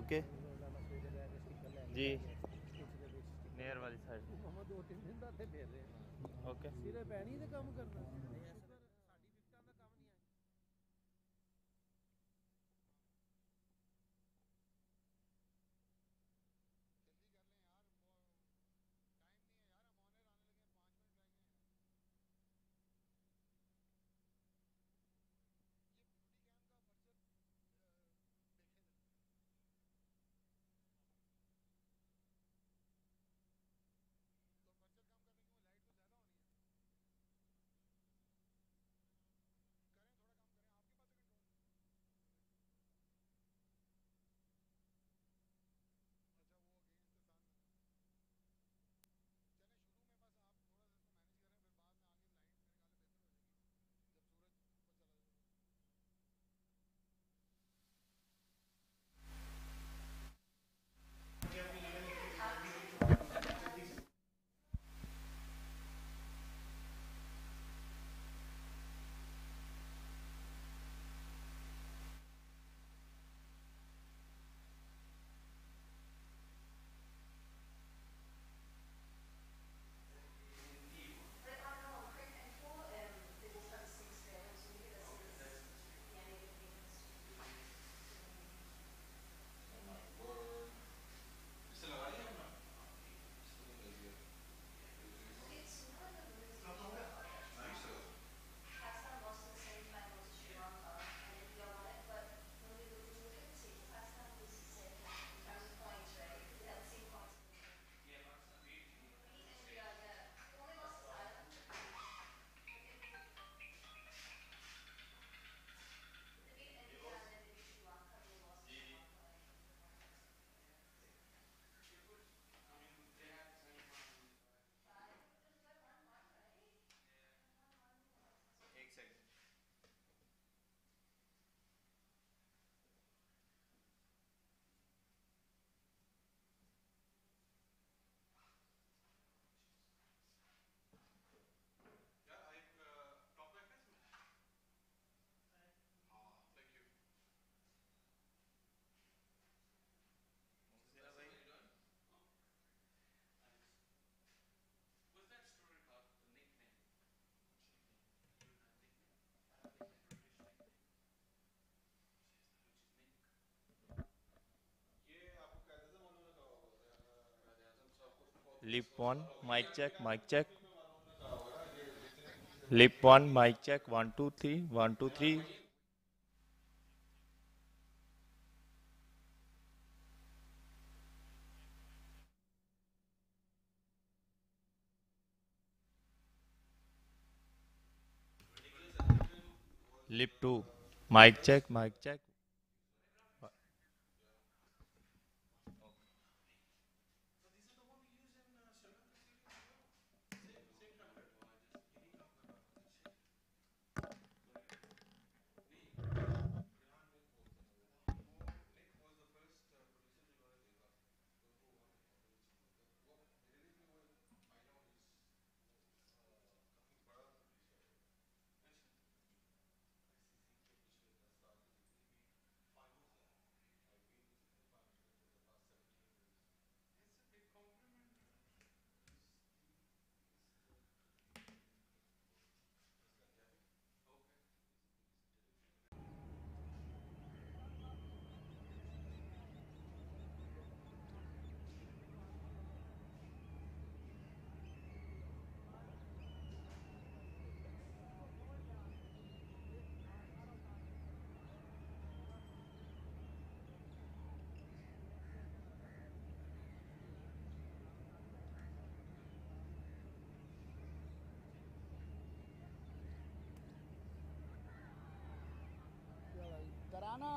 Okay जी near वाली side okay lip one mic check lip one mic check 1 2 3 1 2 3 lip 2 mic check कराना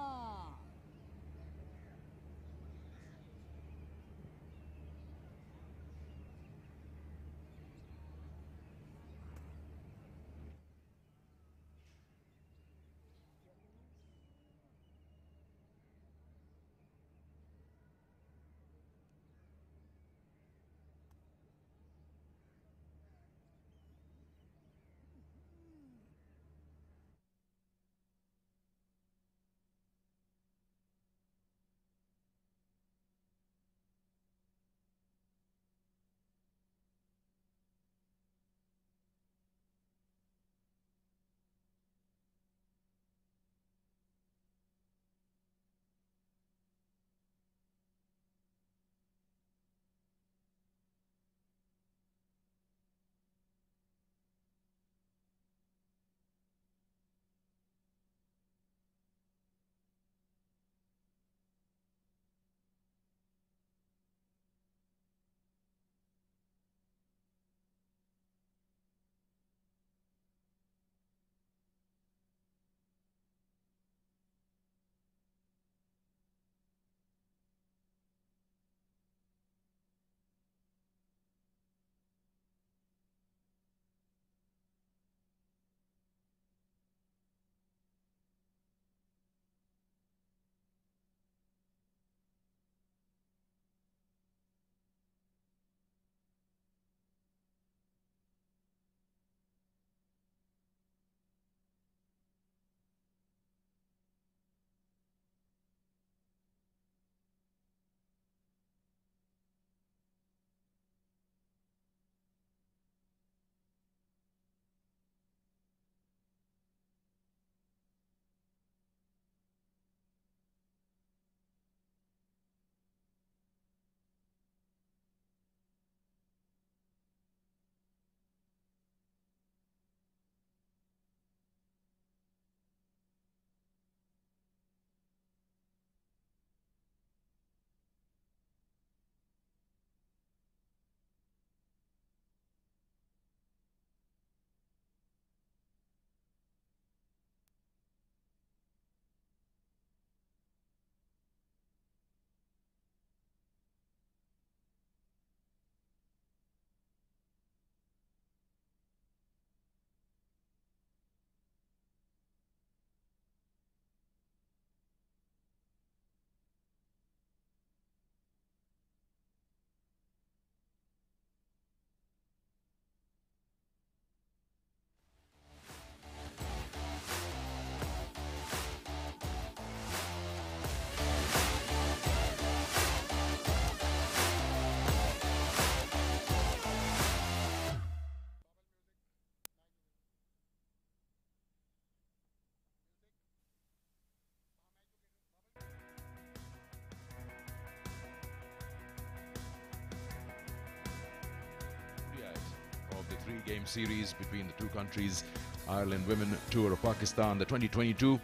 three-game series between the two countries, Ireland Women Tour of Pakistan, the 2022,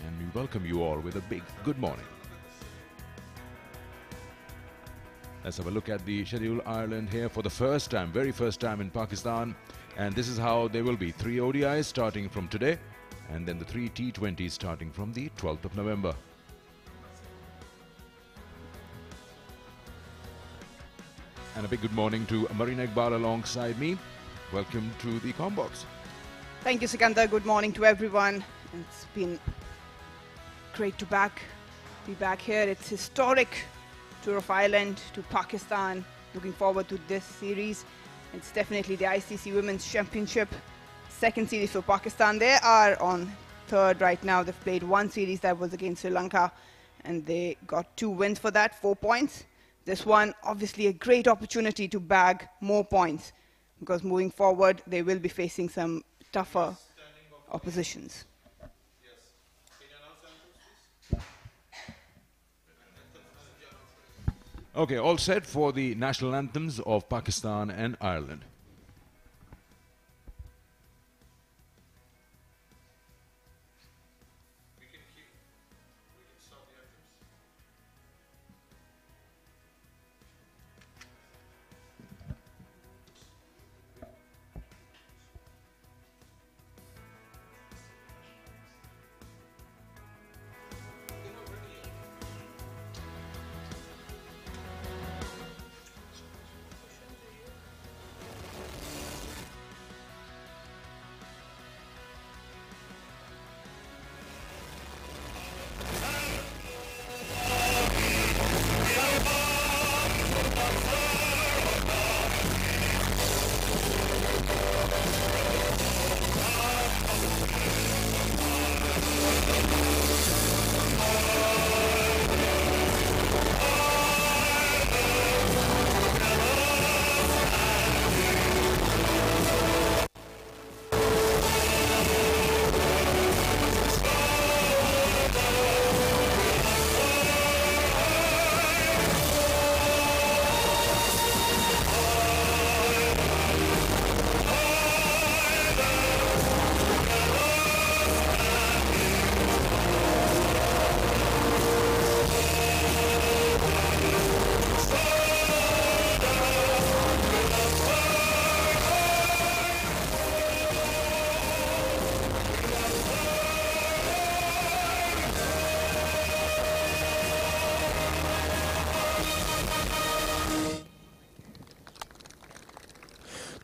and we welcome you all with a big good morning. Let's have a look at the schedule. Ireland here for the first time, very first time in Pakistan, and this is how they will be. 3 ODIs starting from today, and then the 3 T20s starting from the 12th of November. And a big good morning to Marina Iqbal alongside me. Welcome to the Combox. Thank you, Sikandar. Good morning to everyone. It's been great to be back here. It's historic Tour of Ireland to Pakistan. Looking forward to this series. It's definitely the ICC Women's Championship, second series for Pakistan. They are on third right now. They've played one series that was against Sri Lanka, and they got 2 wins for that, 4 points. This one, obviously a great opportunity to bag more points, because moving forward, they will be facing some tougher oppositions. Okay, all set for the national anthems of Pakistan and Ireland.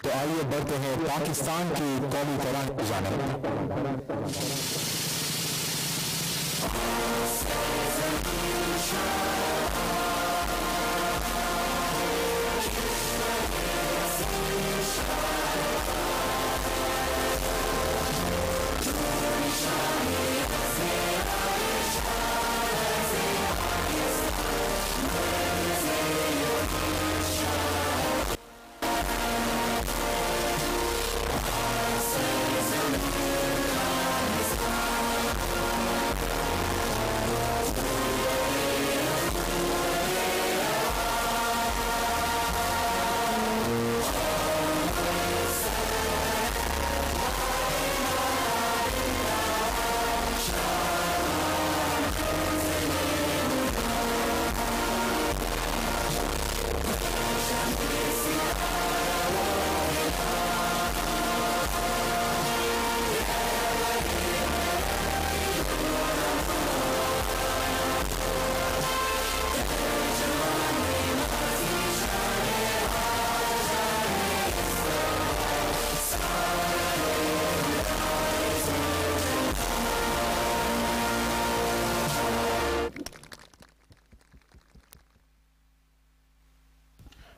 तो आइए बढ़ते हैं पाकिस्तान की कौमी तरह की जानिब।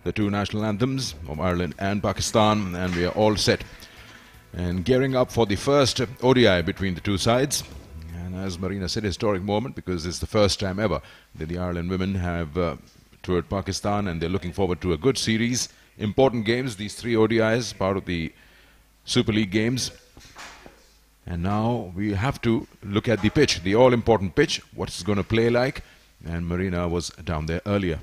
The two national anthems of Ireland and Pakistan, and we are all set and gearing up for the first ODI between the two sides. And as Marina said, historic moment, because it's the first time ever that the Ireland women have toured Pakistan, and they're looking forward to a good series. Important games, these 3 ODIs, part of the Super League games. And now we have to look at the pitch, the all-important pitch, what it's going to play like. And Marina was down there earlier.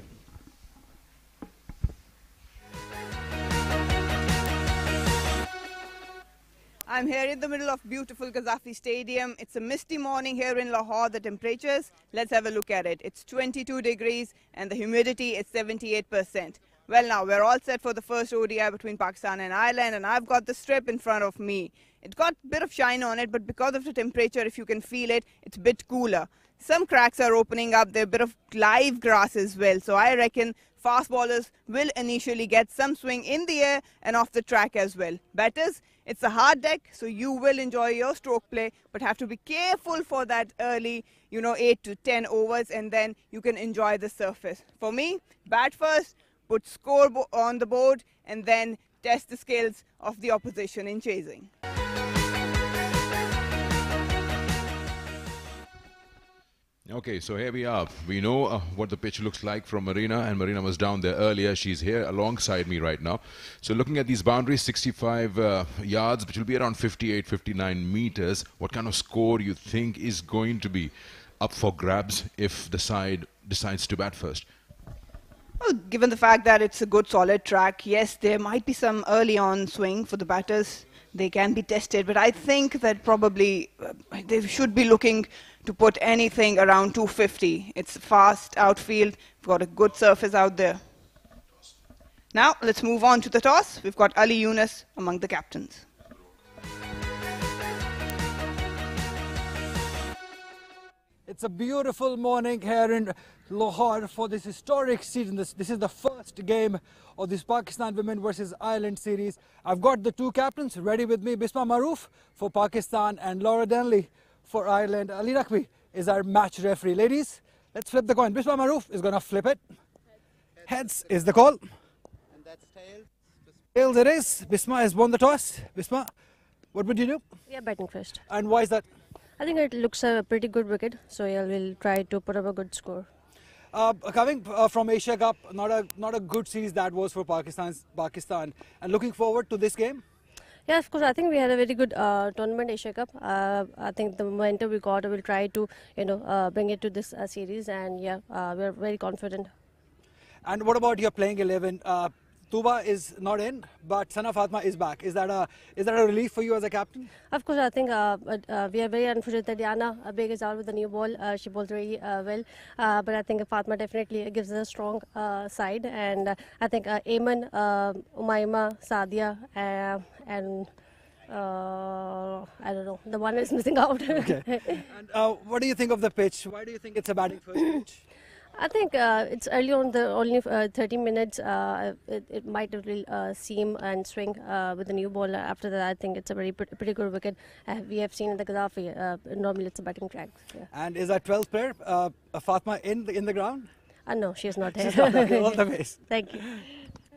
I'm here in the middle of beautiful Gaddafi Stadium. It's a misty morning here in Lahore. The temperatures, let's have a look at it. It's 22 degrees and the humidity is 78%. Well, now we're all set for the first ODI between Pakistan and Ireland, and I've got the strip in front of me. It's got a bit of shine on it, but because of the temperature, if you can feel it, it's a bit cooler. Some cracks are opening up. There's a bit of live grass as well. So I reckon fast bowlers will initially get some swing in the air and off the track as well. Batters, it's a hard deck, so you will enjoy your stroke play, but have to be careful for that early, 8 to 10 overs, and then you can enjoy the surface. For me, bat first, put score on the board, and then test the skills of the opposition in chasing. Okay, so here we are. We know what the pitch looks like from Marina, and Marina was down there earlier. She's here alongside me right now. So looking at these boundaries, 65 yards, which will be around 58, 59 meters. What kind of score you think is going to be up for grabs if the side decides to bat first? Well, given the fact that it's a good solid track, yes, there might be some early on swing for the batters. They can be tested, but I think that probably they should be looking to put anything around 250. It's fast outfield. We've got a good surface out there. Now, let's move on to the toss. We've got Ali Yunus among the captains. It's a beautiful morning here in Lahore for this historic season. This is the first game of this Pakistan Women versus Ireland series. I've got the two captains ready with me, Bisma Maroof for Pakistan and Laura Denley for Ireland. Ali Rakbi is our match referee. Ladies, let's flip the coin. Bisma Maroof is going to flip it. Heads is the call. And that's tails. Tails it is. Bisma has won the toss. Bisma, what would you do? Yeah, batting first. And why is that? I think it looks a pretty good wicket, so yeah, we'll try to put up a good score. Coming from Asia Cup, not a good series that was for Pakistan. And looking forward to this game. Yeah, of course. I think we had a very good tournament, Asia Cup. I think the momentum we got, we'll try to bring it to this series, and yeah, we're very confident. And what about your playing 11? Tuba is not in, but Sana Fatma is back. Is that a relief for you as a captain? Of course, I think we are very unfortunate that Diana Beg is out with the new ball. She bowls really well, but I think Fatma definitely gives us a strong side, and I think Ayman, Umaima, Sadia, and I don't know, the one is missing out. Okay. And what do you think of the pitch? Why do you think it's a batting first pitch? I think it's early on, only 30 minutes. It might really seam and swing with the new ball. After that, I think it's a pretty good wicket. We have seen in the Gaddafi, normally it's a batting track. Yeah. And is our 12th player, Fatma, in the ground? No, she is not there. She's not there. All the best. Thank you.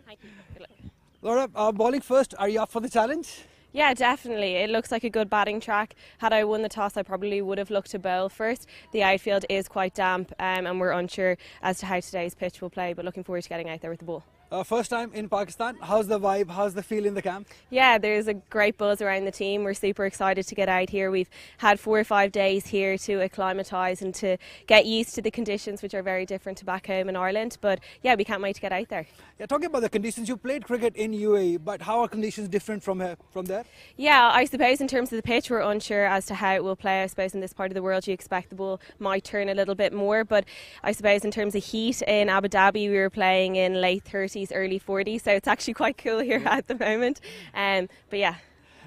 Thank you. Good luck. Laura, bowling first. Are you up for the challenge? Yeah, definitely. It looks like a good batting track. Had I won the toss, I probably would have looked to bowl first. The outfield is quite damp, and we're unsure as to how today's pitch will play, but looking forward to getting out there with the ball. First time in Pakistan. How's the vibe? How's the feel in the camp? Yeah, there's a great buzz around the team. We're super excited to get out here. We've had 4 or 5 days here to acclimatise and to get used to the conditions, which are very different to back home in Ireland. But yeah, we can't wait to get out there. Yeah, talking about the conditions, you played cricket in UAE, but how are conditions different from there? Yeah, I suppose in terms of the pitch, we're unsure as to how it will play. I suppose in this part of the world, you expect the ball might turn a little bit more. But I suppose in terms of heat in Abu Dhabi, we were playing in late 30s, early 40s, so it's actually quite cool here at the moment. But yeah.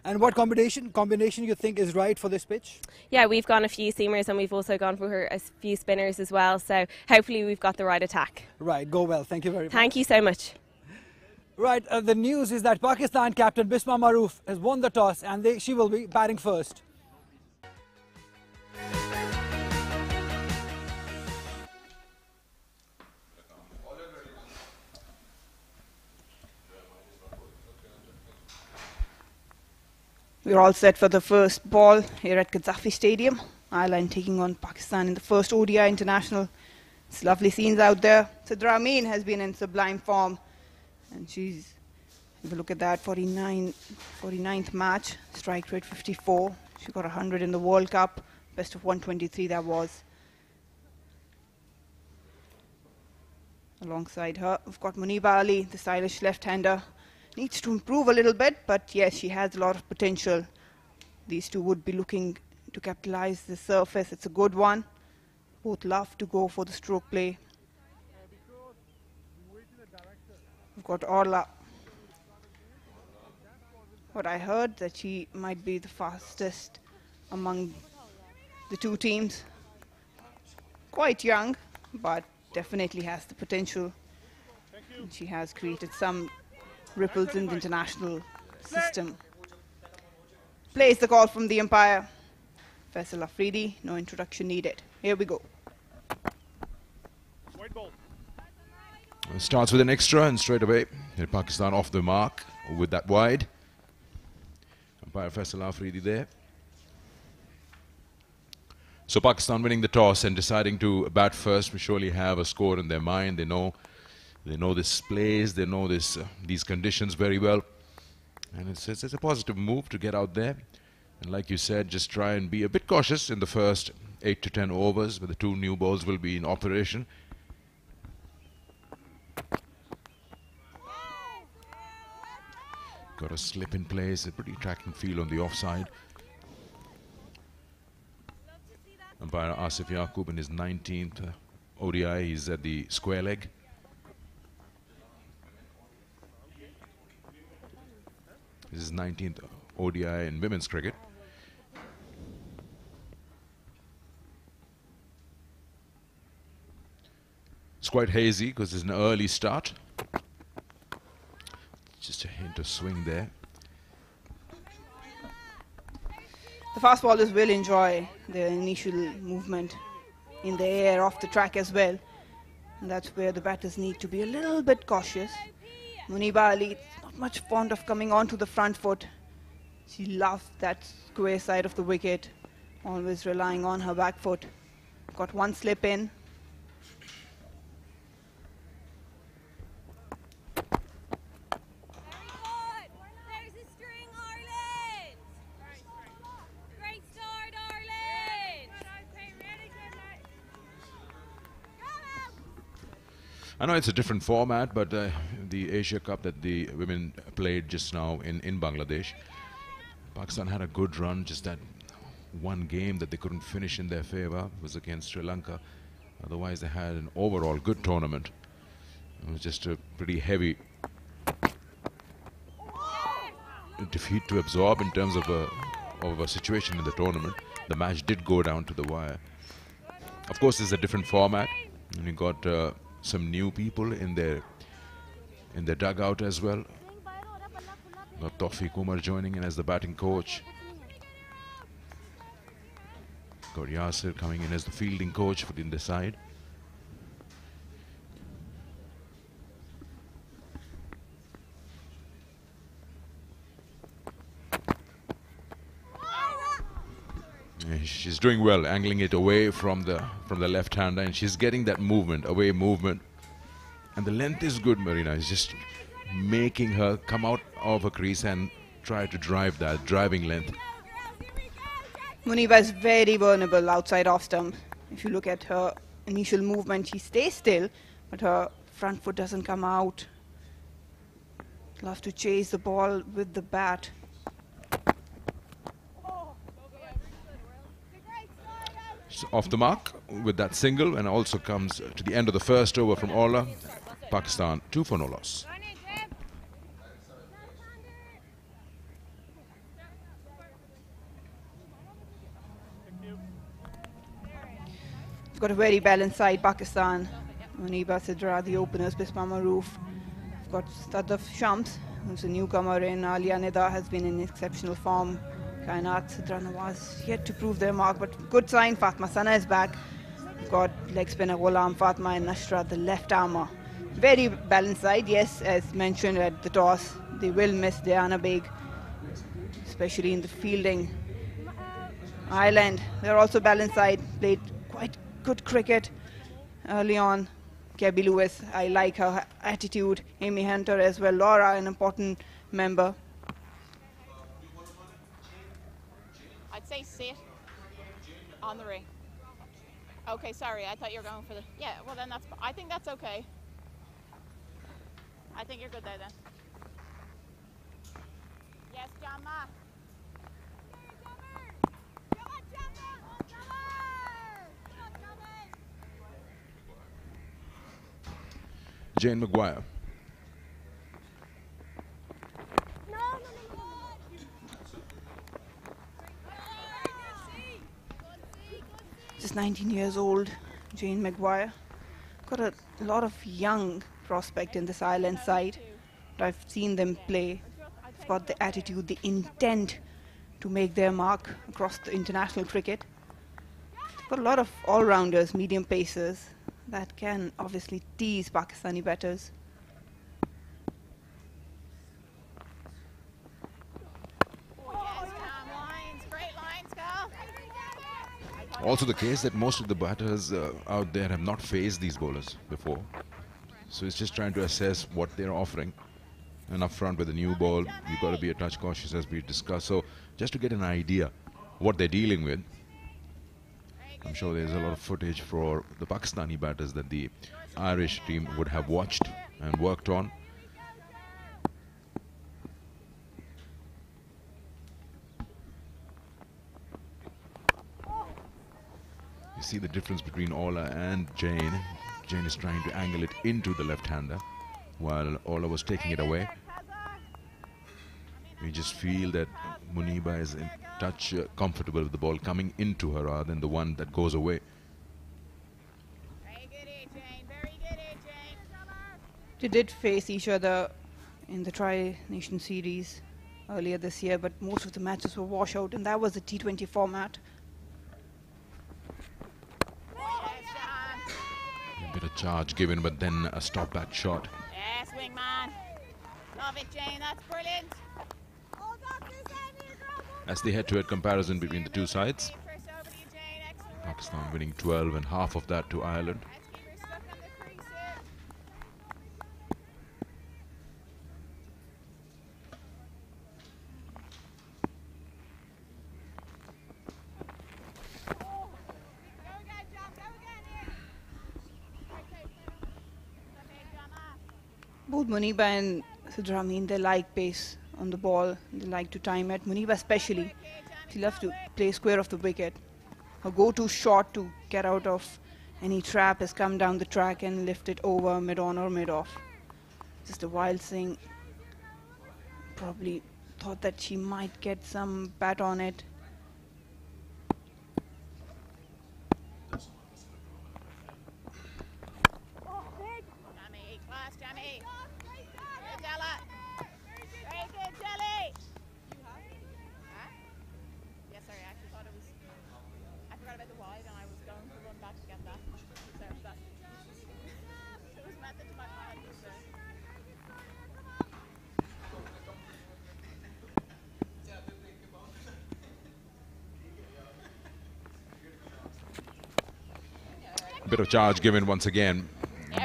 And what combination you think is right for this pitch? Yeah, we've gone a few seamers and we've also gone for a few spinners as well, so hopefully we've got the right attack. Right, go well. Thank you very much. Thank you so much. Right, the news is that Pakistan captain Bisma Maroof has won the toss and she will be batting first. We're all set for the first ball here at Gaddafi Stadium. Ireland taking on Pakistan in the first ODI international. It's lovely scenes out there. Sidra Amin has been in sublime form. And she's, if you look at that, 49th match, strike rate 54. She got 100 in the World Cup, best of 123 that was. Alongside her, we've got Muniba Ali, the stylish left-hander. Needs to improve a little bit, but yes, she has a lot of potential These two would be looking to capitalize the surface. It's a good one. Both love to go for the stroke play. We've got Orla. What I heard that she might be the fastest among the two teams. Quite young, but definitely has the potential. And she has created some ripples in the international system. Plays the call from the umpire. Faisal Afridi, no introduction needed. Here we go. Starts with an extra and straight away Pakistan off the mark with that wide. Umpire Faisal Afridi there. So Pakistan winning the toss and deciding to bat first. We surely have a score in their mind. They know this place. They know these conditions very well, and it's a positive move to get out there. And like you said, just try and be a bit cautious in the first 8 to 10 overs, where the two new balls will be in operation. Got a slip in place, a pretty tracking feel on the offside. Umpire Asif Yaqub in his 19th ODI, he's at the square leg. This is 19th ODI in women's cricket. It's quite hazy because it's an early start. Just a hint of swing there. The fast bowlers will enjoy the initial movement in the air, off the track as well. And that's where the batters need to be a little bit cautious. Muniba Ali, not much fond of coming onto the front foot. She loves that square side of the wicket, always relying on her back foot. Got one slip in. I know it's a different format, but the Asia Cup that the women played just now in Bangladesh, Pakistan had a good run. Just that one game that they couldn't finish in their favor was against Sri Lanka. Otherwise, they had an overall good tournament. It was just a pretty heavy defeat to absorb in terms of a situation in the tournament. The match did go down to the wire. Of course, it's a different format, and you got some new people in their dugout as well. Got Tawfiq Umar joining in as the batting coach. Got Yasir coming in as the fielding coach for the side. She's doing well, angling it away from the left-hander, and she's getting that movement, away movement. And the length is good, Marina. It's just making her come out of her crease and try to drive that driving length. Muniba is very vulnerable outside off stump. If you look at her initial movement, she stays still, but her front foot doesn't come out. Loves to chase the ball with the bat. Off the mark with that single, and also comes to the end of the first over from Orla. Pakistan 2 for no loss. We've got a very balanced side, Pakistan. Muniba Sidra, the openers, Bisma Maroof. We've got Sadaf Shams, who's a newcomer in. Alia Nida has been in exceptional form. Kainat, Sidra Nawaz yet to prove their mark, but good sign. Fatma Sana is back. We've got leg spinner Ghulam, Fatma and Nashra, the left armour. Very balanced side. Yes, as mentioned at the toss, they will miss Diana Beg, especially in the fielding. Ireland, they're also balanced side, played quite good cricket early on. Gabby Lewis, I like her attitude. Amy Hunter as well. Laura, an important member. I'd say sit on the ring. Okay, sorry, I thought you were going for the... Yeah, well then I think that's okay. I think you're good there then. Yes, John Ma. Jane Maguire. Just 19 years old, Jane Maguire. Got a lot of young prospect in this Ireland side. I've seen them play. They've got the attitude, the intent to make their mark across the international cricket. They've got a lot of all-rounders, medium pacers that can obviously tease Pakistani batters. Also the case that most of the batters out there have not faced these bowlers before. So it's just trying to assess what they're offering. And up front with a new ball, you've got to be a touch cautious as we discussed. So just to get an idea what they're dealing with. I'm sure there's a lot of footage for the Pakistani batters that the Irish team would have watched and worked on. You see the difference between Ola and Jane. Jane is trying to angle it into the left-hander while Ola was taking it away. You just feel that Muniba is in touch comfortable with the ball coming into her rather than the one that goes away. They did face each other in the Tri-Nation Series earlier this year, but most of the matches were washout, and that was the T20 format. A bit of charge given, but then a stop-back shot. Yes, wingman. Love it, Jane. That's brilliant. That's the head-to-head comparison between the two sides. Pakistan winning 12 and half of that to Ireland. Both Muniba and Sidrameen, they like pace on the ball. They like to time it. Muniba especially, she loves to play square of the wicket. Her go-to shot to get out of any trap is come down the track and lift it over mid-on or mid-off. Just a wild thing. Probably thought that she might get some bat on it. Bit of charge given once again,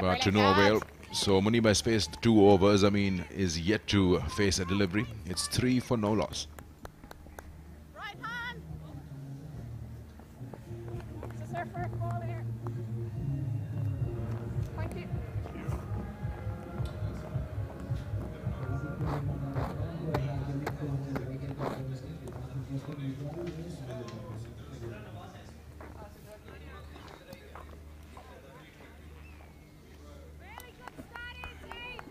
but to no avail. So Muniba has faced 2 overs. I mean, is yet to face a delivery. It's 3 for no loss. Right hand. This is her first ball here. Thank you.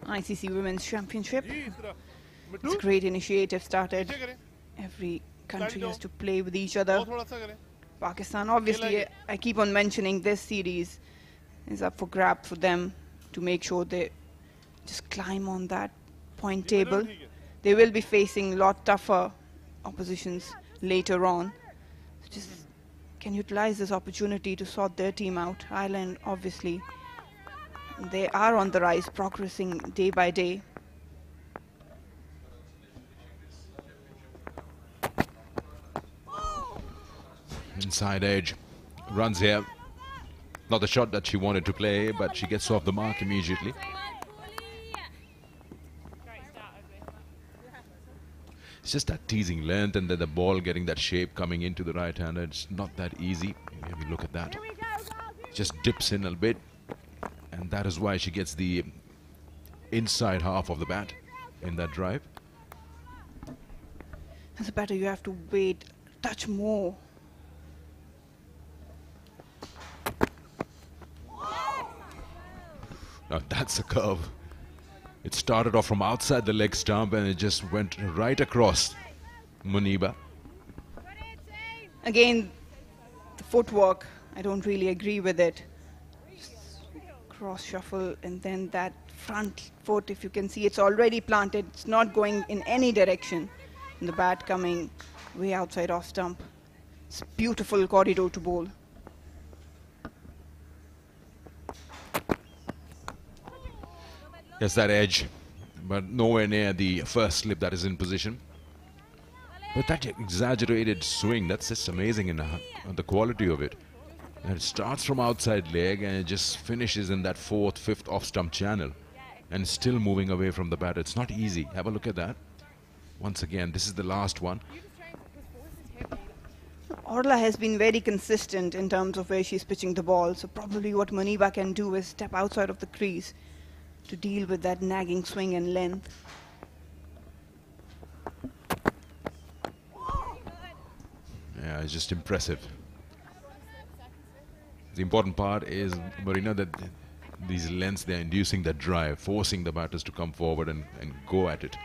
ICC Women's Championship. It's a great initiative started. Every country has to play with each other. Pakistan, obviously, I keep on mentioning this series is up for grab for them to make sure they just climb on that point table. They will be facing a lot tougher oppositions later on. So just can utilize this opportunity to sort their team out. Ireland, obviously, they are on the rise, progressing day by day. Inside edge, runs here. Not the shot that she wanted to play, but she gets off the mark immediately. It's just that teasing length and then the ball getting that shape coming into the right hander. It's not that easy. Let me look at that. Just dips in a bit. And that is why she gets the inside half of the bat in that drive. As a batter, you have to wait, touch more. Now that's a curve. It started off from outside the leg stump and it just went right across Muniba. Again, the footwork, I don't really agree with it. Just cross shuffle and then that front foot, if you can see, it's already planted. It's not going in any direction. And the bat coming way outside off stump. It's beautiful corridor to bowl. Yes, that edge, but nowhere near the first slip that is in position. But that exaggerated swing, that's just amazing in the quality of it. And it starts from outside leg and it just finishes in that fourth, fifth off-stump channel. And still moving away from the batter. It's not easy. Have a look at that. Once again, this is the last one. Orla has been very consistent in terms of where she's pitching the ball. So probably what Muniba can do is step outside of the crease to deal with that nagging swing and length. Yeah, it's just impressive. The important part is, Marina, that these lengths, they're inducing that drive, forcing the batters to come forward and go at it.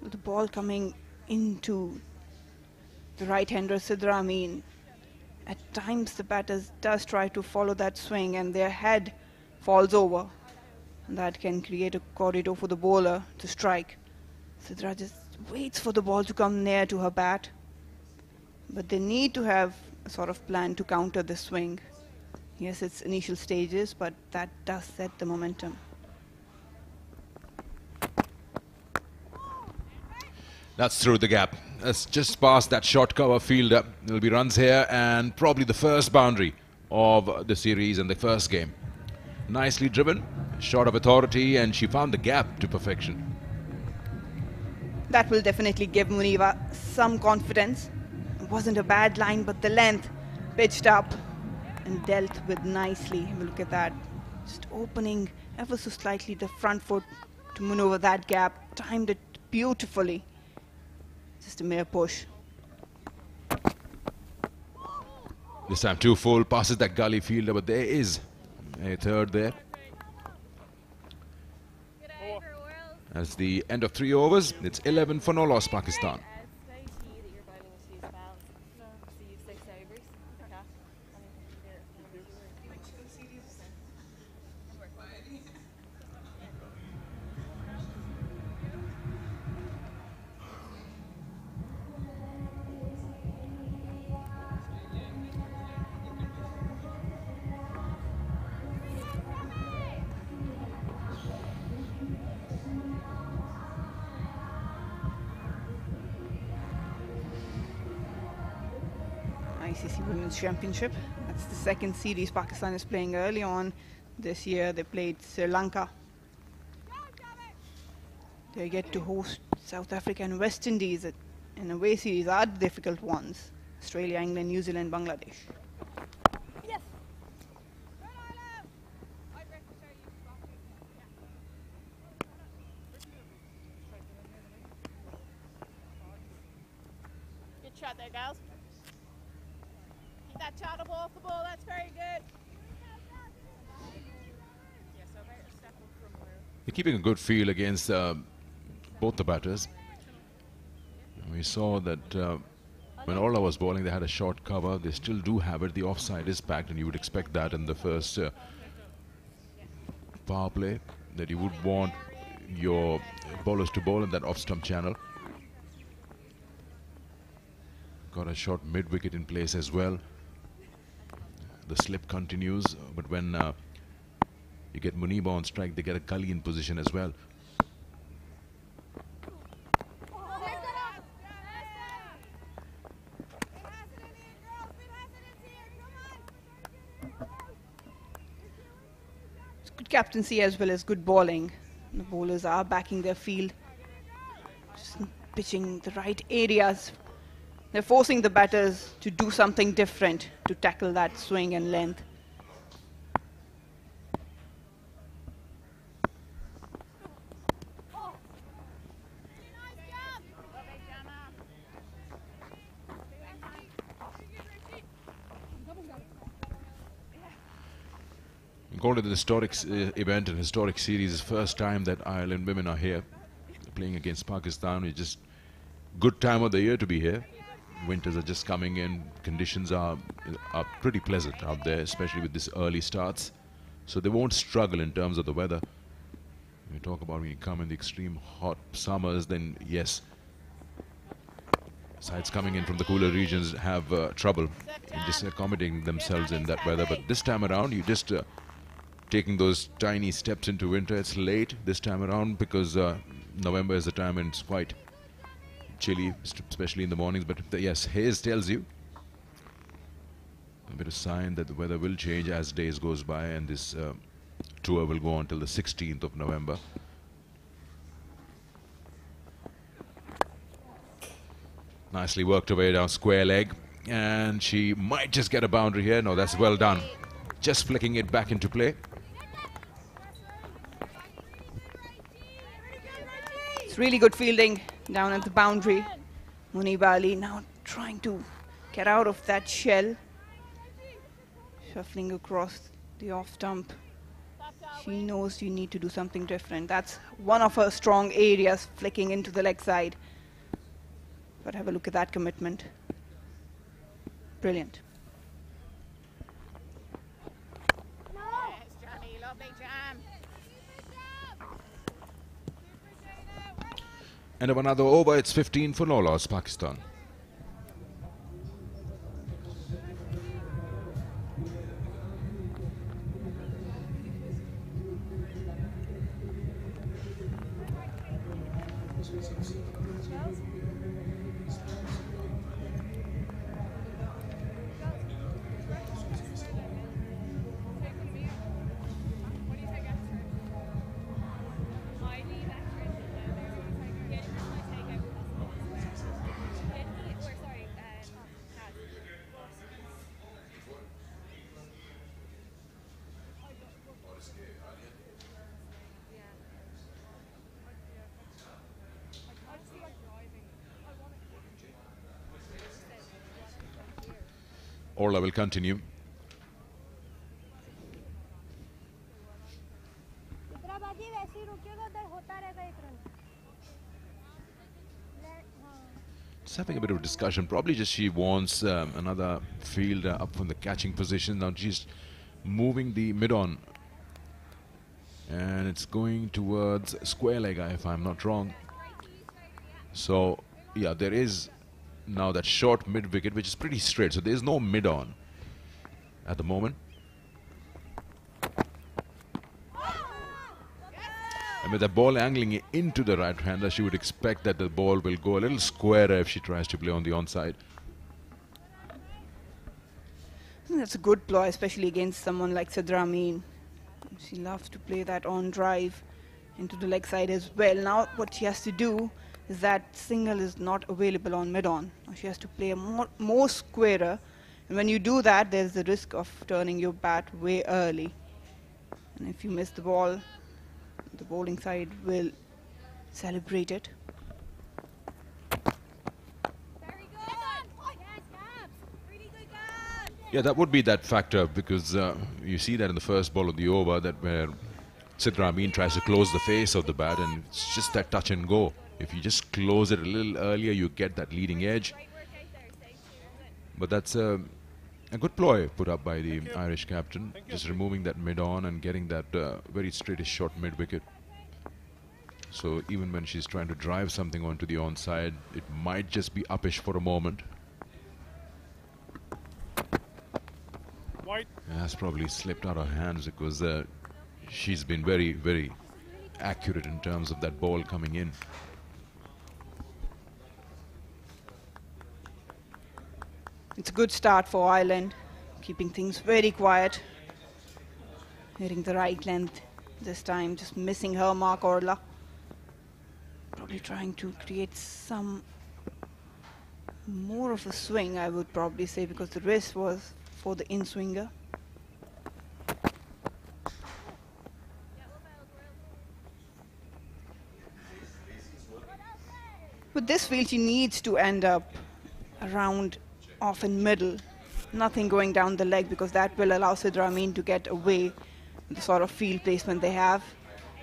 The ball coming into the right-hander Sidra, I mean, at times the batter does try to follow that swing and their head falls over. And that can create a corridor for the bowler to strike. Sidra just waits for the ball to come near to her bat. But they need to have a sort of plan to counter this swing. Yes, it's initial stages, but that does set the momentum. That's through the gap. That's just past that short cover fielder. There'll be runs here and probably the first boundary of the series and the first game. Nicely driven, shot of authority, and she found the gap to perfection. That will definitely give Muniba some confidence. It wasn't a bad line, but the length pitched up and dealt with nicely. Have a look at that. Just opening ever so slightly the front foot to maneuver that gap. Timed it beautifully. Just a mere push. This time too full, passes that gully fielder, but there is a third there. As the end of 3 overs, it's 11 for no loss, Pakistan. ICC Women's Championship. That's the second series Pakistan is playing. Early on this year they played Sri Lanka. They get to host South Africa and West Indies in away series are the difficult ones. Australia, England, New Zealand, Bangladesh. Good shot there, girls. Keep that channel ball off the ball. That's very good. They're keeping a good feel against both the batters. We saw that when Orla was bowling, they had a short cover. They still do have it. The offside is packed, and you would expect that in the first power play, that you would want your bowlers to bowl in that off-stump channel. Got a short mid-wicket in place as well. The slip continues, but when you get Muniba on strike, they get a gully in position as well. It's good captaincy as well as good bowling. The bowlers are backing their field, just pitching the right areas. They're forcing the batters to do something different to tackle that swing and length. called it an historic event and historic series. It's the first time that Ireland women are here playing against Pakistan. It's just good time of the year to be here. Winters are just coming in. Conditions are pretty pleasant out there, especially with this early starts. So they won't struggle in terms of the weather. When you talk about when you come in the extreme hot summers, then yes, sides coming in from the cooler regions have trouble in just accommodating themselves in that weather. But this time around, you just taking those tiny steps into winter. It's late this time around because November is the time and it's quite chilly, especially in the mornings. But yes, haze tells you a bit of sign that the weather will change as days goes by, and this tour will go on till the 16th of November. Nicely worked away down square leg, and she might just get a boundary here. No, that's well done. Just flicking it back into play. It's really good fielding down at the boundary. Muniba Ali now trying to get out of that shell. Shuffling across the off stump. She knows you need to do something different. That's one of her strong areas, flicking into the leg side. But have a look at that commitment. Brilliant. Yes, Jamie, lovely jam. End of another over. It's 15 for no loss, Pakistan. Orla will continue. Just having a bit of a discussion. Probably just she wants another fielder up from the catching position. Now she's moving the mid-on. And it's going towards square leg, if I'm not wrong. So, yeah, there is now that short mid-wicket, which is pretty straight. So there's no mid-on at the moment. And with the ball angling into the right-hander, she would expect that the ball will go a little squarer if she tries to play on the onside. I think that's a good ploy, especially against someone like Sidra Amin. She loves to play that on drive into the leg side as well. Now what she has to do is that single is not available on mid-on. She has to play a more squarer. And when you do that, there's the risk of turning your bat way early. And if you miss the ball, the bowling side will celebrate it. Yeah, that would be that factor, because you see that in the first ball of the over, that where Sidra Amin tries to close the face of the bat, and it's just that touch and go. If you just close it a little earlier, you get that leading edge. But that's a good ploy put up by the Irish captain, just removing that mid-on and getting that very straightish short mid-wicket. So even when she's trying to drive something onto the onside, it might just be uppish for a moment. White. That's probably slipped out of her hands because she's been very, very accurate in terms of that ball coming in. It's a good start for Ireland, keeping things very quiet. Hitting the right length this time, just missing her mark, Orla. Probably trying to create some more of a swing, I would probably say, because the wrist was for the in-swinger. With this field, she needs to end up around off in middle, nothing going down the leg, because that will allow Sidra Amin to get away the sort of field placement they have.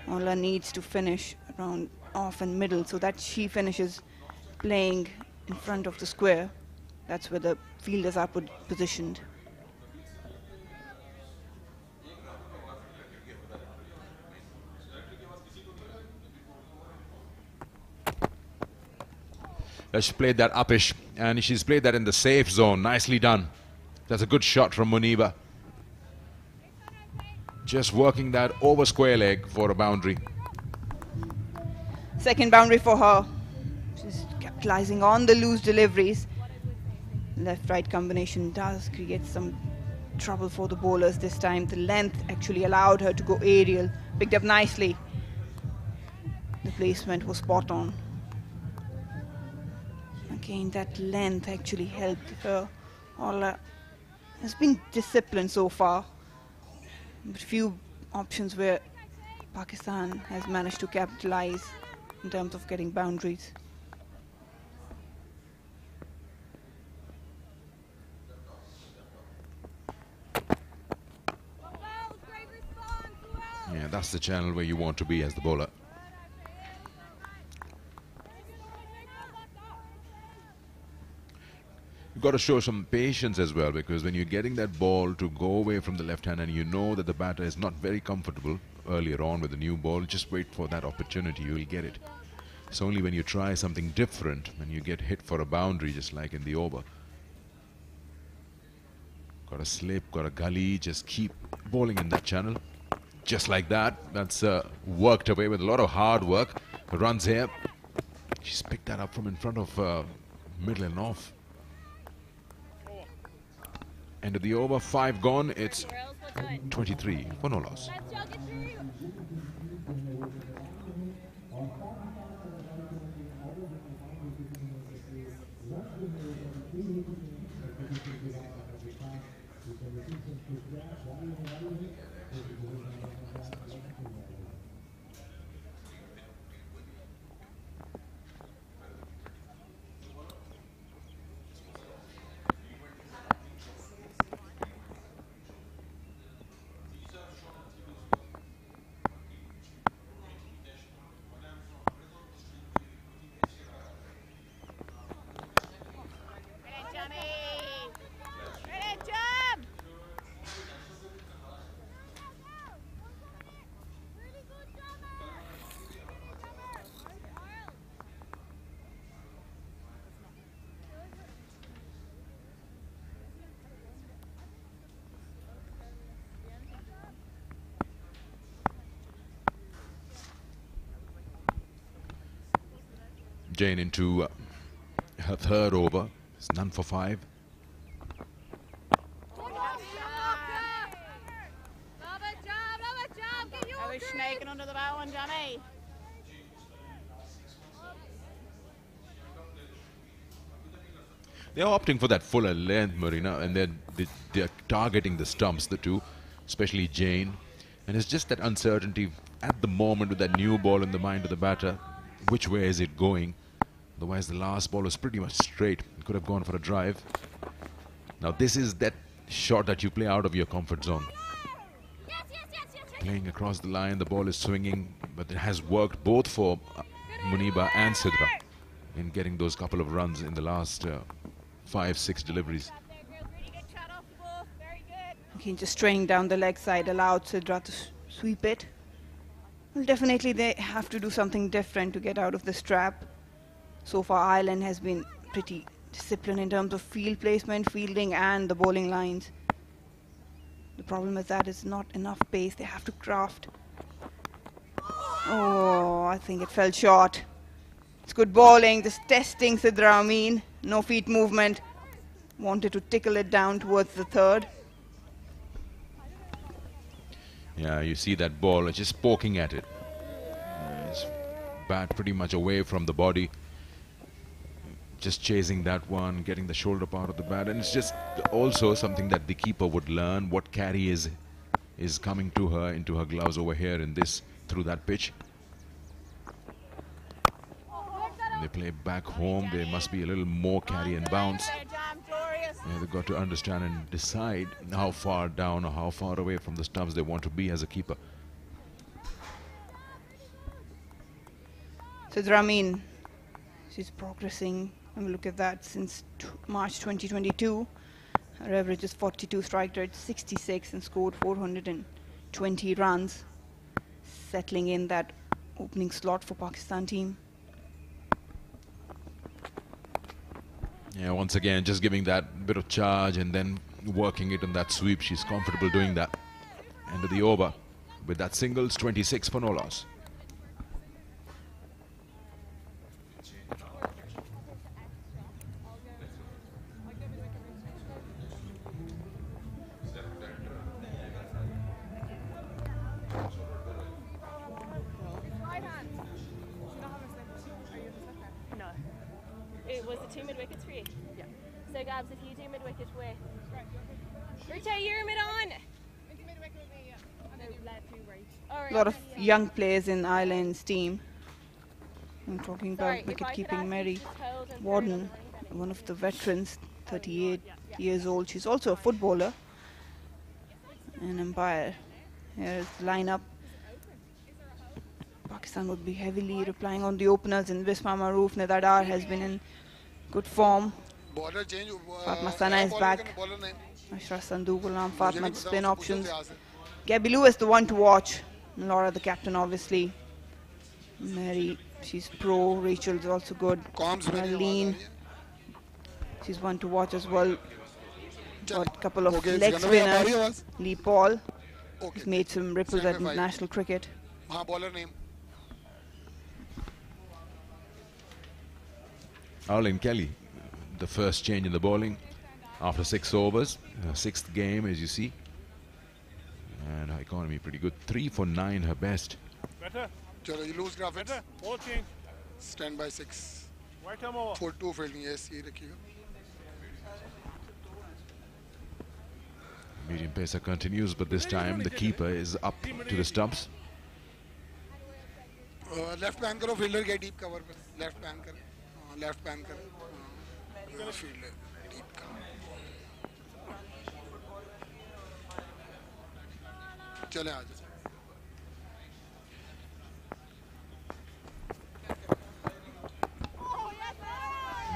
Ola needs to finish around off and middle so that she finishes playing in front of the square. That's where the fielders are positioned. She played that uppish, and she's played that in the safe zone. Nicely done. That's a good shot from Muniba. Just working that over square leg for a boundary. Second boundary for her. She's capitalizing on the loose deliveries. Left-right combination does create some trouble for the bowlers this time. The length actually allowed her to go aerial. Picked up nicely. The placement was spot on. Again, that length actually helped her. Ola has been disciplined so far. But few options where Pakistan has managed to capitalize in terms of getting boundaries. Yeah, that's the channel where you want to be as the bowler. You've got to show some patience as well, because when you're getting that ball to go away from the left hand and you know that the batter is not very comfortable earlier on with the new ball, just wait for that opportunity, you will get it. It's only when you try something different, when you get hit for a boundary, just like in the over. Got a slip, got a gully, just keep bowling in that channel. Just like that. That's worked away with a lot of hard work. Runs here. She's picked that up from in front of middle and off. End of the over, 5 gone. It's 23 for no loss. Jane into her third over. It's none for 5. I was snaking under the bow one, Johnny. They're opting for that fuller length, Marina, and they're targeting the stumps, the two, especially Jane. And it's just that uncertainty at the moment with that new ball in the mind of the batter. Which way is it going? Otherwise, the last ball was pretty much straight. It could have gone for a drive. Now, this is that shot that you play out of your comfort zone. Playing across the line, the ball is swinging, but it has worked both for Muniba and Sidra in getting those couple of runs in the last 5-6 deliveries. Okay, just straying down the leg side allowed Sidra to sweep it. Well, definitely they have to do something different to get out of this trap. So far, Ireland has been pretty disciplined in terms of field placement, fielding, and the bowling lines. The problem is that it's not enough pace. They have to craft. Oh, I think it fell short. It's good bowling, just testing Sidra Amin. No feet movement. Wanted to tickle it down towards the third. Yeah, you see that ball just poking at it. It's bat pretty much away from the body. Just chasing that one, getting the shoulder part of the bat, and it's just also something that the keeper would learn. What carry is coming to her into her gloves over here in this through that pitch. When they play back home, there must be a little more carry and bounce. Yeah, they've got to understand and decide how far down or how far away from the stumps they want to be as a keeper. So Ramin, she's progressing. And look at that, since March 2022, her average is 42, strike rate 66, and scored 420 runs, settling in that opening slot for Pakistan team. Yeah, once again, just giving that bit of charge and then working it on that sweep. She's comfortable doing that. End of the over with that singles, 26 for no loss. It was the 2 mid wickets for you? Yeah. So Gabs, if you do mid wicket, where? Rita, you're mid on. A lot of young players in Ireland's team. I'm talking about wicket-keeping Mary Warden, one of the veterans, 38 years old. She's also a footballer. An umpire. Here's the lineup. Pakistan would be heavily relying on the openers, and Visma Maroof Nedadar has been in good form. Fatma Sana is back. Ashra Sandhu, Ghulam Fatma, the spin options. Gabby Lewis, the one to watch. Laura, the captain, obviously. Mary, she's pro. Rachel is also good. Arlene, she's one to watch as well. Got a couple of leg spinners. Lee Paul, who's made some ripples at international cricket. Arlene Kelly, the first change in the bowling after 6 overs. 6th game, as you see. And her economy pretty good. 3 for 9, her best. Better. Chalo, you lose graphics. Better. All change. Stand by 6. Right arm over. 4-2 fielding. Yes, ye rakhiye. Medium pacer continues, but this time the keeper is up to the stumps. Left pan karo, fielder ke deep cover pe. Left pan karo. Left pan karo. Fielder deep cover. चले आ जाओ.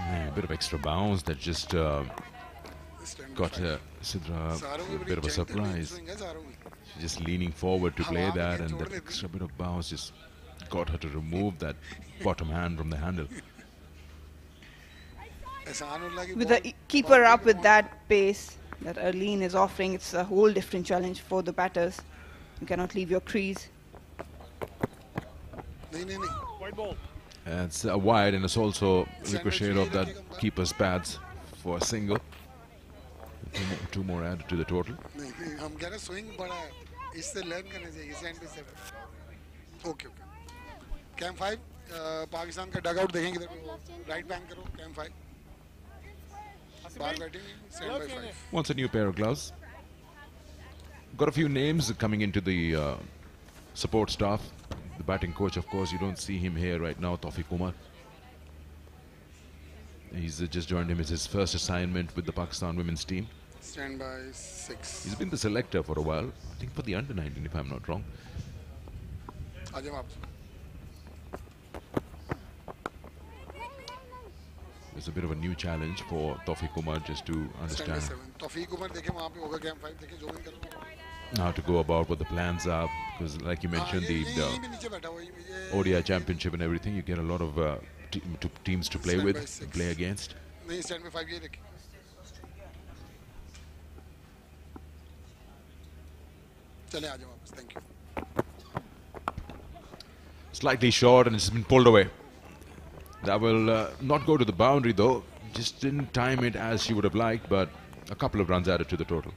Yeah, a bit of extra bounce that just got Sidra a bit of a surprise. She's just leaning forward to play that, and that extra bit of bounce just got her to remove that bottom hand from the handle. With the keeper up with that pace that Arlene is offering, it's a whole different challenge for the batters. You cannot leave your crease. White ball. It's a wide, and it's also ricochet of that keeper's pads for a single. Two more added to the total. हम कह रहे swing बड़ा है, इससे learn करने चाहिए, sand पे 7. Okay. Cam 5, Pakistan का dugout देखेंगे इधर, right bank करो, Cam 5. Bar batting, stand by 5. Wants a new pair of gloves. Got a few names coming into the support staff. The batting coach, of course, you don't see him here right now, Tawfiq Umar. He's just joined him. It's his first assignment with the Pakistan women's team. Stand by 6. He's been the selector for a while, I think for the under-19, if I'm not wrong. It's a bit of a new challenge for Tawfiq Umar just to understand how to go about what the plans are, because like you mentioned, the ODI championship and everything, you get a lot of teams to play with, play against. Thank you. Slightly short, and it's been pulled away. That will not go to the boundary though. Just didn't time it as she would have liked, but a couple of runs added to the total.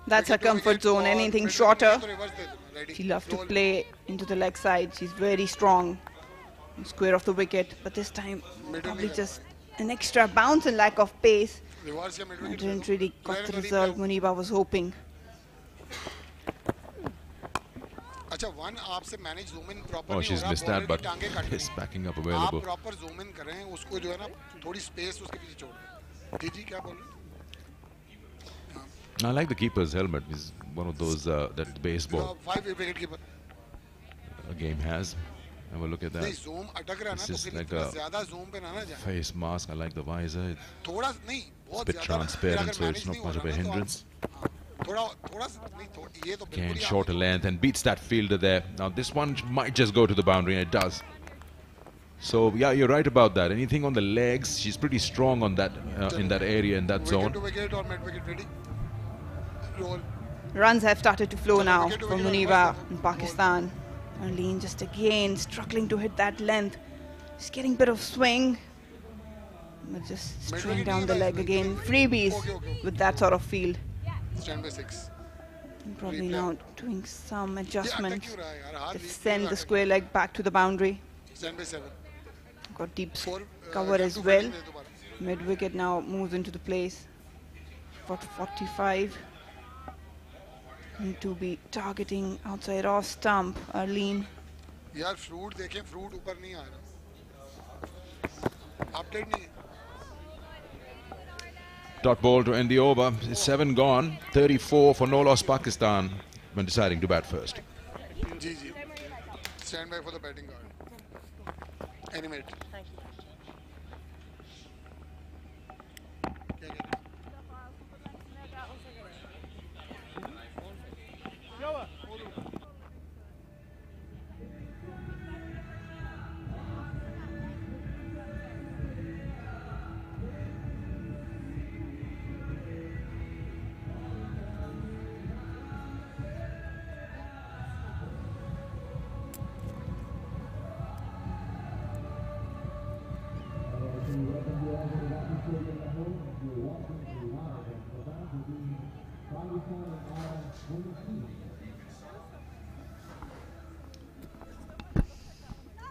That's her comfort zone. Anything shorter, she loves to play into the leg side. She's very strong, square of the wicket. But this time, probably just an extra bounce and lack of pace. I didn't really got the result Muniba was hoping. अच्छा one आपसे manage zoom in proper Oh, नहीं हो she's रहा, missed bowler that, की but टांगे cut it's रही backing up हैं। आप available. प्रॉपर जूम इन करें, उसको जो है ना थोड़ी स्पेस उसके पीछे छोड़ दें। जी जी क्या बोल रहे I like the keeper's helmet. It's one of those that the baseball 5 wicket keeper. game has. Have a look at नहीं that. जूम अटक रहा है ना, This तो is फिर like इतना a ज्यादा जूम पे ना जाए। face mask. I like the visor. It's थोड़ा नहीं, a बहुत bit ज्यादा। transparent, so it's not much of a hindrance. थोड़ा थोड़ा नहीं, ये तो Again, बिल्कुल ही shorter length and beats that fielder there. Now this one might just go to the boundary, and it does. So yeah, you're right about that. Anything on the legs, she's pretty strong on that in that area, in that zone. Wicket to wicket और mid wicket ready. Roll. Runs have started to flow now wicket to for wicket on Muniba first in Pakistan. Arlene just again struggling to hit that length. She's getting a bit of swing, but just straying down the leg again. Freebies with that sort of field. Stand by 6. And probably now doing some adjustments क्यों रहा है यार, हाथ to lead send the square leg back to the boundary. Stand by 7. Got deep Four, cover come as to well. fielding दे दोबारा। Mid wicket now moves into the place. For 45. Need to be targeting outside off stump. Arlene. यार fruit देखें, fruit ऊपर नहीं आ रहा, update नहीं है। Dot ball to end the over. It's 7 gone. 34 for no loss Pakistan when deciding to bat first. Ji ji. Stand by for the batting guard. Animate.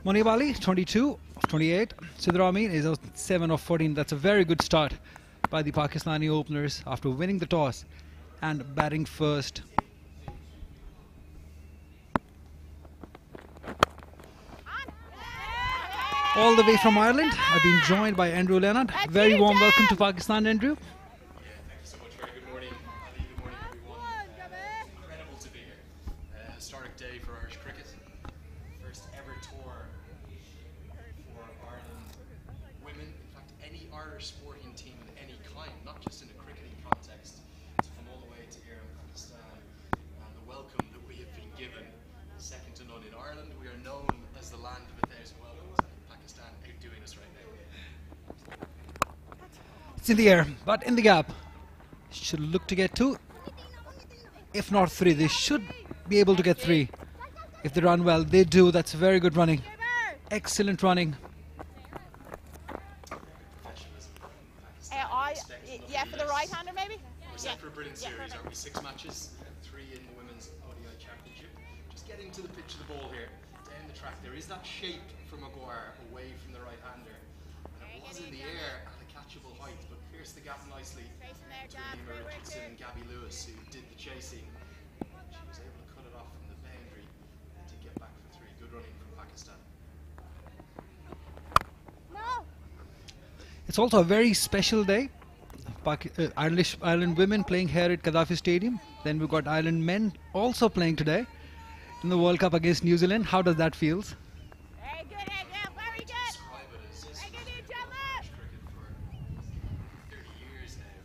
Monib Ali, 22 of 28. Sidra Amin is 7 of 14. That's a very good start by the Pakistani openers after winning the toss and batting first. All the way from Ireland, I've been joined by Andrew Leonard. Very warm welcome to Pakistan, Andrew. Thank you so much. Very good morning, Ali. Good morning, everyone. Incredible to be here. A historic day for Irish cricket. First ever tour for Ireland women. In fact, any Irish sporting team of any kind, not just in a cricketing context, to come all the way to here in Pakistan. And the welcome that we have been given is second to none in Ireland. We are known as the land of 1,000 welcomes. Pakistan outdoing us right now. It's in the air, but in the gap. Should look to get 2. If not 3, they should be able to get 3. If they run well, they do. That's very good running. Excellent running. Yeah, for the right-hander maybe? We're set for a brilliant series, aren't we? 6 matches, 3 in the Women's ODI Championship. Just getting to the pitch of the ball here, down the track. There is that shape from Maguire away from the right-hander. And it was in the air at a catchable height, but pierced the gap nicely between Emma Richardson and Gabby Lewis, who did the chasing. She was able to cut it off from the boundary and did get back for 3. Good running from Pakistan. It's also a very special day. Ireland women playing here at Gaddafi Stadium. Then we've got Ireland men also playing today in the World Cup against New Zealand. How does that feel? Very good, Adrian. Very good. Describe it as cricket for 30 years now.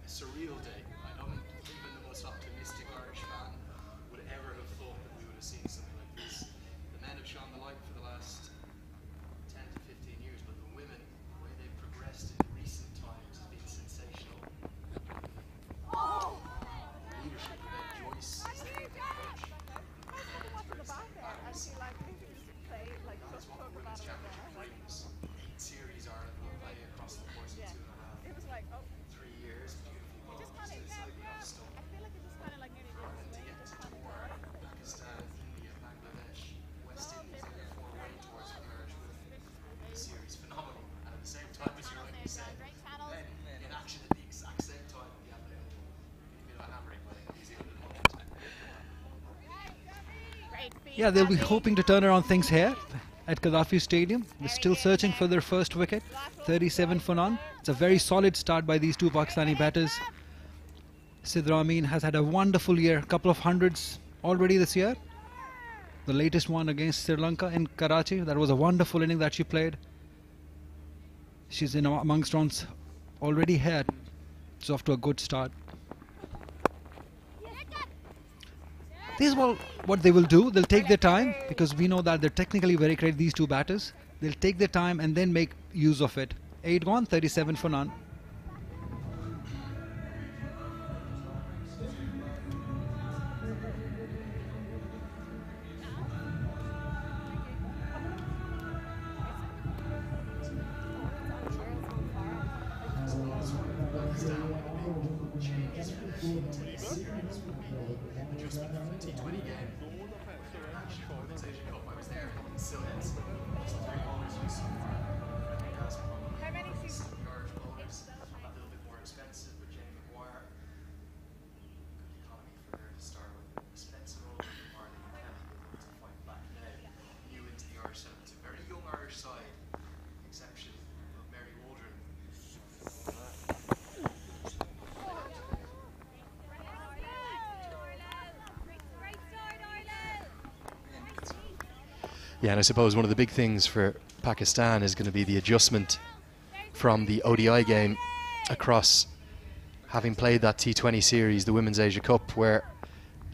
A surreal day. I don't think even the most optimistic Irish fan would ever have thought that we would have seen something like this. The men have shone the light for the last 10 to 15 years, but the women, the way they've progressed in recent times has been sensational. Leadership of Ed Joyce as the coach. Yeah, they'll be hoping to turn around things here at Gaddafi Stadium. They're still searching for their first wicket, 37 for none. It's a very solid start by these two Pakistani batters. Sidra Amin has had a wonderful year, a couple of hundreds already this year. The latest one against Sri Lanka in Karachi. That was a wonderful inning that she played. She's in amongst runs already here. It's off to a good start. This is what they will do. They'll take their time because we know that they're technically very great, these two batters. They'll take their time and then make use of it. 8 gone, 37 for none. Yeah, and I suppose one of the big things for Pakistan is going to be the adjustment from the ODI game across having played that T20 series, the Women's Asia Cup, where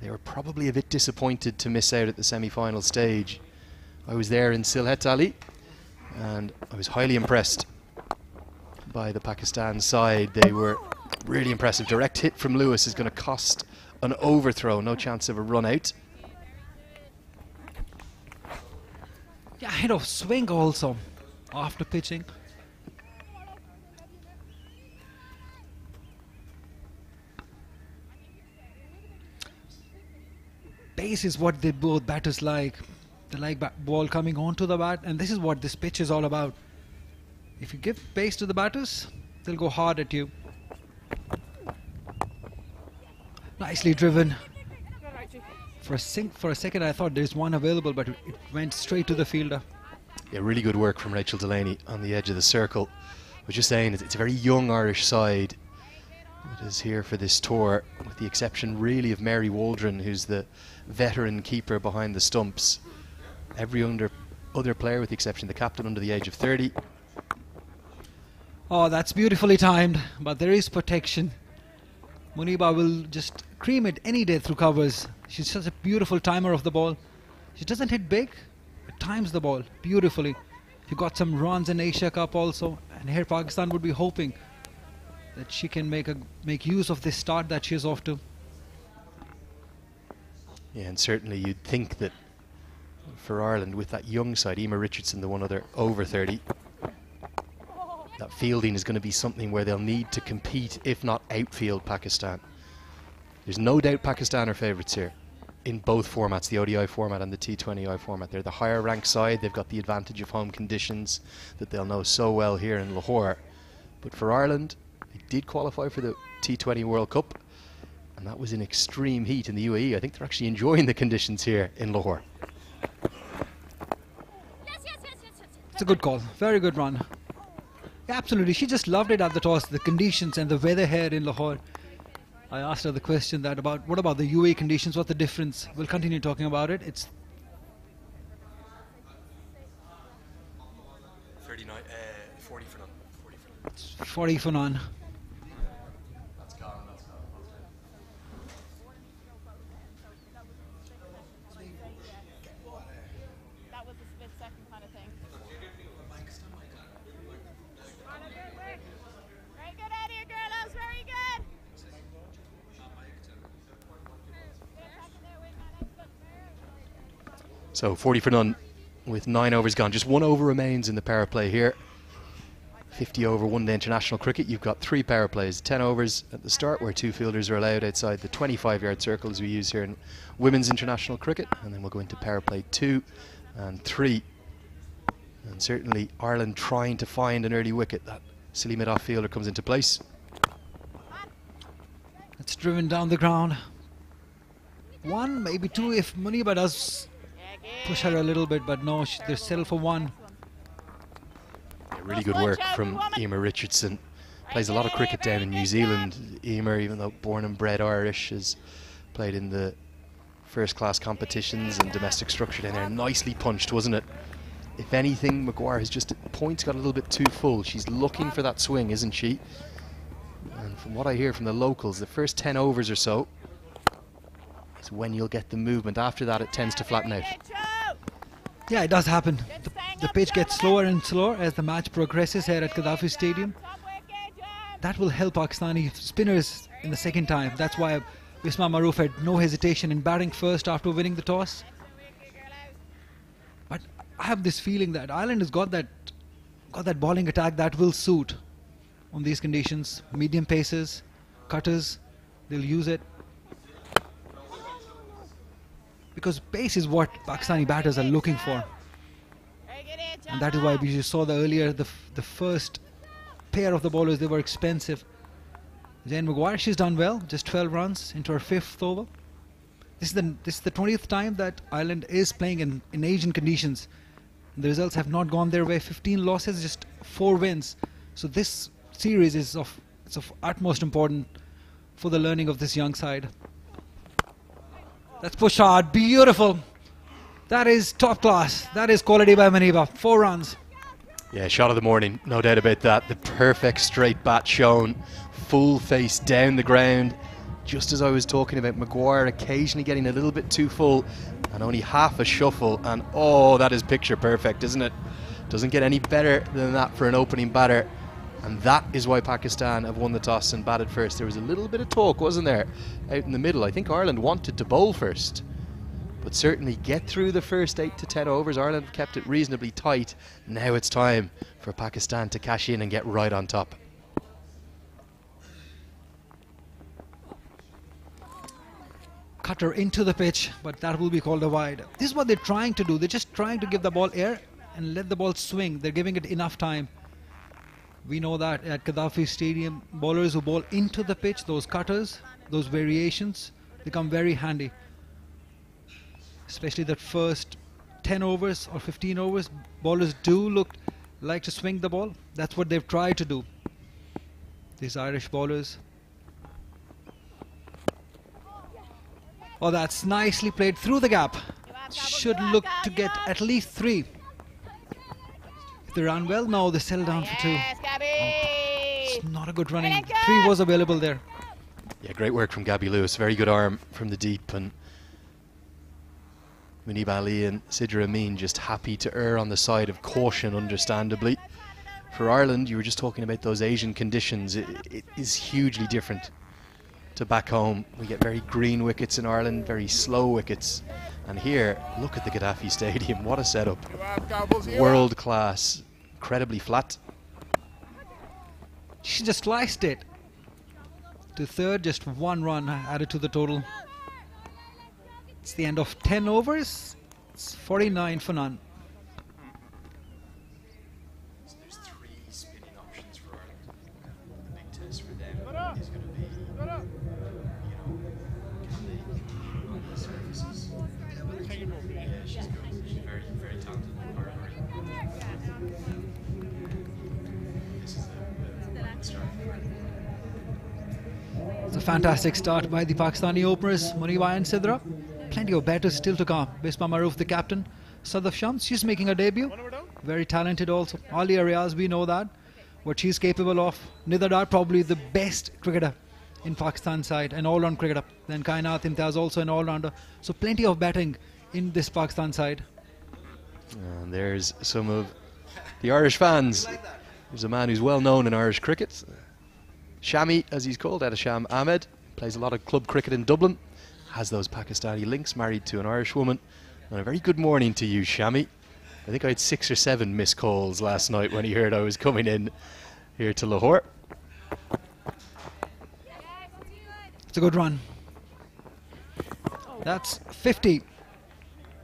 they were probably a bit disappointed to miss out at the semi-final stage. I was there in Sylhet, Ali, and I was highly impressed by the Pakistan side. They were really impressive. Direct hit from Lewis is going to cost an overthrow, no chance of a run out. Yeah, hit of swing also after pitching. Pace is what they both batters like. They like ball coming onto the bat, and this is what this pitch is all about. If you give pace to the batters, they'll go hard at you. Nicely driven. For a second I thought there's one available, but it went straight to the fielder. Yeah, really good work from Rachel Delaney on the edge of the circle. I was just saying, it's a very young Irish side that is here for this tour, with the exception really of Mary Waldron, who's the veteran keeper behind the stumps. Every other player, with the exception of the captain, under the age of 30. Oh, that's beautifully timed, but there is protection. Muniba will just cream it any day through covers. She's such a beautiful timer of the ball. She doesn't hit big, but times the ball beautifully. She got some runs in Asia Cup also, and here Pakistan would be hoping that she can make use of this start that she's off to. Yeah, and certainly you'd think that for Ireland, with that young side, Emma Richardson, the one other over 30, that fielding is going to be something where they'll need to compete, if not outfield Pakistan. There's no doubt Pakistan are favourites here in both formats, the ODI format and the T20I format. They're the higher ranked side. They've got the advantage of home conditions that they'll know so well here in Lahore. But for Ireland, they did qualify for the T20 World Cup, and that was in extreme heat in the UAE. I think they're actually enjoying the conditions here in Lahore. It's a good call, very good run. Absolutely, she just loved it at the toss, the conditions and the weather here in Lahore. I asked her the question that about what about the UAE conditions, what's the difference? We'll continue talking about it. It's 40 for none. 40 for none. That's gone. That was a split second kind of thing. Very good out here, girls. Very good. So 40 for none with 9 overs gone. Just 1 over remains in the power play here. 50 over one-day international cricket. You've got 3 power plays, 10 overs at the start, where 2 fielders are allowed outside the 25-yard circle as we use here in women's international cricket, and then we'll go into power play 2 and 3. And certainly Ireland trying to find an early wicket. That silly mid-off fielder comes into place. It's driven down the ground. 1, maybe 2 if Muniba does push her a little bit, but no, they're settled for one. Yeah, really good work from Emer Richardson. Plays a lot of cricket down in New Zealand. Emer, even though born and bred Irish, has played in the first-class competitions and domestic structure down there. Nicely punched, wasn't it? If anything, Maguire has just at points got a little bit too full. She's looking for that swing, isn't she? And from what I hear from the locals, the first 10 overs or so is when you'll get the movement. After that, it tends to flatten out. Yeah, it does happen. The pitch gets slower and slower as the match progresses here at Gaddafi Stadium. That will help Pakistani spinners in the second time. That's why Bisma Maroof had no hesitation in batting first after winning the toss. But I have this feeling that Ireland has got that bowling attack that will suit on these conditions. Medium paces, cutters, they'll use it. Because pace is what Pakistani batters are looking for. And that is why we just saw the first pair of the bowlers, they were expensive. Jane Maguire, she's done well, just 12 runs into her 5th over. This is the 20th time that Ireland is playing in Asian conditions. And the results have not gone their way. 15 losses, just 4 wins. So this series is of utmost importance for the learning of this young side. That's push hard, beautiful. That is top class. That is quality by Maniba. 4 runs. Yeah, shot of the morning, no doubt about that. The perfect straight bat shown, full face down the ground. Just as I was talking about Maguire occasionally getting a little bit too full and only half a shuffle, and oh, that is picture perfect, isn't it? Doesn't get any better than that for an opening batter, and that is why Pakistan have won the toss and batted first. There was a little bit of talk, wasn't there, out in the middle. I think Ireland wanted to bowl first, but certainly get through the first 8 to 10 overs. Ireland have kept it reasonably tight. Now it's time for Pakistan to cash in and get right on top. Cutter into the pitch, but that will be called a wide. This is what they're trying to do. They're just trying to give the ball air and let the ball swing. They're giving it enough time. We know that at Gaddafi Stadium, bowlers who bowl into the pitch, those cutters, those variations, they come very handy. Especially that first 10 overs or 15 overs, bowlers do like to swing the ball. That's what they've tried to do, these Irish bowlers. Oh, that's nicely played through the gap. Should look to get at least 3. If they run well, no, they settle down for 2. Oh, it's not a good running. 3 was available there. Yeah, great work from Gabby Lewis. Very good arm from the deep, and Munib Ali and Sidra Amin just happy to err on the side of caution, understandably. For Ireland, you were just talking about those Asian conditions. It is hugely different to back home. We get very green wickets in Ireland, very slow wickets. And here, look at the Gaddafi Stadium. What a setup. World class, incredibly flat. She just sliced it to third, just 1 run added to the total. It's the end of 10 overs. It's 49 for none. There's 3 spinning options for Ireland. The big test for them is going to be, can they surfaces? Yeah, she's good. She's very, very talented. This is the start. It's a fantastic start by the Pakistani openers, Muniba and Sidra. Plenty of batters still to come. Bisma Maroof, the captain. Sadaf Shams, she's making her debut. Very talented also. Alia Riaz, we know that. What she's capable of. Nidar Dar, probably the best cricketer in Pakistan side, an all-round cricketer. Then Kainat Imtiaz, also an all-rounder. So plenty of batting in this Pakistan side. And there's some of the Irish fans. There's a man who's well known in Irish cricket. Shami, as he's called, Adesham Ahmed. Plays a lot of club cricket in Dublin. Has those Pakistani links, married to an Irish woman. And a very good morning to you, Shami. I think I had 6 or 7 missed calls last night when he heard I was coming in here to Lahore. It's a good run. That's 50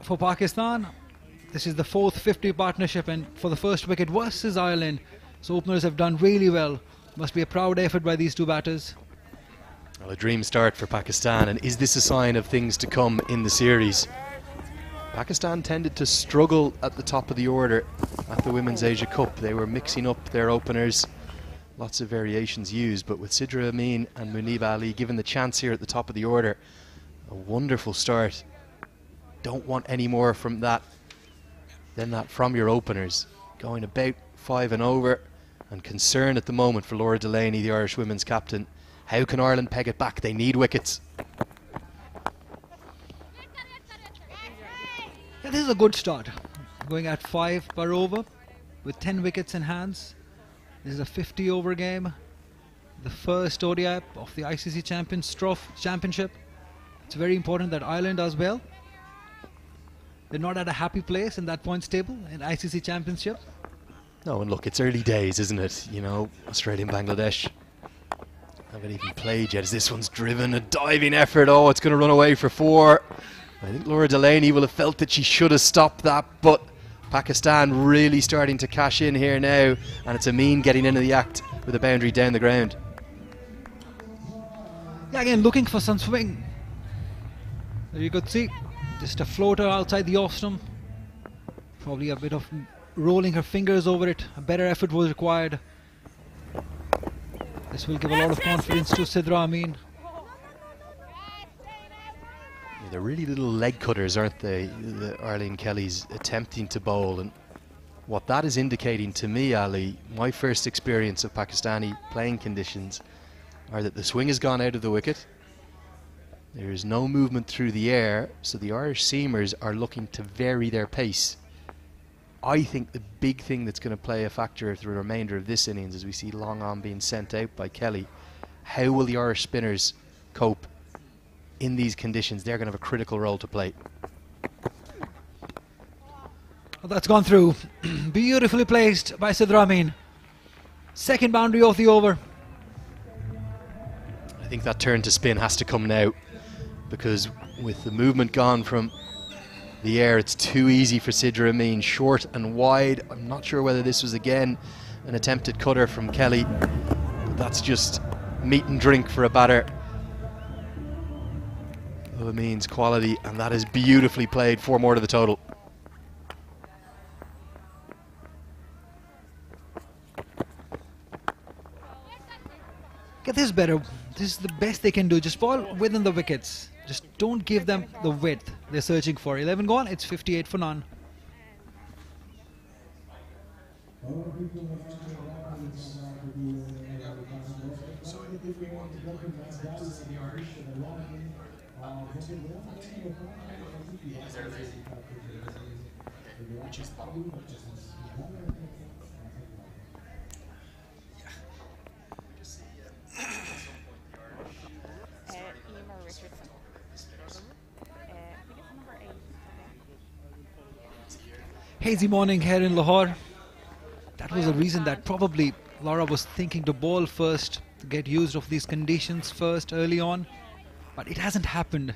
for Pakistan. This is the 4th 50 partnership, and for the first wicket versus Ireland. So openers have done really well. Must be a proud effort by these 2 batters. Well, a dream start for Pakistan, and is this a sign of things to come in the series? Pakistan tended to struggle at the top of the order at the Women's Asia Cup. They were mixing up their openers, lots of variations used, but with Sidra Amin and Munib Ali given the chance here at the top of the order, a wonderful start. Don't want any more from that than that from your openers. Going about 5 and over, and concern at the moment for Laura Delaney, the Irish women's captain. How can Ireland peg it back? They need wickets. Yeah, this is a good start. Going at 5 per over with 10 wickets in hands. This is a 50 over game. The first ODI of the ICC Championship. It's very important that Ireland does well. They're not at a happy place in that points table in ICC Championship. No, and look, it's early days, isn't it? You know, Australia and Bangladesh haven't even played yet as this one's driven. A diving effort. Oh, it's going to run away for 4. I think Laura Delaney will have felt that she should have stopped that, but Pakistan really starting to cash in here now, and it's Amin getting into the act with a boundary down the ground. Yeah, again, looking for some swing. There you could see, just a floater outside the off stump. Probably a bit of rolling her fingers over it. A better effort was required. This will give a lot of confidence to Sidra Amin. They're really little leg cutters, aren't they? The Arlene Kelly's attempting to bowl, and what that is indicating to me, Ali, my first experience of Pakistani playing conditions, are that the swing has gone out of the wicket. There is no movement through the air, so the Irish seamers are looking to vary their pace. I think the big thing that's going to play a factor through the remainder of this innings, as we see long on being sent out by Kelly, how will the Irish spinners cope in these conditions? They're going to have a critical role to play. Well, that's gone through. Beautifully placed by Sidra Amin. Second boundary of the over. I think that turn to spin has to come now, because with the movement gone from the air, it's too easy for Sidra Amin. Short and wide. I'm not sure whether this was again an attempted cutter from Kelly, but that's just meat and drink for a batter of Amin's quality, and that is beautifully played. 4 more to the total. Get this better. This is the best they can do. Just ball within the wickets. Just don't give them the width they're searching for. 11 gone, it's 58 for none. Hazy morning here in Lahore. That was a reason that probably Laura was thinking to bowl first, to get used of these conditions first early on. But it hasn't happened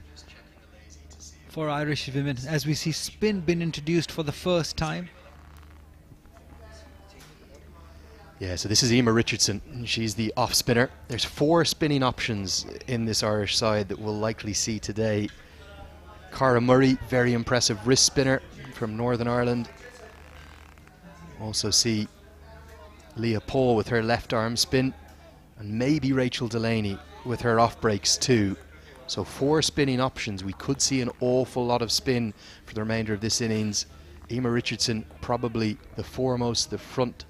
for Irish women, as we see spin been introduced for the first time. Yeah, so this is Emma Richardson. She's the off spinner. There's 4 spinning options in this Irish side that we'll likely see today. Cara Murray, very impressive wrist spinner from Northern Ireland. Also see Leah Paul with her left arm spin, and maybe Rachel Delaney with her off breaks too. So 4 spinning options. We could see an awful lot of spin for the remainder of this innings. Emma Richardson probably the foremost, the front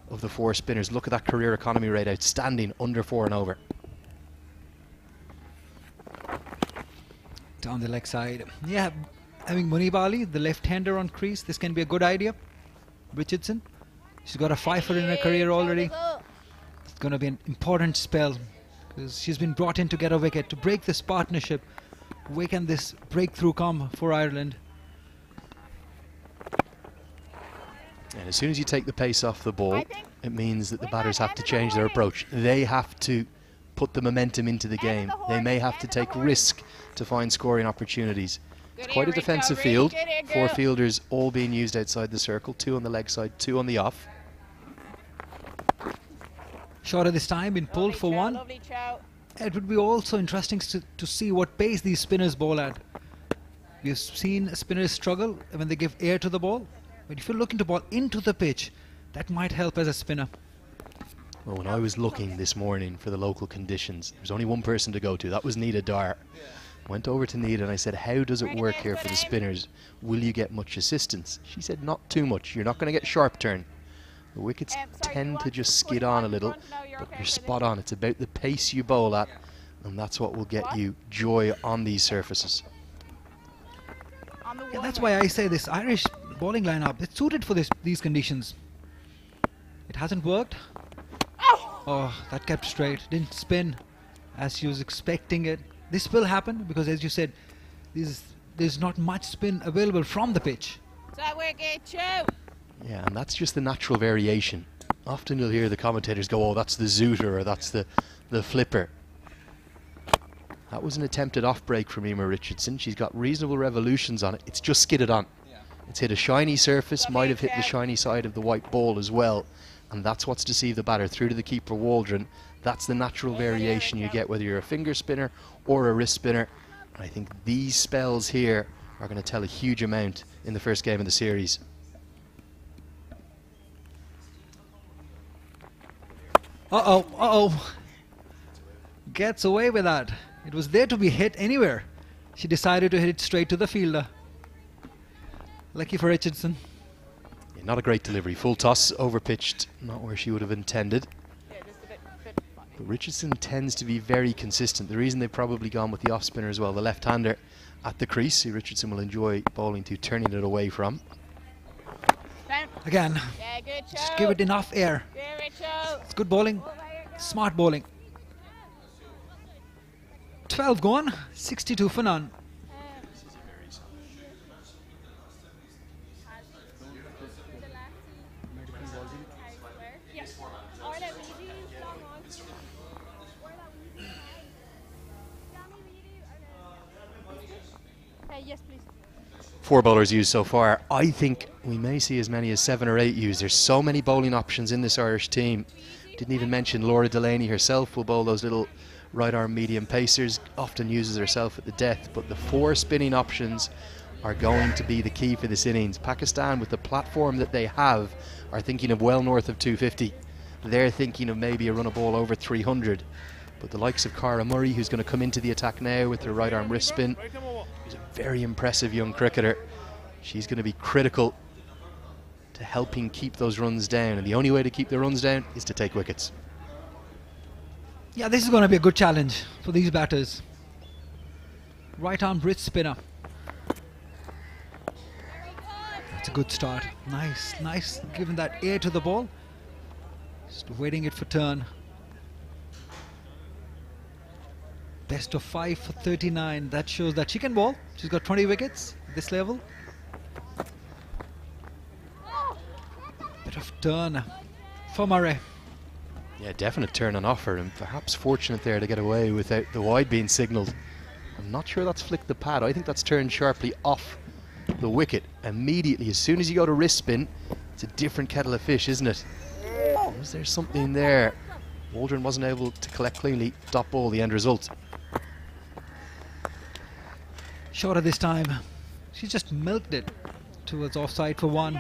of the 4 spinners. Look at that career economy rate, outstanding, under 4 and over. Down the leg side. Yeah, having Munib Ali, the left-hander on crease, this can be a good idea. Richardson, she's got a 5-er in her career already. It's going to be an important spell, because she's been brought in to get a wicket, to break this partnership. Where can this breakthrough come for Ireland? And as soon as you take the pace off the ball, it means that the batters have to change their approach. They have to put the momentum into the game. They may have to take risk to find scoring opportunities. It's quite a defensive field. 4 fielders all being used outside the circle, 2 on the leg side, 2 on the off. Shorter this time, been pulled for 1. It would be also interesting to see what pace these spinners bowl at. We've seen spinners struggle when they give air to the ball. But if you're looking to ball into the pitch, that might help as a spinner. Well, when I was looking this morning for the local conditions, there was only one person to go to. That was Nita Dar. Went over to Nita and I said, how does it work here for the spinners? Will you get much assistance? She said, not too much. You're not going to get sharp turn. The wickets tend to just skid on a little, but you're spot on. It's about the pace you bowl at, and that's what will get you joy on these surfaces. Yeah, that's why I say this Irish bowling lineup, it's suited for these conditions. It hasn't worked. Oh, that kept straight. Didn't spin as she was expecting it. This will happen because, as you said, there's not much spin available from the pitch. Yeah, and that's just the natural variation. Often you'll hear the commentators go, oh, that's the zooter or that's the flipper. That was an attempted off break from Emma Richardson. She's got reasonable revolutions on it. It's just skidded on. It's hit a shiny surface, might have hit the shiny side of the white ball as well. And that's what's deceived the batter through to the keeper Waldron. That's the natural variation you get whether you're a finger spinner or a wrist spinner. And I think these spells here are going to tell a huge amount in the first game of the series. Uh-oh. Gets away with that. It was there to be hit anywhere. She decided to hit it straight to the fielder. Lucky for Richardson. Yeah, not a great delivery. Full toss, overpitched, not where she would have intended. But Richardson tends to be very consistent. The reason they've probably gone with the off spinner as well, the left-hander at the crease, who Richardson will enjoy bowling to, turning it away from. Again, just give it enough air. It's good bowling, smart bowling. 12 gone, 62 for none. Yes, please. 4 bowlers used so far. I think we may see as many as 7 or 8 used. There's so many bowling options in this Irish team. Didn't even mention Laura Delaney herself will bowl those little right arm medium pacers, often uses herself at the death, but the 4 spinning options are going to be the key for this innings. Pakistan, with the platform that they have, are thinking of well north of 250. They're thinking of maybe a run of ball over 300. But the likes of Cara Murray, who's going to come into the attack now with her right arm wrist spin, who's a very impressive young cricketer. She's going to be critical to helping keep those runs down, and the only way to keep the runs down is to take wickets. Yeah, this is going to be a good challenge for these batters. Right arm wrist spinner. That's a good start. Nice, giving that air to the ball. Just waiting it for turn. Best of 5 for 39. That shows that she can bowl. She's got 20 wickets at this level. Bit of turn for Murray. Yeah, definite turn on offer, and perhaps fortunate there to get away without the wide being signalled. I'm not sure that's flicked the pad. I think that's turned sharply off the wicket immediately. As soon as you go to wrist spin, it's a different kettle of fish, isn't it? Was there something there? Waldron wasn't able to collect cleanly. Dot ball, the end result. Shorter this time. She just milked it towards offside for 1.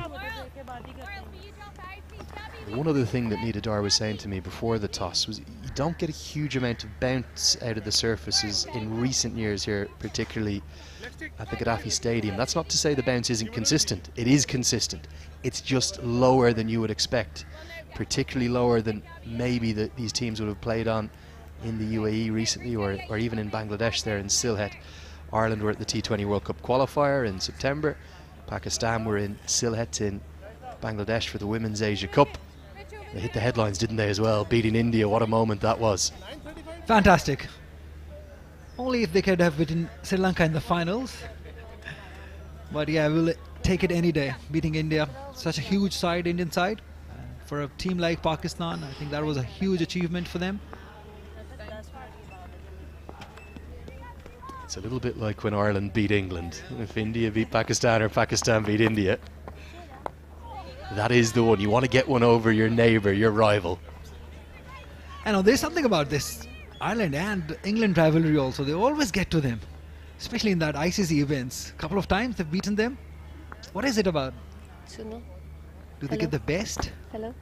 One other thing that Nita Dar was saying to me before the toss was you don't get a huge amount of bounce out of the surfaces in recent years here, particularly at the Gaddafi Stadium. That's not to say the bounce isn't consistent. It is consistent. It's just lower than you would expect, particularly lower than maybe these teams would have played on in the UAE recently, or even in Bangladesh there in Sylhet. Ireland were at the T20 World Cup qualifier in September. Pakistan were in Sylhet in Bangladesh for the Women's Asia Cup. They hit the headlines, didn't they, as well, beating India. What a moment that was. Fantastic. Only if they could have beaten Sri Lanka in the finals. But yeah, we'll take it any day. Beating India, such a huge side, Indian side. For a team like Pakistan, I think that was a huge achievement for them. It's a little bit like when Ireland beat England. If India beat Pakistan or Pakistan beat India, that is the one. You want to get one over your neighbour, your rival. I know there's something about this Ireland and England rivalry also. They always get to them. especially in that ICC events. A couple of times they've beaten them. What is it about? Suno. Do they get the best? Hello.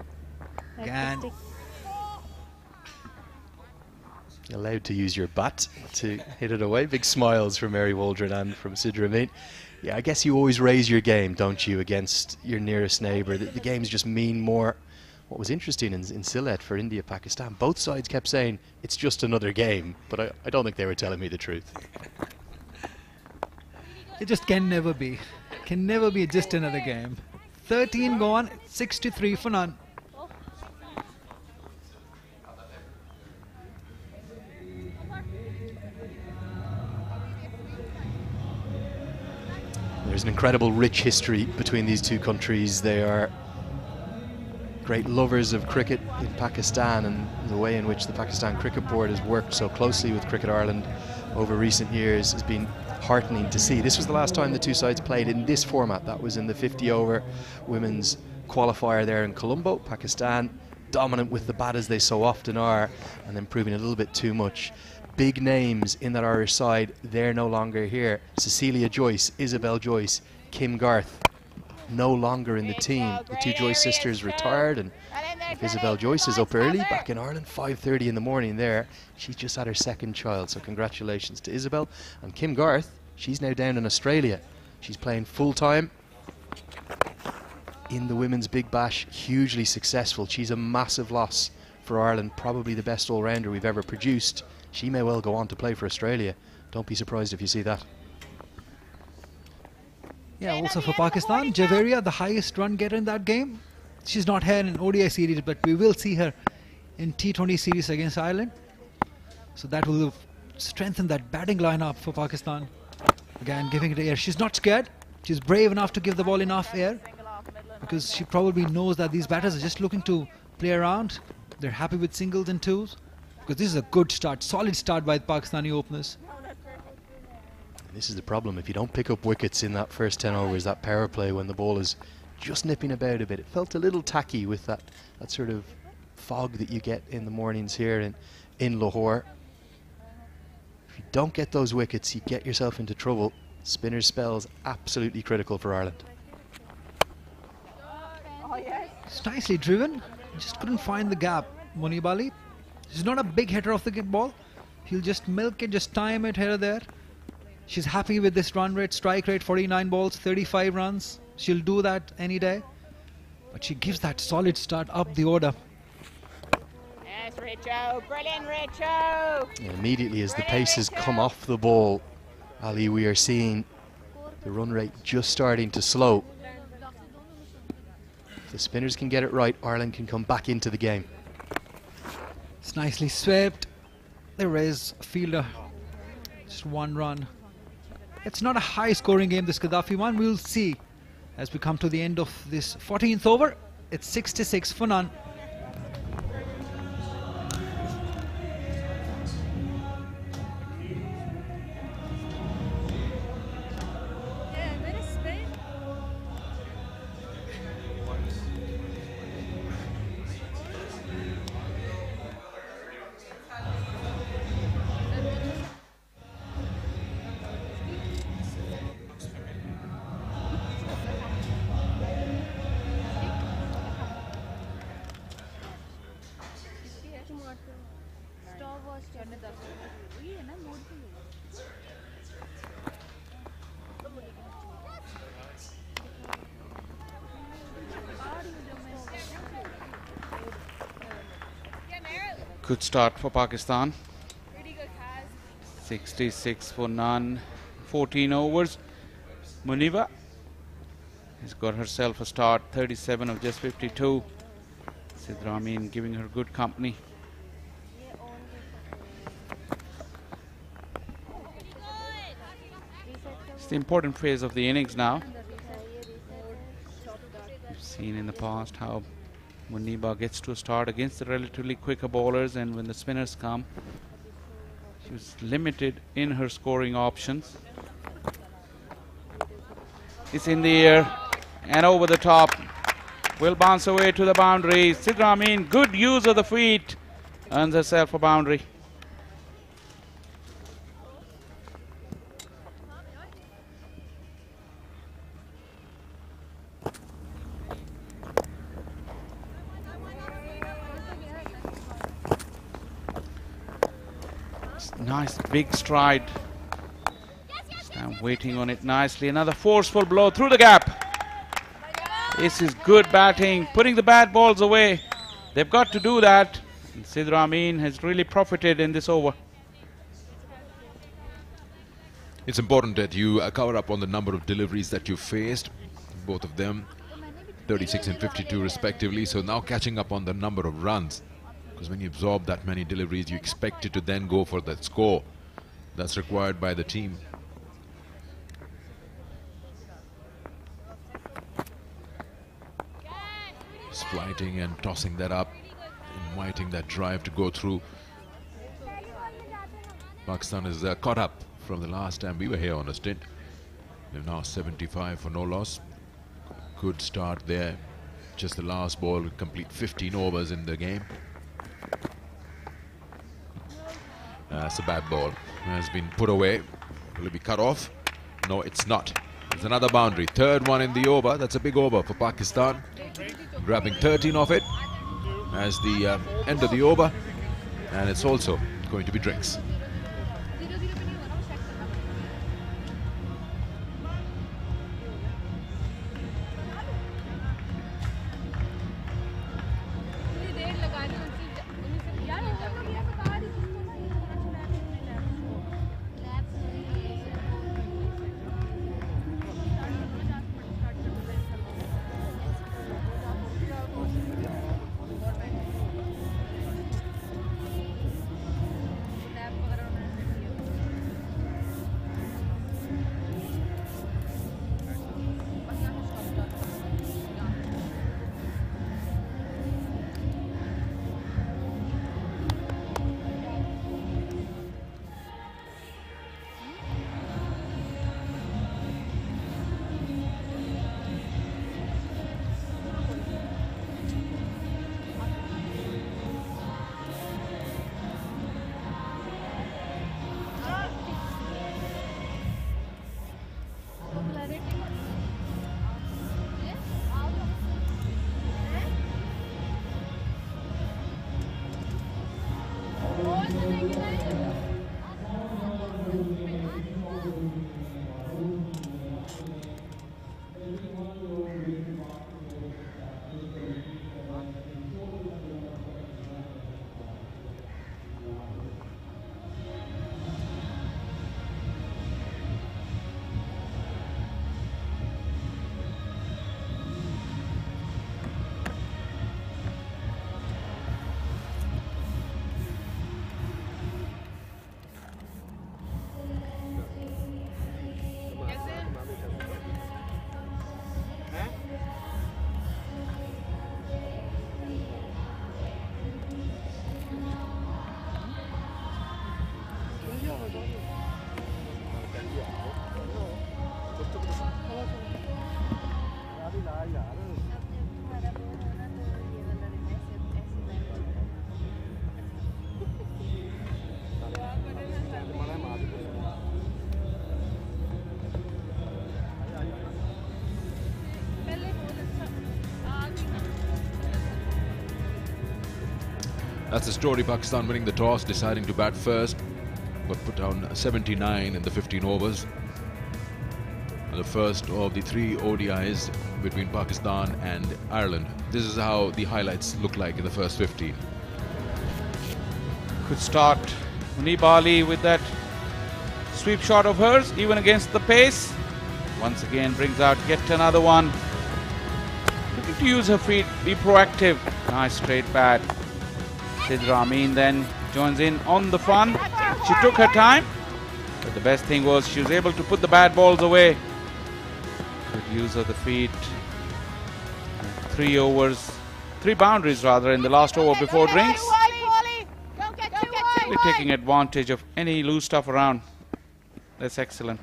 Again. Allowed to use your bat to hit it away. Big smiles from Mary Waldron and from Sid Ramin. Yeah, I guess you always raise your game, don't you, against your nearest neighbour. The games just mean more. What was interesting in Sylhet for India-Pakistan, both sides kept saying, it's just another game, but I don't think they were telling me the truth. It just can never be. Can never be just another game. 13 gone, 63 for none. There's an incredible rich history between these two countries. They are great lovers of cricket in Pakistan, and the way in which the Pakistan Cricket Board has worked so closely with Cricket Ireland over recent years has been heartening to see. This was the last time the two sides played in this format. That was in the 50-over women's qualifier there in Colombo. Pakistan dominant with the bat as they so often are, and then proving a little bit too much. Big names in that Irish side, they're no longer here. Cecilia Joyce, Isabel Joyce, Kim Garth, no longer in the team. The two Joyce sisters retired, and if Isabel Joyce is up early back in Ireland, 5:30 in the morning there, she's just had her second child, so congratulations to Isabel. And Kim Garth, she's now down in Australia. She's playing full-time in the Women's Big Bash, hugely successful. She's a massive loss for Ireland, probably the best all-rounder we've ever produced. She may well go on to play for Australia. Don't be surprised if you see that. Yeah, also for Pakistan, Javeria, the highest run getter in that game. She's not here in ODI series, but we will see her in T20 series against Ireland. So that will strengthen that batting lineup for Pakistan. Again, giving it air. She's not scared. She's brave enough to give the ball enough air, because she probably knows that these batters are just looking to play around. They're happy with singles and twos, because this is a good start, solid start by the Pakistani openers. This is the problem. If you don't pick up wickets in that first 10 overs, that power play, when the ball is just nipping about a bit, it felt a little tacky with that sort of fog that you get in the mornings here in Lahore. If you don't get those wickets, you get yourself into trouble. Spinner spells absolutely critical for Ireland. It's nicely driven. Just couldn't find the gap. Munib Ali. She's not a big hitter of the ball. He'll just milk it, just time it here or there. She's happy with this run rate, strike rate, 49 balls, 35 runs. She'll do that any day. But she gives that solid start up the order. Yes, Richo. Brilliant, Richo. Yeah, immediately as the paces come off the ball, Ali, we are seeing the run rate just starting to slow. If the spinners can get it right, Ireland can come back into the game. It's nicely swept. There is a fielder. Just one run. It's not a high scoring game, this Gaddafi one. We'll see as we come to the end of this 14th over. It's 66 for none. Good start for Pakistan. 66 for none. 14 overs. Muniba has got herself a start. 37 of just 52. Sid Ramin giving her good company. It's the important phase of the innings now. We've seen in the past how Muniba gets to a start against the relatively quicker bowlers, and when the spinners come, she was limited in her scoring options. It's in the air and over the top. Will bounce away to the boundary. Sid Ramin, good use of the feet, earns herself a boundary. Nice big stride. Stam waiting on it nicely. Another forceful blow through the gap. This is good batting, putting the bad balls away. They've got to do that. And Sidra Amin has really profited in this over. It's important that you cover up on the number of deliveries that you faced, both of them, 36 and 52 respectively. So now catching up on the number of runs, because when you absorb that many deliveries, you expect it to then go for that score that's required by the team. Flighting and tossing that up, inviting that drive to go through. Pakistan is caught up from the last time we were here on a stint. They're now 75 for no loss. Good start there. Just the last ball, complete 15 overs in the game. That's a bad ball. Has been put away. Will it be cut off? No, it's not. There's another boundary. Third one in the over. That's a big over for Pakistan. Grabbing 13 off it as the end of the over, and it's also going to be drinks. That's the story. Pakistan winning the toss, deciding to bat first, but put down 79 in the 15 overs. The first of the 3 ODIs between Pakistan and Ireland. This is how the highlights look like in the first 15. Good start. Munib Ali with that sweep shot of hers, even against the pace. Once again brings out yet another one. Looking to use her feet, be proactive. Nice straight bat. Sidra Amin then joins in on the fun. She took her time, but the best thing was she was able to put the bad balls away. Good use of the feet. 3 boundaries rather in the last over before drinks. We're taking advantage of any loose stuff around. That's excellent.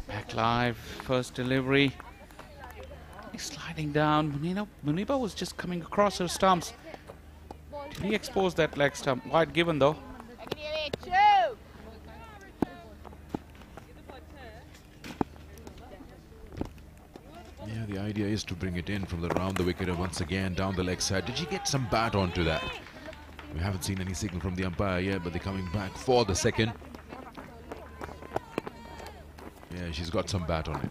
Back live, first delivery. He's sliding down. Muniba was just coming across her stumps. Did he expose that leg stump? Wide given though. idea is to bring it in from around the wicket and once again down the leg side. Did she get some bat onto that? We haven't seen any signal from the umpire yet, but they're coming back for the second. Yeah, she's got some bat on it.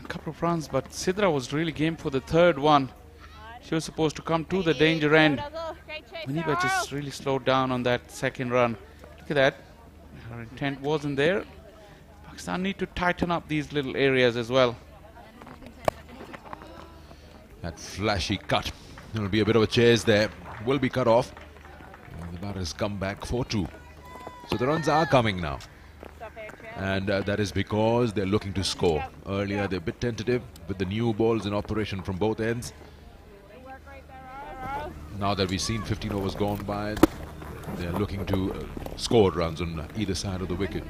A couple of runs, but Sidra was really game for the third one. She was supposed to come to the danger end. Muniba just really slowed down on that second run. Look at that. Her intent wasn't there. Pakistan need to tighten up these little areas as well. That flashy cut. There'll be a bit of a chase there. Will be cut off. And the batters come back for 2. So the runs are coming now. And that is because they're looking to score. Earlier they're a bit tentative with the new balls in operation from both ends. Now that we've seen 15 overs gone by, they're looking to score runs on either side of the wicket.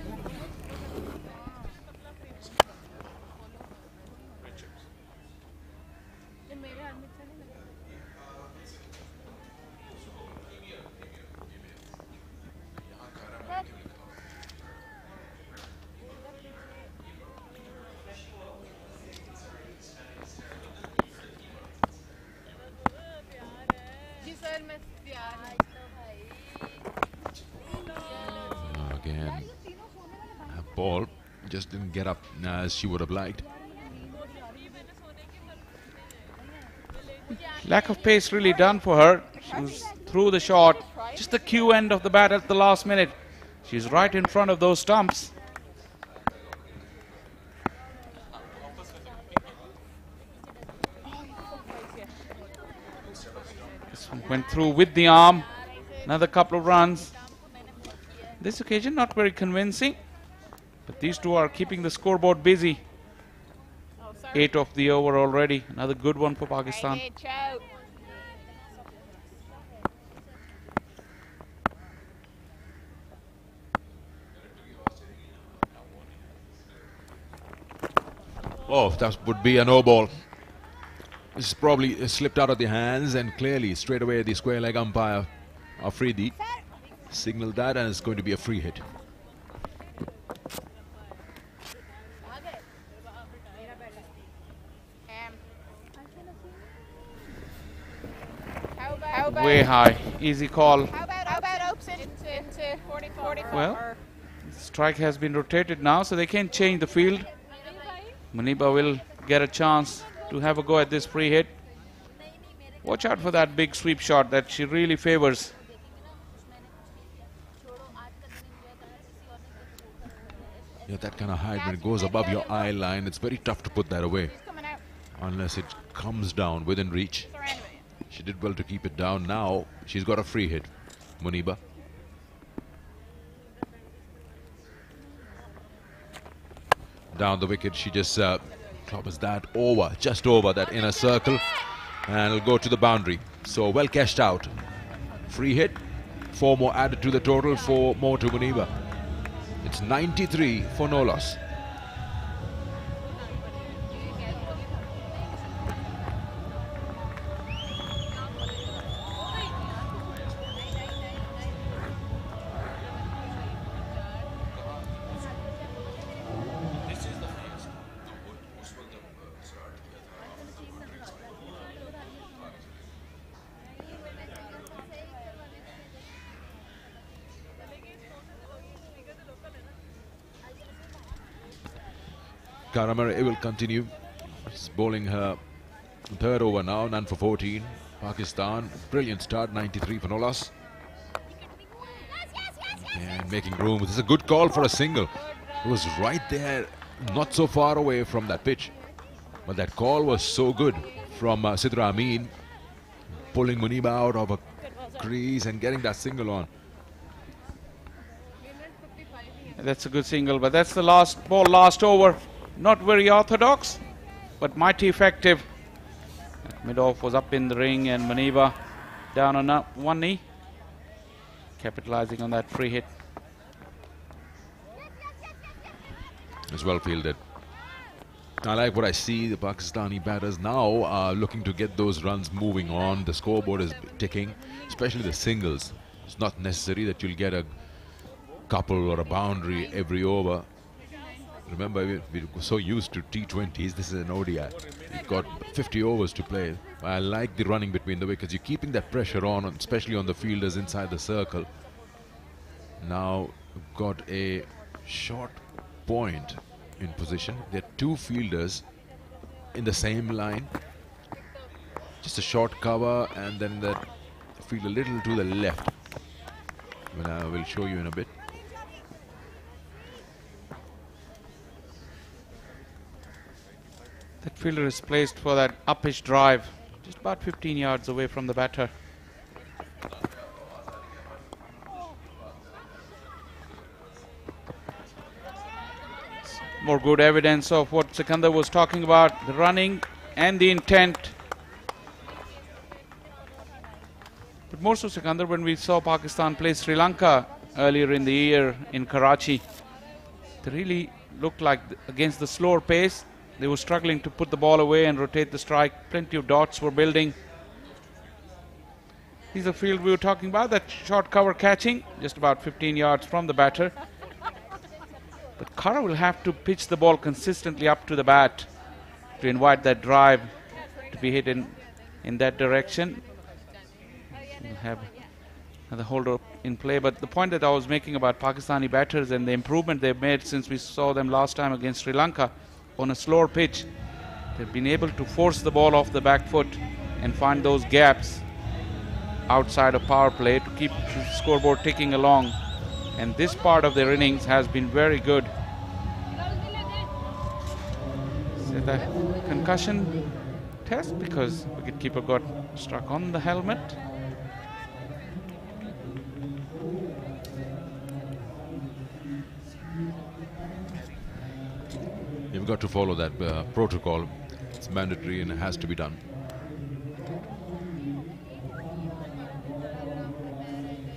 Again, that ball just didn't get up as she would have liked. Lack of pace really done for her. She was through the shot, just the cue end of the bat at the last minute. She's right in front of those stumps. This one went through with the arm. Another couple of runs. This occasion not very convincing, but these two are keeping the scoreboard busy. 8 of the over already. Another good one for Pakistan. Oh, that would be a no ball. This is probably slipped out of the hands, and clearly straight away the square leg umpire Afridi signaled that, and it's going to be a free hit. Way high, easy call. How about Opes into 44? Well, strike has been rotated now, so they can change the field. Muniba will get a chance to have a go at this free hit. Watch out for that big sweep shot that she really favors. Yeah, that kind of height, when it goes above your eye line, it's very tough to put that away. Unless it comes down within reach. She did well to keep it down. Now she's got a free hit, Muniba. Down the wicket, she just clobbers that over, just over that inner circle, and it'll go to the boundary. So well cashed out. Free hit, 4 more added to the total, 4 more to Muniba. It's 93 for no loss. Karamare will continue. She's bowling her 3rd over now, none for 14. Pakistan, brilliant start, 93 for no loss. And making room. This is a good call for a single. It was right there, not so far away from that pitch. But that call was so good from Sidra Amin, pulling Muniba out of a crease and getting that single on. That's a good single, but that's the last ball, last over. Not very orthodox, but mighty effective. Mid-off was up in the ring, and Muniba down on one knee, capitalizing on that free hit. It's well fielded. I like what I see. The Pakistani batters now are looking to get those runs moving on. The scoreboard is ticking, especially the singles. It's not necessary that you'll get a couple or a boundary every over. Remember, we're so used to T20s. This is an ODI. You've got 50 overs to play. I like the running between the wickets. You're keeping that pressure on, especially on the fielders inside the circle. Now, we've got a short point in position. There are two fielders in the same line. Just a short cover, and then the field a little to the left. Well, I will show you in a bit. That fielder is placed for that up-pitch drive, just about 15 yards away from the batter. More good evidence of what Sikandar was talking about, the running and the intent. But more so, Sikandar, when we saw Pakistan play Sri Lanka earlier in the year in Karachi, they really looked like against the slower pace, they were struggling to put the ball away and rotate the strike. Plenty of dots were building. Here's the field we were talking about, that short cover catching, just about 15 yards from the batter. But Kara will have to pitch the ball consistently up to the bat to invite that drive to be hit in that direction. We'll have another holder in play. But the point that I was making about Pakistani batters and the improvement they've made since we saw them last time against Sri Lanka on a slower pitch, they've been able to force the ball off the back foot and find those gaps outside of power play to keep the scoreboard ticking along. And this part of their innings has been very good. So the concussion test, because wicketkeeper got struck on the helmet. You've got to follow that protocol. It's mandatory and it has to be done.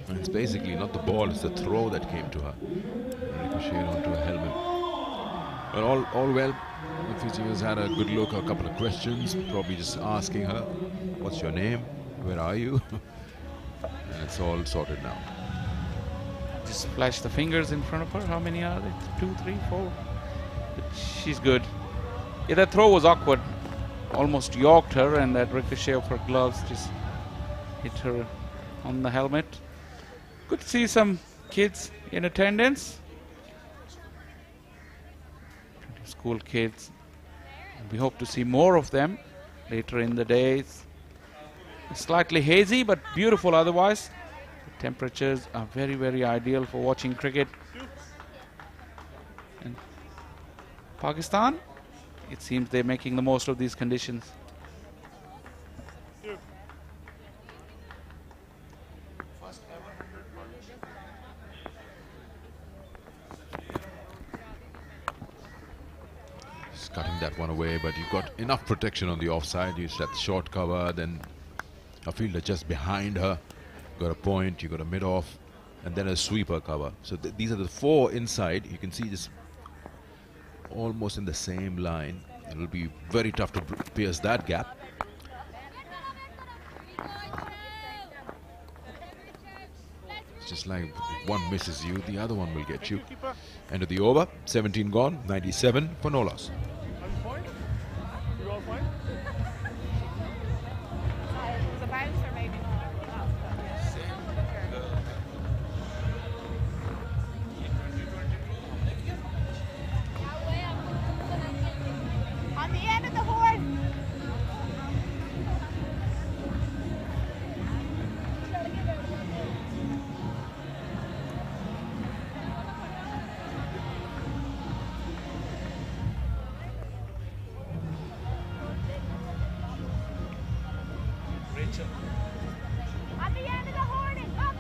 And it's basically not the ball, it's the throw that came to her. Ricocheted onto her helmet. But all well. The physio's had a good look, a couple of questions, probably just asking her, what's your name? Where are you? And it's all sorted now. Just flash the fingers in front of her. How many are there? 2, 3, 4. But she's good. Yeah, that throw was awkward. Almost yorked her, and that ricochet of her gloves just hit her on the helmet. Good to see some kids in attendance. School kids. We hope to see more of them later in the days. Slightly hazy, but beautiful otherwise. The temperatures are very, very ideal for watching cricket. And Pakistan, it seems they're making the most of these conditions. Just cutting that one away, but you've got enough protection on the offside. You set the short cover, then a fielder just behind her. Got a point, you got a mid-off, and then a sweeper cover. So these are the four inside. You can see this almost in the same line. It will be very tough to pierce that gap. It's just like if one misses you, the other one will get you. End of the over, 17 gone, 97 for no loss. You all fine? Was a bounce or maybe not? On the end of the horn. On the end of the horn. Up.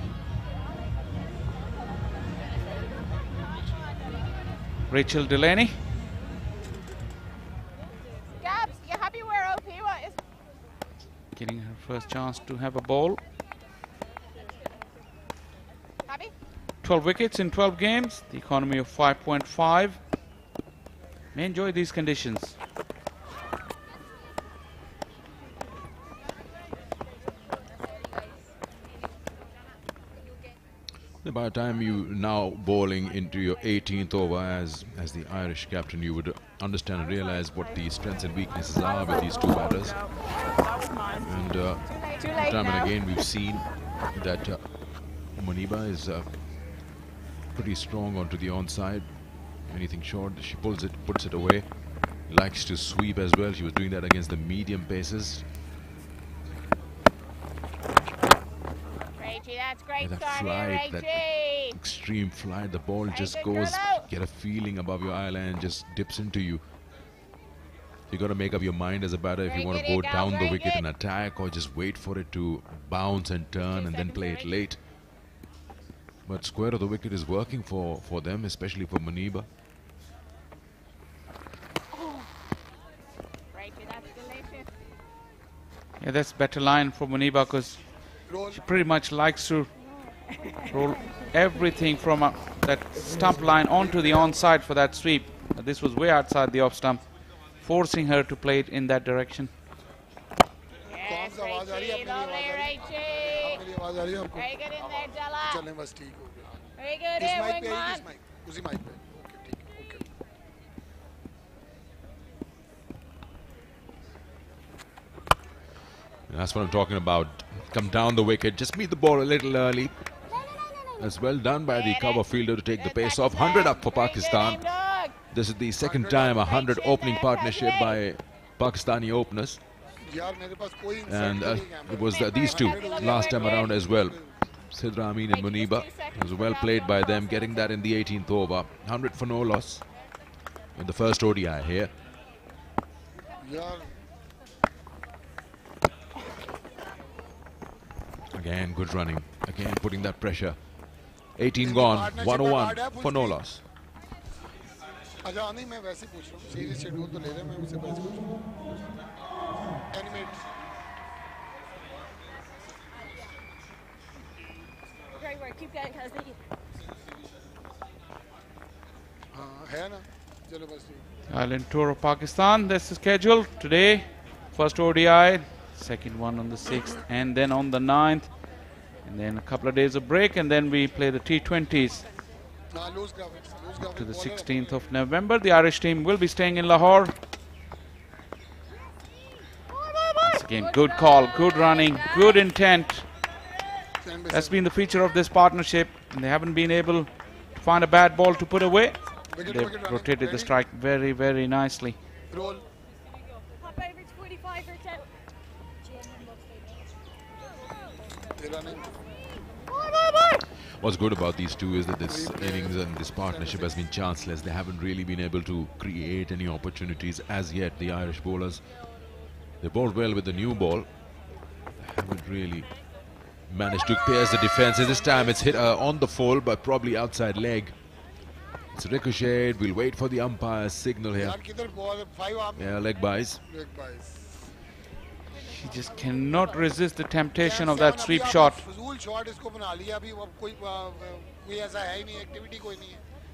Rachel Delaney. Gabs, you happy where OP was? Getting her first chance to have a bowl. Happy? 12 wickets in 12 games. The economy of 5.5. May enjoy these conditions. by the time you now bowling into your 18th over as the Irish captain, you would understand and realize what the strengths and weaknesses are with these two batters. And time and again we've seen that Muniba is pretty strong onto the onside. Anything short, she pulls it, puts it away. Likes to sweep as well. She was doing that against the medium paces. That's great. That flight, that extreme flight, the ball just goes, get a feeling above your eye line and just dips into you. You got to make up your mind as a batter if you want to go down the wicket and attack, or just wait for it to bounce and turn and then play it late. But square of the wicket is working for them, especially for Muniba. Yeah, that's better line for Muniba, because she pretty much likes to roll everything from that stump line onto the onside for that sweep. This was way outside the off stump, forcing her to play it in that direction. Yes, Rachie, lovely Rachie. Very good in there, Della. Very good here, Wingman. That's what I'm talking about. Come down the wicket, just meet the ball a little early. That's well done by the cover fielder to take the pace off. 100 up for Pakistan. This is the second time a 100 opening partnership by Pakistani openers. And it was these two last time around as well. Sidra Amin and Muniba. It was well played by them, getting that in the 18th over. 100 for no loss in the first ODI here. Again, good running. Again, putting that pressure. 18 gone, 101 for no loss. अच्छा नहीं मैं वैसे पूछ रहा हूँ series schedule तो ले रहे मैं मुझसे वैसे पूछ रहा हूँ animate Great work, keep going, Kazi. हाँ है ना चलो बस ठीक Island tour of Pakistan, that's the schedule today. First ODI, second one on the 6th, and then on the 9th, and then a couple of days of break, and then we play the T20s. To the 16th of November, the Irish team will be staying in Lahore. Once again, good call, good running, good intent. That's been the feature of this partnership, and they haven't been able to find a bad ball to put away. They've rotated the strike very, very nicely. What's good about these two is that this innings and this partnership has been chanceless. They haven't really been able to create any opportunities as yet, the Irish bowlers. They bowled well with the new ball. They haven't really managed to pierce the defense. This time it's hit on the full, but probably outside leg. It's ricocheted. We'll wait for the umpire's signal here. Yeah, leg buys. She just cannot resist the temptation of that sweep shot.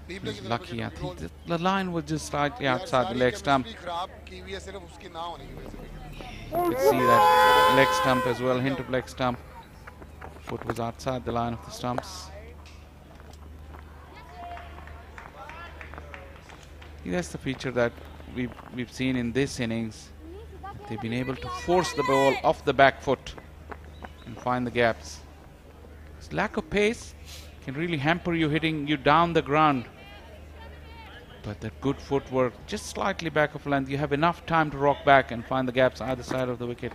He's lucky, I think the line was just slightly outside the leg stump. You could see that leg stump as well, hint of leg stump. Foot was outside the line of the stumps. That's the feature that we've seen in this innings. They've been able to force the ball off the back foot and find the gaps. This lack of pace can really hamper you, hitting you down the ground. But that good footwork, just slightly back of length, you have enough time to rock back and find the gaps either side of the wicket.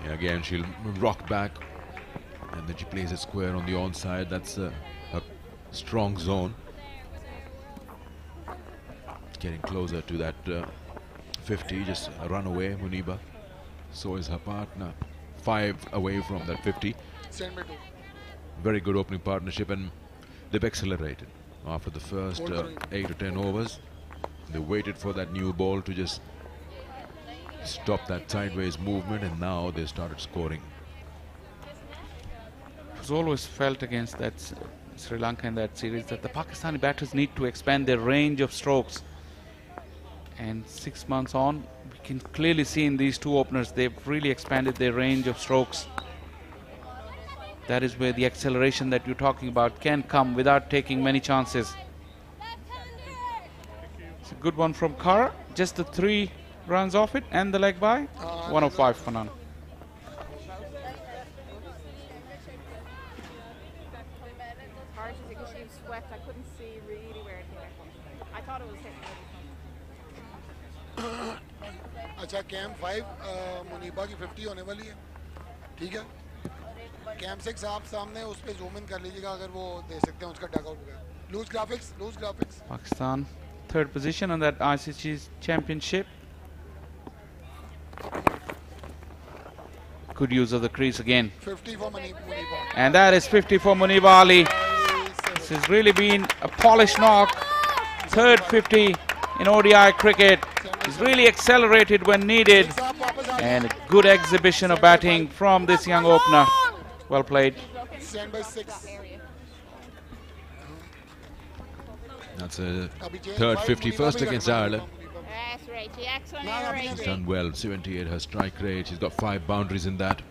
Yeah, again, she'll rock back and then she plays it square on the onside. That's a strong zone. Getting closer to that 50, just a run away, Muniba. So is her partner. 5 away from that 50. Very good opening partnership, and they've accelerated after the first 8 or 10 overs. They waited for that new ball to just stop that sideways movement, and now they started scoring. It was always felt against that Sri Lanka in that series that the Pakistani batters need to expand their range of strokes. And 6 months on, we can clearly see in these two openers, they've really expanded their range of strokes. That is where the acceleration that you're talking about can come without taking many chances. It's a good one from Kara. Just the 3 runs off it and the leg by. 105 for none. Because she swept, I couldn't see really where it hit her. I thought it was hitting really. अच्छा cam 5 Muniba की 50 होने वाली है, ठीक है। Cam 6 आप सामने उस पे जूम इन कर लीजिएगा अगर वो दे सकते हैं उसका डग आउट वगैरह। Loose graphics. Pakistan, 3rd position on that ICC championship. Good use of the crease again. 50 for Muniba. And that is 50 for Muniba Ali. This has really been a polished knock. 3rd 50 in ODI cricket. He's really accelerated when needed. And a good exhibition of batting from this young opener. Well played. Stand by 6. That's a 3rd 51st against Ireland. Yes, Rachie, excellent. She's done well. 78 her strike rate. She's got 5 boundaries in that.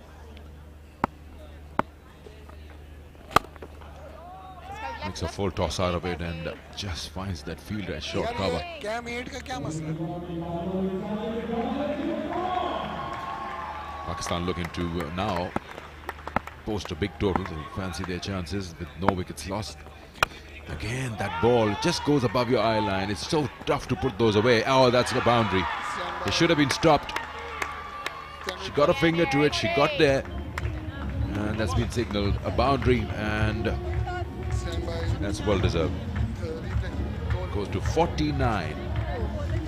Makes a full toss out of it and just finds that fielder at short cover. Pakistan looking to now post a big total. They fancy their chances with no wickets lost. Again, that ball just goes above your eye line. It's so tough to put those away. Oh, that's the boundary. They should have been stopped. She got a finger to it. She got there. And that's been signalled a boundary. And that's well deserved. Goes to 49.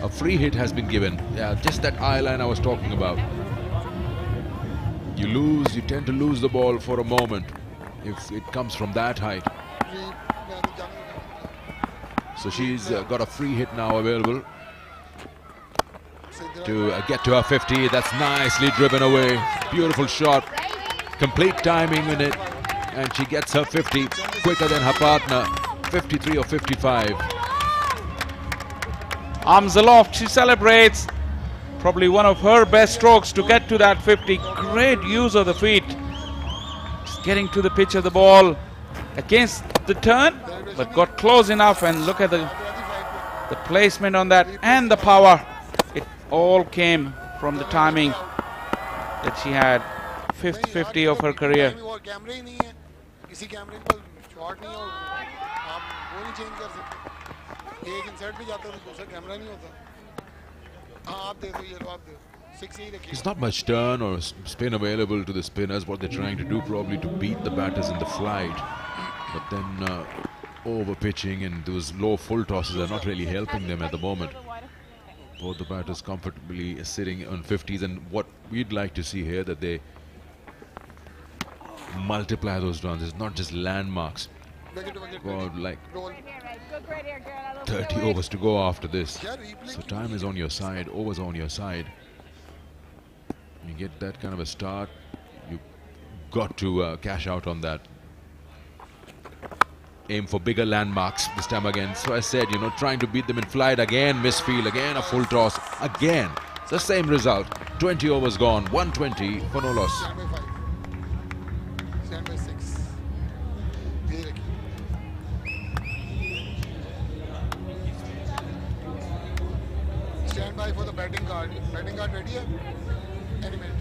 A free hit has been given. Yeah, just that eye line I was talking about. You tend to lose the ball for a moment if it comes from that height. So she's got a free hit now available to get to her 50. That's nicely driven away. Beautiful shot. Complete timing in it. And she gets her 50 quicker than her partner. 53 or 55. Arms aloft, she celebrates. Probably one of her best strokes to get to that 50. Great use of the feet. Just getting to the pitch of the ball against the turn, but got close enough, and look at the placement on that and the power. It all came from the timing that she had. 5th 50 of her career. There's not much turn or spin available to the spinners. What they're trying to do probably to beat the batters in the flight. But then over pitching and those low full tosses are not really helping them at the moment. Both the batters comfortably sitting on 50s, and what we'd like to see here that they multiply those runs. It's not just landmarks. God, like 30 overs to go after this. So time is on your side, overs on your side. You get that kind of a start, you got to cash out on that. Aim for bigger landmarks this time again. So I said, trying to beat them in flight again, misfield, again a full toss, again. It's the same result. 20 overs gone, 120 for no loss. Stand by 6. Stand by for the batting guard. Batting guard ready? Any minute.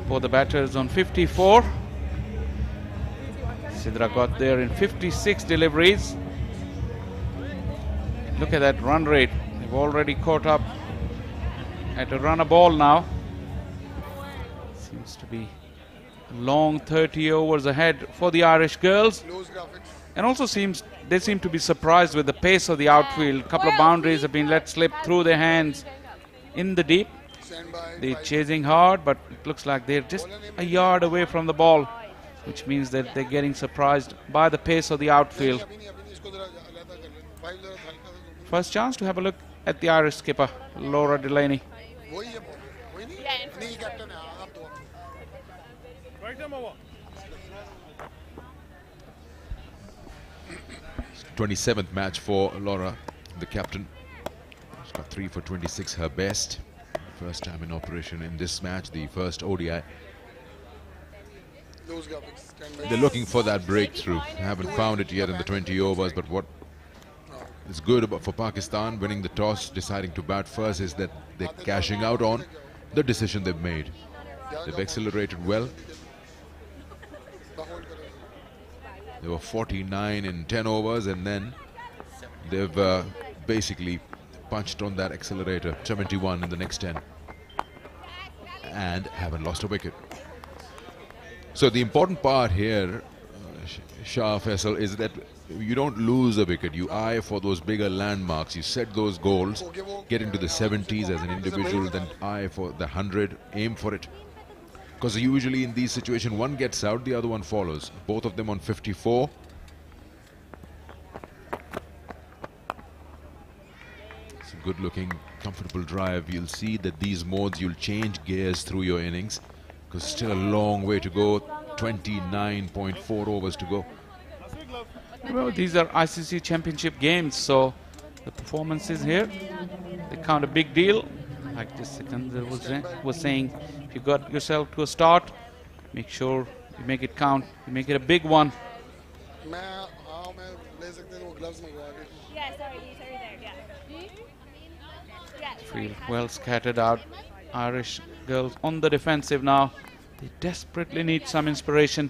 For the batters on 54. Sidra got there in 56 deliveries. Look at that run rate. They've already caught up at a run a ball now. Seems to be a long 30 overs ahead for the Irish girls. And also they seem to be surprised with the pace of the outfield. A couple of boundaries have been let slip through their hands in the deep. They're chasing hard, but it looks like they're just a yard away from the ball, which means that they're getting surprised by the pace of the outfield. First chance to have a look at the Irish skipper, Laura Delaney. 27th match for Laura, the captain. She's got 3 for 26, her best. First time in operation in this match, the first ODI. They're looking for that breakthrough. Haven't found it yet in the 20 overs, but what is good about for Pakistan winning the toss, deciding to bat first, is that they're cashing out on the decision they've made. They've accelerated well. They were 49 in 10 overs, and then they've basically punched on that accelerator, 71 in the next 10, and haven't lost a wicket. So the important part here, Shah Faisal, is that you don't lose a wicket. You eye for those bigger landmarks. You set those goals, get into the 70s as an individual, then eye for the 100, aim for it. Because usually in these situations, one gets out, the other one follows. Both of them on 54. It's a good looking, comfortable drive. You'll see that these modes, you'll change gears through your innings, because still a long way to go. 29.4 overs to go. Well, these are ICC Championship games, so the performances here, they count a big deal. Like this Sikandar was saying, if you got yourself to a start, make sure you make it count, you make it a big one. Feel well scattered out. Irish girls on the defensive now. They desperately need some inspiration.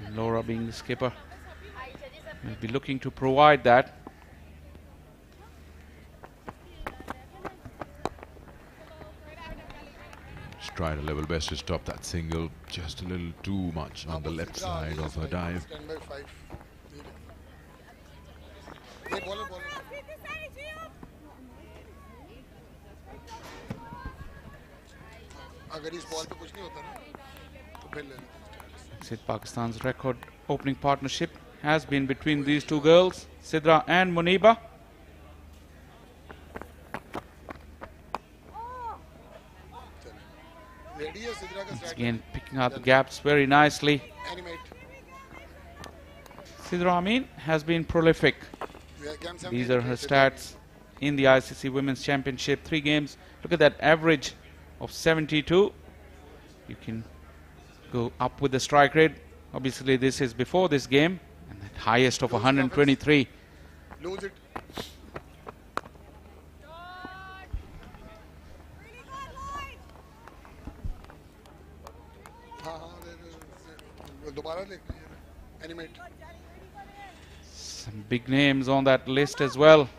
And Laura, being the skipper, will be looking to provide that. Just try to level best to stop that single. Just a little too much on the left side of her dive. Exit Pakistan's record opening partnership has been between these two girls, Sidra and Muniba. Once again, picking out the gaps very nicely. Sidra Amin has been prolific. These are her stats in the ICC Women's Championship. 3 games. Look at that average of 72. You can go up with the strike rate. Obviously, this is before this game. And that highest of 123. Lose it. Animate. Some big names on that list as well.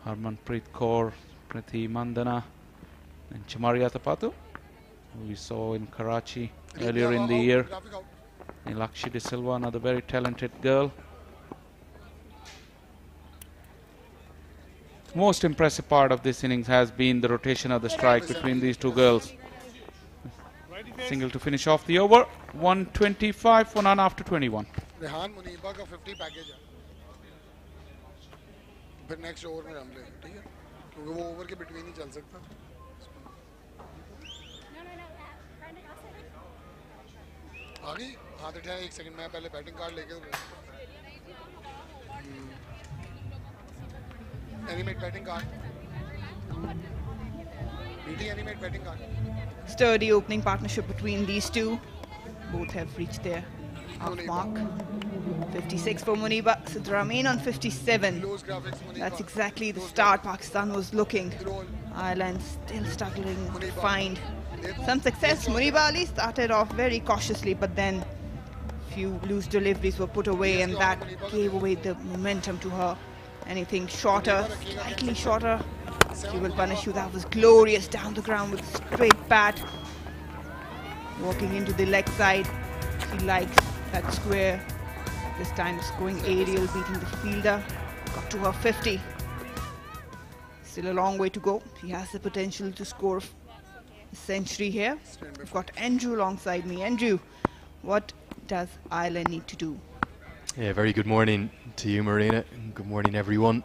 Harmanpreet Kaur, Priti Mandana, and Chamaria Tapatu, who we saw in Karachi earlier in the year. And Lakshya De Silva, another very talented girl. Most impressive part of this innings has been the rotation of the strike between these two girls. Single to finish off the over. 125 for none after 21. Rehan Muneeba का 50 package है, फिर next over में हम ले, ठीक है, क्योंकि वो ओवर के बिटवीन ही चल सकता। आ गई, हाथ उठाया, 1 सेकंड, मैं पहले बैटिंग कार्ड लेके animate batting card, BT animate batting card. Sturdy opening partnership between these two. Both have reached their half mark. 56 for Muniba, Sidra Amin on 57. That's exactly the start Pakistan was looking. Ireland still struggling to find some success. Muniba Ali started off very cautiously, but then few loose deliveries were put away, and that gave away the momentum to her. Anything shorter, slightly shorter, she will punish you. That was glorious down the ground with straight bat. Walking into the leg side. She likes that square. This time it's going aerial, beating the fielder. Got to her 50. Still a long way to go. She has the potential to score a century here. We've got Andrew alongside me. Andrew, what does Ireland need to do? Yeah, very good morning to you, Marina. And good morning, everyone.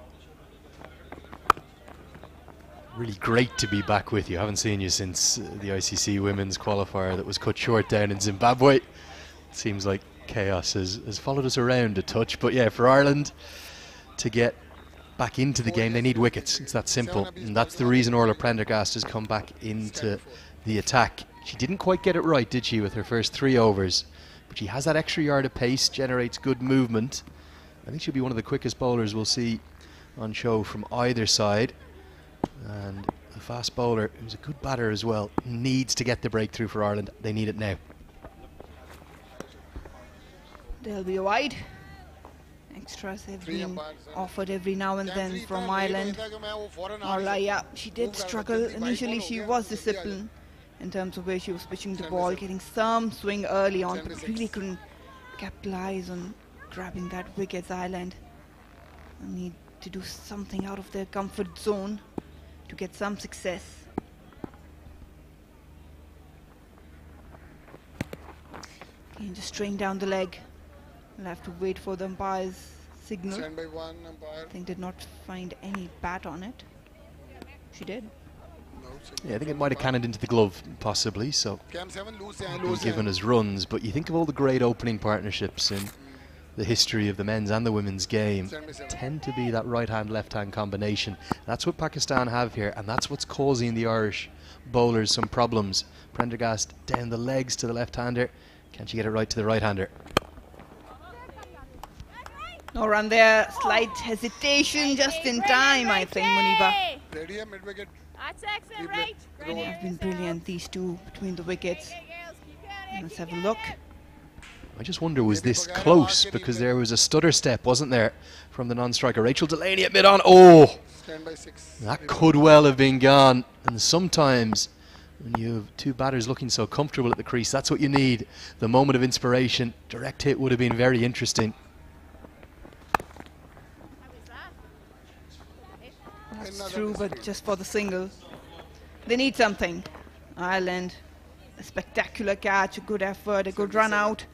Really great to be back with you. I haven't seen you since the ICC Women's Qualifier that was cut short down in Zimbabwe. It seems like chaos has followed us around a touch. But yeah, for Ireland to get back into the game, they need wickets. It's that simple. And that's the reason Orla Prendergast has come back into the attack. She didn't quite get it right, did she, with her first 3 overs? But she has that extra yard of pace, generates good movement. I think she'll be one of the quickest bowlers we'll see on show from either side. And a fast bowler, who's a good batter as well, needs to get the breakthrough for Ireland. They need it now. There'll be a wide. Extras have been offered every now and then from Ireland. Orla, yeah, she did struggle. Initially, she was disciplined in terms of where she was pitching the ball, getting some swing early on, but really couldn't capitalize on grabbing that wickets. Ireland need to do something out of their comfort zone to get some success. Okay, just straying down the leg. We'll have to wait for the umpire's signal. Stand by 1, umpire. I think did not find any bat on it. She did. Yeah, I think it might have cannoned into the glove, possibly, so Cam 7, lose given as runs. But you think of all the great opening partnerships in the history of the men's and the women's game, tend to be that right-hand, left-hand combination. That's what Pakistan have here, and that's what's causing the Irish bowlers some problems. Prendergast down the legs to the left-hander. Can she get it right to the right-hander? No run there, slight hesitation just in time, I think, Muniba. Ready, mid-wicket. That's excellent, right? They have been brilliant, these two, between the wickets. Let's have a look. I just wonder, was this close? Because there was a stutter step, wasn't there, from the non-striker Rachel Delaney at mid-on. Oh! Stand by 6. That could well have been gone. And sometimes, when you have 2 batters looking so comfortable at the crease, that's what you need. The moment of inspiration. Direct hit would have been very interesting. That's true, but just for the single. They need something. Ireland, a spectacular catch, a good effort, a good run out.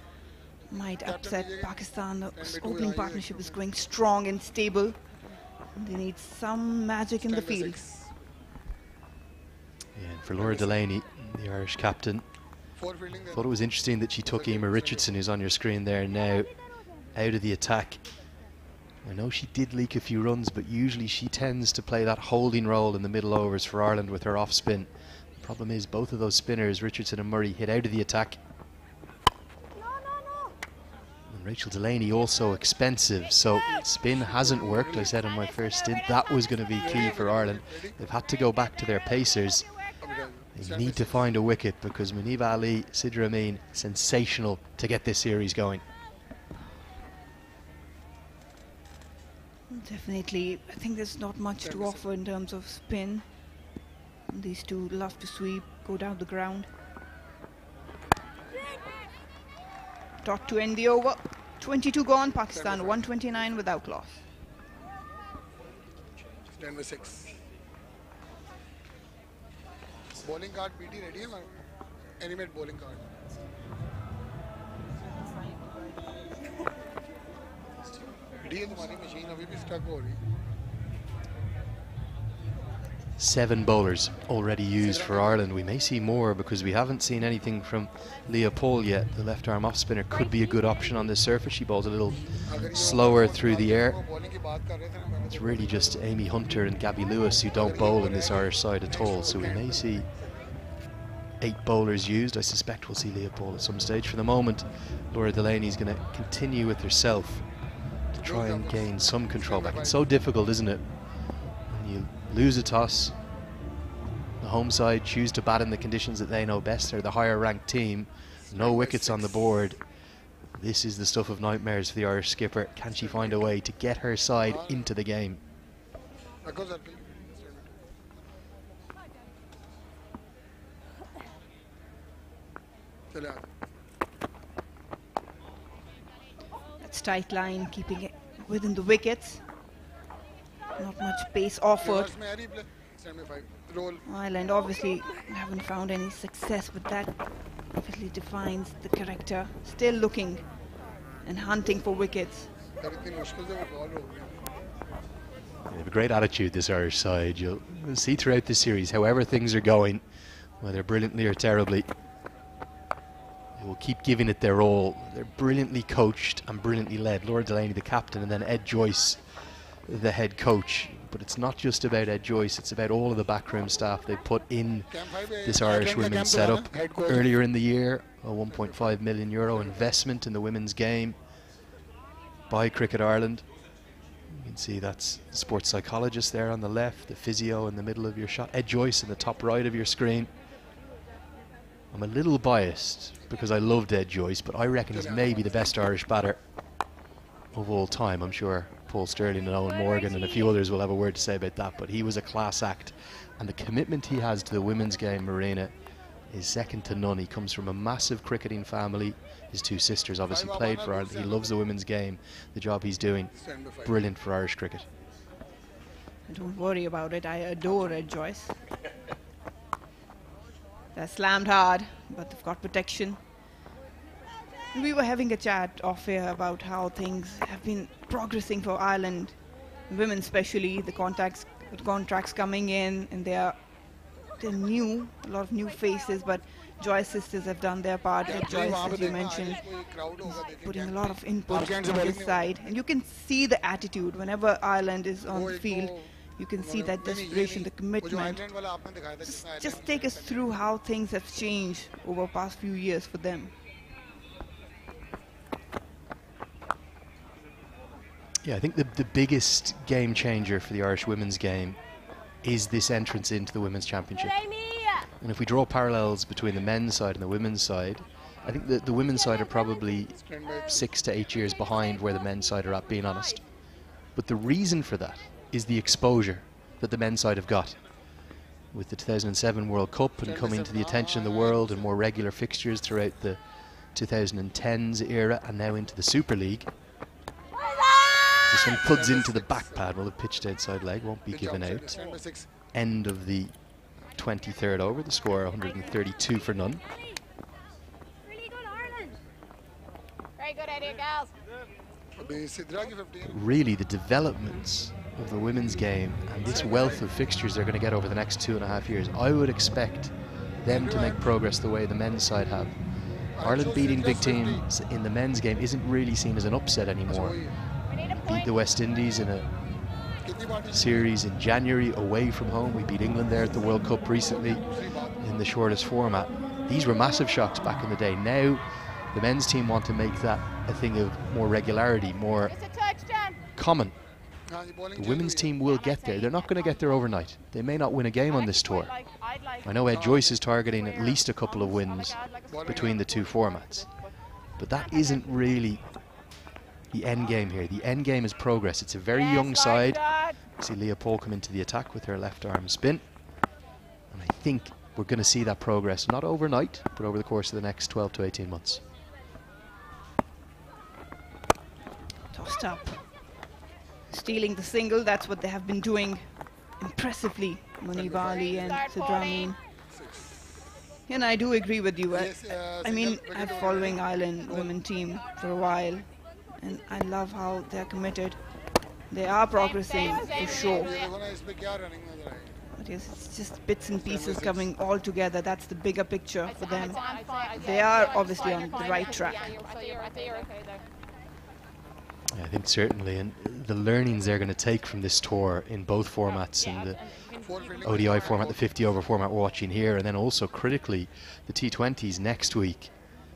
Might upset Pakistan. The opening partnership is going strong and stable. They need some magic in the field. Yeah, and for Laura Delaney, the Irish captain, thought it was interesting that she took Emer Richardson, who's on your screen there now, out of the attack. I know she did leak a few runs, but usually she tends to play that holding role in the middle overs for Ireland with her off spin. The problem is both of those spinners, Richardson and Murray, hit out of the attack. And Rachel Delaney also expensive, so spin hasn't worked. I said in my first stint that was going to be key for Ireland. They've had to go back to their pacers. They need to find a wicket because Muniba Ali, Sidra Amin, sensational to get this series going. Definitely, I think there's not much to offer in terms of spin. These two love to sweep, go down the ground. Dot to end the over. 22 gone, Pakistan 129 without loss. Stand by 6. Bowling card BT ready है animate bowling card. ready है तुम्हारी machine अभी भी stuck हो रही. 7 bowlers already used for Ireland. We may see more because we haven't seen anything from Leah Paul yet. The left arm off spinner could be a good option on this surface. She bowls a little slower through the air. It's really just Amy Hunter and Gabby Lewis who don't bowl in this Irish side at all. So we may see 8 bowlers used. I suspect we'll see Leah Paul at some stage. For the moment, Laura Delaney is going to continue with herself to try and gain some control back. It's so difficult, isn't it? When you lose a toss, the home side choose to bat in the conditions that they know best. They're the higher ranked team, no wickets on the board. This is the stuff of nightmares for the Irish skipper. Can she find a way to get her side into the game? That's tight line, keeping it within the wickets. Not much pace offered. Ireland obviously haven't found any success, but that obviously defines the character. Still looking and hunting for wickets. They have a great attitude, this Irish side. You'll see throughout the series, however things are going, whether brilliantly or terribly, they will keep giving it their all. They're brilliantly coached and brilliantly led. Laura Delaney, the captain, and then Ed Joyce, the head coach. But it's not just about Ed Joyce, it's about all of the backroom staff they put in this Irish women's setup. Earlier in the year, a €1.5 million investment in the women's game by Cricket Ireland. You can see that's the sports psychologist there on the left, the physio in the middle of your shot, Ed Joyce in the top right of your screen. I'm a little biased because I loved Ed Joyce, but I reckon he's maybe the best Irish batter of all time. I'm sure Paul Sterling and Owen Morgan and a few others will have a word to say about that, but he was a class act, and the commitment he has to the women's game, Marina, is second to none. He comes from a massive cricketing family. His two sisters obviously played for Ireland. He loves the women's game, the job he's doing. Brilliant for Irish cricket. Don't worry about it, I adore Ed Joyce. They're slammed hard, but they've got protection. We were having a chat off air about how things have been progressing for Ireland, women especially, the contracts coming in, and they're new, a lot of new faces, but Joyce sisters have done their part. Joyce, as you mentioned, putting a lot of input on his side, and you can see the attitude whenever Ireland is on the field. You can see that desperation, the commitment. Just take us through how things have changed over the past few years for them. Yeah, I think the biggest game changer for the Irish women's game is this entrance into the Women's Championship. And if we draw parallels between the men's side and the women's side, I think that the women's side are probably 6 to 8 years behind where the men's side are at, being honest. But the reason for that is the exposure that the men's side have got. With the 2007 World Cup and coming to the attention of the world and more regular fixtures throughout the 2010s era and now into the Super League. This one plugs into the back pad. Well, the pitched outside leg won't be given out. End of the 23rd over. The score 132 for none. Very good idea, gals. Really, the developments of the women's game and this wealth of fixtures they're going to get over the next 2.5 years, I would expect them to make progress the way the men's side have. Ireland beating big teams in the men's game isn't really seen as an upset anymore. Beat the West Indies in a series in January away from home. We beat England there at the World Cup recently in the shortest format. These were massive shocks back in the day. Now the men's team want to make that a thing of more regularity, more common. The women's team will get there. They're not going to get there overnight. They may not win a game on this tour. I know Ed Joyce is targeting at least a couple of wins between the two formats, but that isn't really the end game here. The end game is progress. It's a very young side. See Leah Paul come into the attack with her left arm spin, and I think we're going to see that progress, not overnight, but over the course of the next 12 to 18 months. Tossed up. Stealing the single, that's what they have been doing impressively, Muniba Ali and Sidrameen. And I do agree with you. I mean, I've been following Ireland women team for a while, and I love how they're committed. They are progressing for sure. But yes, it's just bits and pieces coming all together. That's the bigger picture for them. They are obviously on the right track. I think certainly, and the learnings they're going to take from this tour in both formats, in the ODI format, the 50 over format we're watching here, and then also critically the T20s next week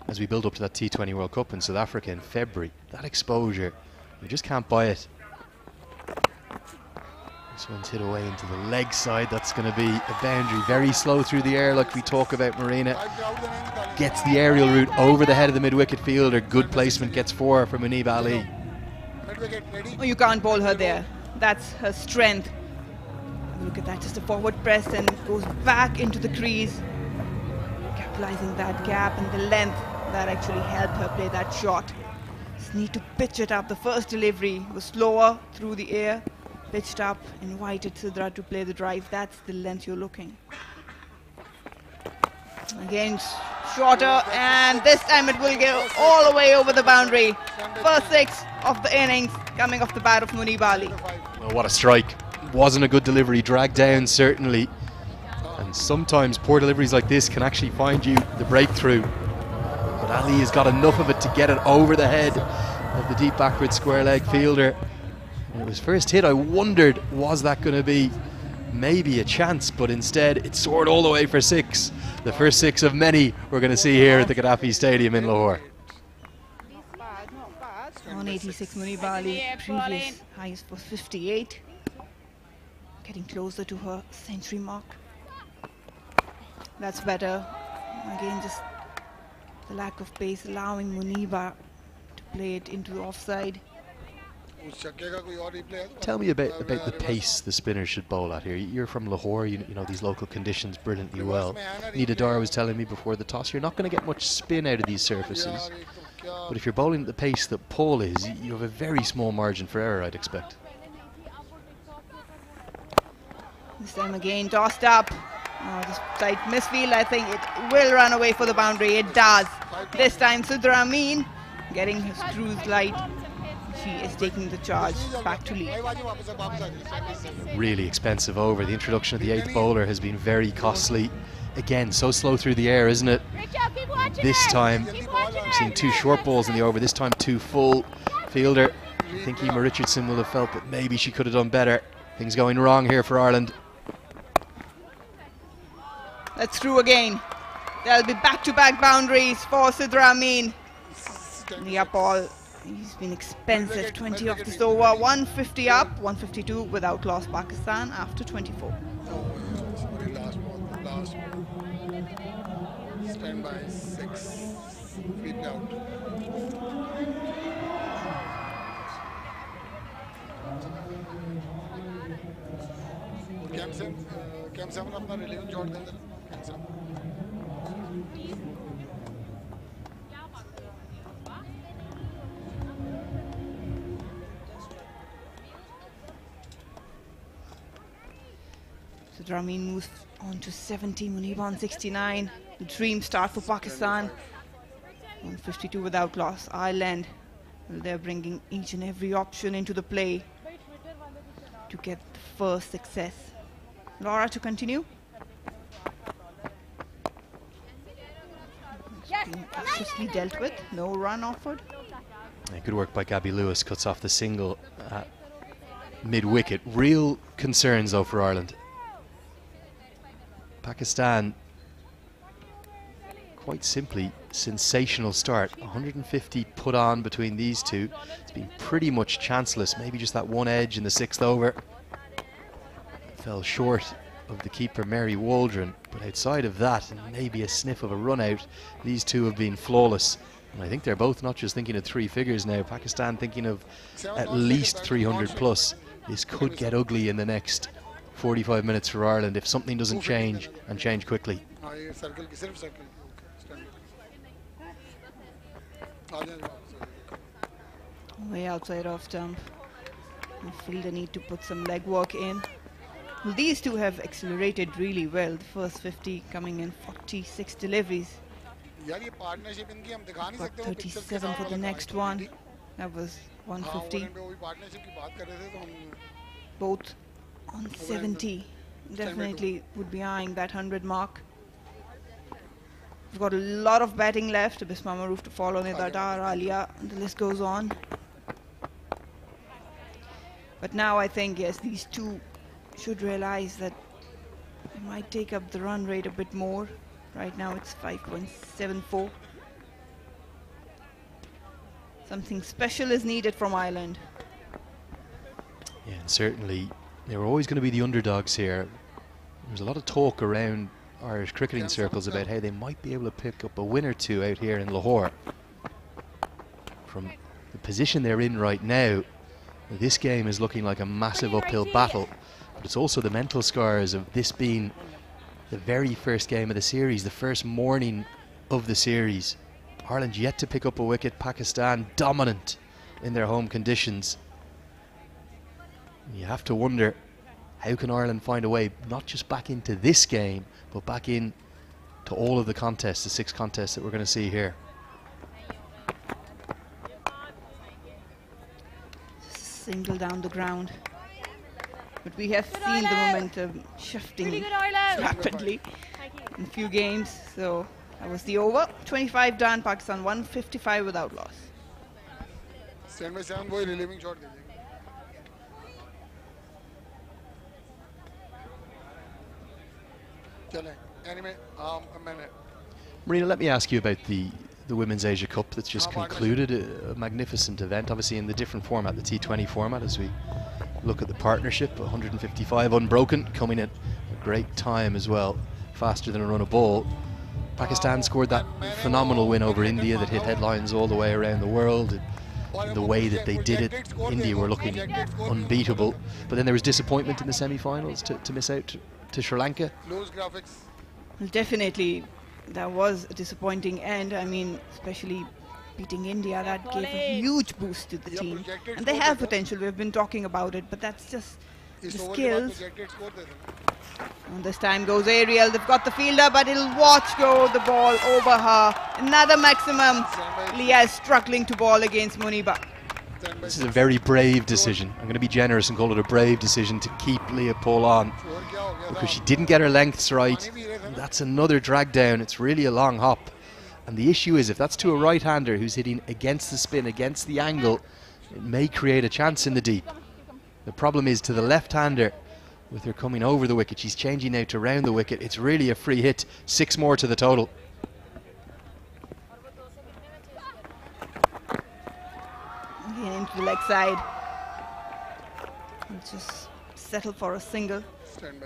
as we build up to that T20 World Cup in South Africa in February. That exposure, you just can't buy it. This one's hit away into the leg side. That's going to be a boundary. Very slow through the air, like we talk about, Marina. Gets the aerial route over the head of the mid-wicket fielder. Good placement, gets 4 for Muniba Ali. Oh, you can't bowl her there. That's her strength. Look at that, just a forward press and goes back into the crease, capitalizing that gap and the length that actually helped her play that shot. Just need to pitch it up. The first delivery was slower through the air, pitched up, invited Sidra to play the drive. That's the length you're looking. Again, shorter, and this time it will go all the way over the boundary. First 6 of the innings coming off the bat of Muniba Ali. Oh, what a strike. Wasn't a good delivery, dragged down certainly. And sometimes poor deliveries like this can actually find you the breakthrough. But Ali has got enough of it to get it over the head of the deep backward square leg fielder. When it was first hit, I wondered, was that going to be maybe a chance, but instead it soared all the way for 6. The first 6 of many we're going to see here at the Gaddafi Stadium in Lahore. 186 Muniba Ali, previous highest was 58. Getting closer to her century mark. That's better. Again, just the lack of pace allowing Muniba to play it into the offside. Tell me about the pace the spinners should bowl at here. You're from Lahore, you know these local conditions brilliantly well. Nida Dar was telling me before the toss, you're not going to get much spin out of these surfaces. But if you're bowling at the pace that Paul is, you have a very small margin for error, I'd expect. This time again, tossed up. Oh, just tight misfield. I think it will run away for the boundary. It does. This time, Sidra Amin getting his cruise light. She is taking the charge back to lead. Really expensive over. The introduction of the 8th bowler has been very costly. Again, so slow through the air, isn't it? This time, we've seen 2 short balls in the over. This time, 2 full. Fielder, I think Emma Richardson will have felt that maybe she could have done better. Things going wrong here for Ireland. That's through again. There'll be back-to-back boundaries for Sidra Amin. The up ball, he's been expensive. 20 off this over, 150 up, 152 without loss Pakistan after 24. Stand by 6 feet out. Cam 7 अपना रिलीवन जोड़ देंगे Cam 7. Sidra Amin moves on to 70, Muniba on 69. The dream start for Pakistan. 152 without loss. Ireland, well, they're bringing each and every option into the play to get the first success. Laura to continue. Cautiously dealt with, no run offered. Yeah, good work by Gabby Lewis, cuts off the single at mid-wicket. Real concerns though for Ireland. Pakistan, quite simply, sensational start. 150 put on between these two. It's been pretty much chanceless, maybe just that one edge in the 6th over. Fell short of the keeper Mary Waldron, but outside of that and maybe a sniff of a run out, these two have been flawless. And I think they're both not just thinking of 3 figures now. Pakistan thinking of at least 300 plus. This could get ugly in the next 45 minutes for Ireland if something doesn't change and change quickly. Way outside off stump. The fielder need to put some leg work in. Well, these two have accelerated really well. The first 50 coming in 46 deliveries. Got 37 for the next one. That was 150. Both on 70. Definitely would be eyeing that 100 mark. We've got a lot of batting left. Bisma Maroof to follow, Nida Dar, Alia, and the list goes on. But now I think, yes, these two should realize that they might take up the run rate a bit more. Right now it's 5.74. Something special is needed from Ireland. Yeah, and certainly they were always going to be the underdogs here. There's a lot of talk around Irish cricketing circles about how they might be able to pick up a win or two out here in Lahore. From the position they're in right now, this game is looking like a massive uphill battle, but it's also the mental scars of this being the very first game of the series, the first morning of the series. Ireland yet to pick up a wicket, Pakistan dominant in their home conditions. You have to wonder, how can Ireland find a way not just back into this game, but back in to all of the contests, the 6 contests that we're going to see here. Single down the ground. But we have seen the momentum shifting rapidly in a few games. So that was the over. 25 done, Pakistan 155 without loss. Stand by 7 boy relieving shot. Marina, let me ask you about the Women's Asia Cup that's just concluded. A magnificent event, obviously in the different format, the T20 format, as we look at the partnership. 155 unbroken, coming at a great time as well, faster than a run of ball. Pakistan scored that phenomenal win over India that hit headlines all the way around the world. And the way that they did it, India were looking unbeatable. But then there was disappointment in the semi-finals to miss out to Sri Lanka. Well, definitely, that was a disappointing end. I mean, especially beating India, that gave a huge boost to the team. And they have potential, we've been talking about it, but that's just the skills. And this time goes aerial, they've got the fielder, but he'll watch go the ball over her. Another maximum. Leah is struggling to ball against Muniba. This is a very brave decision. I'm going to be generous and call it a brave decision to keep Leah Paul on, because she didn't get her lengths right. That's another drag down. It's really a long hop. And the issue is, if that's to a right-hander who's hitting against the spin, against the angle, it may create a chance in the deep. The problem is to the left-hander, with her coming over the wicket. She's changing now to round the wicket. It's really a free hit. 6 more to the total. Again into the leg side. We'll just settle for a single.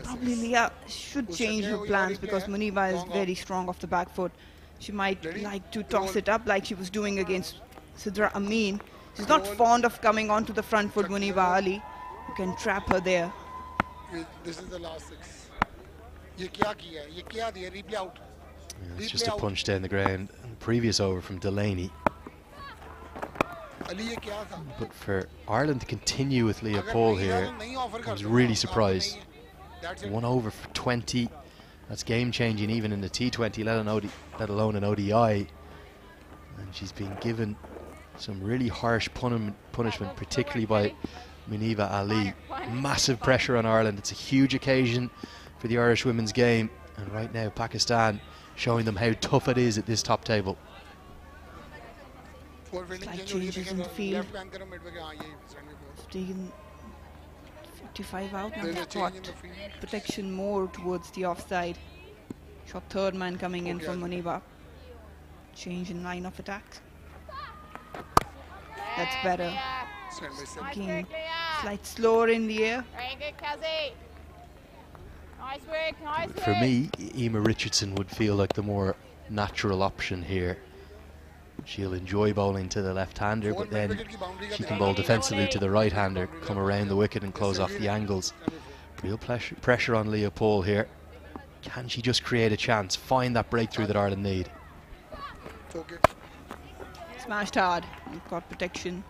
Probably Leah should change her plans, because Muniba is very strong off the back foot. She might like to toss it up like she was doing against Sidra Amin. She's not fond of coming onto the front foot, Muniba Ali. You can trap her there. This is the last 6. Ye kya kiya? Ye kya diya? Replay out. It's just a punch down the ground. And the previous over from Delaney. But for Ireland to continue with Leah Paul here, I was really surprised. 1 over for 20. That's game changing even in the T20, let alone an ODI. And she's been given some really harsh punishment, particularly by Muniba Ali. Massive pressure on Ireland. It's a huge occasion for the Irish women's game, and right now Pakistan showing them how tough it is at this top table. Slight changes in the field. Taken 55 out, now they've got protection more towards the offside. Shot third man coming in from Muniba. Change in line of attack. That's better. Again, slight slower in the air. Very good, Kelsey. Nice work, nice work. For me, Emma Richardson would feel like the more natural option here. She'll enjoy bowling to the left-hander, but then she can bowl defensively to the right-hander, come around the wicket and close off the angles. Real pressure on Leah Paul here. Can she just create a chance, find that breakthrough that Ireland need? Smashed hard, got protection.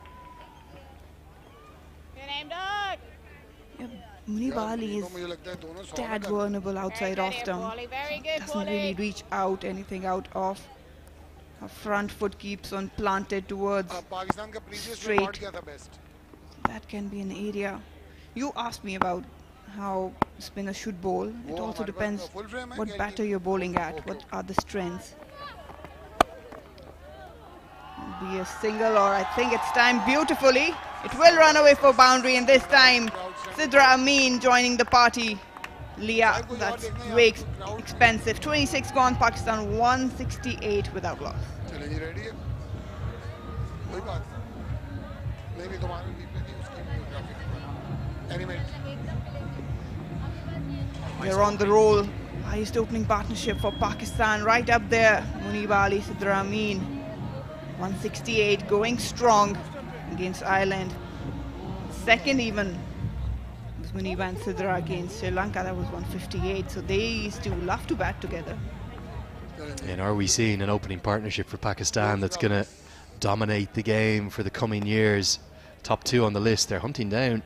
Muniba Ali is tad vulnerable outside off stump. Doesn't really reach out, anything out off. Her front foot keeps on planted towards straight. That can be an area. You asked me about how spinners should bowl. It also depends what batter you're bowling at, what are the strengths. Be a single, or I think it's timed beautifully. It will run away for boundary, and this time Sidra Amin joining the party. Leah, that's way expensive. 26 gone, Pakistan 168 without loss. They're on the roll. Highest opening partnership for Pakistan, right up there. Muniba Ali, Sidra Amin. 168, going strong against Ireland. Second even was Muniba and Sidra against Sri Lanka. That was 158. So these two love to bat together. And are we seeing an opening partnership for Pakistan that's going to dominate the game for the coming years? Top 2 on the list. They're hunting down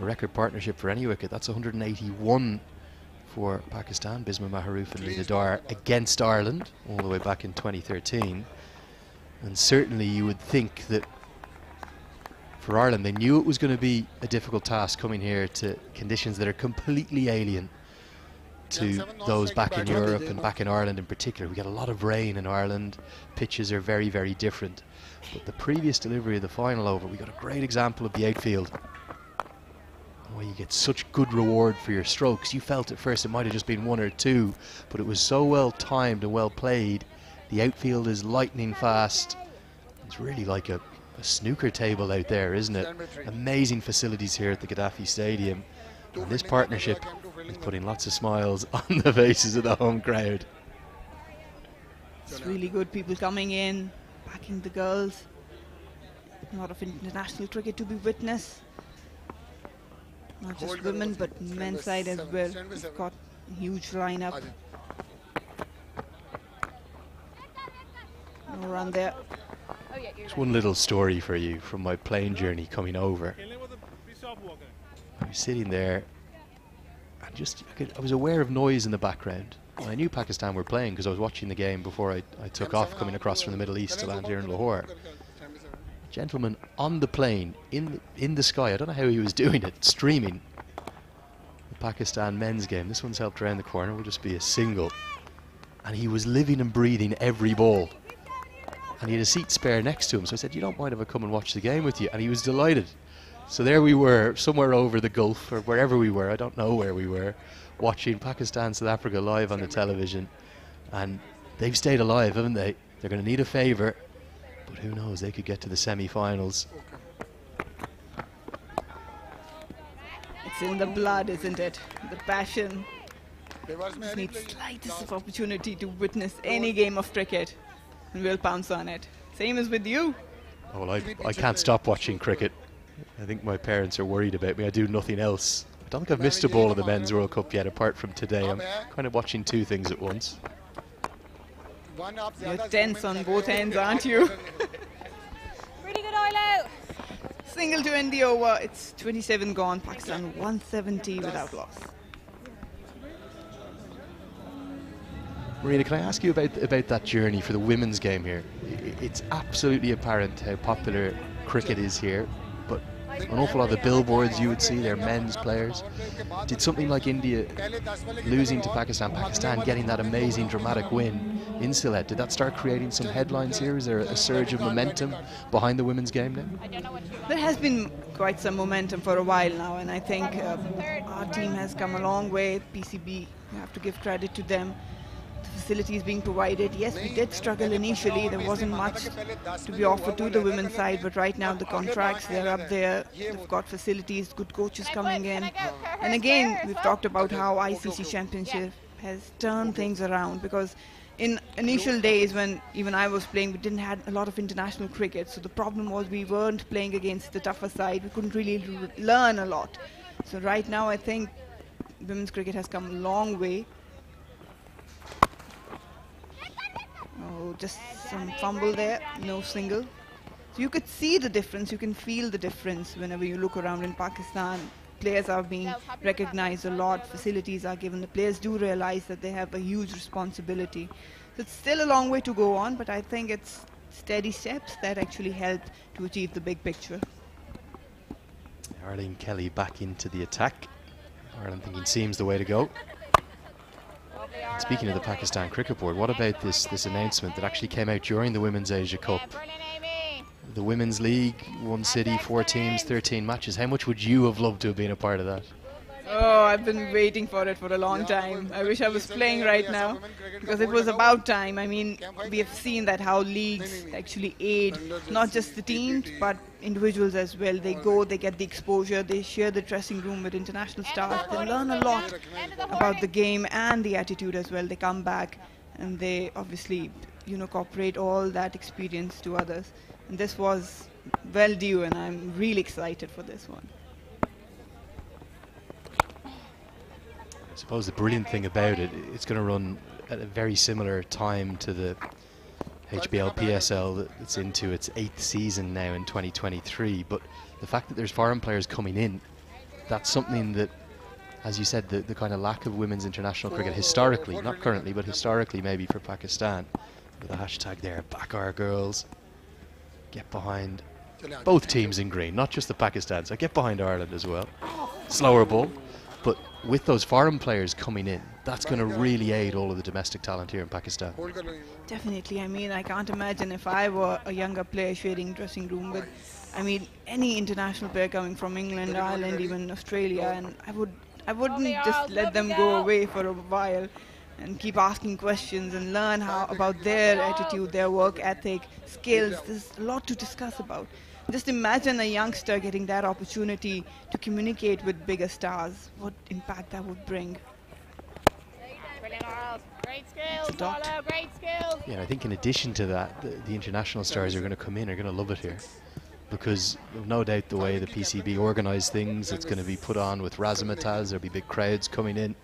a record partnership for any wicket. That's 181 for Pakistan. Bisma Maharouf and Rita Dar against Ireland all the way back in 2013. And certainly you would think that for Ireland, they knew it was going to be a difficult task coming here to conditions that are completely alien to those back in Europe and back in Ireland in particular. We get a lot of rain in Ireland. Pitches are very, very different. But the previous delivery of the final over, we got a great example of the outfield. Well, you get such good reward for your strokes. You felt at first it might have just been 1 or 2, but it was so well timed and well played. The outfield is lightning fast. It's really like a snooker table out there, isn't it? Amazing facilities here at the Gaddafi Stadium. And this partnership is putting lots of smiles on the faces of the home crowd. It's really good. People coming in, backing the girls. A lot of international cricket to be witnessed. Not just women, but men's side as well. We've got a huge lineup. No run there. Just one little story for you from my plane journey coming over. I was sitting there and just I was aware of noise in the background. And I knew Pakistan were playing because I was watching the game before I took off coming across from the Middle East to land here in Lahore. A gentleman on the plane in the sky, I don't know how he was doing it, streaming the Pakistan men's game. This one's helped around the corner, will just be a single. And he was living and breathing every ball. And he had a seat spare next to him, so I said, you don't mind if I come and watch the game with you? And he was delighted. So there we were, somewhere over the Gulf, or wherever we were, I don't know where we were, watching Pakistan, South Africa live on the television. And they've stayed alive, haven't they? They're going to need a favour, but who knows, they could get to the semi-finals. It's in the blood, isn't it? The passion. Just need slightest of opportunity to witness any game of cricket, and we'll pounce on it. Same as with you. Oh, well, I can't stop watching cricket. I think my parents are worried about me. I do nothing else. I don't think I've missed a ball of the Men's World Cup yet, apart from today. I'm kind of watching 2 things at once. You're tense on both ends, aren't you? Pretty good oil out. Single to end the over. It's 27 gone. Pakistan 170 without loss. Marina, can I ask you about that journey for the women's game here? It's absolutely apparent how popular cricket is here, but an awful lot of the billboards you would see, they're men's players. Did something like India losing to Pakistan getting that amazing dramatic win in Sylhet, did that start creating some headlines here? Is there a surge of momentum behind the women's game now? There has been quite some momentum for a while now, and I think our team has come a long way. PCB, you have to give credit to them. The facilities being provided. Yes, we did struggle initially. There wasn't much to be offered to the women's side, but right now the contracts, they're up there. They've got facilities, good coaches coming in. And again, we've talked about how ICC Championship has turned things around, because in initial days when even I was playing, we didn't have a lot of international cricket. So the problem was we weren't playing against the tougher side. We couldn't really learn a lot. So right now I think women's cricket has come a long way. Oh, just some fumble there, no single. So you could see the difference, you can feel the difference whenever you look around in Pakistan. Players are being recognized a lot, facilities are given. The players do realize that they have a huge responsibility. So it's still a long way to go on, but I think it's steady steps that actually help to achieve the big picture. Arlene Kelly back into the attack. Ireland thinking seems the way to go. Speaking of the Pakistan Cricket Board, what about this announcement that actually came out during the Women's Asia Cup? The Women's League, 1 city, 4 teams, 13 matches. How much would you have loved to have been a part of that? Oh, I've been waiting for it for a long time. I wish I was playing right now, because it was about time. I mean, we have seen that how leagues actually aid not just the teams, but individuals as well. They go, they get the exposure, they share the dressing room with international stars. They learn a lot about the game and the attitude as well. They come back and they obviously, cooperate all that experience to others. And this was well due, and I'm really excited for this one. I suppose the brilliant thing about it, it's going to run at a very similar time to the HBL PSL that's into its 8th season now in 2023. But the fact that there's foreign players coming in, that's something that, as you said, the kind of lack of women's international cricket historically, not currently, but historically maybe for Pakistan. With a hashtag there, back our girls. Get behind both teams in green, not just the Pakistan, so get behind Ireland as well. Slower ball. But with those foreign players coming in, that's going to really aid all of the domestic talent here in Pakistan. Definitely. I mean, I can't imagine if I were a younger player sharing dressing room with, I mean, any international player coming from England, Ireland, even Australia, and I wouldn't just let them go away for a while and keep asking questions and learn about their attitude, their work ethic, skills. There's a lot to discuss about. Just imagine a youngster getting that opportunity to communicate with bigger stars. What impact that would bring. Brilliant, Arles. Great skills, Paolo. Great skills. Yeah, I think in addition to that, the international stars are going to come in, are going to love it here. Because no doubt the way the PCB organise things, it's going to be put on with razzmatazz. There'll be big crowds coming in.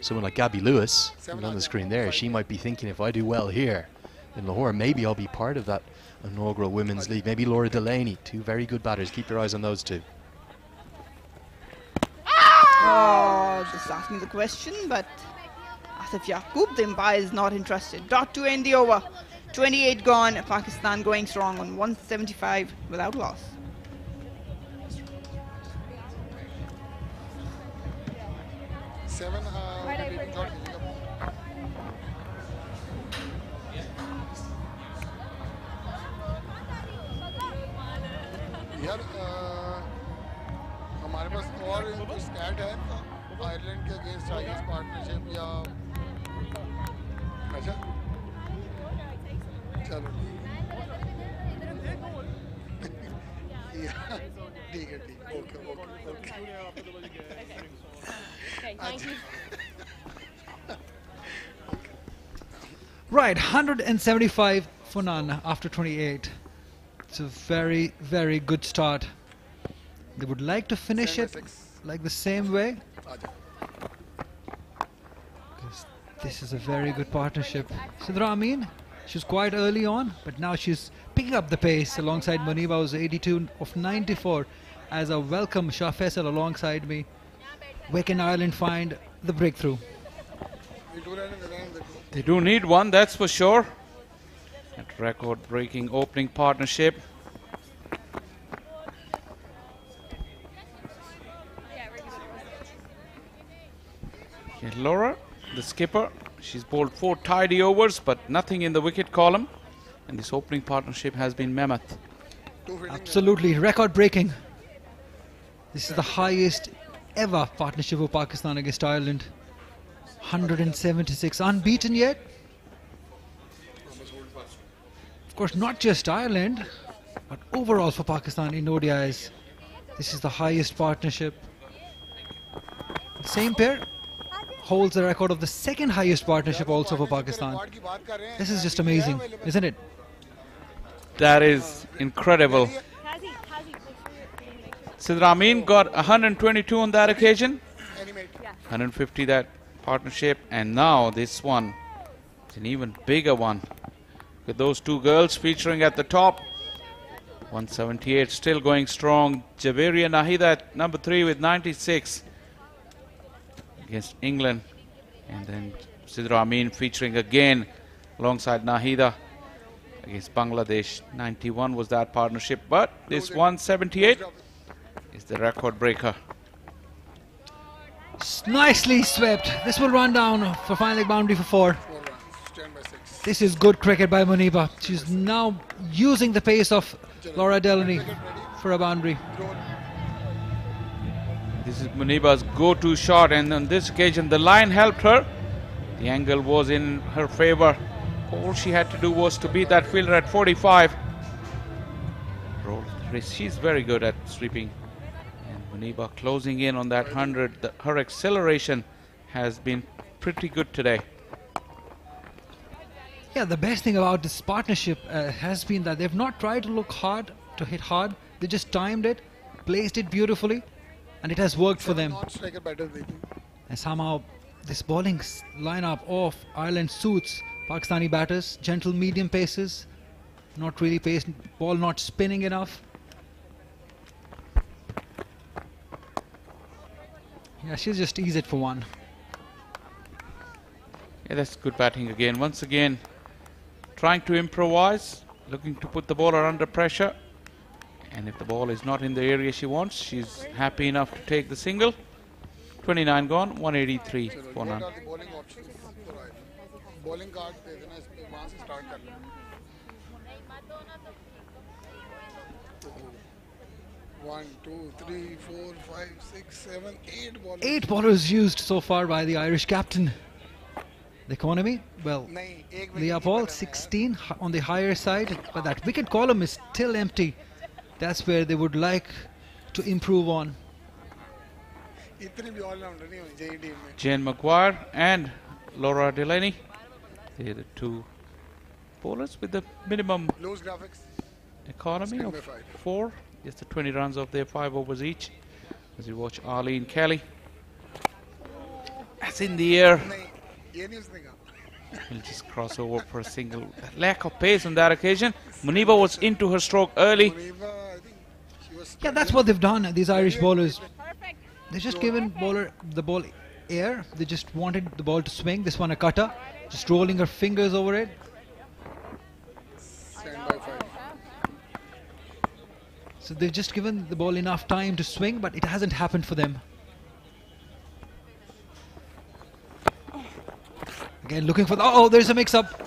Someone like Gabby Lewis, on the screen there, she might be thinking, if I do well here in Lahore, maybe I'll be part of that inaugural Women's League. Maybe Laura Delaney, two very good batters. Keep your eyes on those two. Oh, just asking the question, but Asif Yaqub, the umpire is not interested. Dot to end the over. 28 gone, Pakistan going strong on 175 without loss. यार हमारे पास और कोई stat है Ireland के against Chinese partnership या अच्छा चलो ठीक है ठीक okay okay okay Right, 175 for none after 28. It's a very, very good start. They would like to finish it like the same way. Because this is a very good partnership. Sidra Amin, she was quite early on, but now she's picking up the pace alongside Muniba, who's 82 of 94. As a welcome Shah Faisal alongside me. Where can Ireland find the breakthrough? They do need one, that's for sure. That record-breaking opening partnership. Yeah, Laura, the skipper, she's bowled 4 tidy overs, but nothing in the wicket column. And this opening partnership has been mammoth. Absolutely, record-breaking. This is the highest ever partnership of Pakistan against Ireland. 176, unbeaten yet. Of course, not just Ireland, but overall for Pakistan in ODIs. This is the highest partnership. The same pair holds the record of the second highest partnership also for Pakistan. This is just amazing, isn't it? That is incredible. Sidra Amin got 122 on that occasion. 150 that partnership, and now this one is an even bigger one with those two girls featuring at the top. 178 still going strong. Javeria Nahida at number 3 with 96 against England, and then Sidra Amin featuring again alongside Nahida against Bangladesh. 91 was that partnership, but this 178 is the record breaker. Nicely swept. This will run down for final leg boundary for 4. This is good cricket by Muniba. She's now using the pace of Laura Delaney for a boundary. This is Muniba's go-to shot, and on this occasion the line helped her. The angle was in her favor. All she had to do was to beat that fielder at 45. Roll. She's very good at sweeping. Muniba closing in on that 100. Her acceleration has been pretty good today. Yeah, the best thing about this partnership has been that they've not tried to look hard, to hit hard. They just timed it, placed it beautifully, and it has worked for them. And somehow this bowling lineup of Ireland suits Pakistani batters. Gentle medium paces, not really paced, ball not spinning enough. Yeah, she'll just ease it for 1. Yeah, that's good batting again. Once again, trying to improvise, looking to put the bowler under pressure. And if the ball is not in the area she wants, she's happy enough to take the single. 29 gone, 183 for none. What are the bowling options for Ireland? Bowling card दे देना इस पे वहाँ से start कर लेना. 1, 2, 3, 4, 5, 6, 7, 8 bowlers. 8 bowlers used so far by the Irish captain. The economy, well, Leopold 16 on the higher side, but that wicket column is still empty. That's where they would like to improve on. Jane Maguire and Laura Delaney. They're the two bowlers with the minimum economy of 4. Just the 20 runs of their 5 overs each. As you watch Arlene Kelly. That's in the air. He'll just cross over for a single. Lack of pace on that occasion. Muniba was into her stroke early. Yeah, that's what they've done, these Irish bowlers. They've just given the ball air. They just wanted the ball to swing. This one a cutter. Just rolling her fingers over it. So they've just given the ball enough time to swing, but it hasn't happened for them. Again, looking for the... Oh, there's a mix-up.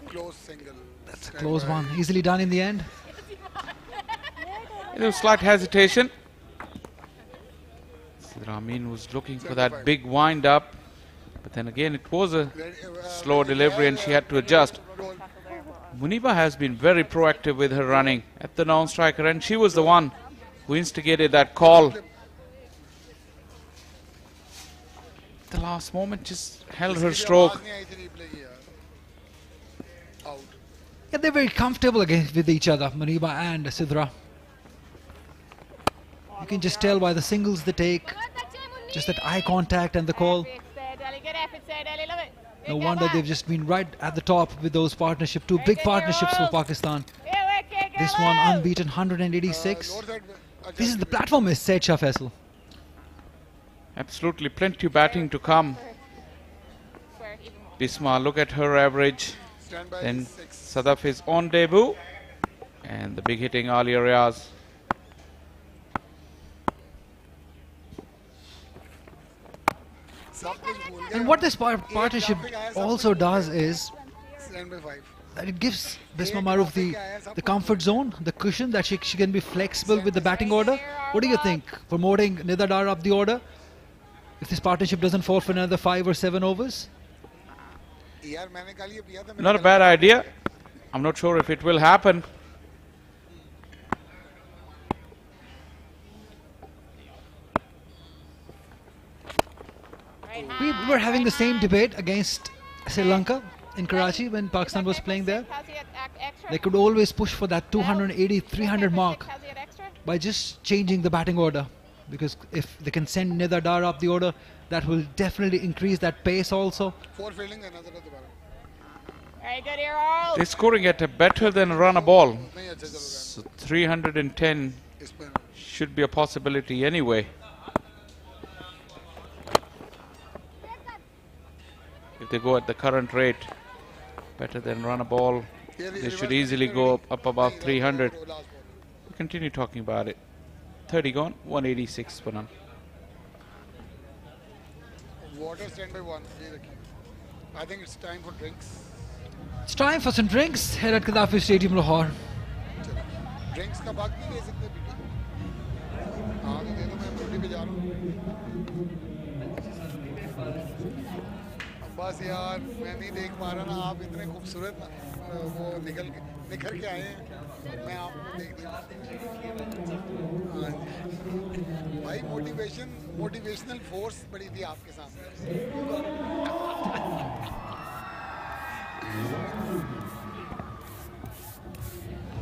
Close single. That's a close one. Easily done in the end. There was slight hesitation. Ramin was looking for that big wind-up. But then again, it was a slow delivery and she had to adjust. Muniba has been very proactive with her running at the non-striker, and she was the one who instigated that call. The last moment just held her stroke. Yeah, they're very comfortable again with each other, Muniba and Sidra. You can just tell by the singles they take, just that eye contact and the call. No wonder they've just been right at the top with those partnerships, 2 big partnerships for Pakistan. This one unbeaten, 186. This is the platform is set, Shah Faisal. Absolutely, plenty of batting to come. Bisma, look at her average. Then Sadaf is on debut. And the big hitting Ali Riaz. And what this partnership also does is that it gives Bisma Maruf the comfort zone, the cushion that she can be flexible with the batting order. What do you think? Promoting Nida Dar up the order? If this partnership doesn't fall for another 5 or 7 overs? Not a bad idea. I'm not sure if it will happen. We were having the same debate against Sri Lanka in Karachi when Pakistan was playing there. They could always push for that 280, 300 mark by just changing the batting order. Because if they can send Nida Dar up the order, that will definitely increase that pace also. They're scoring at a better than a run a ball. So 310 should be a possibility anyway. If they go at the current rate, better than run a ball, they should easily go up above 300. We'll continue talking about it. 30 gone, 186 for none. Water stand by 1. I think it's time for drinks. It's time for some drinks here at Gaddafi Stadium, Lahore. Drinks का बात नहीं ले सकते बेटी. हाँ तो दे दो मैं रोटी पे जा रहा हूँ. बस यार मैं नहीं देख पा रहा ना आप इतने खूबसूरत ना वो निखर के आए हैं मैं आपको देख भाई मोटिवेशनल फोर्स बड़ी थी आपके सामने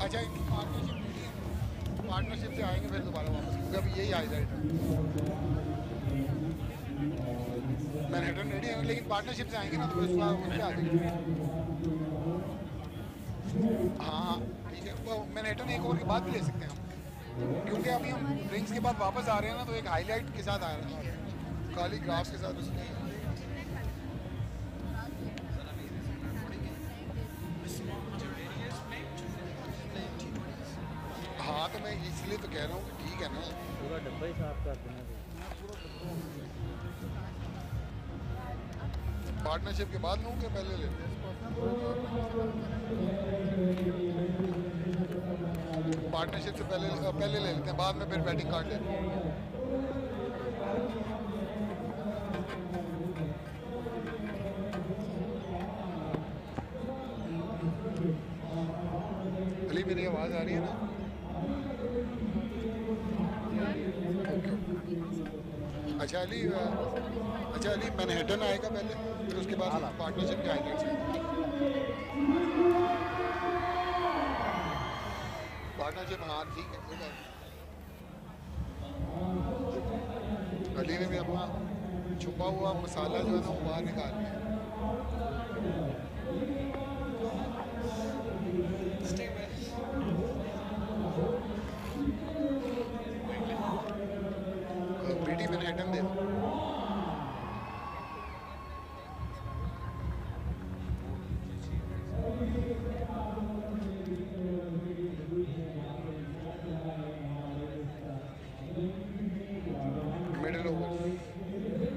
अच्छा इनकी पार्टनरशिप से आएंगे फिर दोबारा वापस क्योंकि अभी यही हाईलाइट है मैनहट्टन रेडी है लेकिन पार्टनरशिप से आएंगे ना तो उसका उस पे आ जाएंगे हाँ ठीक है वो मैनहट्टन एक ओवर के बाद भी ले सकते हैं हम क्योंकि अभी हम ड्रिंक्स के बाद वापस आ रहे हैं ना तो एक हाईलाइट के साथ आ रहे हैं काली ग्राफ के साथ उसमें हाँ तो मैं इसलिए तो कह रहा हूँ ठीक है ना पूरा डब्बा ही साफ कर देना पार्टनरशिप के बाद लूँ कि पहले ले लूँ? पार्टनरशिप से पहले ले लेते हैं, बाद में फिर बैटिंग कार्ड लेते हैं। अली मेरी आवाज़ आ रही है ना? अच्छा अली मैनहट्टन आएगा पहले, फिर उसके बाद पार्टनरशिप के हाईलाइट्स आएंगे। पार्टनरशिप हाँ ठीक है, कोई बात नहीं। अली ने भी अपना छुपा हुआ मसाला जो है ना वो बाहर निकाल लिया। बीटी मैनहट्टन दे मिडिल ओवर।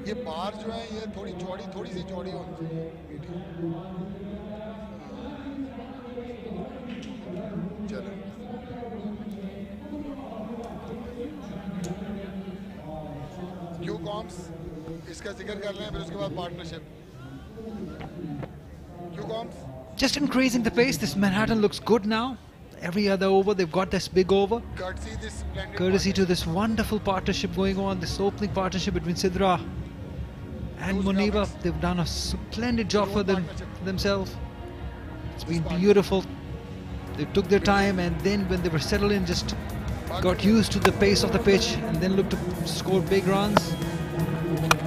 ये बार जो है ये थोड़ी सी चौड़ी होनी चाहिए बीटी। चलो क्यू कॉम्स इसका जिक्र कर रहे हैं, फिर उसके बाद partnership. Q comes Just increasing the pace. This Manhattan looks good now. Every other over, they've got this big over. Courtesy to this wonderful partnership going on, this opening partnership between Sidra and Muniba. They've done a splendid job for themselves. It's been beautiful. They took their time, and then when they were settled in, just got used to the pace of the pitch and then looked to score big runs.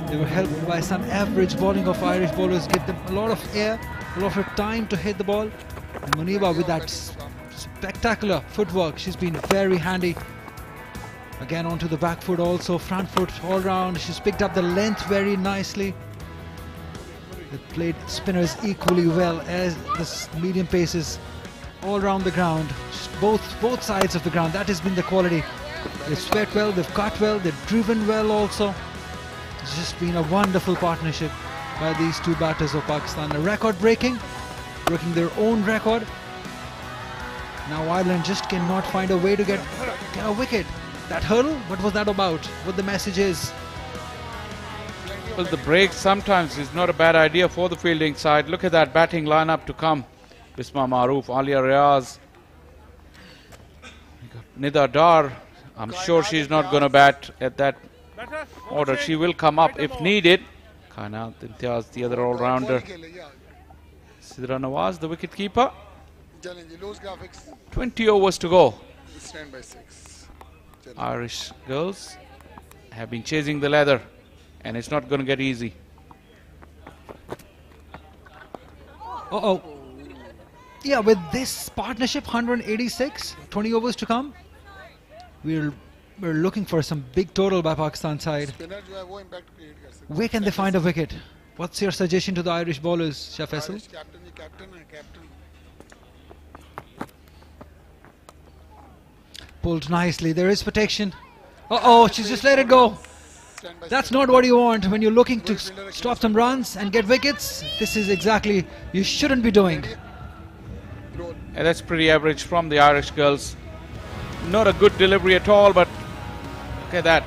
They were helped by some average bowling of Irish bowlers, give them a lot of air, a lot of time to hit the ball. And Muniba with that spectacular footwork, she's been very handy. Again onto the back foot also, front foot all round. She's picked up the length very nicely. They played spinners equally well as the medium paces all around the ground. Just both sides of the ground. That has been the quality. They've swept well, they've cut well, they've driven well also. It's just been a wonderful partnership by these two batters of Pakistan. A record breaking their own record. Now Ireland just cannot find a way to get a wicket. That hurdle, what was that about? What the message is? Well, the break sometimes is not a bad idea for the fielding side. Look at that batting lineup to come. Bisma Maroof, Alia Riaz, Nida Dar. I'm sure she's not going to bat at that order. She will come up if needed. Kainat Imtiaz, the other all-rounder. Sidra Nawaz, the wicket-keeper. 20 overs to go. Irish girls have been chasing the leather, and it's not going to get easy. Uh-oh. Yeah, with this partnership, 186, 20 overs to come. We're looking for some big total by Pakistan side. Where can they find a wicket? What's your suggestion to the Irish bowlers, Shah Faisal? Pulled nicely. There is protection. Uh-oh, she's just let it go. That's not what you want when you're looking to stop some runs and get wickets. This is exactly you shouldn't be doing. And that's pretty average from the Irish girls. Not a good delivery at all, but look at that.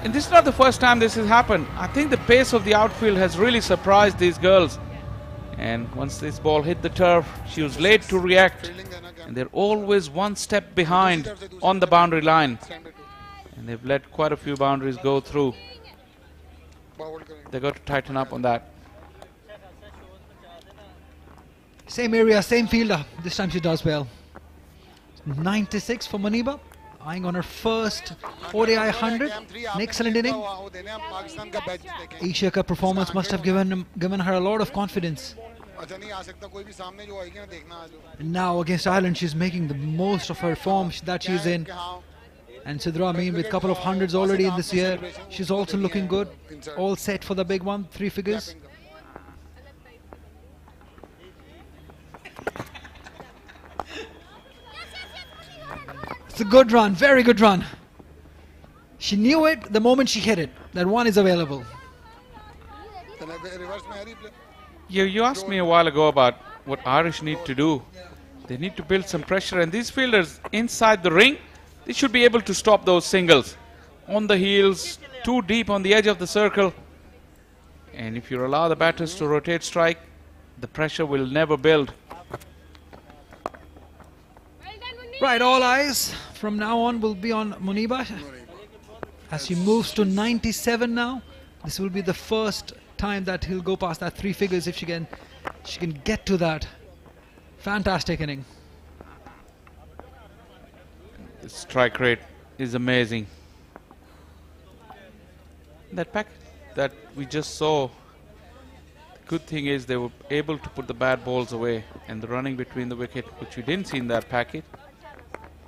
And this is not the first time this has happened. I think the pace of the outfield has really surprised these girls. And once this ball hit the turf, she was late to react. And they're always one step behind on the boundary line. And they've let quite a few boundaries go through. They've got to tighten up on that. Same area, same fielder. This time she does well. 96 for Muniba, eyeing on her first ODI 100. An excellent inning. Asia Cup performance must have given her a lot of confidence. And now against Ireland, she's making the most of her form that she's in. And Sidra Amin with a couple of hundreds already in this year. She's also looking good. All set for the big one, 3 figures. It's a good run, very good run. She knew it the moment she hit it. That one is available. You asked me a while ago about what Irish need to do. They need to build some pressure, and these fielders inside the ring, they should be able to stop those singles. On the heels, too deep on the edge of the circle. And if you allow the batters to rotate strike, the pressure will never build. Right, all eyes from now on will be on Muniba. As he moves to 97 now, this will be the first time that he'll go past that 3 figures if she can get to that. Fantastic inning. The strike rate is amazing. That pack that we just saw, the good thing is they were able to put the bad balls away, and the running between the wicket, which we didn't see in that packet,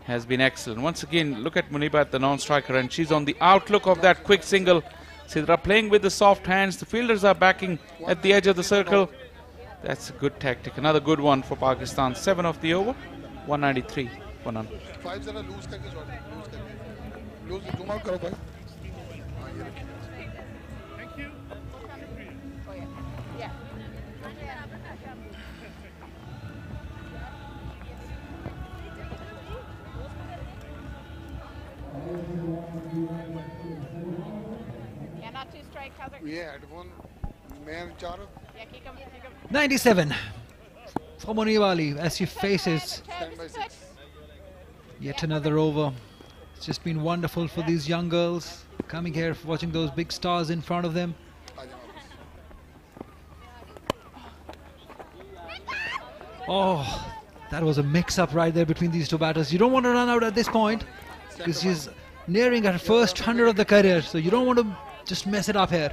has been excellent. Once again, look at Muniba at the non-striker, and she's on the outlook of that quick single. Sidra playing with the soft hands. The fielders are backing at the edge of the circle. That's a good tactic. Another good one for Pakistan. 7 of the over, 193 for none. Yeah, not too straight, Kazir. Yeah, one man charo. Yeah, keep him. 97 for Muniwali as she faces yet another over. It's just been wonderful for these young girls coming here, watching those big stars in front of them. Oh, that was a mix-up right there between these two batters. You don't want to run out at this point because she's nearing her first 100 of the career, so you don't want to just mess it up here.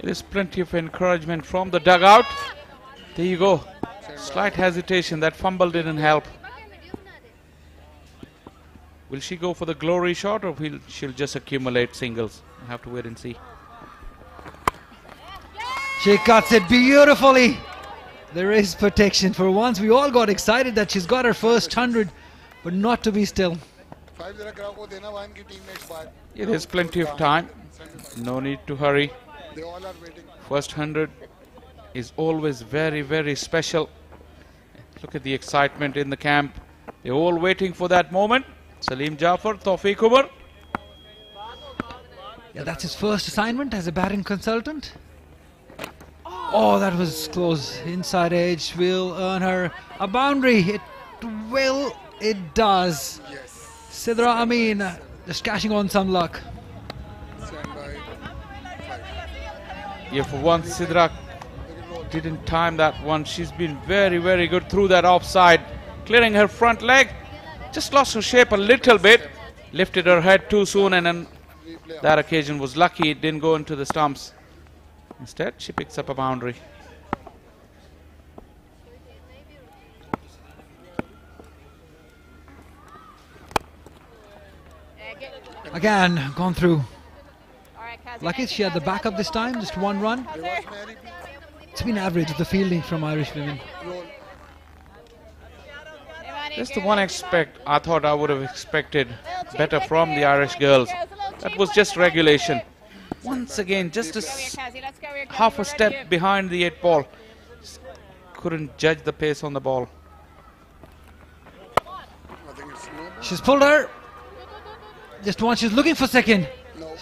There's plenty of encouragement from the dugout. There you go. Slight hesitation. That fumble didn't help. Will she go for the glory shot, or she'll just accumulate singles? We'll have to wait and see. She cuts it beautifully. There is protection. For once, we all got excited that she's got her first 100, but not to be still. Yeah, there's plenty of time. No need to hurry. First 100 is always very, very special. Look at the excitement in the camp. They're all waiting for that moment. Salim Jafar, Tawfiq Umar. Yeah, that's his first assignment as a batting consultant. Oh, that was close. Inside edge will earn her a boundary. It will. It does. Sidra Amin just cashing on some luck. Yeah, for once Sidra didn't time that one. She's been very, very good through that offside. Clearing her front leg. Just lost her shape a little bit. Lifted her head too soon, and then that occasion was lucky it didn't go into the stumps. Instead, she picks up a boundary. Again, gone through. Lucky she had the backup this time, just 1 run. It's been average, the fielding from Irish women. That's the one aspect I thought I would have expected better from the Irish girls. That was just regulation. Once again, just half a step behind the 8 ball. Just couldn't judge the pace on the ball. She's pulled her. Just one, she's looking for second.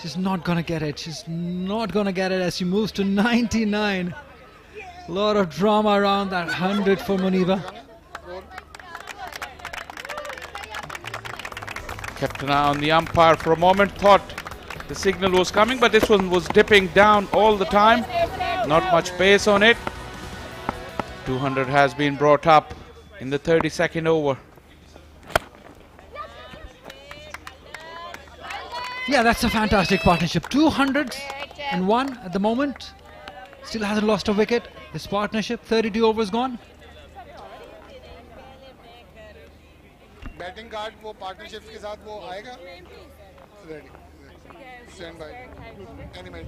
She's not gonna get it. She's not gonna get it as she moves to 99. A lot of drama around that 100 for Muniba. Kept an eye on the umpire for a moment, thought the signal was coming, but this one was dipping down all the time. Not much pace on it. 200 has been brought up in the 32nd over. Yeah, that's a fantastic partnership. 201 at the moment. Still hasn't lost a wicket. This partnership, 32 overs gone. Batting card वो partnership के साथ वो आएगा ready stand by animate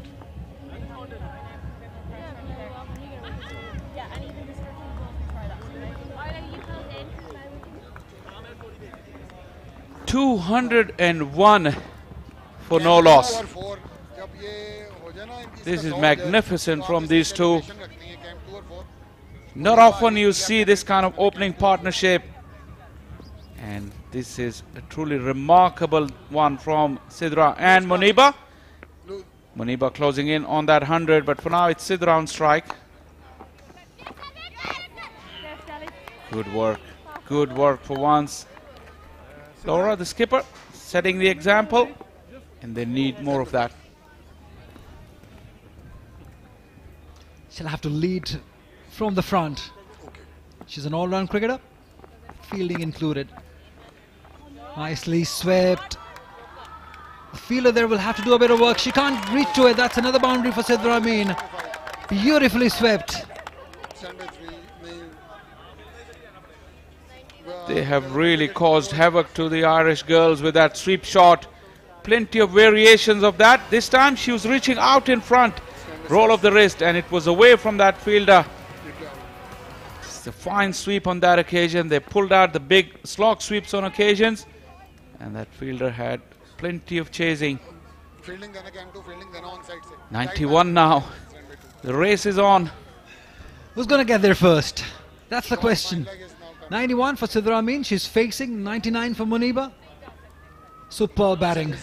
201 for no loss. जब ये हो जाए ना इनकी This is magnificent from these two. Not often you see this kind of opening partnership. And this is a truly remarkable one from Sidra and Muniba. Muniba closing in on that 100, but for now it's Sidra on strike. Good work for once. Laura, the skipper, setting the example, and they need more of that. She'll have to lead from the front. She's an all-round cricketer, fielding included. Nicely swept. The fielder there will have to do a bit of work. She can't reach to it. That's another boundary for Sidra Amin. Beautifully swept. They have really caused havoc to the Irish girls with that sweep shot. Plenty of variations of that. This time she was reaching out in front. Roll of the wrist, and it was away from that fielder. It's a fine sweep on that occasion. They pulled out the big slog sweeps on occasions, and that fielder had plenty of chasing. 91 now. The race is on. Who's going to get there first? That's the question. 91 for Sidra Amin. She's facing 99 for Muniba. Superb batting.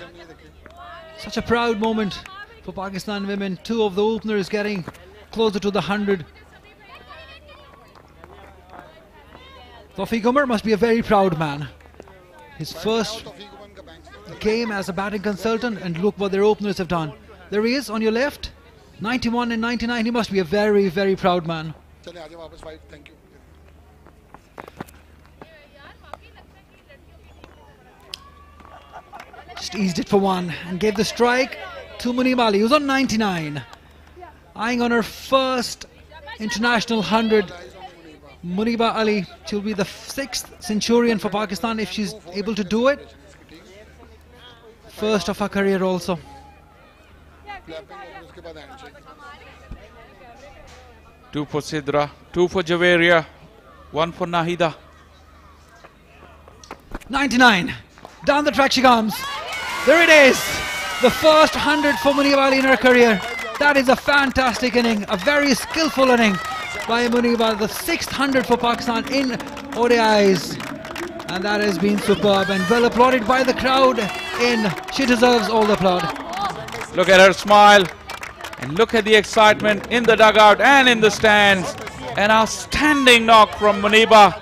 Such a proud moment for Pakistan women. Two of the openers getting closer to the 100. Tawfiq Umar must be a very proud man. His first game as a batting consultant, and look what their openers have done. There he is on your left, 91 and 99. He must be a very, very proud man. Just eased it for one and gave the strike to Muniba Ali, who's on 99. Eyeing on her first international 100. Muniba Ali, she'll be the 6th centurion for Pakistan if she's able to do it. First of her career also. Two for Sidra, two for Javeria, one for Nahida. 99. Down the track she comes. There it is. The first 100 for Muniba Ali in her career. That is a fantastic inning. A very skillful inning by Muniba. The 6th 100 for Pakistan in ODIs. And that has been superb and well applauded by the crowd. She deserves all the applaud. Look at her smile. And look at the excitement in the dugout and in the stands. An outstanding knock from Muniba.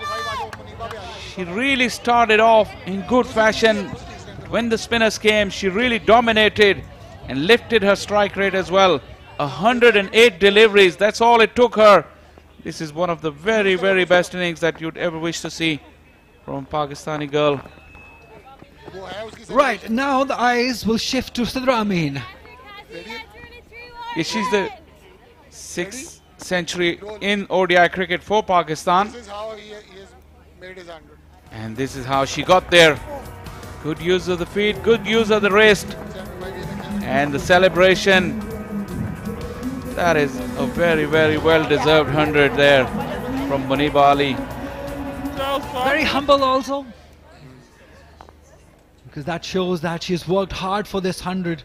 She really started off in good fashion. When the spinners came, she really dominated and lifted her strike rate as well. 108 deliveries, that's all it took her. This is one of the very, very best innings that you'd ever wish to see from a Pakistani girl. Right, now the eyes will shift to Sidra Amin. Yeah, she's the 6th century in ODI cricket for Pakistan. And this is how she got there. Good use of the feet, good use of the wrist. And the celebration. That is a very, very well-deserved 100 there from Muniba Ali. Very humble also. Because that shows that she's worked hard for this 100.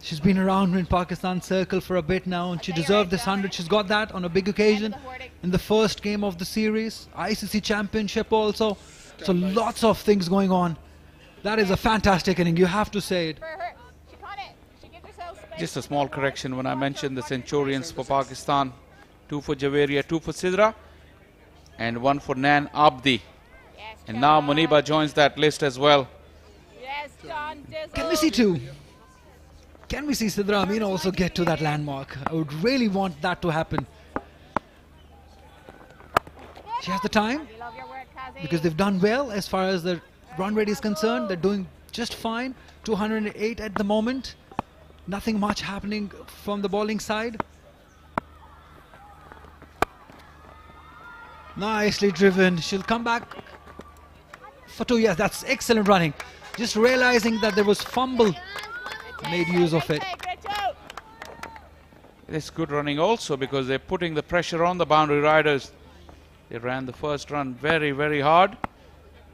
She's been around in Pakistan circle for a bit now, and she deserved this 100. She's got that on a big occasion in the first game of the series. ICC Championship also. So lots of things going on. That is a fantastic inning, you have to say it. Just a small correction when I mentioned the centurions for Pakistan. 2 for Javeria, 2 for Sidra, and 1 for Nan Abdi. And now Muniba joins that list as well. Can we see 2? Can we see Sidra Amin also get to that landmark? I would really want that to happen. She has the time, because they've done well as far as the run rate is concerned. They're doing just fine. 208 at the moment. Nothing much happening from the bowling side. Nicely driven. She'll come back for 2. Yes, that's excellent running. Just realizing that there was fumble, made use of it. It's good running also because they're putting the pressure on the boundary riders. They ran the first run very, very hard,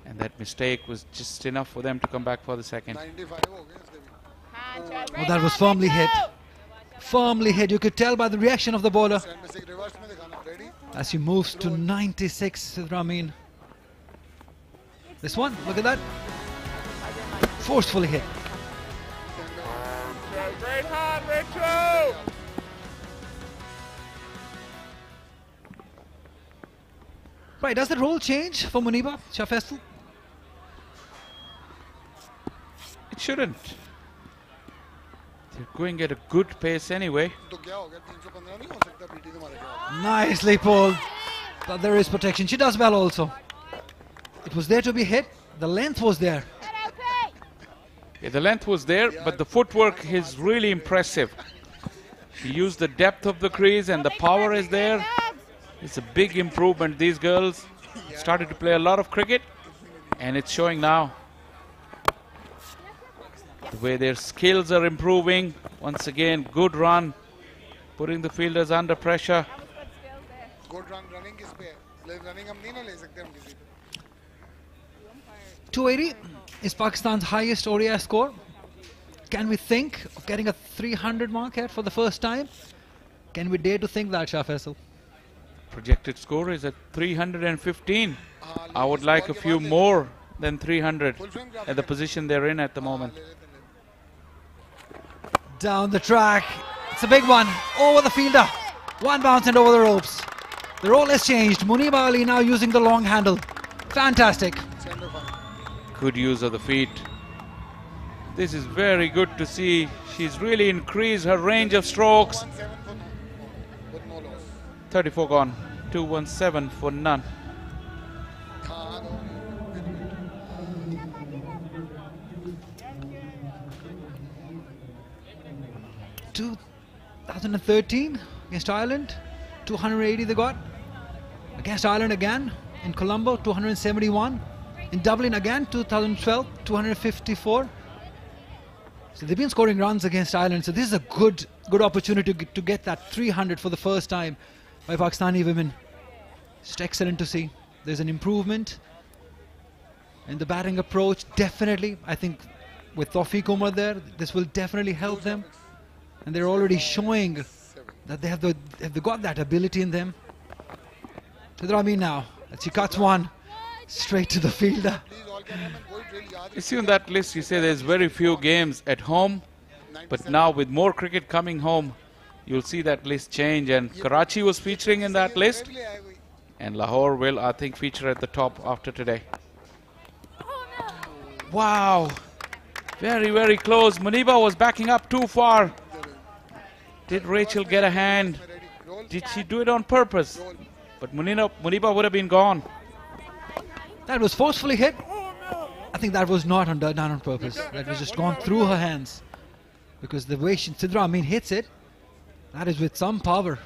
and that mistake was just enough for them to come back for the second. Oh, that was firmly hit. firmly hit. You could tell by the reaction of the bowler Stand by 6 reverse में दिखाना. Ready? as she moves to 96, Sidra Amin. This one, look at that. Forcefully hit. Great hot, Rachel! Right, does the role change for Muniba, Shah Faisal? It shouldn't. They're going at a good pace anyway. तो क्या हो गया? 315 नहीं हो सकता PT तुम्हारे ख्याल में? Nicely pulled. But there is protection. She does well also. It was there to be hit. The length was there. Yeah, the length was there, but the footwork is really impressive. She used the depth of the crease and the power is there. It's a big improvement. These girls started to play a lot of cricket and it's showing now. The way their skills are improving. Once again, good run, putting the fielders under pressure. Good run, running किस पे है? Running हम नहीं ना ले सकते हम किसी पे. 280 is Pakistan's highest ODI score. Can we think of getting a 300 mark here for the first time? Can we dare to think that, Shah Faisal? Projected score is at 315. I would like a few more than 300 at the position they're in at the moment. Down the track. It's a big one. Over the fielder. One bounce and over the ropes. The role has changed. Muniba Ali now using the long handle. Fantastic. Good use of the feet. This is very good to see. She's really increased her range of strokes. 34 gone. 217 for none. Two 2013 against Ireland, 280 they got. Against Ireland again in Colombo, 271. In Dublin again, 2012, 254. So they've been scoring runs against Ireland. So this is a good opportunity to get that 300 for the first time by Pakistani women. It's excellent to see. There's an improvement in the batting approach. Definitely, I think with Tawfiq Umar there, this will definitely help them. And they're already showing that they've got that ability in them. Sidra Amin now, as she cuts one straight to the fielder. You see on that list, you say there's very few games at home, but now with more cricket coming home, you'll see that list change. And Karachi was featuring in that list, and Lahore will, I think, feature at the top after today. Wow, very, very close. Muniba was backing up too far. Did Rachel get a hand? Did she do it on purpose? But Muniba would have been gone. That was forcefully hit. I think that was not done on purpose. That was just gone through her hands. Because the way Sidra Amin hits it, that is with some power.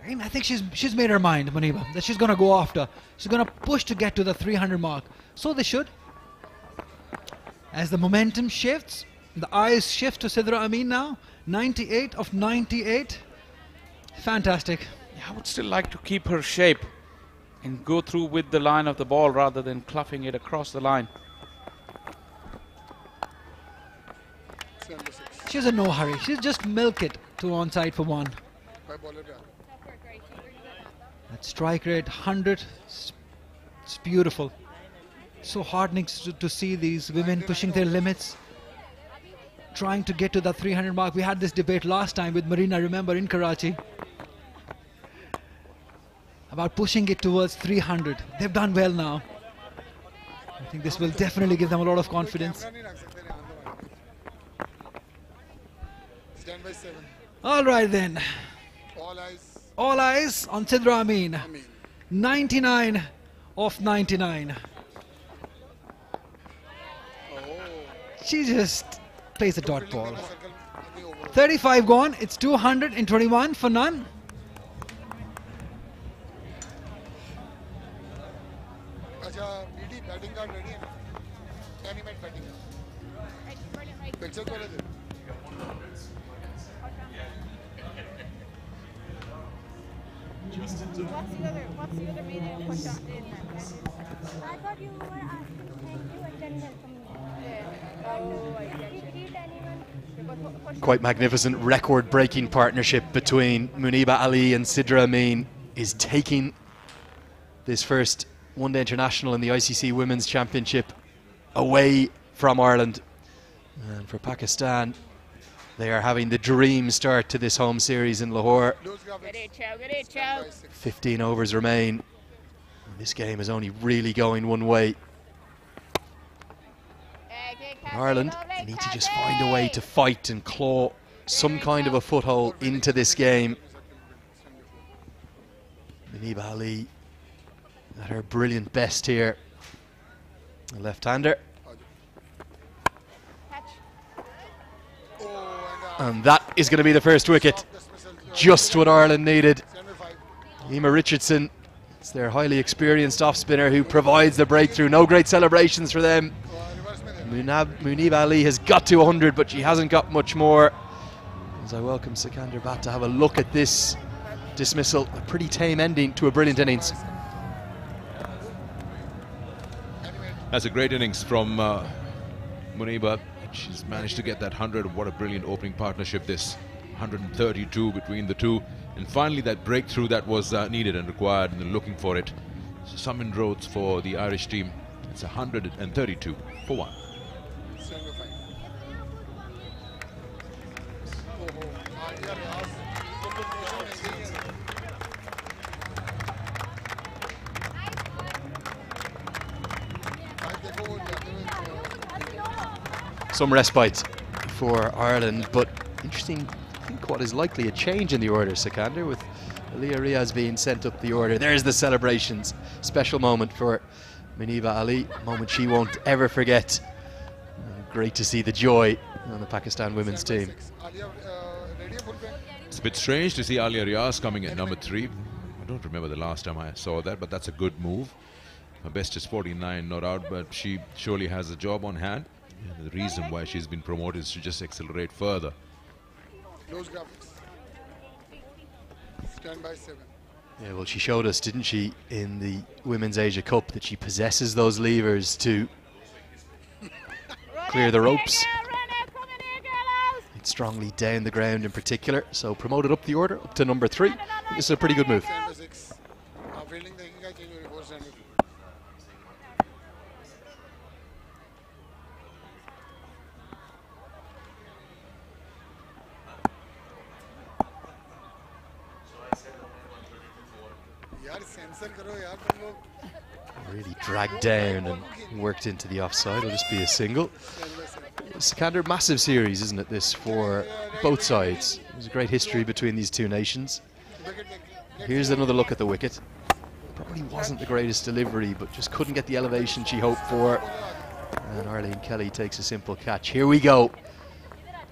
I think she's made her mind, Muniba, that she's going to go after. She's going to push to get to the 300 mark. So they should. As the momentum shifts, the eyes shift to Sidra Amin now. 98 of 98. Fantastic. Yeah, I would still like to keep her shape and go through with the line of the ball rather than cluffing it across the line. She's in no hurry. She's just milk it to onside for one. That strike rate 100. It's beautiful. So heartening to see these women pushing their limits, trying to get to the 300 mark. We had this debate last time with Marina, remember, in Karachi, about pushing it towards 300. They've done well now. I think this will definitely give them a lot of confidence. Stand by 7. All right then. All eyes. All eyes on Sidra Amin. 99 of 99. She just plays a dot ball. 35 gone. It's 221 for none. अच्छा BD batting card ready है ना? Animate batting picture को ले दे. What's the other meaning of push on in then? I thought you were asking, can you attend help from me? Yeah. Quite magnificent record-breaking partnership between Muniba Ali and Sidra Amin is taking this first one-day international in the ICC Women's Championship away from Ireland. And for Pakistan, they are having the dream start to this home series in Lahore. 15 overs remain. This game is only really going one way. Ireland need to just find a way to fight and claw some kind of a foothold into this game. Muniba Ali at her brilliant best here. A left-hander. And that is going to be the first wicket. Just what Ireland needed. Emma Richardson, it's their highly experienced off-spinner who provides the breakthrough. No great celebrations for them. Muniba Ali has got to 100, but she hasn't got much more. As I welcome Sikander Bhatt to have a look at this dismissal. A pretty tame ending to a brilliant innings. That's a great innings from Muniba. She's managed to get that 100. What a brilliant opening partnership this. 132 between the two. And finally that breakthrough that was needed and required, and looking for it. So some inroads for the Irish team. It's 132 for 1. Some respite for Ireland, but interesting, I think what is likely a change in the order, Sikander, with Aliyah Riaz being sent up the order. There's the celebrations. Special moment for Muniba Ali, a moment she won't ever forget. Great to see the joy on the Pakistan women's team. It's a bit strange to see Aliyah Riaz coming at number 3. I don't remember the last time I saw that, but that's a good move. Her best is 49, no doubt, but she surely has a job on hand. And the reason why she's been promoted is to just accelerate further. Close graphics. Stand by 7. Yeah, well, she showed us, didn't she, in the Women's Asia Cup, that she possesses those levers to clear the ropes. It's strongly down the ground in particular, so promoted up the order, up to number 3. This is a pretty good move. Really dragged down and worked into the offside. It'll just be a single. Sikander, massive series, isn't it, this, for both sides. There's a great history between these two nations. Here's another look at the wicket. Probably wasn't the greatest delivery, but just couldn't get the elevation she hoped for. And Arlene Kelly takes a simple catch. Here we go.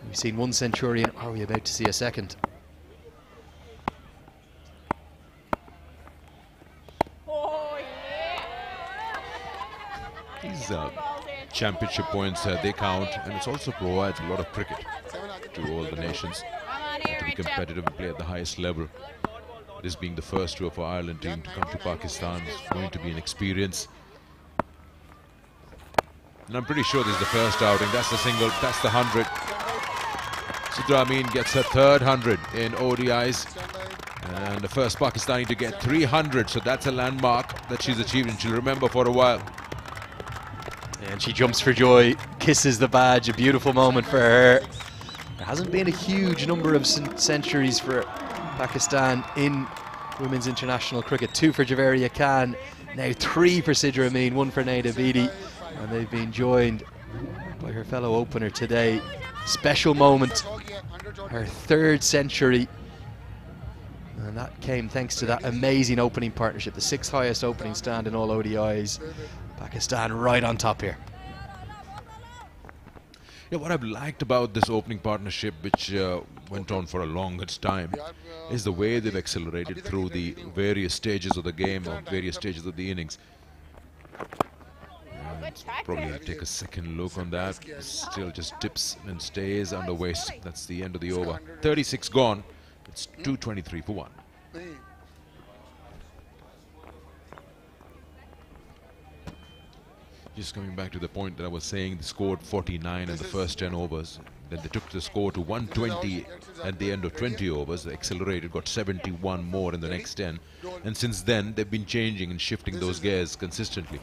We've seen one centurion. Are we about to see a second? These championship points, they count, and it also provides a lot of cricket to all the nations to be competitive and play at the highest level. This being the first tour for Ireland team to come to Pakistan is going to be an experience. And I'm pretty sure this is the first outing. That's the single, that's the 100. Sidra Amin gets her third 100 in ODIs. And the first Pakistani to get 300, so that's a landmark that she's achieved and she'll remember for a while. And she jumps for joy, kisses the badge, a beautiful moment for her. There hasn't been a huge number of centuries for Pakistan in women's international cricket. 2 for Javeria Khan, now 3 for Sidra Amin, 1 for Naida Beatty. And they've been joined by her fellow opener today. Special moment, her 3rd century. And that came thanks to that amazing opening partnership, the 6th highest opening stand in all ODIs. Pakistan right on top here. Yeah, what I've liked about this opening partnership, which went on for a longest time, is the way they've accelerated through the various stages of the game, or various stages of the innings. Probably I'll take a second look on that. Still just dips and stays under waist. That's the end of the over. 36 gone. It's 223 for 1. Just coming back to the point that I was saying, they scored 49 in the first 10 overs. Then they took the score to 120 at the end of 20 overs. They accelerated, got 71 more in the next 10. And since then, they've been changing and shifting those gears consistently.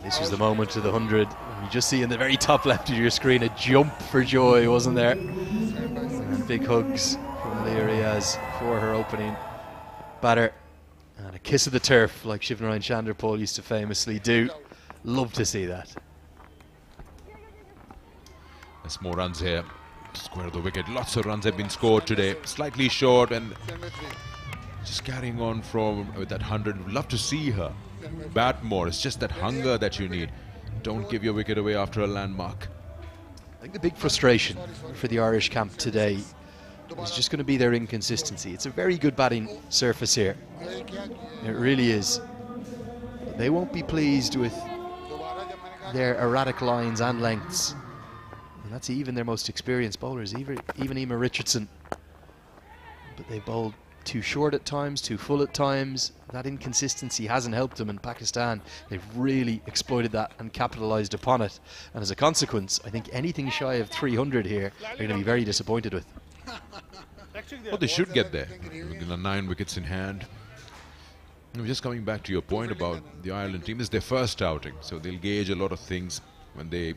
This was the moment of the 100. You just see in the very top left of your screen a jump for joy, wasn't there? And big hugs from Leah Riaz for her opening batter. And a kiss of the turf, like Shivnarine Chanderpaul used to famously do. Love to see that. There's more runs here. Square the wicket. Lots of runs have been scored today. Slightly short and just carrying on from with that 100. Would love to see her bat more. It's just that hunger that you need. Don't give your wicket away after a landmark. I think the big frustration for the Irish camp today is just going to be their inconsistency. It's a very good batting surface here. It really is. They won't be pleased with their erratic lines and lengths. And that's even their most experienced bowlers, even Emma Richardson. But they bowled too short at times, too full at times. That inconsistency hasn't helped them in Pakistan. They've really exploited that and capitalised upon it. And as a consequence, I think anything shy of 300 here, they're going to be very disappointed with. Well, they should get there. 9 wickets in hand. And just coming back to your point about the Ireland team, this is their first outing, so they'll gauge a lot of things when they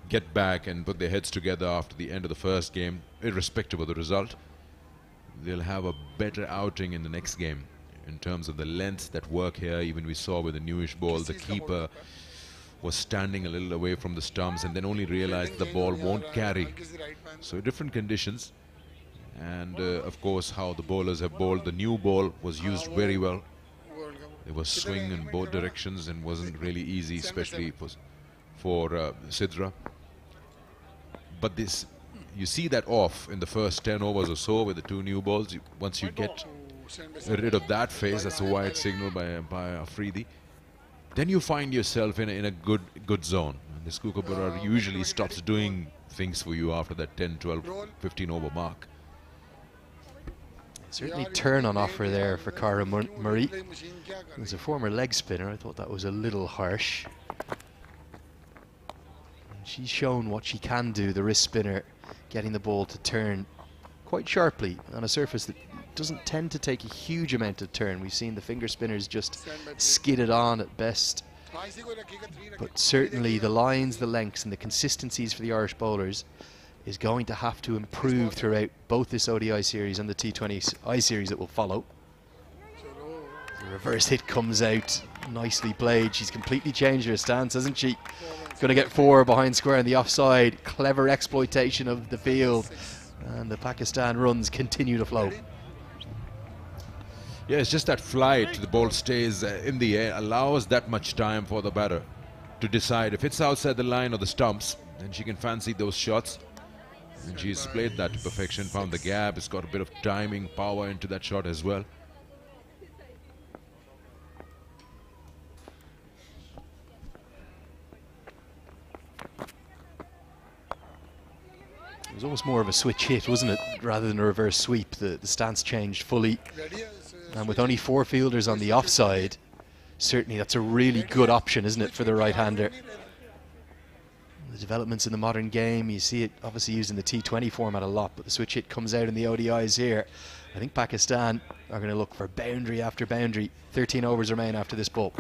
get back and put their heads together after the end of the first game, irrespective of the result. They'll have a better outing in the next game in terms of the lengths that work here. Even we saw with the newish ball, the keeper was standing a little away from the stumps and then only realized the ball won't carry. So different conditions, and of course how the bowlers have bowled. The new ball was used very well. There was swing in both directions and wasn't really easy, especially for Sidra. But this, you see that off in the first 10 overs or so with the 2 new balls. Once you get rid of that phase, that's a wide signal by Afridi, then you find yourself in a good zone. And this Kookaburra usually stops doing things for you after that 10, 12, 15 over mark. Certainly turn on offer there for Cara Murray. As a former leg spinner, I thought that was a little harsh. She's shown what she can do, the wrist spinner, getting the ball to turn quite sharply on a surface that doesn't tend to take a huge amount of turn. We've seen the finger spinners just skid it on at best. But certainly the lines, the lengths and the consistencies for the Irish bowlers is going to have to improve throughout both this ODI series and the T20I series that will follow. The reverse hit comes out, nicely played. She's completely changed her stance, hasn't she? Going to get 4 behind square on the offside. Clever exploitation of the field, and the Pakistan runs continue to flow. Yeah, it's just that flight. The ball stays in the air, allows that much time for the batter to decide if it's outside the line or the stumps, then she can fancy those shots. And she's played that to perfection, found the gap. It's got a bit of timing, power into that shot as well. It was almost more of a switch hit, wasn't it, rather than a reverse sweep. The stance changed fully. And with only 4 fielders on the offside, certainly that's a really good option, isn't it, for the right-hander. The developments in the modern game, you see it obviously used in the T20 format a lot, but the switch hit comes out in the ODIs here. I think Pakistan are going to look for boundary after boundary. 13 overs remain after this ball.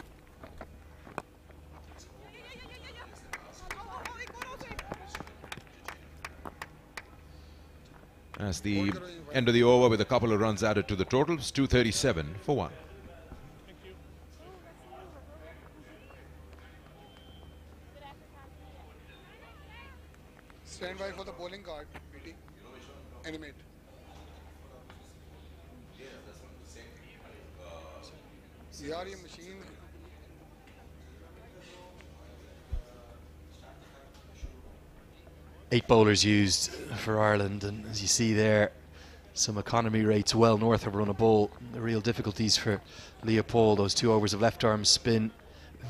As the end of the over with a couple of runs added to the total, it's 237 for 1. Stand by for the bowling card meeting. Animate. यार ये machine 8 bowlers used for Ireland, and as you see there, some economy rates well north of a run a ball. The real difficulties for Leopold, those 2 overs of left arm spin,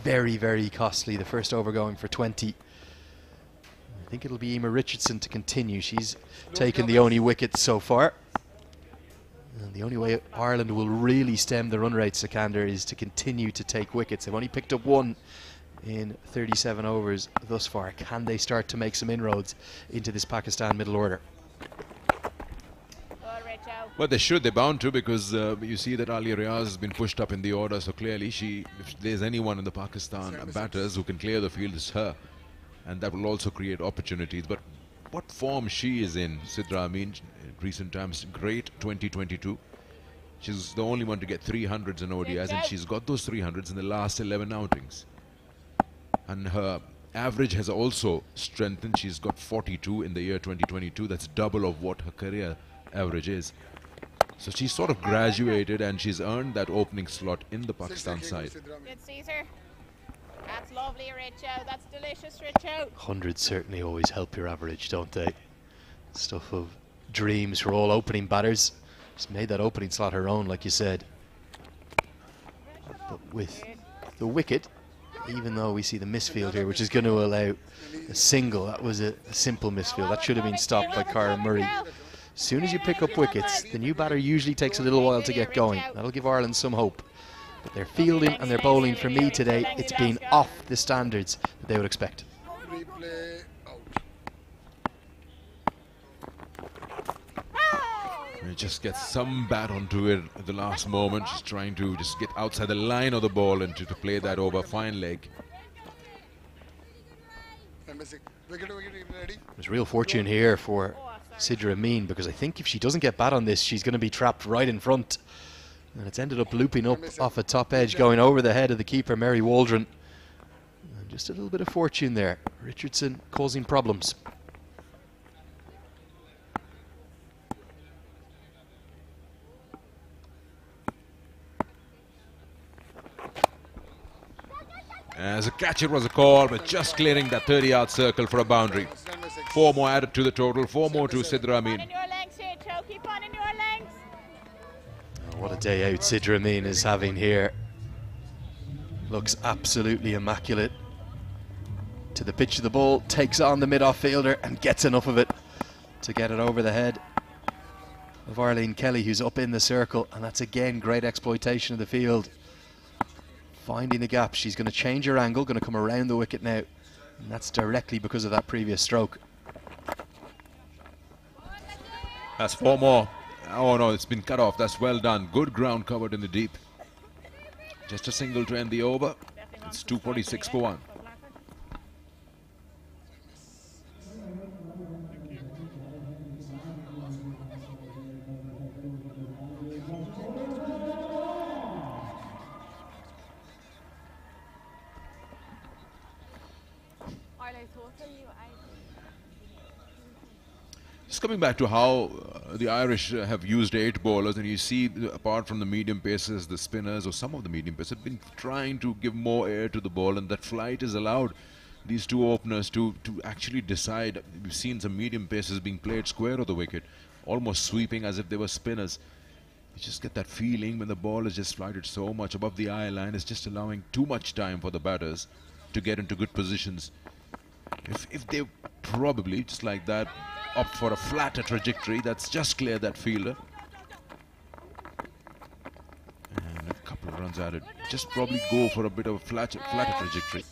very, very costly. The first over going for 20. I think it'll be Emma Richardson to continue. She's taken the only wicket so far. And the only way Ireland will really stem the run rate, Sikander, is to continue to take wickets. They've only picked up 1 in 37 overs thus far. Can they start to make some inroads into this Pakistan middle order? Well, they should. They're bound to, because you see that Alia Riaz has been pushed up in the order, so clearly if there's anyone in the Pakistan batters who can clear the field, it's her. And that will also create opportunities. But what form she is in, Sidra Amin, in recent times, great 2022. She's the only one to get 300s in ODIs, and she's got those 300s in the last 11 outings. And her average has also strengthened. She's got 42 in the year 2022. That's double of what her career average is. So she's sort of graduated, and she's earned that opening slot in the Pakistan side. Good, Caesar. That's lovely, Richo. That's delicious, Richo. 100s certainly always help your average, don't they? Stuff of dreams for all opening batters. She's made that opening slot her own, like you said. But with the wicket, even though we see the misfield here, which is going to allow a single, that was a simple misfield. That should have been stopped by Cara Murray. As soon as you pick up wickets, the new batter usually takes a little while to get going. That'll give Ireland some hope. But their fielding and their bowling for me today, it's been off the standards that they would expect. He just gets some bat onto it at the last moment, just trying to just get outside the line of the ball and to play that over fine leg. There's real fortune here for Sidra Amin, because I think if she doesn't get bat on this, she's going to be trapped right in front. And it's ended up looping up off a top edge, going over the head of the keeper, Mary Waldron. And just a little bit of fortune there. Richardson causing problems. As a catch, it was a call, but just clearing that 30-yard circle for a boundary. 4 more added to the total, 4 more to Sidra Amin. Keep on in your lengths. Oh, what a day out Sidra Amin is having here. Looks absolutely immaculate. To the pitch of the ball, takes on the mid-off fielder and gets enough of it to get it over the head of Arlene Kelly, who's up in the circle, and that's again great exploitation of the field. Finding the gap, she's going to change her angle, going to come around the wicket now, and that's directly because of that previous stroke. That's 4 more. Oh no, it's been cut off. That's well done. Good ground covered in the deep. Just a single to end the over. It's 246 for 1. Just coming back to how the Irish have used 8 bowlers, and you see, apart from the medium pacers, the spinners or some of the medium pacers have been trying to give more air to the ball, and that flight has allowed these 2 openers to actually decide. We've seen some medium pacers being played square of the wicket, almost sweeping as if they were spinners. You just get that feeling when the ball is just flighted so much above the eye line, it's just allowing too much time for the batters to get into good positions. If they probably, just like that, opt for a flatter trajectory, that's just cleared that fielder. And a couple of runs added. Just probably go for a bit of a flatter trajectory.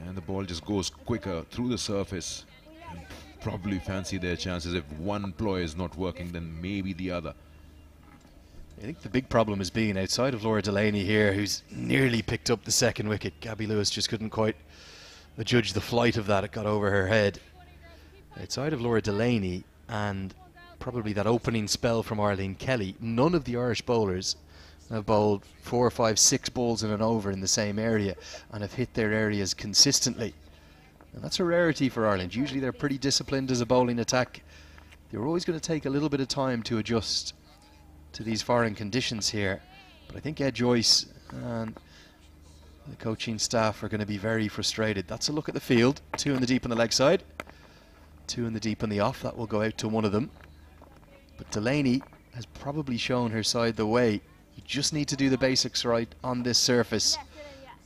And the ball just goes quicker through the surface. And probably fancy their chances. If one ploy is not working, then maybe the other. I think the big problem has been outside of Laura Delaney here, who's nearly picked up the second wicket. Gabby Lewis just couldn't quite judge the flight of that. It got over her head. Outside of Laura Delaney and probably that opening spell from Arlene Kelly, none of the Irish bowlers have bowled 4 or 5, 6 balls in an over in the same area and have hit their areas consistently. And that's a rarity for Ireland. Usually they're pretty disciplined as a bowling attack. They're always going to take a little bit of time to adjust to these foreign conditions here. But I think Ed Joyce and the coaching staff are going to be very frustrated. That's a look at the field. 2 in the deep on the leg side. 2 in the deep on the off. That will go out to one of them. But Delaney has probably shown her side the way. You just need to do the basics right on this surface.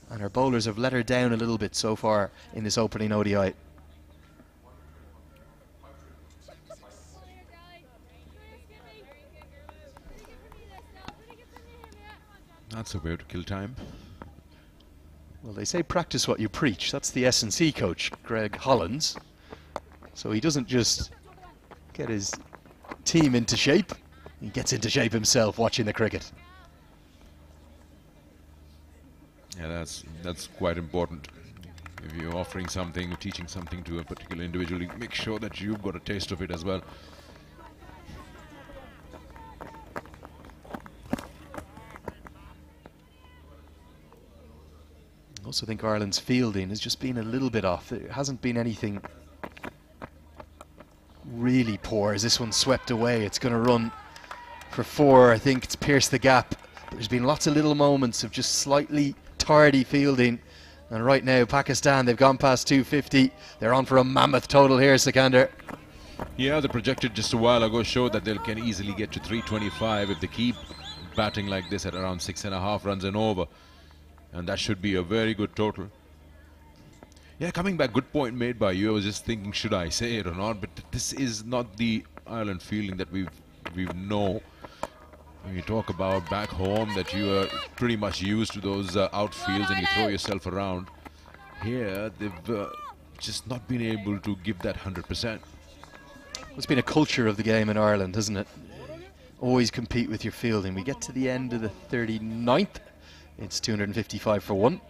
And her bowlers have let her down a little bit so far in this opening ODI. That's a way to kill time. Well, they say practice what you preach. That's the S&C coach, Greg Hollands. So he doesn't just get his team into shape, he gets into shape himself watching the cricket. Yeah, that's quite important. If you're offering something, teaching something to a particular individual, you make sure that you've got a taste of it as well. I also think Ireland's fielding has just been a little bit off. There hasn't been anything really poor as this one swept away. It's going to run for 4. I think it's pierced the gap. But there's been lots of little moments of just slightly tardy fielding. And right now, Pakistan, they've gone past 250. They're on for a mammoth total here, Sikander. Yeah, the projected just a while ago showed that they can easily get to 325 if they keep batting like this at around 6.5 runs and over. And that should be a very good total. Yeah, coming back, good point made by you. I was just thinking, should I say it or not? But this is not the Ireland feeling that we know. When you talk about back home, that you are pretty much used to those outfields and you throw yourself around. Here, they've just not been able to give that 100%. It's been a culture of the game in Ireland, hasn't it? Always compete with your fielding. We get to the end of the 39th. It's 255 for 1.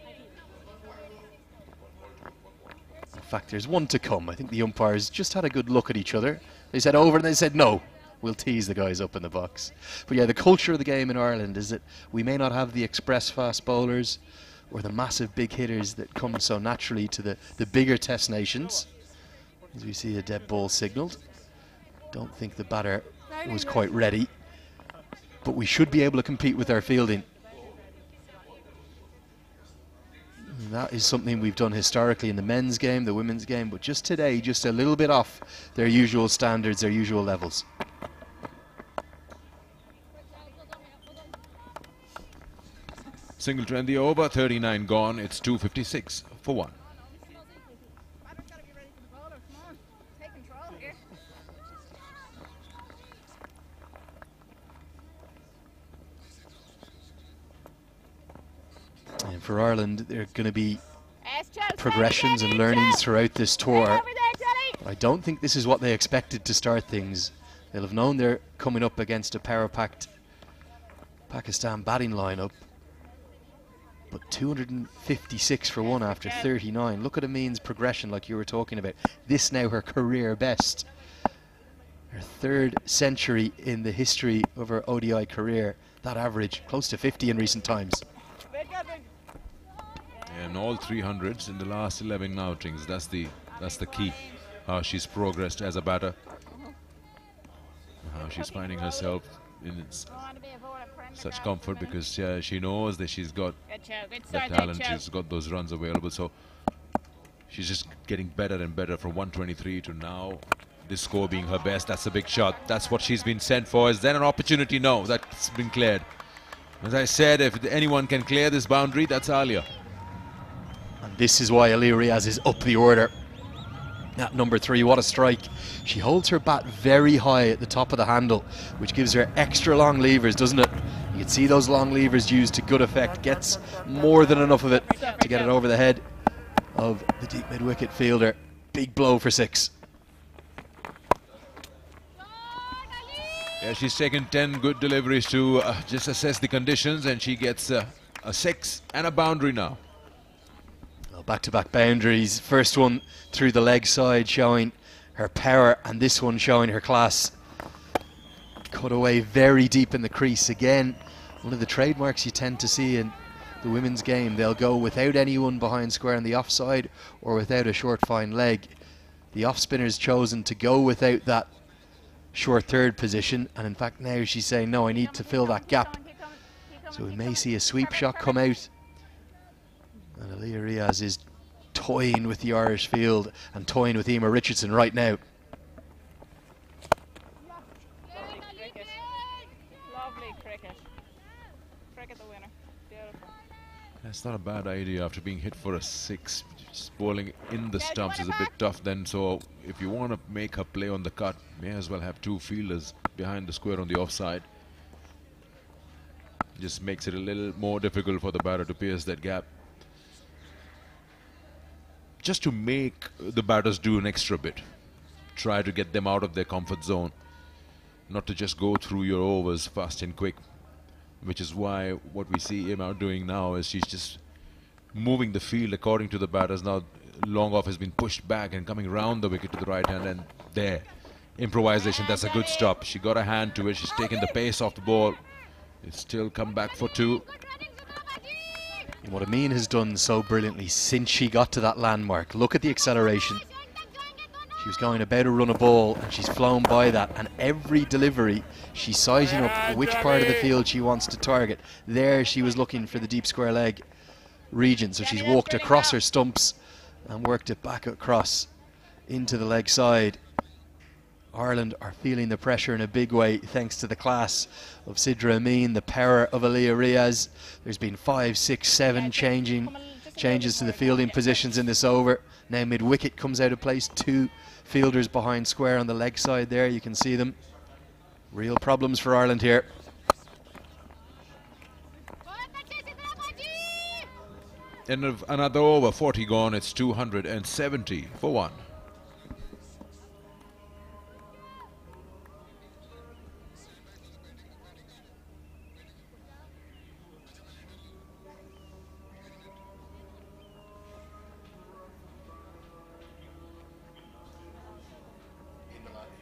In fact, there's one to come. I think the umpires just had a good look at each other. They said over and they said no. We'll tease the guys up in the box. But yeah, the culture of the game in Ireland is that we may not have the express fast bowlers or the massive big hitters that come so naturally to the bigger test nations. As we see a dead ball signalled. Don't think the batter was quite ready. But we should be able to compete with our fielding. And that is something we've done historically in the men's game, the women's game, but just today, just a little bit off their usual standards, their usual levels. Single to end the over, 39 gone. It's 256 for 1. And for Ireland, there are going to be progressions and learnings throughout this tour. I don't think this is what they expected to start things. They'll have known they're coming up against a power-packed Pakistan batting lineup. But 256 for 1 after 39. Look at Amin's progression like you were talking about. This now her career best. Her 3rd century in the history of her ODI career. That average, close to 50 in recent times. And all 300s in the last 11 outings. That's the key. How she's progressed as a batter. How she's finding herself in such comfort because she knows that she's got the talent. She's got those runs available. So she's just getting better and better from 123 to now. This score being her best. That's a big shot. That's what she's been sent for. Is there an opportunity? No, that's been cleared. As I said, if anyone can clear this boundary, that's Alia. And this is why Ali Riaz is up the order. At number 3, what a strike. She holds her bat very high at the top of the handle, which gives her extra long levers, doesn't it? You can see those long levers used to good effect. Gets more than enough of it to get it over the head of the deep mid-wicket fielder. Big blow for 6. Yeah, she's taken 10 good deliveries to just assess the conditions, and she gets a 6 and a boundary now. Well, back-to-back boundaries. First one through the leg side showing her power, and this one showing her class. Cut away very deep in the crease. Again, one of the trademarks you tend to see in the women's game. They'll go without anyone behind square on the offside or without a short fine leg. The off-spinner's chosen to go without that short third position, and in fact now she's saying no, I need to fill that gap. So we may see a sweep shot come out, and Alia Riaz is toying with the Irish field and toying with Emma Richardson right now. Lovely cricket. Cricket the winner. Beautiful. That's not a bad idea after being hit for a 6. Just bowling in the stumps is a bit tough then, so if you want to make her play on the cut, may as well have 2 fielders behind the square on the offside. Just makes it a little more difficult for the batter to pierce that gap. just to make the batters do an extra bit. Try to get them out of their comfort zone, not to just go through your overs fast and quick, which is why what we see Emma doing now is she's just moving the field according to the batters. Now long off has been pushed back and coming round the wicket to the right hand, and there, improvisation, that's a good stop. She got a hand to it, she's taken the pace off the ball. It's still come back for 2. And what Amin has done so brilliantly since she got to that landmark, look at the acceleration. She was going about to run a ball and she's flown by that, and every delivery she's sizing up which part of the field she wants to target. There she was looking for the deep square leg region, so she's walked across her stumps and worked it back across into the leg side. Ireland are feeling the pressure in a big way thanks to the class of Sidra Amin, the power of Aliyah Riaz. There's been 5, 6, 7 changes to the fielding positions in this over. Now mid-wicket comes out of place, 2 fielders behind square on the leg side there, you can see them. Real problems for Ireland here. End of another over, 40 gone, it's 270 for 1.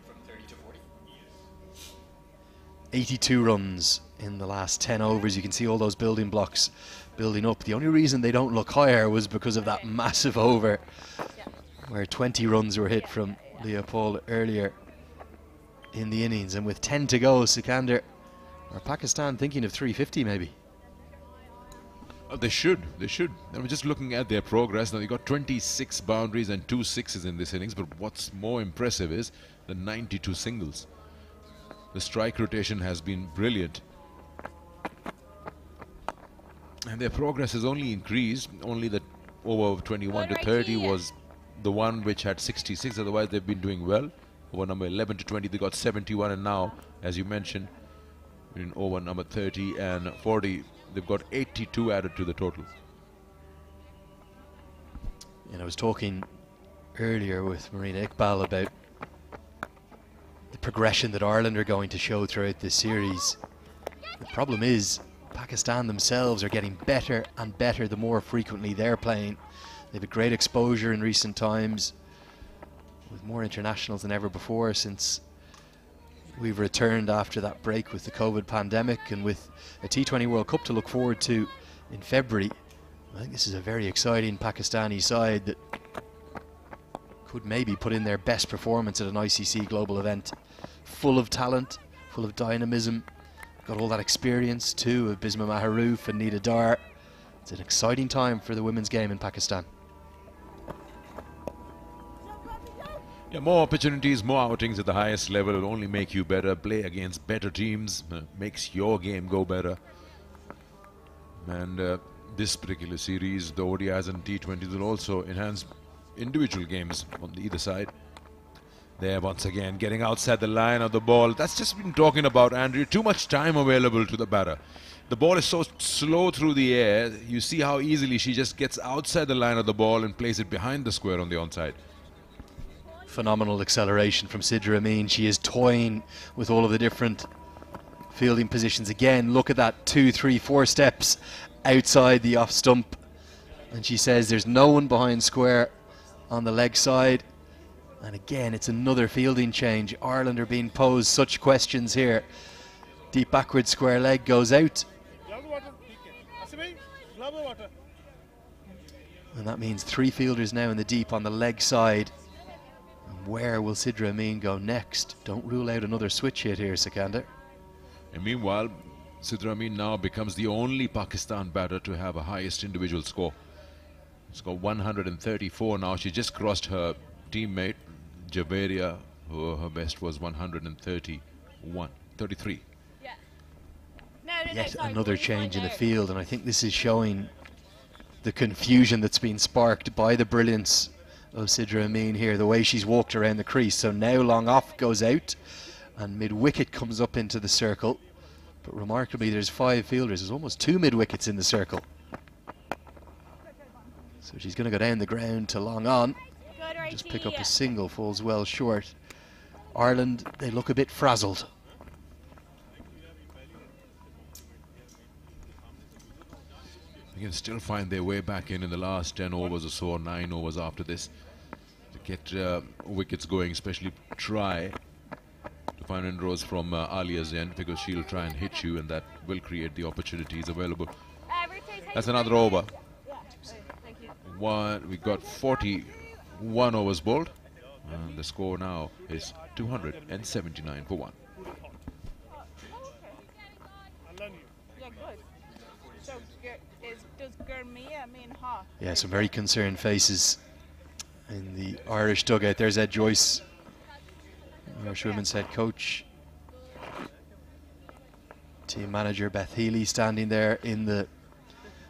From 30 to 40. 82 runs in the last 10 overs. You can see all those building blocks building up. The only reason they don't look higher was because of that massive over where 20 runs were hit from Leopold earlier in the innings. And with 10 to go, Sikandar, or Pakistan thinking of 350 maybe? They should. I'm just looking at their progress. Now they got 26 boundaries and 2 sixes in this innings, but what's more impressive is the 92 singles. The strike rotation has been brilliant. And their progress has only increased. Only the over of 21 to 30 was the one which had 66. Otherwise, they've been doing well. Over number 11 to 20, they got 71. And now, as you mentioned, in over number 30 and 40, they've got 82 added to the total. And I was talking earlier with Marina Iqbal about the progression that Ireland are going to show throughout this series. The problem is Pakistan themselves are getting better and better the more frequently they're playing. They've a great exposure in recent times, with more internationals than ever before since we've returned after that break with the COVID pandemic, and with a T20 World Cup to look forward to in February. I think this is a very exciting Pakistani side that could maybe put in their best performance at an ICC global event. Full of talent, full of dynamism, got all that experience too of Bisma Maharouf and Nida Dar. It's an exciting time for the women's game in Pakistan. Yeah, more opportunities, more outings at the highest level will only make you better. Play against better teams makes your game go better. And this particular series, the ODIs and T20s, will also enhance individual games on the either side. There once again, getting outside the line of the ball. That's just been talking about, Andrew. Too much time available to the batter. The ball is so slow through the air. You see how easily she just gets outside the line of the ball and plays it behind the square on the onside. Phenomenal acceleration from Sidra Amin. She is toying with all of the different fielding positions. Again, look at that 2, 3, 4 steps outside the off stump. And she says there's no one behind square on the leg side. And again, it's another fielding change. Ireland are being posed such questions here. Deep backward square leg goes out. And that means 3 fielders now in the deep on the leg side. And where will Sidra Amin go next? Don't rule out another switch hit here, Sikandar. And meanwhile, Sidra Amin now becomes the only Pakistan batter to have a highest individual score. She's got 134 now. She just crossed her teammate Javeria, who her best was 133. Yet another change in the field, and I think this is showing the confusion that's been sparked by the brilliance of Sidra Amin here, the way she's walked around the crease. So now long off goes out and mid-wicket comes up into the circle, but remarkably there's 5 fielders. There's almost 2 mid-wickets in the circle. So she's going to go down the ground to long on. Just pick up a single, falls well short. Ireland, they look a bit frazzled. They can still find their way back in the last 10 overs or so, 9 overs after this, to get wickets going, especially try to find inroads from Alia's end, because she'll try and hit you, and that will create the opportunities available. That's another over. We got 41 overs bowled, and the score now is 279 for 1. Yeah, good. So, does Gurmia mean ha? Yeah, some very concerned faces in the Irish dugout. There's Ed Joyce, Irish women's head coach. Team manager Beth Healy standing there in the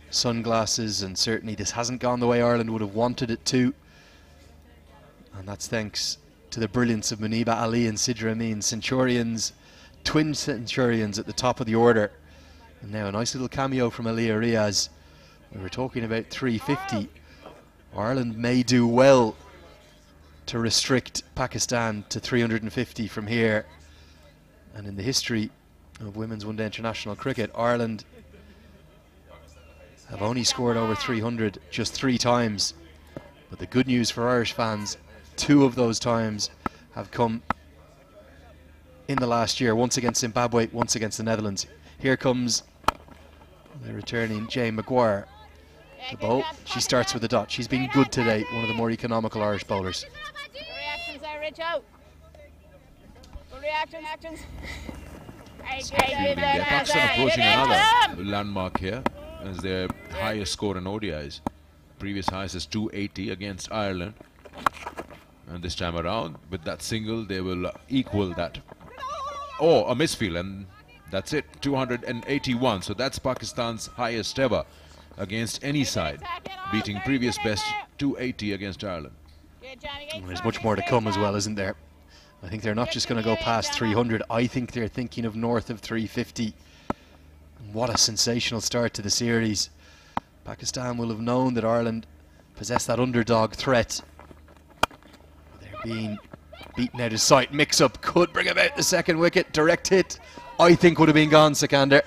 sunglasses, and certainly this hasn't gone the way Ireland would have wanted it to. And that's thanks to the brilliance of Muniba Ali and Sidra Amin, Centurions, twin Centurions at the top of the order. And now a nice little cameo from Aliyah Riaz. We were talking about 350. Ireland may do well to restrict Pakistan to 350 from here. And in the history of women's one-day international cricket, Ireland have only scored over 300 just 3 times. But the good news for Irish fans, 2 of those times have come in the last year, once against Zimbabwe, once against the Netherlands. Here comes the returning Jane Maguire. The bowl, she starts with a dot. She's been good today, one of the more economical Irish bowlers. Good reactions there, Richo. Good reactions. Pakistan approaching another landmark here as their highest score in ODIs. Previous highest is 280 against Ireland. And this time around, with that single, they will equal that. Oh, a misfield, and that's it, 281. So that's Pakistan's highest ever against any side, beating previous best 280 against Ireland. And there's much more to come as well, isn't there? I think they're not just going to go past 300. I think they're thinking of north of 350. What a sensational start to the series. Pakistan will have known that Ireland possess that underdog threat. They're being beaten out of sight. Mix-up could bring about the second wicket. Direct hit, I think, would have been gone, Sikander.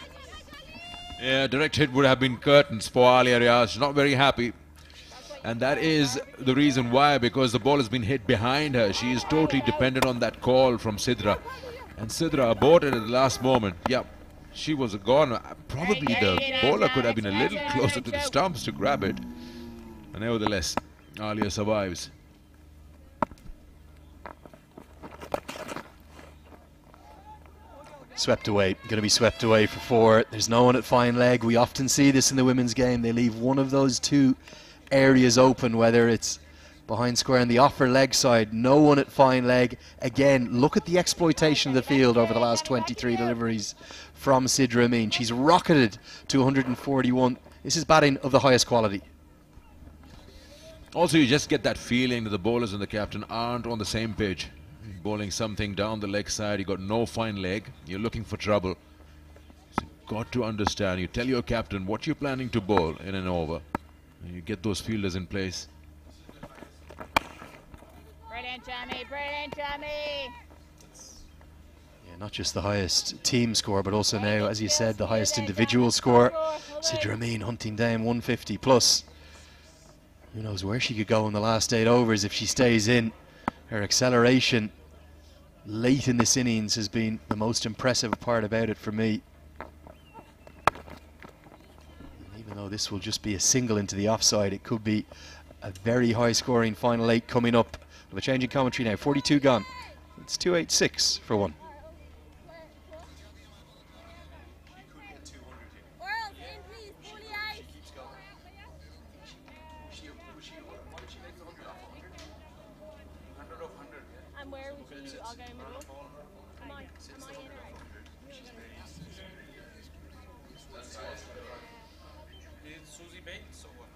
Yeah, direct hit would have been curtains for Alia Riaz. Not very happy. And that is the reason why, because the ball has been hit behind her. She is totally dependent on that call from Sidra. And Sidra aborted at the last moment. Yep, she was gone. Probably the bowler could have been a little closer to the stumps to grab it. And nevertheless, Alia survives. Swept away, going to be swept away for 4. There's no one at fine leg. We often see this in the women's game. They leave one of those 2 areas open, whether it's behind square on the off leg side. No one at fine leg. Again, look at the exploitation of the field over the last 23 deliveries from Sidra Amin. She's rocketed to 141. This is batting of the highest quality. Also, you just get that feeling that the bowlers and the captain aren't on the same page. Bowling something down the leg side, you got no fine leg, you're looking for trouble. So you've got to understand, you tell your captain what you're planning to bowl in an over, and you get those fielders in place. Brilliant, Jamie, brilliant, Jamie. Yeah, not just the highest team score, but also now, as you said, the highest individual score. Sidra Amin hunting down 150 plus. Who knows where she could go in the last 8 overs if she stays in. Her acceleration late in this innings has been the most impressive part about it for me. And even though this will just be a single into the offside, it could be a very high scoring final 8 coming up. With a change in commentary now, 42 gone. It's 286 for 1.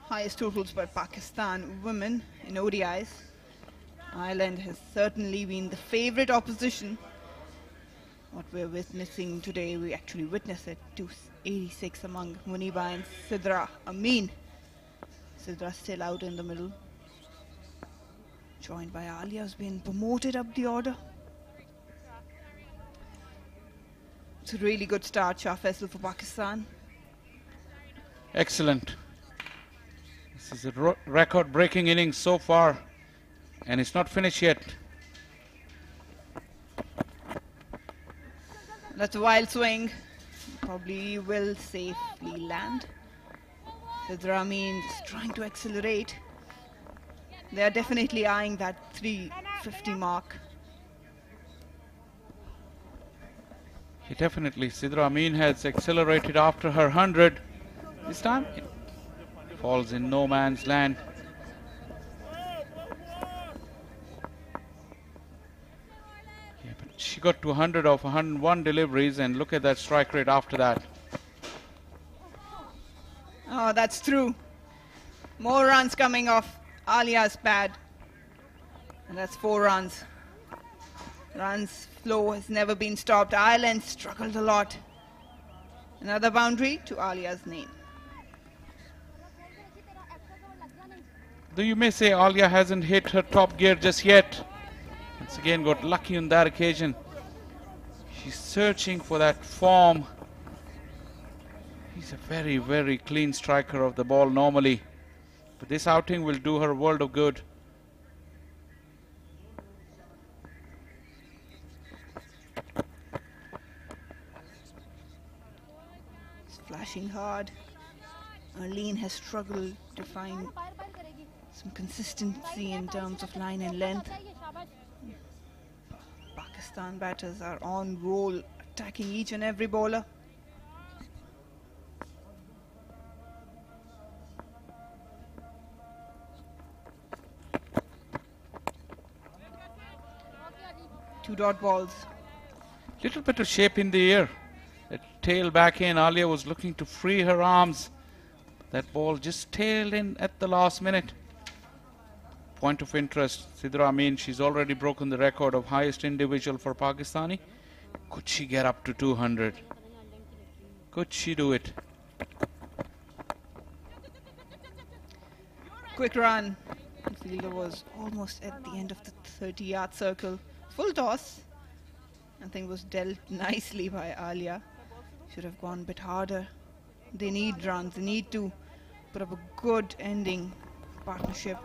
Highest totals by Pakistan women in ODIs. Ireland has certainly been the favourite opposition. What we're witnessing today, we actually witnessed it, 286 among Muniba and Sidra Amin. Sidra still out in the middle. Joined by Alia, who's been promoted up the order. It's a really good start, Shah Faisal, for Pakistan. Excellent. This is a record-breaking innings so far, and it's not finished yet. That's a wild swing. Probably will safely land. Sidra Amin just trying to accelerate. They are definitely eyeing that 350 mark. He definitely, Sidra Amin has accelerated after her 100. This time it falls in no man's land. Yeah, but she got to 100 of 101 deliveries, and look at that strike rate after that. Oh, that's true. More runs coming off Alia's pad. And that's 4 runs. Runs flow has never been stopped. Ireland struggled a lot. Another boundary to Alia's name. Though you may say Alia hasn't hit her top gear just yet. Once again got lucky on that occasion. She's searching for that form. He's a very, very clean striker of the ball normally. But this outing will do her a world of good. It's flashing hard. Arlene has struggled to find some consistency in terms of line and length. Pakistan batters are on roll, attacking each and every bowler. Two dot balls. Little bit of shape in the air. That tail back in. Alia was looking to free her arms. That ball just tailed in at the last minute. Point of interest, Sidra Amin, she's already broken the record of highest individual for Pakistani. Could she get up to 200? Could she do it? Quick run. The fielder was almost at the end of the 30-yard circle. Full toss. I think was dealt nicely by Alia. Should have gone a bit harder. They need runs. They need to put up a good ending partnership.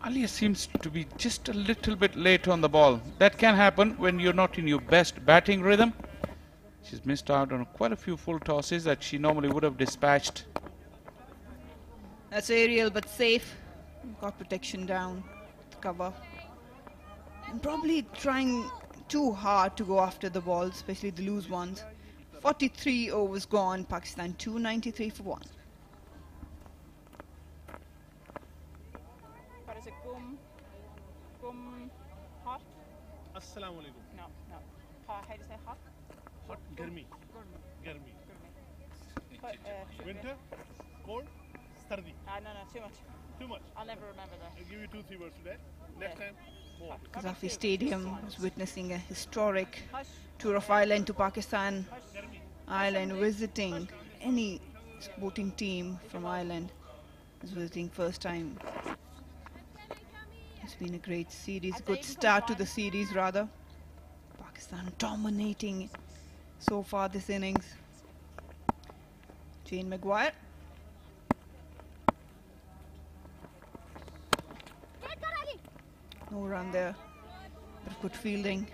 Alia seems to be just a little bit late on the ball. That can happen when you're not in your best batting rhythm. She's missed out on quite a few full tosses that she normally would have dispatched. That's aerial but safe. Got protection down the cover. And probably trying too hard to go after the ball, especially the loose ones. 43 overs gone, Pakistan 293 for 1. What is it, gum hot? Assalamu alaikum. No. Hot, how do you say hot? Hot, garmi. Garmi. Winter, cold, stardi. No, too much. Too much. I'll never remember that. I'll give you 2-3 words today. Next time, more. Qazafi Stadium was witnessing a historic tour of Ireland to Pakistan. Ireland visiting any sporting team from Ireland is visiting first time. It's been a great series, good start to the series rather. Pakistan dominating so far this innings. Jane Maguire. No run there, but good fielding.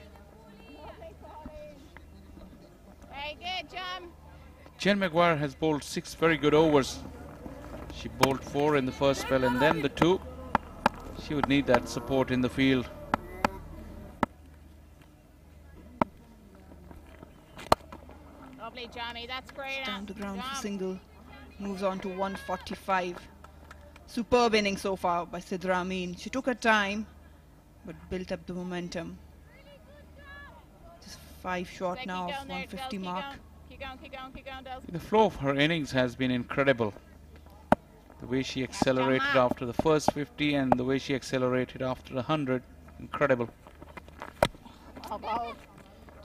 Very good, John. Jen Maguire has bowled 6 very good overs. She bowled 4 in the first spell and then the 2. She would need that support in the field. Lovely, Johnny. That's great. Down to ground for single. Moves on to 145. Superb inning so far by Sidra Amin. She took her time, but built up the momentum. Just 5 short now of 150 mark. Keep going, Dels. The flow of her innings has been incredible. The way she accelerated after the first 50 and the way she accelerated after the 100, incredible.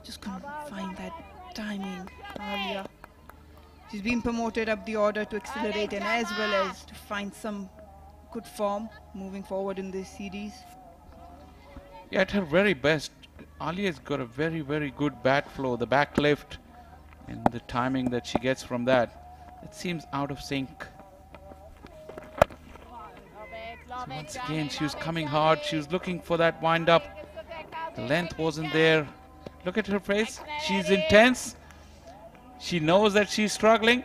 Just couldn't find that timing earlier. She's been promoted up the order to accelerate and as well as to find some good form moving forward in this series. Yeah, at her very best, Alia's got a very, very good bat flow, the back lift and the timing that she gets from that. It seems out of sync. So once again, she was coming hard. She was looking for that wind up. The length wasn't there. Look at her face. She's intense. She knows that she's struggling.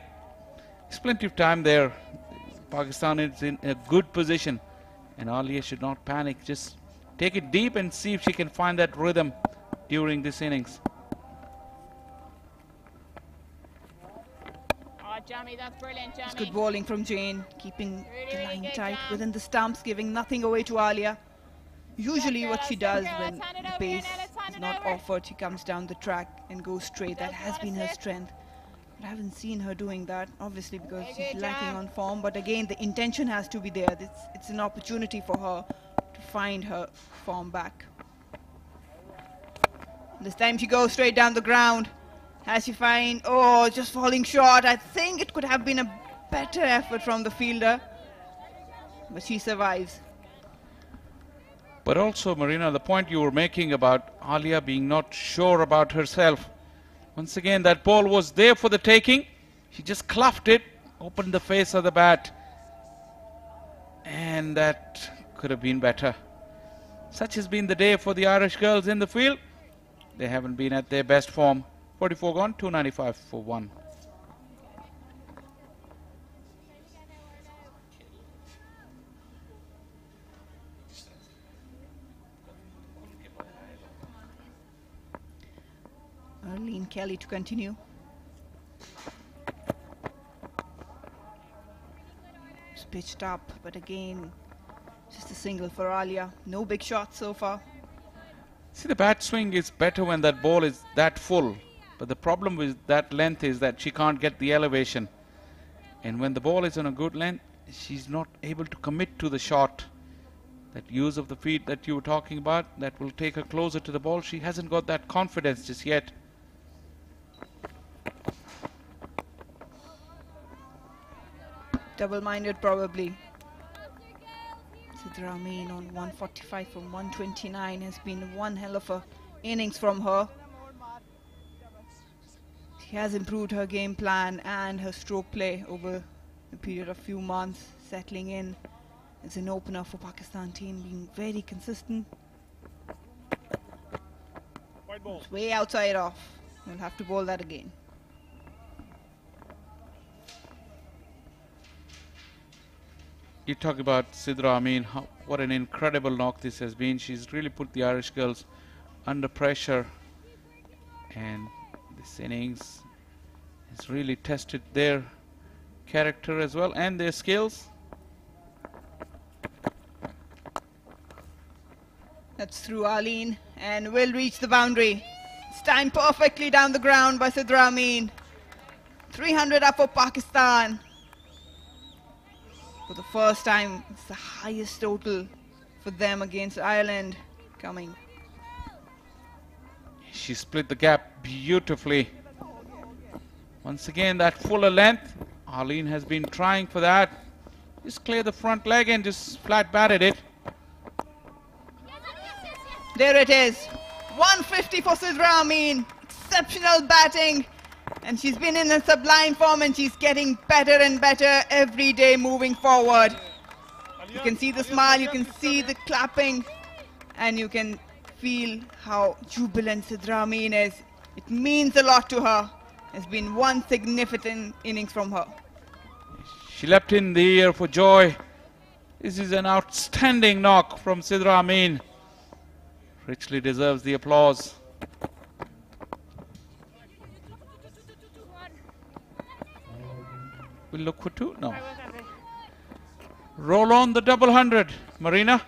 There's plenty of time there. Pakistan is in a good position. And Alia should not panic. Just take it deep and see if she can find that rhythm during this innings. Jamie, that's brilliant, Jamie. It's good bowling from Jane, keeping the line tight within the stumps, giving nothing away to Alia. Usually what she does when the pace is not offered, she comes down the track and goes straight. That has been her strength. But I haven't seen her doing that, obviously because she's lacking on form. But again, the intention has to be there. It's an opportunity for her to find her form back. This time she goes straight down the ground. Has she find, oh, just falling short. I think it could have been a better effort from the fielder. But she survives. But also, Marina, the point you were making about Alia being not sure about herself. Once again, that ball was there for the taking. She just cluffed it, opened the face of the bat. And that could have been better. Such has been the day for the Irish girls in the field. They haven't been at their best form. 44 gone, 295 for 1. Arlene Kelly to continue. It's pitched up, but again, just a single for Alia. No big shots so far. See, the bat swing is better when that ball is that full. But the problem with that length is that she can't get the elevation. And when the ball is on a good length, she's not able to commit to the shot. That use of the feet that you were talking about, that will take her closer to the ball. She hasn't got that confidence just yet. Double-minded probably. Sidra Amin on 145 from 129 has been one hell of a innings from her. She has improved her game plan and her stroke play over a period of few months, settling in as an opener for Pakistan team, being very consistent. It's way outside off. We'll have to bowl that again. You talk about Sidra Amin, what an incredible knock this has been. She's really put the Irish girls under pressure, and this innings has really tested their character as well and their skills. That's through Arlene and will reach the boundary. It's timed perfectly down the ground by Sidra Amin. 300 up for Pakistan. For the first time, it's the highest total for them against Ireland coming. She split the gap beautifully. Once again, that fuller length. Arlene has been trying for that. Just clear the front leg and just flat batted it. There it is. 150 for Sidra Amin. Exceptional batting. And she's been in a sublime form and she's getting better and better every day moving forward. You can see the smile, you can see the clapping, and you can feel how jubilant Sidra Amin is. It means a lot to her. It's been one significant innings from her. She leapt in the air for joy. This is an outstanding knock from Sidra Amin. Richly deserves the applause. We'll look for two? No. Roll on the double 100, Marina.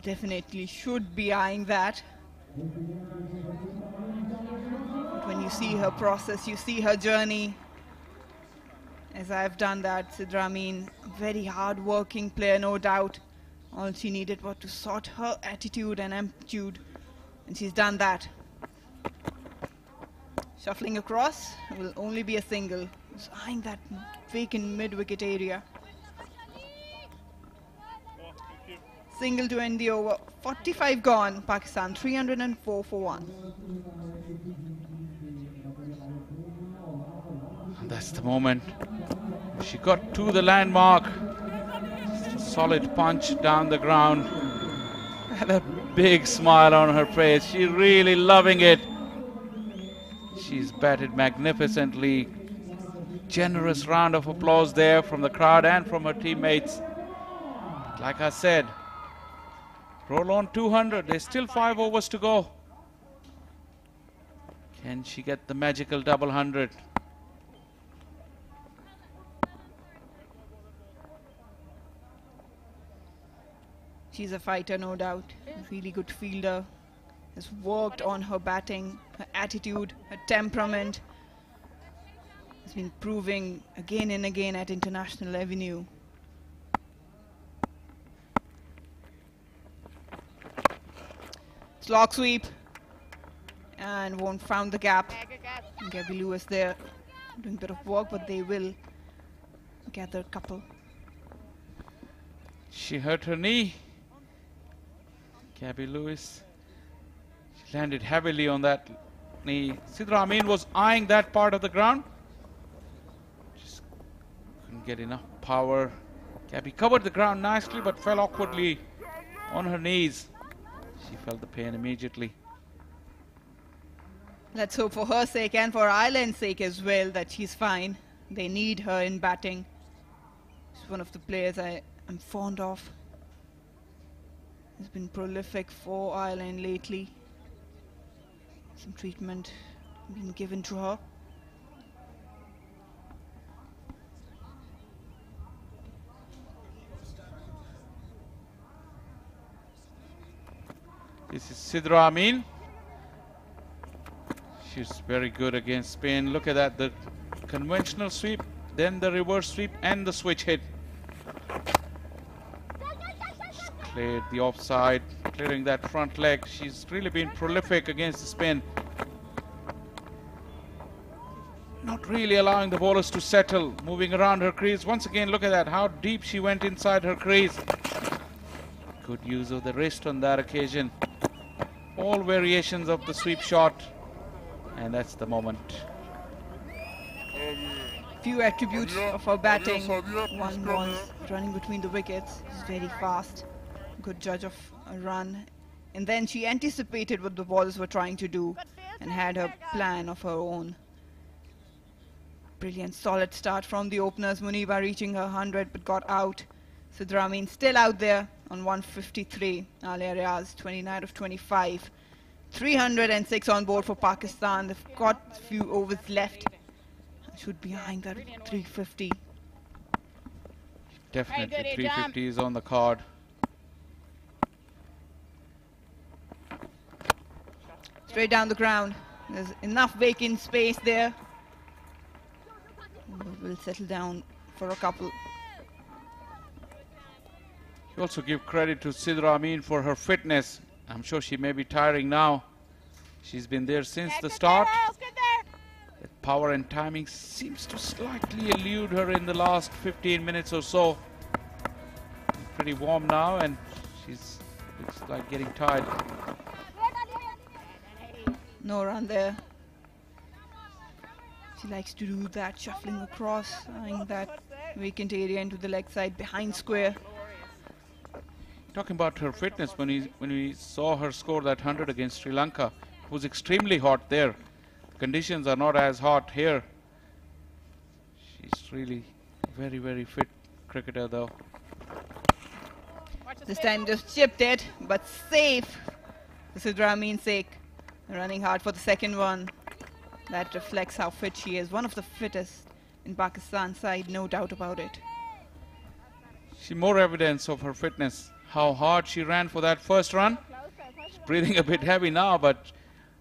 Definitely should be eyeing that. But when you see her process, you see her journey. As I've done that, Sidra Amin, very hard-working player, no doubt. All she needed was to sort her attitude and amplitude, and she's done that. Shuffling across will only be a single. Just eyeing that vacant mid-wicket area. Single to end the over. 45 gone. Pakistan 304 for 1. That's the moment. She got to the landmark. Just a solid punch down the ground. And a big smile on her face. She's really loving it. She's batted magnificently. Generous round of applause there from the crowd and from her teammates. Like I said, roll on 200. There's still 5 overs to go. Can she get the magical double 100? She's a fighter, no doubt. A really good fielder. Has worked on her batting, her attitude, her temperament. Has been proving again and again at international avenue. Slog sweep. And won't found the gap. Gabby Lewis there doing a bit of work, but they will gather a couple. She hurt her knee. Gabby Lewis. She landed heavily on that knee. Sidra Amin was eyeing that part of the ground. Just couldn't get enough power. Gabby covered the ground nicely but fell awkwardly on her knees. She felt the pain immediately. Let's hope for her sake and for Ireland's sake as well that she's fine. They need her in batting. She's one of the players I am fond of. Has been prolific for Ireland lately. Some treatment being given to her. This is Sidra Amin. She's very good against Spain. Look at that, the conventional sweep, then the reverse sweep and the switch hit. She's cleared the offside, clearing that front leg. She's really been prolific against the spin. Not really allowing the bowlers to settle, moving around her crease. Once again, look at that, how deep she went inside her crease. Good use of the wrist on that occasion. All variations of the sweep shot. And that's the moment. Few attributes of her batting. One was running between the wickets. She's very fast. Good judge of a run. And then she anticipated what the bowlers were trying to do and had her plan of her own. Brilliant solid start from the openers. Muniba reaching her 100 but got out. Sidra Amin still out there on 153. Alia Riaz 29 of 25. 306 on board for Pakistan. They've got a few overs left. Should be eyeing that 350. Definitely 350 is on the card. Straight down the ground. There's enough vacant space there. We'll settle down for a couple. You also give credit to Sidra Amin for her fitness. I'm sure she may be tiring now. She's been there since the start. That power and timing seems to slightly elude her in the last 15 minutes or so. Pretty warm now and she's looks like getting tired. No run there. She likes to do that, shuffling across, eyeing that vacant area into the leg side behind square. Talking about her fitness, when we saw her score that 100 against Sri Lanka, it was extremely hot there. Conditions are not as hot here. She's really a very, very fit cricketer though. This time just chipped it, but safe. For Sidra Amin's sake. Running hard for the second one. That reflects how fit she is. One of the fittest in Pakistan's side, no doubt about it. See more evidence of her fitness. How hard she ran for that first run. She's breathing a bit heavy now, but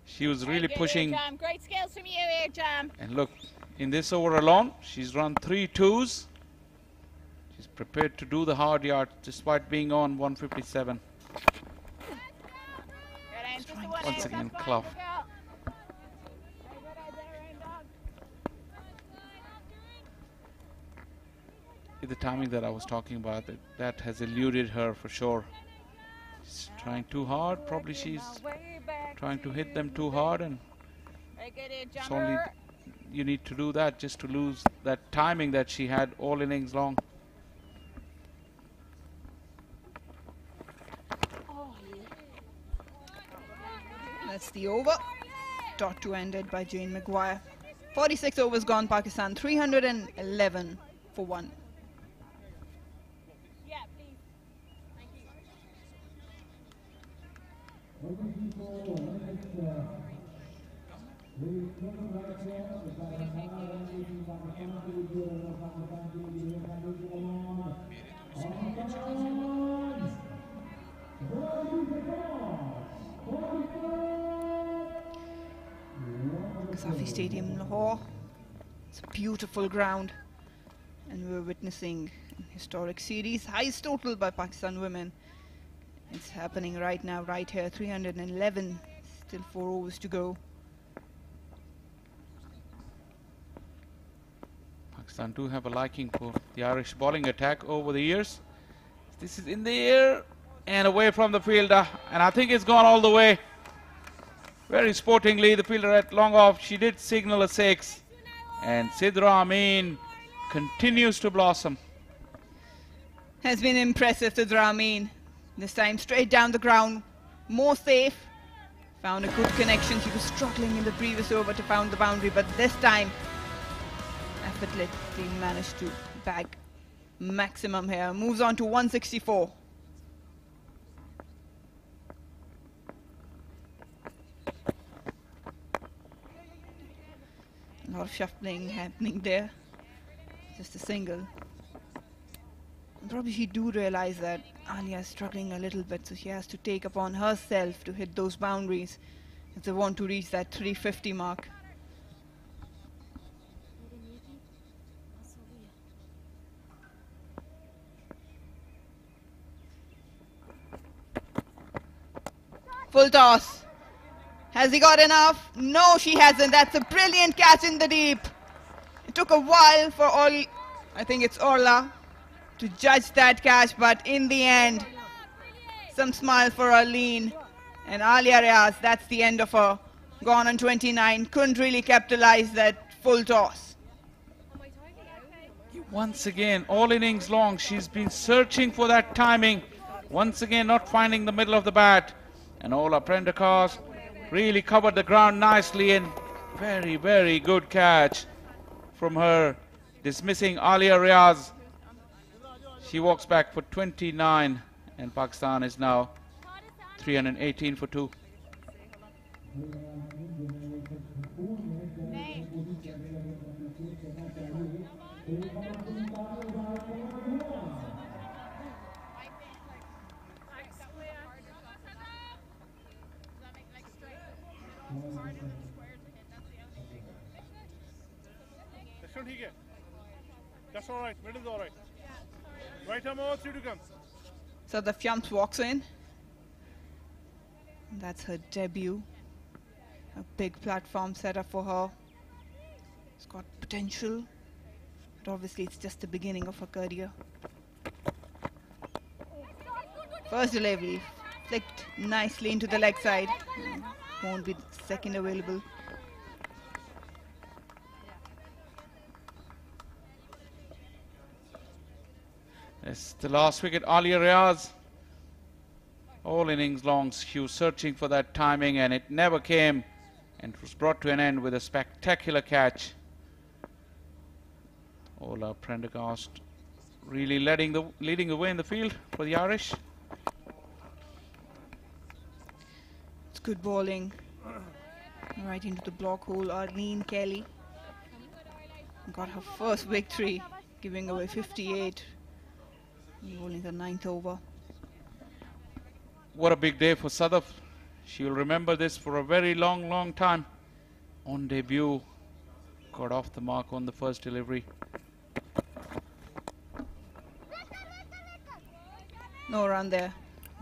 she was really pushing. Jam. Great skills from you here, Jam. And look, in this over alone, she's run 3 twos. She's prepared to do the hard yards despite being on 157. Once again, Clough. the timing that I was talking about. That has eluded her for sure. She's trying too hard. Probably she's trying to hit them too hard, and it's only you need to do that just to lose that timing that she had all innings long. That's the over. Dot to ended by Jane Maguire. 46 overs gone, Pakistan 311 for 1. Safi Stadium, Lahore. It's a beautiful ground, and we're witnessing a historic series, highest total by Pakistan women. It's happening right now, right here, 311, still 4 overs to go. Pakistan do have a liking for the Irish bowling attack over the years. This is in the air and away from the fielder, and I think it's gone all the way. Very sportingly, the fielder at long off, she did signal a 6, and Sidra Amin continues to blossom. Has been impressive, Sidra Amin. This time straight down the ground, more safe. Found a good connection. She was struggling in the previous over to find the boundary, but this time effortlessly managed to bag maximum here. Moves on to 164. A lot of shuffling happening there. Just a single. And probably she do realize that Alia is struggling a little bit, so she has to take upon herself to hit those boundaries if they want to reach that 350 mark. Full toss. Has he got enough? No, she hasn't. That's a brilliant catch in the deep. It took a while for I think it's Orla, to judge that catch, but in the end, some smile for Arlene. And Alia Riaz, that's the end of her. Gone on 29, couldn't really capitalize that full toss. Once again, all innings long, she's been searching for that timing. Once again, not finding the middle of the bat. And Ola Prendergast really covered the ground nicely, and very, very good catch from her, dismissing Alia Riaz. She walks back for 29, and Pakistan is now 318 for 2. That's all right. Middle's all right. Right arm over, 3 to come. So the Fiamps walks in. That's her debut. A big platform set up for her. It's got potential, but obviously it's just the beginning of her career. First delivery, flicked nicely into the leg side. Won't be second available. It's the last wicket, Alia Riaz. All innings long, she was searching for that timing, and it never came, and it was brought to an end with a spectacular catch. Ola Prendergast really leading the way in the field for the Irish. It's good bowling. Right into the block hole. Arlene Kelly got her first victory, giving away 58. Bowling the 9th over. What a big day for Sadaf. She will remember this for a very long, long time. On debut, got off the mark on the first delivery. No run there.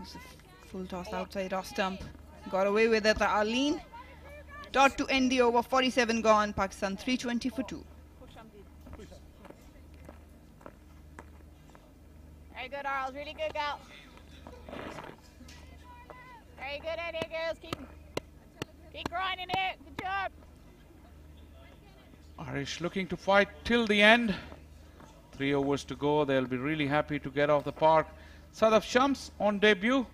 It's a full toss outside off stump. Got away with it, Arlene. Dot to end the over, 47 gone. Pakistan 320 for 2. Very good, Arles. Really good, gal. Very good idea, girls. Keep grinding it. Good job. Irish looking to fight till the end. 3 overs to go. They'll be really happy to get off the park. Sadaf Shams on debut. I'm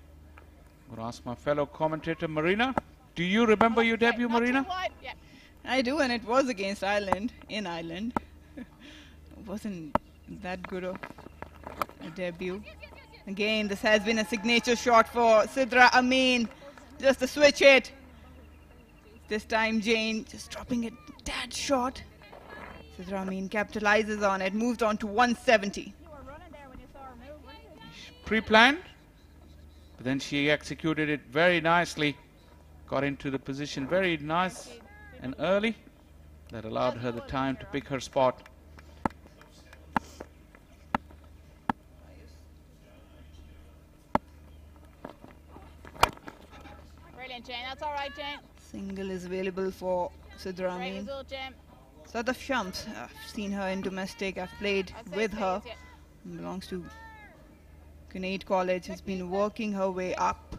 going to ask my fellow commentator, Marina. Do you remember your debut, Marina? I do, and it was against Ireland, in Ireland. It wasn't that good of a debut. Again, this has been a signature shot for Sidra Amin. Just a switch hit. This time Jane just dropping it tad short. Sidra Amin capitalizes on it, moved on to 170. Pre-planned, but then she executed it very nicely. Got into the position very nice and early. That allowed her the time to pick her spot. Brilliant, Jane. That's all right, Jane. Single is available for Sidra Great Amin. result, Jane. Sadaf Shams, I've seen her in domestic, I've played with her. Belongs to Grenade College, has been working her way up.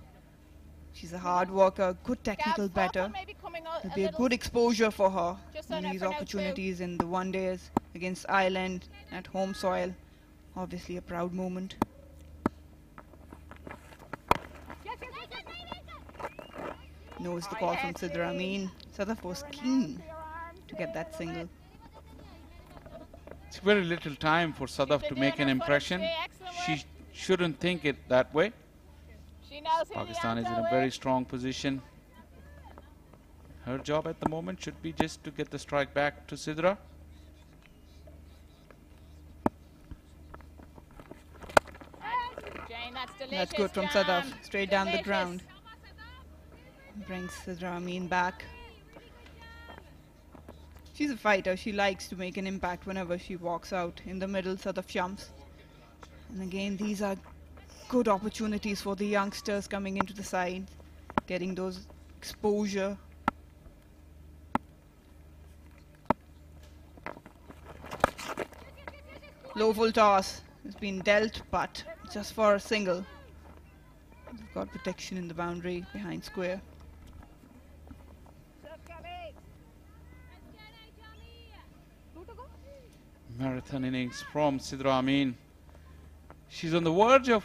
She's a hard worker, good technical batter. It'll be a good exposure for her in these opportunities in the one days against Ireland at home soil. Obviously a proud moment. Knows the call from Sidra Amin. Sadaf was keen to get that single. It's very little time for Sadaf to make an impression. She shouldn't think it that way. Pakistan is in a very strong position. Her job at the moment should be just to get the strike back to Sidra. Jane, that's delicious. That's good from Sadaf, straight down the ground. Brings Sidra Amin back. She's a fighter. She likes to make an impact whenever she walks out in the middle. Sadaf Shams. And again, these are good opportunities for the youngsters coming into the side, getting those exposure. Low full toss has been dealt, but just for a single. They've got protection in the boundary behind square. Marathon innings from Sidra Amin. She's on the verge of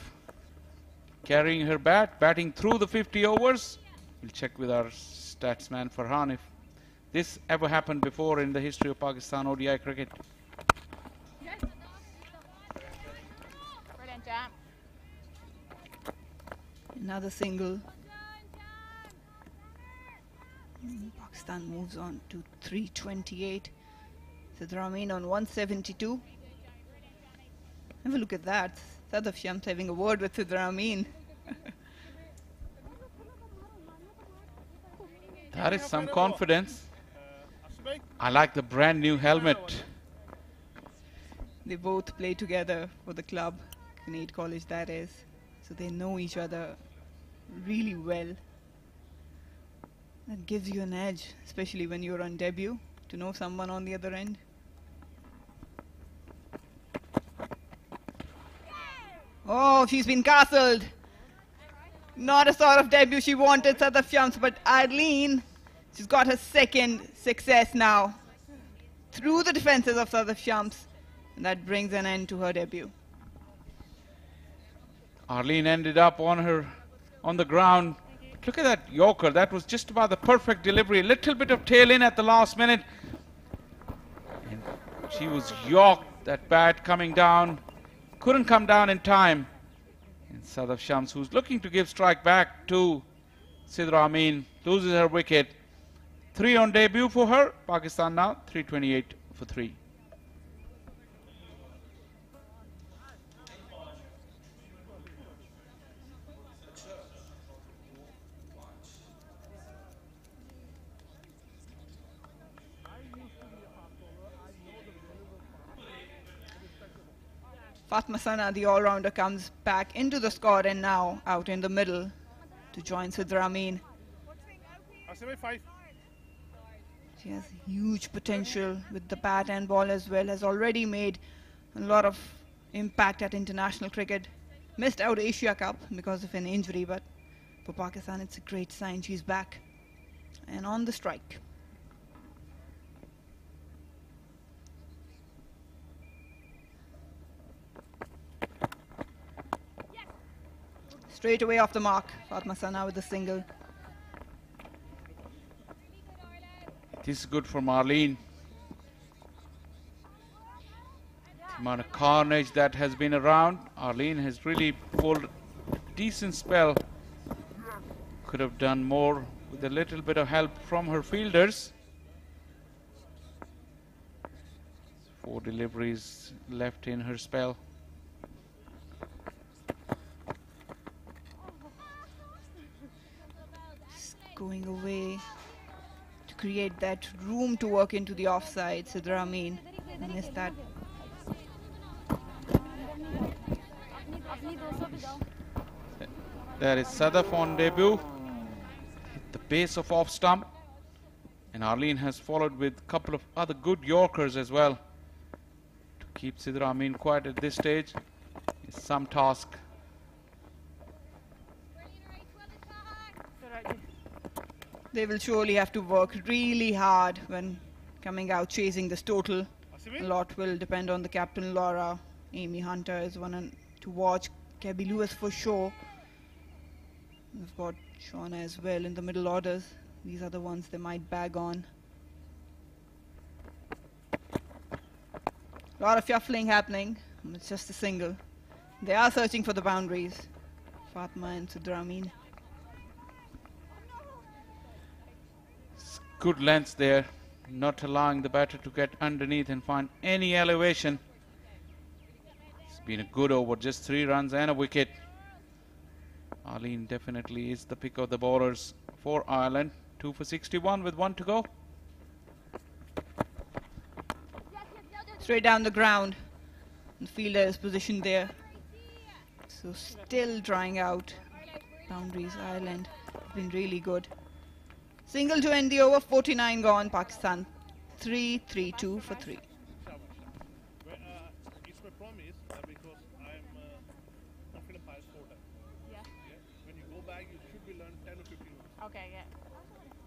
carrying her batting through the 50 overs. We'll check with our statsman Farhan if this ever happened before in the history of Pakistan ODI cricket. Brilliant job. Another single. Pakistan moves on to 328. Sidra Amin on 172. Have a look at that. Sadaf Shams having a word with Sidra Amin. That is some confidence. I like the brand new helmet. They both play together for the club, Grenade College that is. So they know each other really well. That gives you an edge, especially when you're on debut, to know someone on the other end. Oh, she's been castled. Not a sort of debut she wanted, Sadaf Shams, but Arlene, she's got her second success now through the defenses of Sadaf Shams, and that brings an end to her debut. Arlene ended up on the ground. Look at that Yorker. That was just about the perfect delivery. A little bit of tail in at the last minute. And she was yorked, that bat coming down. Couldn't come down in time. And Sadaf Shams, who's looking to give strike back to Sidra Amin, loses her wicket. 3 on debut for her. Pakistan now 328 for 3. Fatma Sana, the all-rounder, comes back into the squad and now out in the middle to join Sidra Amin. She has huge potential with the bat and ball as well, has already made a lot of impact at international cricket. Missed out Asia Cup because of an injury, but for Pakistan it's a great sign. She's back and on the strike. Straight away off the mark, Fatma Sana with the single. This is good for Marlene. The amount of carnage that has been around, Arlene has really pulled a decent spell. Could have done more with a little bit of help from her fielders. 4 deliveries left in her spell. Going away to create that room to work into the offside. Sidra Amin missed that. There is Sadaf on debut. Hit the base of off stump. And Arlene has followed with a couple of other good Yorkers as well. To keep Sidra Amin quiet at this stage is some task. They will surely have to work really hard when coming out chasing this total. A lot will depend on the captain Laura. Amy Hunter is one to watch. Gabby Lewis for sure. We've got Shauna as well in the middle orders. These are the ones they might bag on. A lot of shuffling happening. It's just a single. They are searching for the boundaries. Fatma and Sidra Amin. Good length there, not allowing the batter to get underneath and find any elevation. It's been a good over, just 3 runs and a wicket. Arlene definitely is the pick of the bowlers for Ireland. 2 for 61 with 1 to go. Straight down the ground. The fielder is positioned there. So still drying out. Boundaries, Ireland have been really good. Single to end the over, 49 gone. Pakistan 3-3-2 for 3. It's my promise because I'm not going to pass 4 times. Yeah. When you go back, you should be learning 10 or 15 minutes. Okay, yeah.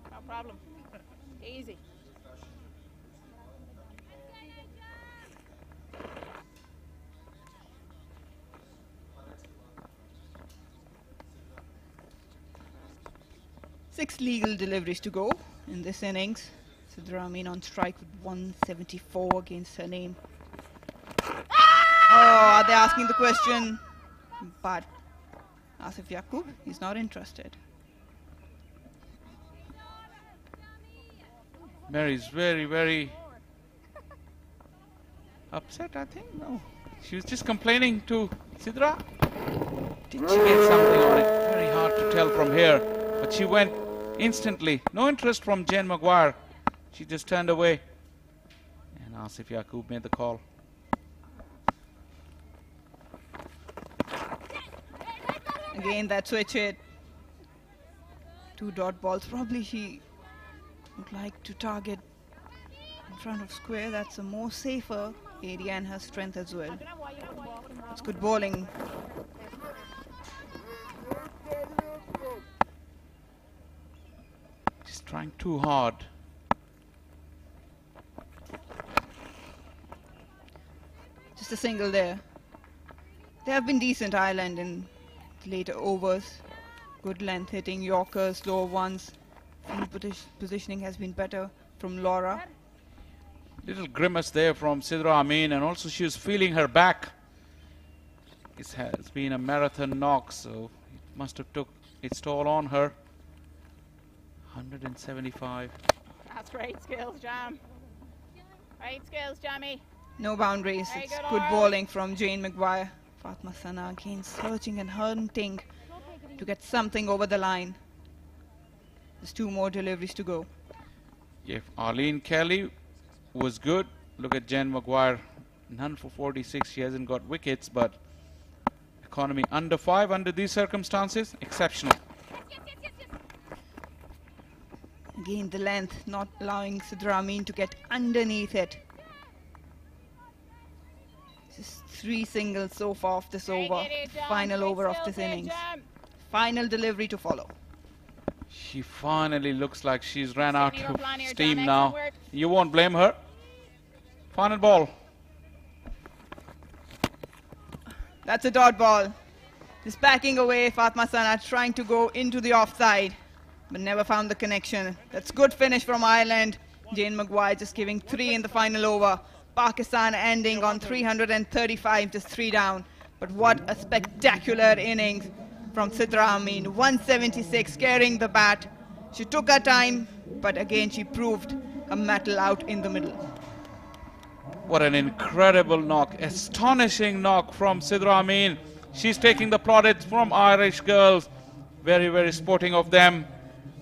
No problem. Easy. Six legal deliveries to go in this innings. Sidra Amin on strike with 174 against her name. Oh, they're asking the question. But Asif Yaqub, he's not interested. Mary's very, very upset, I think. No, she was just complaining to Sidra. Did she get something on it? Very hard to tell from here. But she went instantly. No interest from Jane Maguire. She just turned away. And Asif Yaqub made the call. Again, that switch hit. 2 dot balls. Probably she would like to target in front of square. That's a more safer area and her strength as well. It's good bowling. Just trying too hard. Just a single there. They have been decent, Ireland, in later overs. Good length hitting, Yorkers, slower ones. Field positioning has been better from Laura. Little grimace there from Sidra Amin, and also she was feeling her back. It has been a marathon knock, so it must have took its toll on her. 175. That's great skills, Jam. Great skills, Jammy. No boundaries. Very It's good, good Laura. bowling from Jane Maguire. Fatma Sana again searching and hunting to get something over the line. There's 2 more deliveries to go. If Arlene Kelly was good, look at Jen Maguire. None for 46. She hasn't got wickets, but economy under 5 under these circumstances, exceptional. Again, the length not allowing Sidra Amin to get underneath it. Just 3 singles so far of this over, final over of this innings. Final delivery to follow. She finally looks like she's ran out of steam now. You won't blame her. Final ball. That's a dot ball. Just backing away, Fatma Sana trying to go into the offside, but never found the connection. That's good finish from Ireland. Jane Maguire just giving 3 in the final over. Pakistan ending on 335, just 3 down. But what a spectacular innings from Sidra Amin. 176 carrying the bat. She took her time, but again she proved her mettle out in the middle. What an incredible knock, astonishing knock from Sidra Amin. She's taking the plaudits from Irish girls. Very, very sporting of them.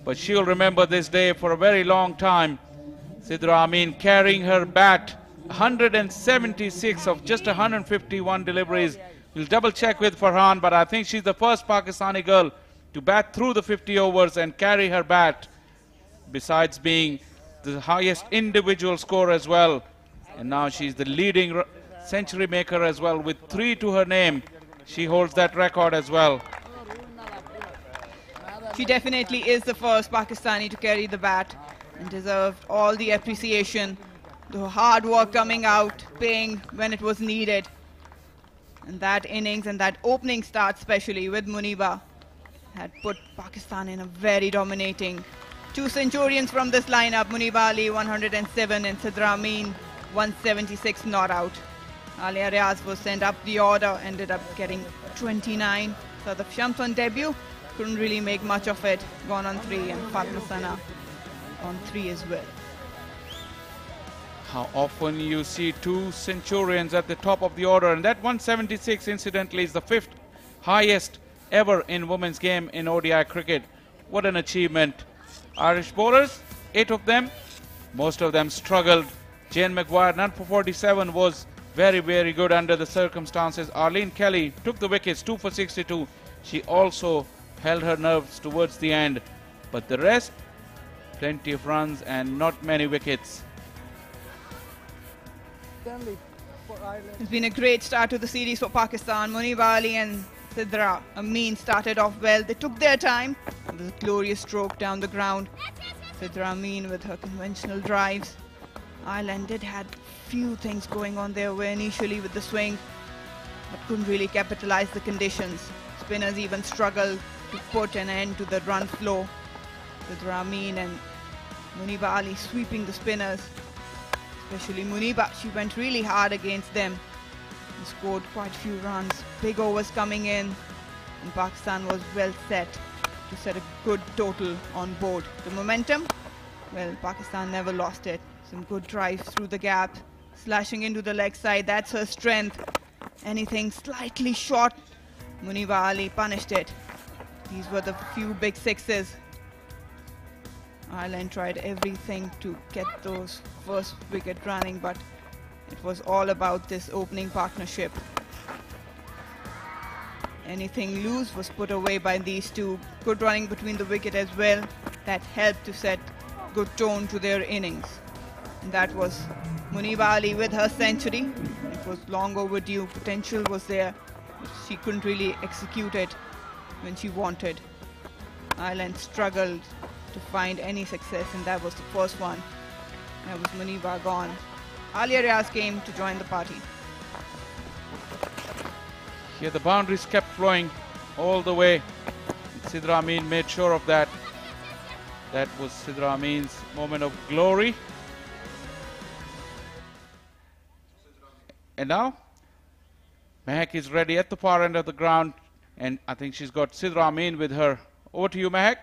But she'll remember this day for a very long time. Sidra Amin carrying her bat. 176 of just 151 deliveries. We'll double check with Farhan, but I think she's the first Pakistani girl to bat through the 50 overs and carry her bat, besides being the highest individual score as well. And now she's the leading century maker as well with 3 to her name. She holds that record as well. She definitely is the first Pakistani to carry the bat and deserved all the appreciation. The hard work coming out, paying when it was needed. And that innings and that opening start, especially with Muniba, had put Pakistan in a very dominating. 2 centurions from this lineup, Muniba Ali 107 and Sidra Amin 176 not out. Alia Riaz was sent up the order, ended up getting 29. So the Shamsun debut couldn't really make much of it. Gone on 3 and Fatma Sana on 3 as well. How often you see 2 centurions at the top of the order, and that 176 incidentally is the 5th highest ever in women's game in ODI cricket. What an achievement. Irish bowlers, 8 of them, most of them struggled. Jane Maguire, none for 47, was very, very good under the circumstances. Arlene Kelly took the wickets, 2 for 62. She also held her nerves towards the end, but the rest, plenty of runs and not many wickets. It's been a great start to the series for Pakistan. Muniba Ali and Sidra Amin started off well. They took their time. It was a glorious stroke down the ground. Sidra Amin with her conventional drives. Ireland did had few things going on their way initially with the swing, but couldn't really capitalize the conditions. Spinners even struggled to put an end to the run flow. Sidra Amin and Muniba Ali sweeping the spinners. Especially Muniba, she went really hard against them and scored quite a few runs. Big overs coming in, and Pakistan was well set to set a good total on board. The momentum, well, Pakistan never lost it. Some good drives through the gap, slashing into the leg side, that's her strength. Anything slightly short, Muniba Ali punished it. These were the few big sixes. Ireland tried everything to get those first wicket running, but it was all about this opening partnership. Anything loose was put away by these two. Good running between the wicket as well. That helped to set good tone to their innings. And that was Muniba Ali with her century. It was long overdue. Potential was there, but she couldn't really execute it when she wanted. Ireland struggled to find any success, and that was the first one. That was Muniba gone. Alia Riaz came to join the party. Here the boundaries kept flowing all the way. Sidra Amin made sure of that. That was Sidra Amin's moment of glory. And now Mehak is ready at the far end of the ground, and I think she's got Sidra Amin with her. Over to you, Mehak.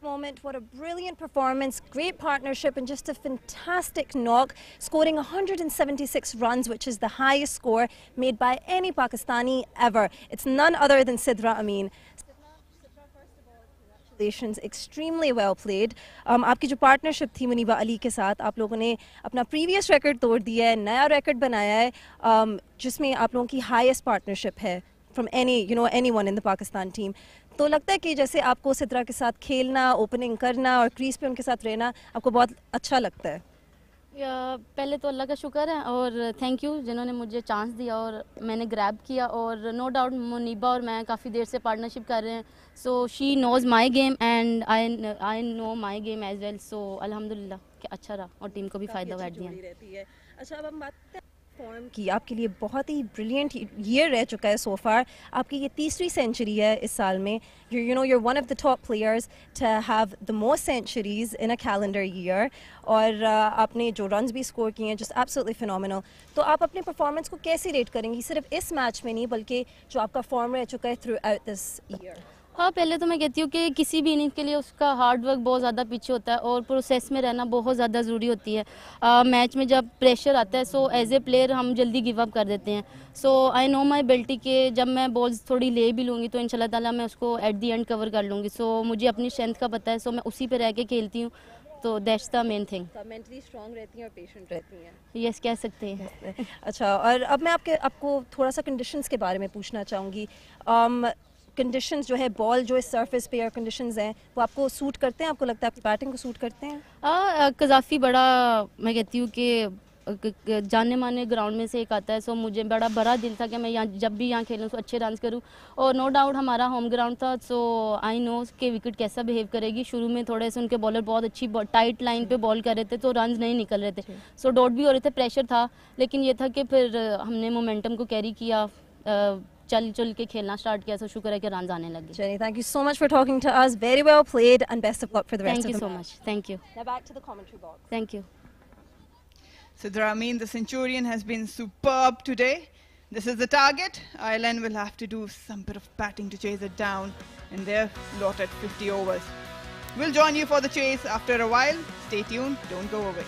Moment. What a brilliant performance, great partnership, and just a fantastic knock, scoring 176 runs, which is the highest score made by any Pakistani ever. It's none other than Sidra Amin. Congratulations, extremely well played. आपकी जो partnership थी मुनीबा अली के साथ, आप लोगों ने अपना previous record तोड़ दिया है, नया record बनाया है, जिसमें आप लोगों की highest partnership है from anyone in the Pakistan team. तो लगता है कि जैसे आपको सिद्रा के साथ खेलना, ओपनिंग करना और क्रीज पे उनके साथ रहना आपको बहुत अच्छा लगता है. पहले तो अल्लाह का शुक्र है और थैंक यू जिन्होंने मुझे चांस दिया और मैंने ग्रैब किया और नो डाउट मुनीबा और मैं काफ़ी देर से पार्टनरशिप कर रहे हैं so she knows my game and I know my game as well so अल्हम्दुलिल्लाह कि अच्छा रहा और टीम को भी फ़ायदा हुआ एट दी एंड। अच्छा अब हम बात करते हैं फॉर्म की। आपके लिए बहुत ही ब्रिलियंट ईयर रह चुका है सो फार। आपकी ये तीसरी सेंचुरी है इस साल में। You know you're one of the top players to have the most centuries in a calendar year और आपने जो रन्स भी स्कोर किए हैं just absolutely phenomenal। तो आप अपने परफॉर्मेंस को कैसे रेट करेंगी सिर्फ इस मैच में नहीं बल्कि जो आपका फॉर्म रह चुका है थ्रू आउट दिस ईयर? हाँ, पहले तो मैं कहती हूँ कि किसी भी इनिंग के लिए उसका हार्ड वर्क बहुत ज़्यादा पीछे होता है और प्रोसेस में रहना बहुत ज़्यादा ज़रूरी होती है। मैच में जब प्रेशर आता है सो एज ए प्लेयर हम जल्दी गिव अप कर देते हैं। सो आई नो माई एबिलिटी के जब मैं बॉल्स थोड़ी ले भी लूँगी तो इंशाल्लाह ताला मैं उसको एट दी एंड कवर कर लूँगी। सो मुझे अपनी स्ट्रेंथ का पता है सो मैं उसी पे रह के खेलती हूँ तो that's the main thing. Mentally strong रहती हैं और पेशेंट रहती हैं। यस कह सकते हैं। अच्छा और अब मैं आपको थोड़ा सा कंडीशंस के बारे में पूछना चाहूँगी। कंडीशंस जो है बॉल जो इस सरफेस पे एयर कंडीशंस हैं वो आपको सूट करते हैं? आपको लगता है आपकी बैटिंग को सूट करते हैं? काफ़ी बड़ा मैं कहती हूँ कि जाने माने ग्राउंड में से एक आता है सो मुझे बड़ा दिल था कि मैं यहाँ जब भी यहाँ खेलूँ तो अच्छे रन करूँ और नो डाउट हमारा होम ग्राउंड था सो आई नो कि विकेट कैसा बिहेव करेगी। शुरू में थोड़े से उनके बॉलर बहुत अच्छी टाइट लाइन पे बॉल कर रहे थे तो रन नहीं निकल रहे थे सो डॉट भी हो रहे थे प्रेशर था लेकिन ये था कि फिर हमने मोमेंटम को कैरी किया चल के खेलना स्टार्ट किया तो शुक्र है कि रन आने लगे। Jenny, thank you so much for talking to us. Very well played and best of luck for the rest Thank of you the so match. much. Thank you. Now back to the commentary box. Thank you. Sidra Amin, the Centurion, has been superb today. This is the target. Ireland will have to do some bit of batting to chase it down in their lot at 50 overs. We'll join you for the chase after a while. Stay tuned. Don't go away.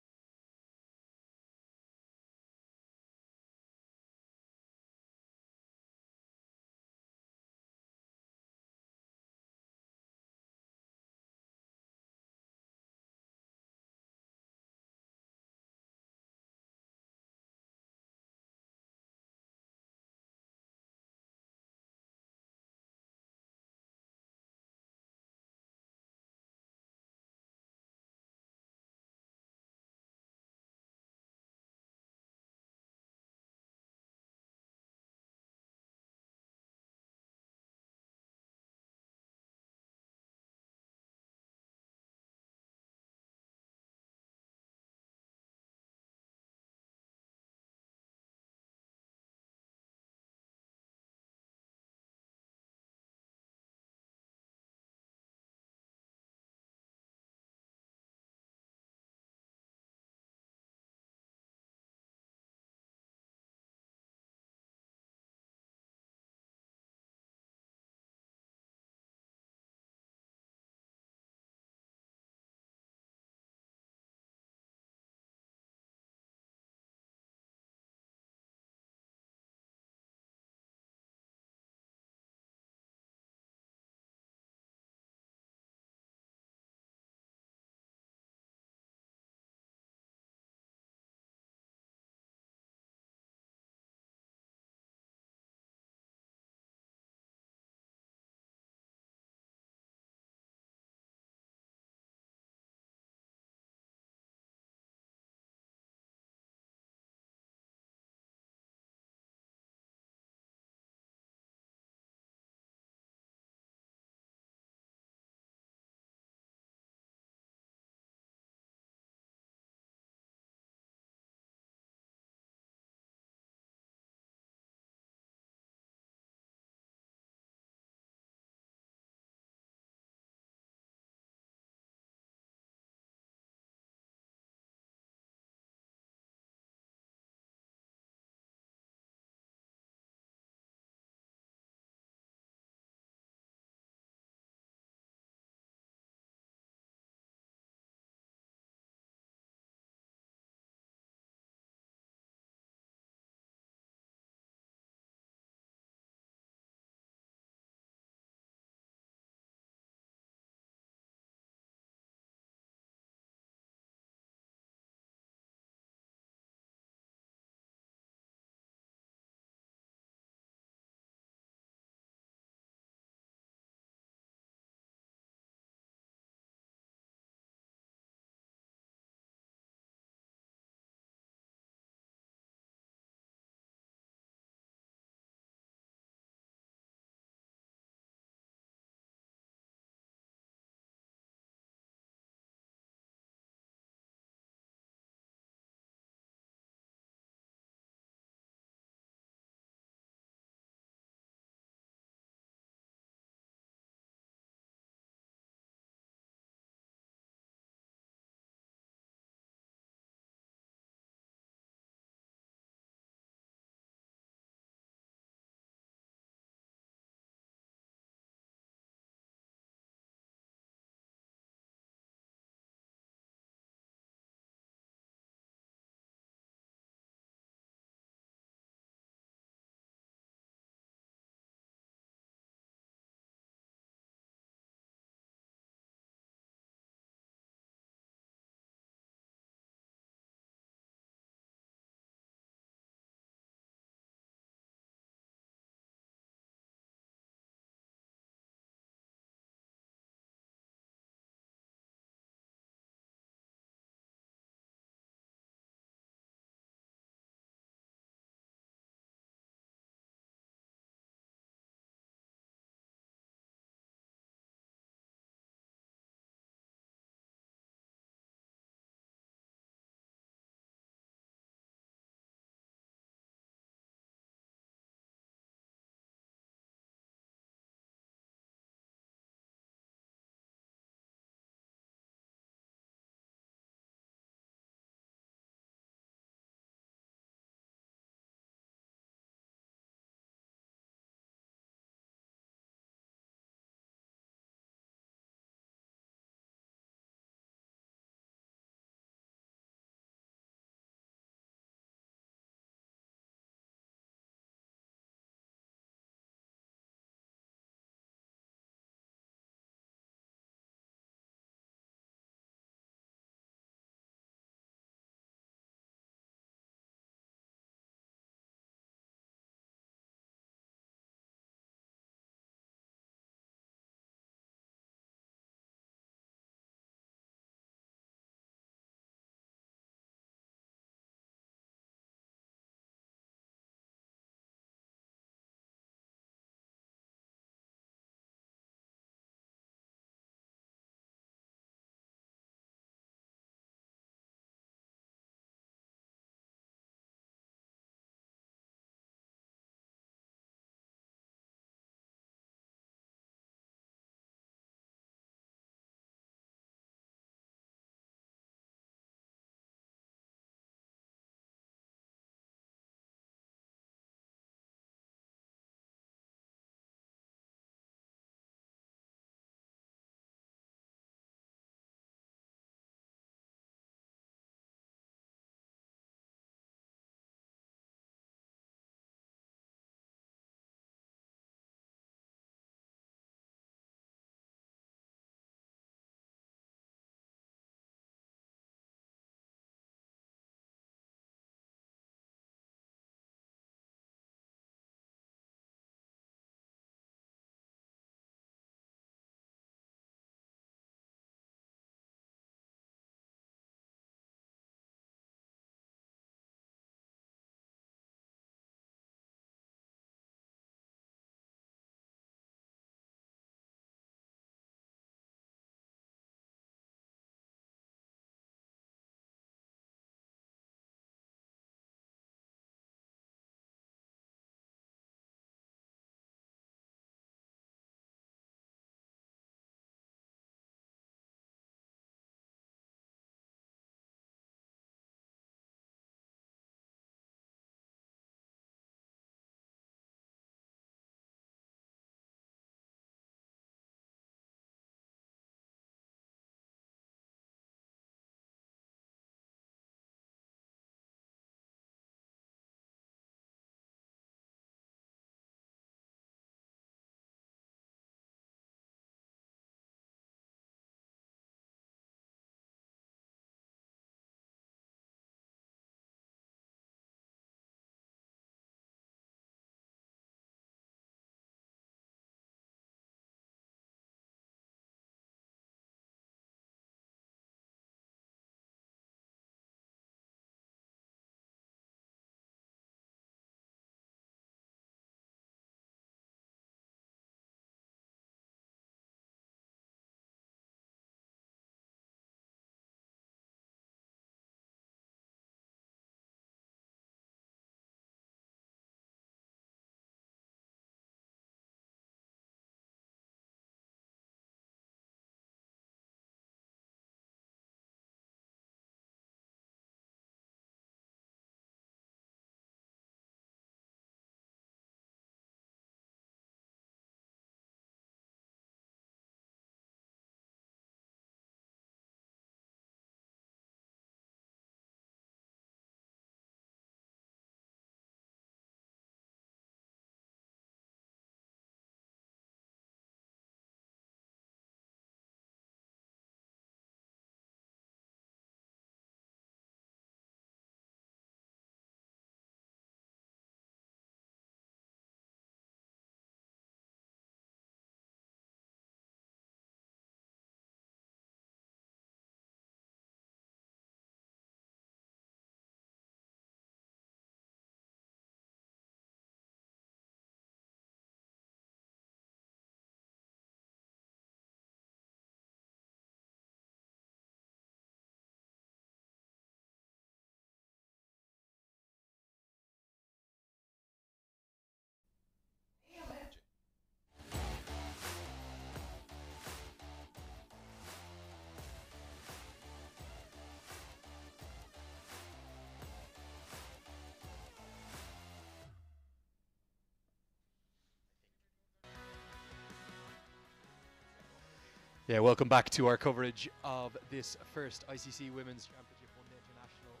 Yeah, welcome back to our coverage of this first ICC Women's Championship One Day International.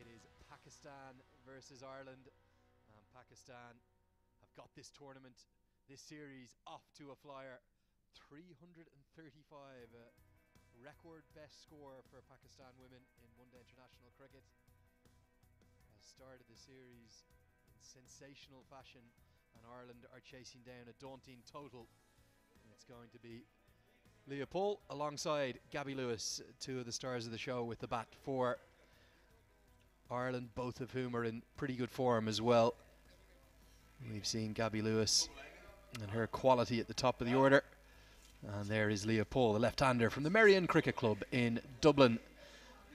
It is Pakistan versus Ireland, and Pakistan have got this tournament, this series, off to a flyer. 335, record best score for Pakistan women in One Day International cricket. Has started the series in sensational fashion, and Ireland are chasing down a daunting total. And it's going to be Leah Paul alongside Gabby Lewis, two of the stars of the show with the bat for Ireland, both of whom are in pretty good form as well. We've seen Gabby Lewis and her quality at the top of the order. And there is Leah Paul, the left-hander from the Merrion Cricket Club in Dublin,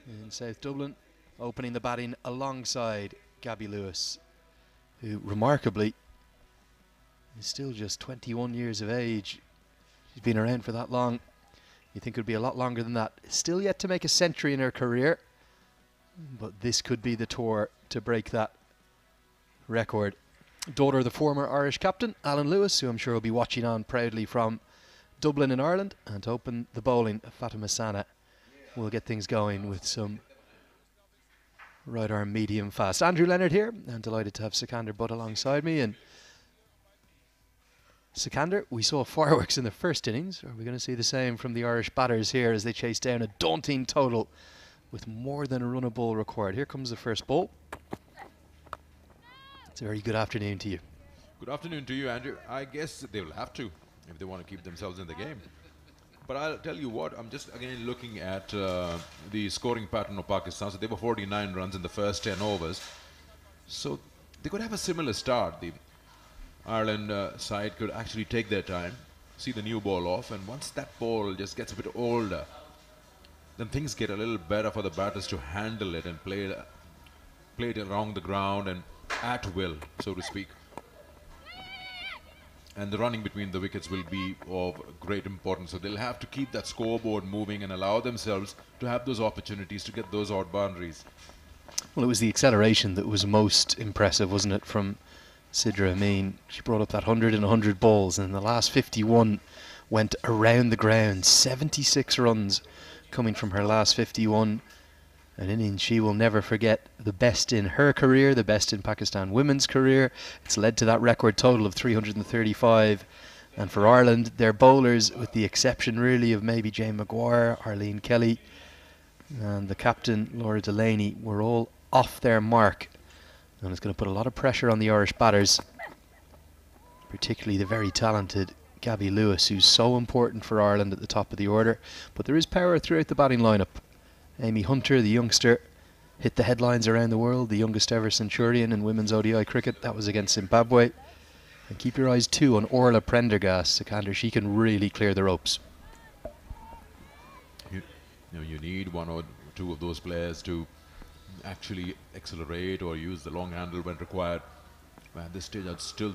in South Dublin, opening the batting alongside Gabby Lewis, who remarkably is still just 21 years of age. She's been around for that long. You think it would be a lot longer than that. Still yet to make a century in her career, but this could be the tour to break that record. Daughter of the former Irish captain, Alan Lewis, who I'm sure will be watching on proudly from Dublin in Ireland. And to open the bowling, Fatima Sana will get things going with some right arm medium fast. Andrew Leonard here. I'm delighted to have Sikander Butt alongside me. And Sikander, we saw fireworks in the first innings. Are we going to see the same from the Irish batters here as they chase down a daunting total with more than a run a ball required? Here comes the first ball. It's a very good afternoon to you. Good afternoon to you, Andrew. I guess they will have to if they want to keep themselves in the game. But I'll tell you what, I'm just again looking at the scoring pattern of Pakistan. So they were 49 runs in the first 10 overs. So they could have a similar start. The Ireland side could actually take their time, see the new ball off, and once that ball just gets a bit older, then things get a little better for the batters to handle it and play it along the ground and at will, so to speak. And the running between the wickets will be of great importance. So they'll have to keep that scoreboard moving and allow themselves to have those opportunities to get those odd boundaries. Well, it was the acceleration that was most impressive, wasn't it, from Sidra Amin. She brought up that 100 and 100 balls, and the last 51 went around the ground. 76 runs coming from her last 51. An innings she will never forget. The best in her career, the best in Pakistan women's career. It's led to that record total of 335. And for Ireland, their bowlers, with the exception really of maybe Jane Maguire, Arlene Kelly, and the captain, Laura Delaney, were all off their mark. And it's going to put a lot of pressure on the Irish batters, particularly the very talented Gabby Lewis, who's so important for Ireland at the top of the order. But there is power throughout the batting lineup. Amy Hunter, the youngster, hit the headlines around the world, the youngest ever centurion in women's ODI cricket. That was against Zimbabwe. And keep your eyes too on Orla Prendergast. Sikander, she can really clear the ropes. You need one or two of those players to actually accelerate or use the long handle when required. At this stage, I'd still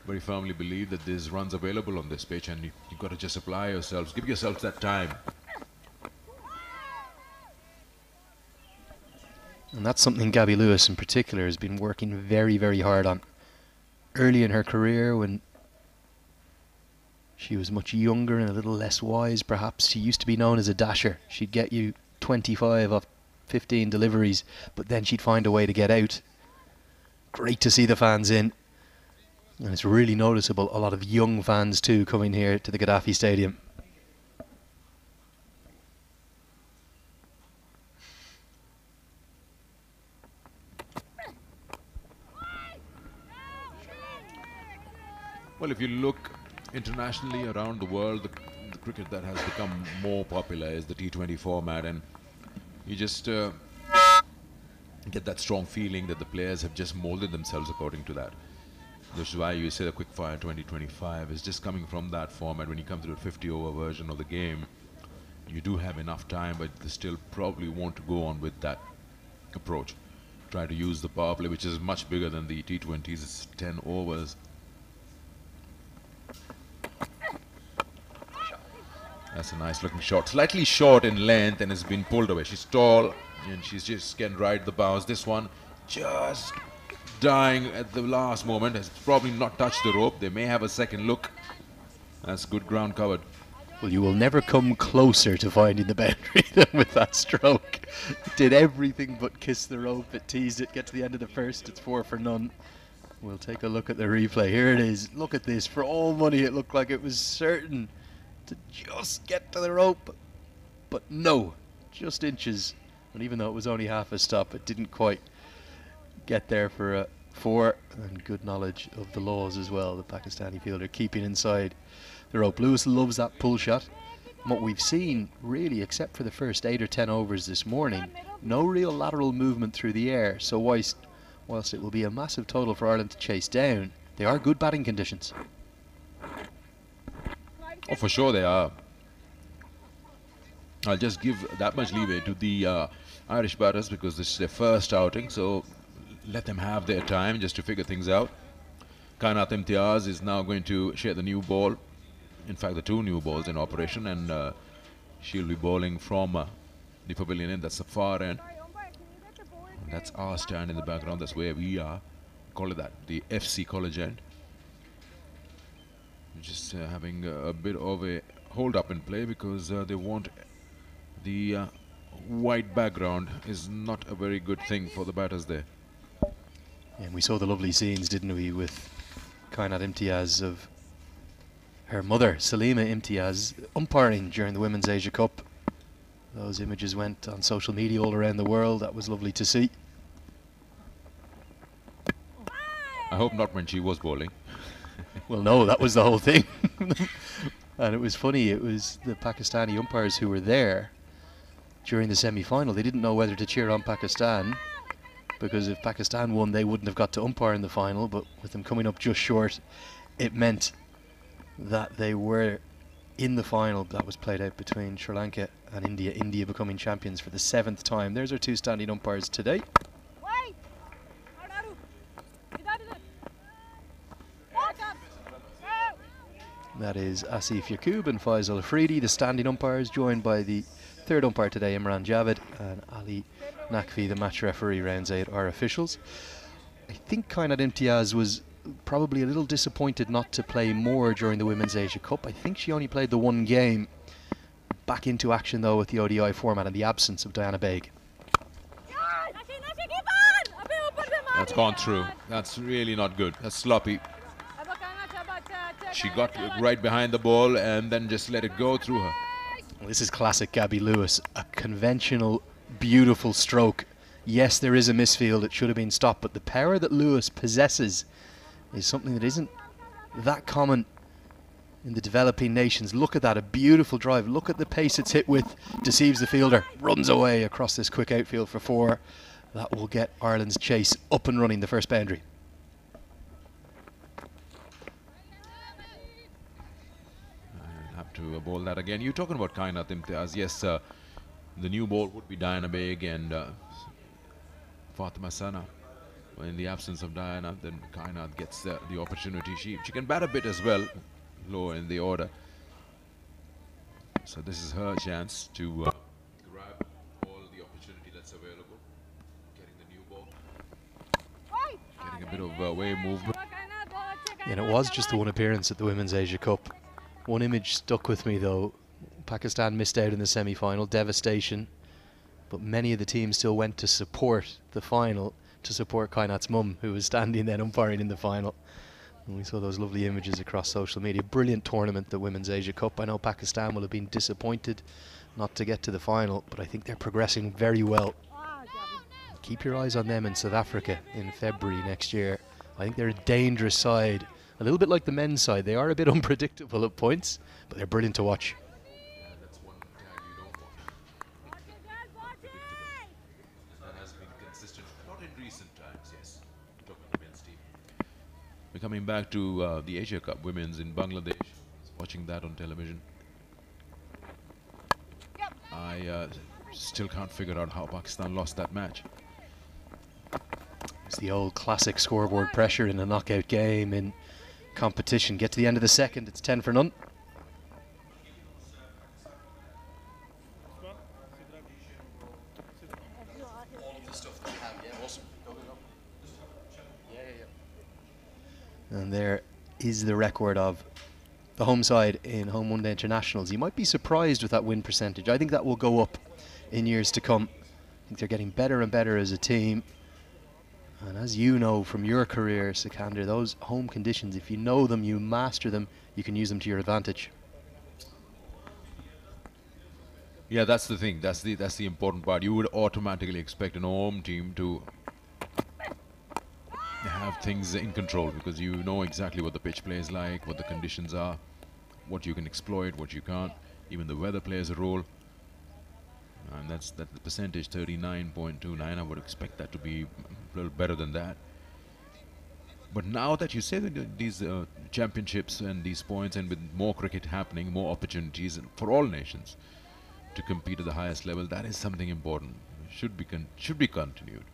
very firmly believe that there's runs available on this pitch, and you've got to just apply yourselves, give yourselves that time. And that's something Gabby Lewis in particular has been working very, very hard on. Early in her career, when she was much younger and a little less wise perhaps, she used to be known as a dasher. She'd get you 25 off 15 deliveries, but then she'd find a way to get out. Great to see the fans in. And it's really noticeable, a lot of young fans too coming here to the Gaddafi Stadium. Well, if you look internationally around the world, the cricket that has become more popular is the T20 format, and you just get that strong feeling that the players have just molded themselves according to that. Which is why you say the quickfire 2025 is just coming from that format. When you come to the 50-over version of the game, you do have enough time, but they still probably want to go on with that approach. Try to use the power play, which is much bigger than the T20s. It's 10 overs. That's a nice looking shot. Slightly short in length and has been pulled away. She's tall and she's just can ride the bounce. This one just dying at the last moment. Has probably not touched the rope. They may have a second look. That's good ground covered. Well, you will never come closer to finding the boundary than with that stroke. It did everything but kiss the rope. It teased it, get to the end of the first, it's 4 for none. We'll take a look at the replay. Here it is. Look at this. For all money, it looked like it was certain to just get to the rope. But no, just inches. And even though it was only half a stop, it didn't quite get there for a 4. And good knowledge of the laws as well. The Pakistani fielder keeping inside the rope. Lewis loves that pull shot. And what we've seen, really, except for the first 8 or 10 overs this morning, no real lateral movement through the air. So whilst it will be a massive total for Ireland to chase down, they are good batting conditions. Oh, for sure they are. I'll just give that much leeway to the Irish batters because this is their first outing, so let them have their time just to figure things out. Kainat Imtiaz is now going to share the new ball. In fact, the 2 new balls in operation, and she'll be bowling from the pavilion end. That's the far end. And that's our stand in the background. That's where we are. Call it that, the FC college end. Just having a bit of a hold up in play because they want the white background is not a very good thing for the batters there. And we saw the lovely scenes, didn't we, with Kainat Imtiaz of her mother, Salima Imtiaz, umpiring during the Women's Asia Cup. Those images went on social media all around the world. That was lovely to see. I hope not when she was bowling. Well, no, that was the whole thing. And it was funny, it was the Pakistani umpires who were there during the semi-final. They didn't know whether to cheer on Pakistan, because if Pakistan won, they wouldn't have got to umpire in the final, but with them coming up just short, it meant that they were in the final. That was played out between Sri Lanka and India. India becoming champions for the 7th time. There's our 2 standing umpires today. That is Asif Yaqub and Faisal Afridi, the standing umpires, joined by the 3rd umpire today, Imran Javed, and Ali Naqvi, the match referee, rounds out our officials. I think Kainat Imtiaz was probably a little disappointed not to play more during the Women's Asia Cup. I think she only played the 1 game. Back into action though with the ODI format in the absence of Diana Baig. That's gone through. That's really not good. That's sloppy. She got right behind the ball and then just let it go through her. Well, this is classic Gabby Lewis. A conventional, beautiful stroke. Yes, there is a misfield. It should have been stopped, but the power that Lewis possesses is something that isn't that common in the developing nations. Look at that, a beautiful drive. Look at the pace it's hit with. Deceives the fielder, runs away across this quick outfield for 4. That will get Ireland's chase up and running, the first boundary. I'll have to bowl that again. You're talking about Kainat Imtiaz. Yes, the new ball would be Diana Baig and Fatima Sana. In the absence of Diana, then Kainat gets the opportunity. She can bat a bit as well, lower in the order. So this is her chance to grab all the opportunity that's available. Getting the new ball. Getting a bit of away movement. And it was just the 1 appearance at the Women's Asia Cup. One image stuck with me though. Pakistan missed out in the semi-final, devastation. But many of the teams still went to support the final, to support Kainat's mum, who was standing then umpiring in the final. And we saw those lovely images across social media. Brilliant tournament, the Women's Asia Cup. I know Pakistan will have been disappointed not to get to the final, but I think they're progressing very well. Keep your eyes on them in South Africa in February next year. I think they're a dangerous side, a little bit like the men's side. They are a bit unpredictable at points, but they're brilliant to watch. That's one tag you don't want. That has been consistent, not in recent times, yes. Talking to men's team. We're coming back to the Asia Cup Women's in Bangladesh. Watching that on television. I still can't figure out how Pakistan lost that match. It's the old classic scoreboard pressure in a knockout game in competition. Get to the end of the second, it's 10 for none. And there is the record of the home side in home one-day internationals. You might be surprised with that win percentage. I think that will go up in years to come. I think they're getting better and better as a team. And as you know from your career, Sikander, those home conditions, if you know them, you master them, you can use them to your advantage. Yeah, that's the thing. That's the important part. You would automatically expect an home team to have things in control because you know exactly what the pitch play is like, what the conditions are, what you can exploit, what you can't. Even the weather plays a role. And that's the percentage, 39.29. I would expect that to be a little better than that. But now that you say that these championships and these points, and with more cricket happening, more opportunities for all nations to compete at the highest level, that is something important. Should be continued.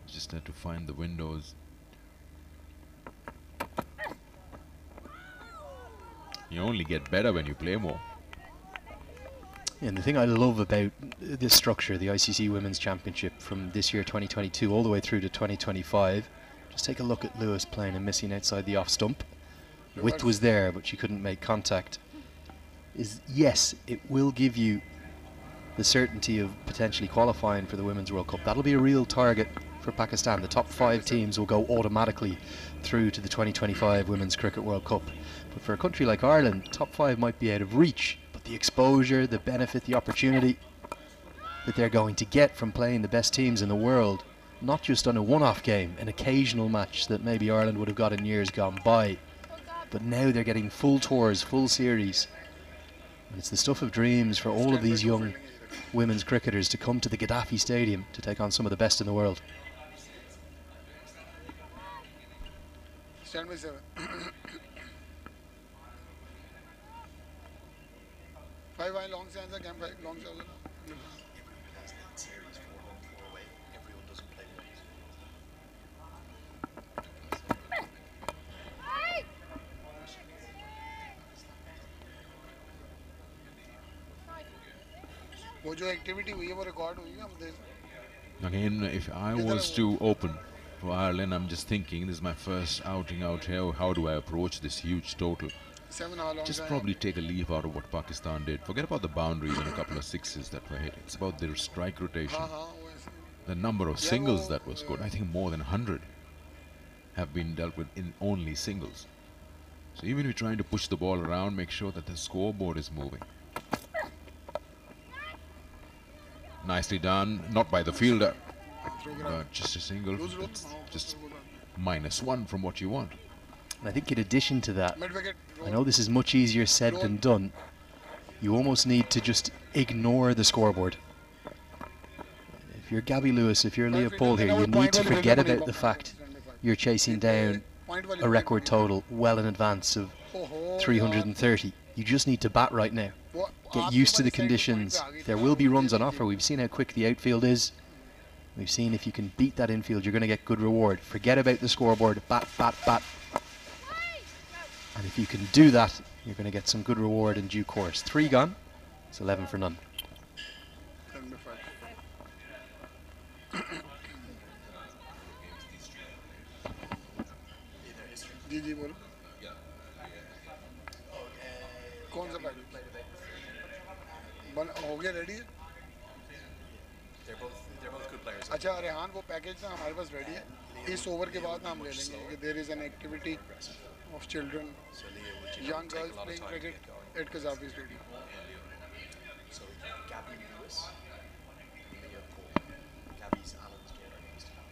Just have to find the windows. You only get better when you play more. And the thing I love about this structure, the ICC Women's Championship from this year 2022 all the way through to 2025, just take a look at Lewis playing and missing outside the off stump. Width was there, but she couldn't make contact. Yes, it will give you the certainty of potentially qualifying for the Women's World Cup. That'll be a real target for Pakistan. The top 5 teams will go automatically through to the 2025 Women's Cricket World Cup. But for a country like Ireland, top 5 might be out of reach. But the exposure, the benefit, the opportunity that they're going to get from playing the best teams in the world, not just on a one-off game, an occasional match that maybe Ireland would have got in years gone by. But now they're getting full tours, full series. And it's the stuff of dreams for all of these young women's cricketers to come to the Gaddafi Stadium to take on some of the best in the world. Stand by 7. 5 wide long stands, camp 5 long stands. वो जो activity हुई है वो record हुई है हम देख. Again, if I was to open for Ireland, I'm just thinking this is my first outing out here. How do I approach this huge total? Just probably take a leaf out of what Pakistan did. Forget about the boundaries and a couple of sixes that were hit. It's about their strike rotation. The number of singles that was good. I think more than 100 have been dealt with in only singles. So even if you're trying to push the ball around, make sure that the scoreboard is moving. Nicely done, not by the fielder, but just a single. That's just -1 from what you want. And I think in addition to that, I know this is much easier said than done, you almost need to just ignore the scoreboard. If you're Gabby Lewis, if you're Leopold here, you need to forget about the fact you're chasing down a record total well in advance of 330. You just need to bat right now. Get used to the conditions. There will be runs on offer. We've seen how quick the outfield is. We've seen if you can beat that infield, you're going to get good reward. Forget about the scoreboard. Bat, bat, bat. And if you can do that, you're going to get some good reward in due course. 3 gone. It's 11 for none. जी जी बोलो कौन सा packet हो गया ready है अच्छा रेहान वो package ना हमारे पास रेडी है इस ओवर के बाद ना हम ले लेंगे कि there is an activity of children young girls playing cricket at Kazafi Stadium. So Gabby Lewis, Leopold, Gabby's Alan's daughter needs to come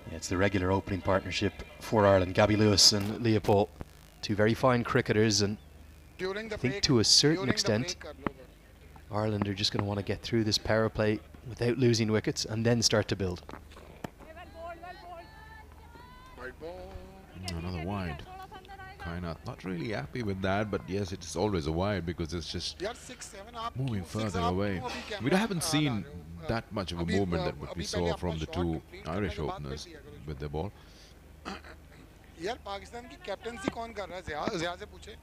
Yeah, it's the regular opening partnership for Ireland. Gabby Lewis and Leopold, 2 very fine cricketers, and I think to a certain extent Ireland are just going to want to get through this power play without losing wickets and then start to build. Another wide. Kainat not really happy with that, but yes, it's always a wide because it's just moving further away. We haven't seen that much of a movement that what we saw from the 2 Irish openers with the ball. यार पाकिस्तान की captaincy कौन कर रहा है ज़िया से पूछे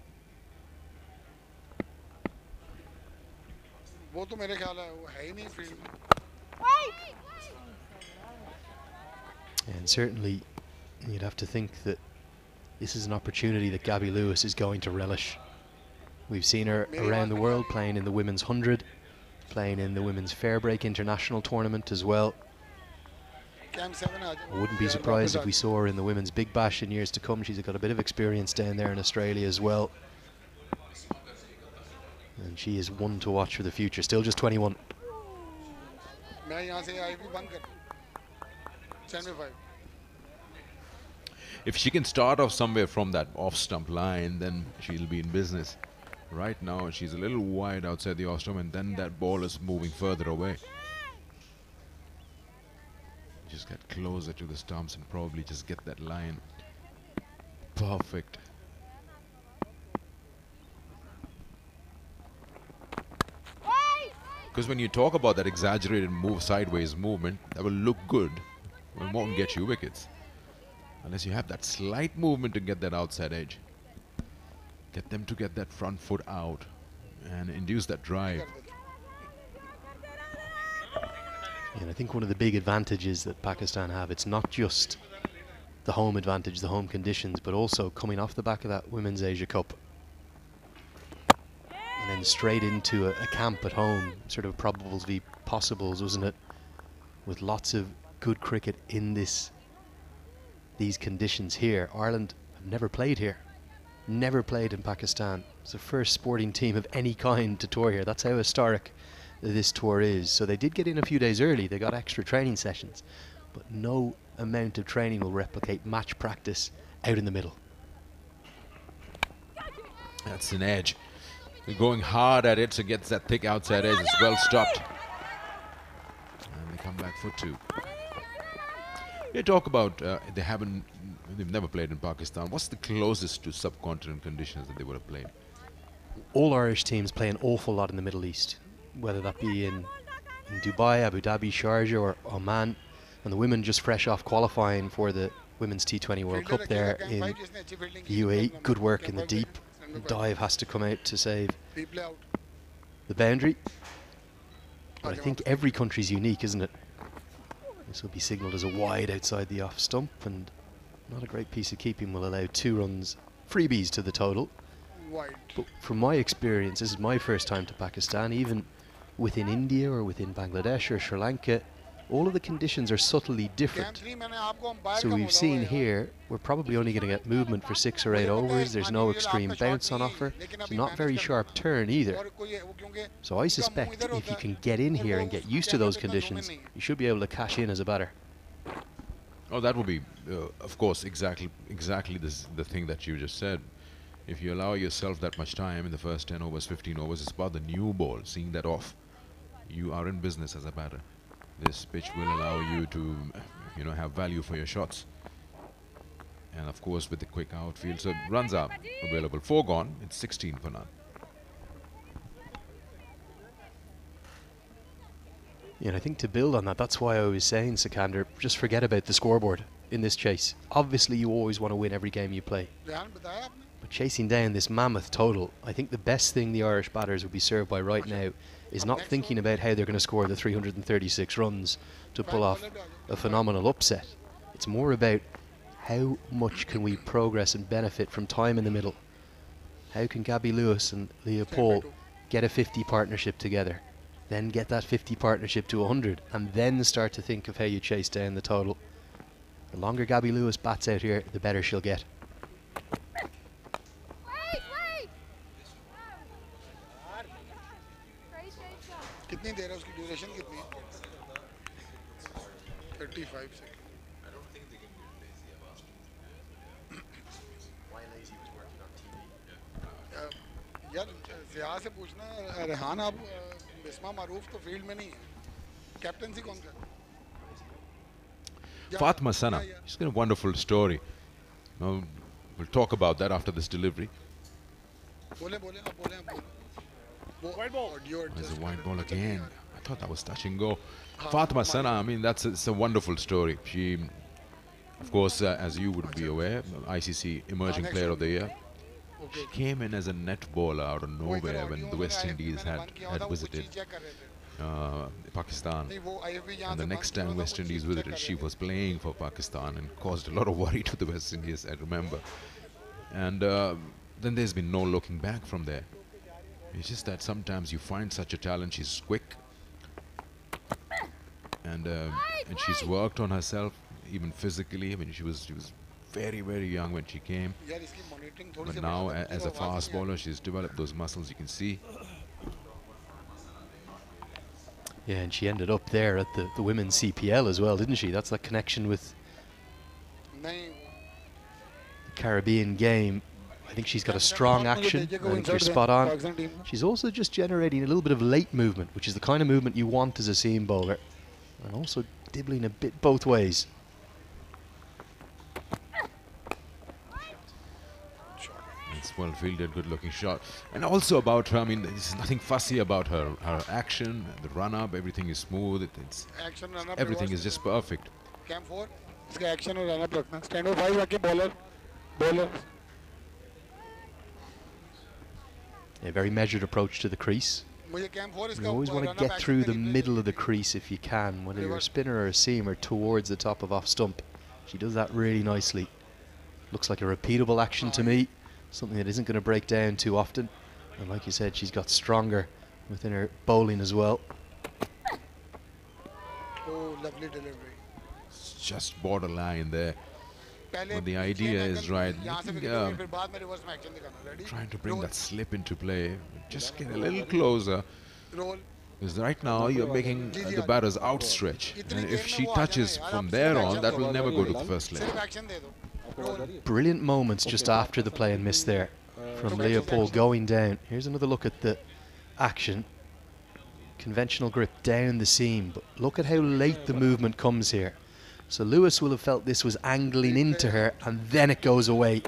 वो तो मेरे ख्याल है वो है ही नहीं फील्ड में. And certainly you'd have to think that this is an opportunity that Gabby Lewis is going to relish. We've seen her around the world playing in the women's 100, playing in the women's Fairbreak International Tournament as well. I wouldn't be surprised if we saw her in the women's Big Bash in years to come. She's got a bit of experience down there in Australia as well. And she is one to watch for the future, still just 21. If she can start off somewhere from that off-stump line, then she'll be in business. Right now, she's a little wide outside the off-stump, and then that ball is moving further away. Just get closer to the stumps and probably just get that line perfect. Because when you talk about that exaggerated move, sideways movement, that will look good, but it won't get you wickets. Unless you have that slight movement to get that outside edge. Get them to get that front foot out and induce that drive. And I think one of the big advantages that Pakistan have, it's not just the home advantage, the home conditions, but also coming off the back of that Women's Asia Cup. And then straight into a camp at home, sort of probables v possibles, wasn't it? With lots of good cricket in these conditions here. Ireland have never played here. Never played in Pakistan. It's the first sporting team of any kind to tour here. That's how historic this tour is. So they did get in a few days early. They got extra training sessions. But no amount of training will replicate match practice out in the middle. That's an edge. They're going hard at it, so gets that thick outside edge. It's well stopped. And they come back for two. You talk about they've never played in Pakistan. What's the closest to subcontinent conditions that they would have played? All Irish teams play an awful lot in the Middle East, whether that be in Dubai, Abu Dhabi, Sharjah or Oman. And the women just fresh off qualifying for the Women's T20 World Cup there in the UAE. Good work in the deep. Dive has to come out to save the boundary. But I think every country's unique, isn't it? This will be signalled as a wide outside the off stump, and not a great piece of keeping will allow 2 runs freebies to the total. But from my experience, this is my first time to Pakistan. Even within India or within Bangladesh or Sri Lanka, all of the conditions are subtly different. So we've seen here, we're probably only going to get movement for 6 or 8 overs. There's no extreme bounce on offer, so not very sharp turn either. So I suspect if you can get in here and get used to those conditions, you should be able to cash in as a batter. Oh, that will be, of course, exactly the thing that you just said. If you allow yourself that much time in the first 10 overs, 15 overs, it's about the new ball, seeing that off. You are in business as a batter. This pitch will allow you to, have value for your shots. And of course, with the quick outfield, so runs are available. 4 gone, it's 16 for none. Yeah, and I think to build on that, that's why I was saying, Sikander, just forget about the scoreboard in this chase. Obviously, you always want to win every game you play. But chasing down this mammoth total, I think the best thing the Irish batters would be served by right now is not thinking about how they're going to score the 336 runs to pull off a phenomenal upset. It's more about how much can we progress and benefit from time in the middle. How can Gabby Lewis and Leah Paul get a 50 partnership together, then get that 50 partnership to 100, and then start to think of how you chase down the total. The longer Gabby Lewis bats out here, the better she'll get. कितनी देर है उसकी duration कितनी है 35 seconds. यार ज़िया से पूछना रेहान आप बिस्मा मारूफ तो फील्ड में नहीं है कैप्टनसी कौन कर Fatma Sana, she's got a wonderful story. Now, we'll talk about that after this delivery. White ball. There's a white ball again. I thought that was touch and go. Fatma Sana, I mean, it's a wonderful story. She, of course, as you would be aware, ICC Emerging Player of the Year. She came in as a net bowler out of nowhere when the West Indies had visited. Pakistan. And the next time West Indies visited, she was playing for Pakistan and caused a lot of worry to the West Indies, I remember. And then there's been no looking back from there. It's just that sometimes you find such a talent. She's quick, and she's worked on herself, even physically. I mean, she was very, very young when she came, but now as a fast bowler, she's developed those muscles. You can see. Yeah, and she ended up there at the women's CPL as well, didn't she? That's that connection with the Caribbean game. I think she's got a strong action. I think you're spot on. She's also just generating a little bit of late movement, which is the kind of movement you want as a seam bowler, and also dibbling a bit both ways. It's well fielded, good looking shot. And also about her, I mean, there's nothing fussy about her action, the run up, everything is smooth, everything is just perfect. Cam 4, इसका action और run up रखना. Stand over 5 रखे bowler. A very measured approach to the crease. You always want to get through the middle of the crease if you can, whether you're a spinner or a seamer, towards the top of off stump. She does that really nicely. Looks like a repeatable action to me, something that isn't going to break down too often. And like you said, she's got stronger within her bowling as well. Oh, lovely delivery. It's just borderline there. But the idea is right. Trying to bring that slip into play. Just get a little closer. Because right now you're making the batters outstretch. And if she touches from there on, that will never go to the first leg. Brilliant moments just after the play and miss there from Leopold going down. Here's another look at the action. Conventional grip down the seam. But look at how late the movement comes here. So Lewis will have felt this was angling into her, and then it goes away.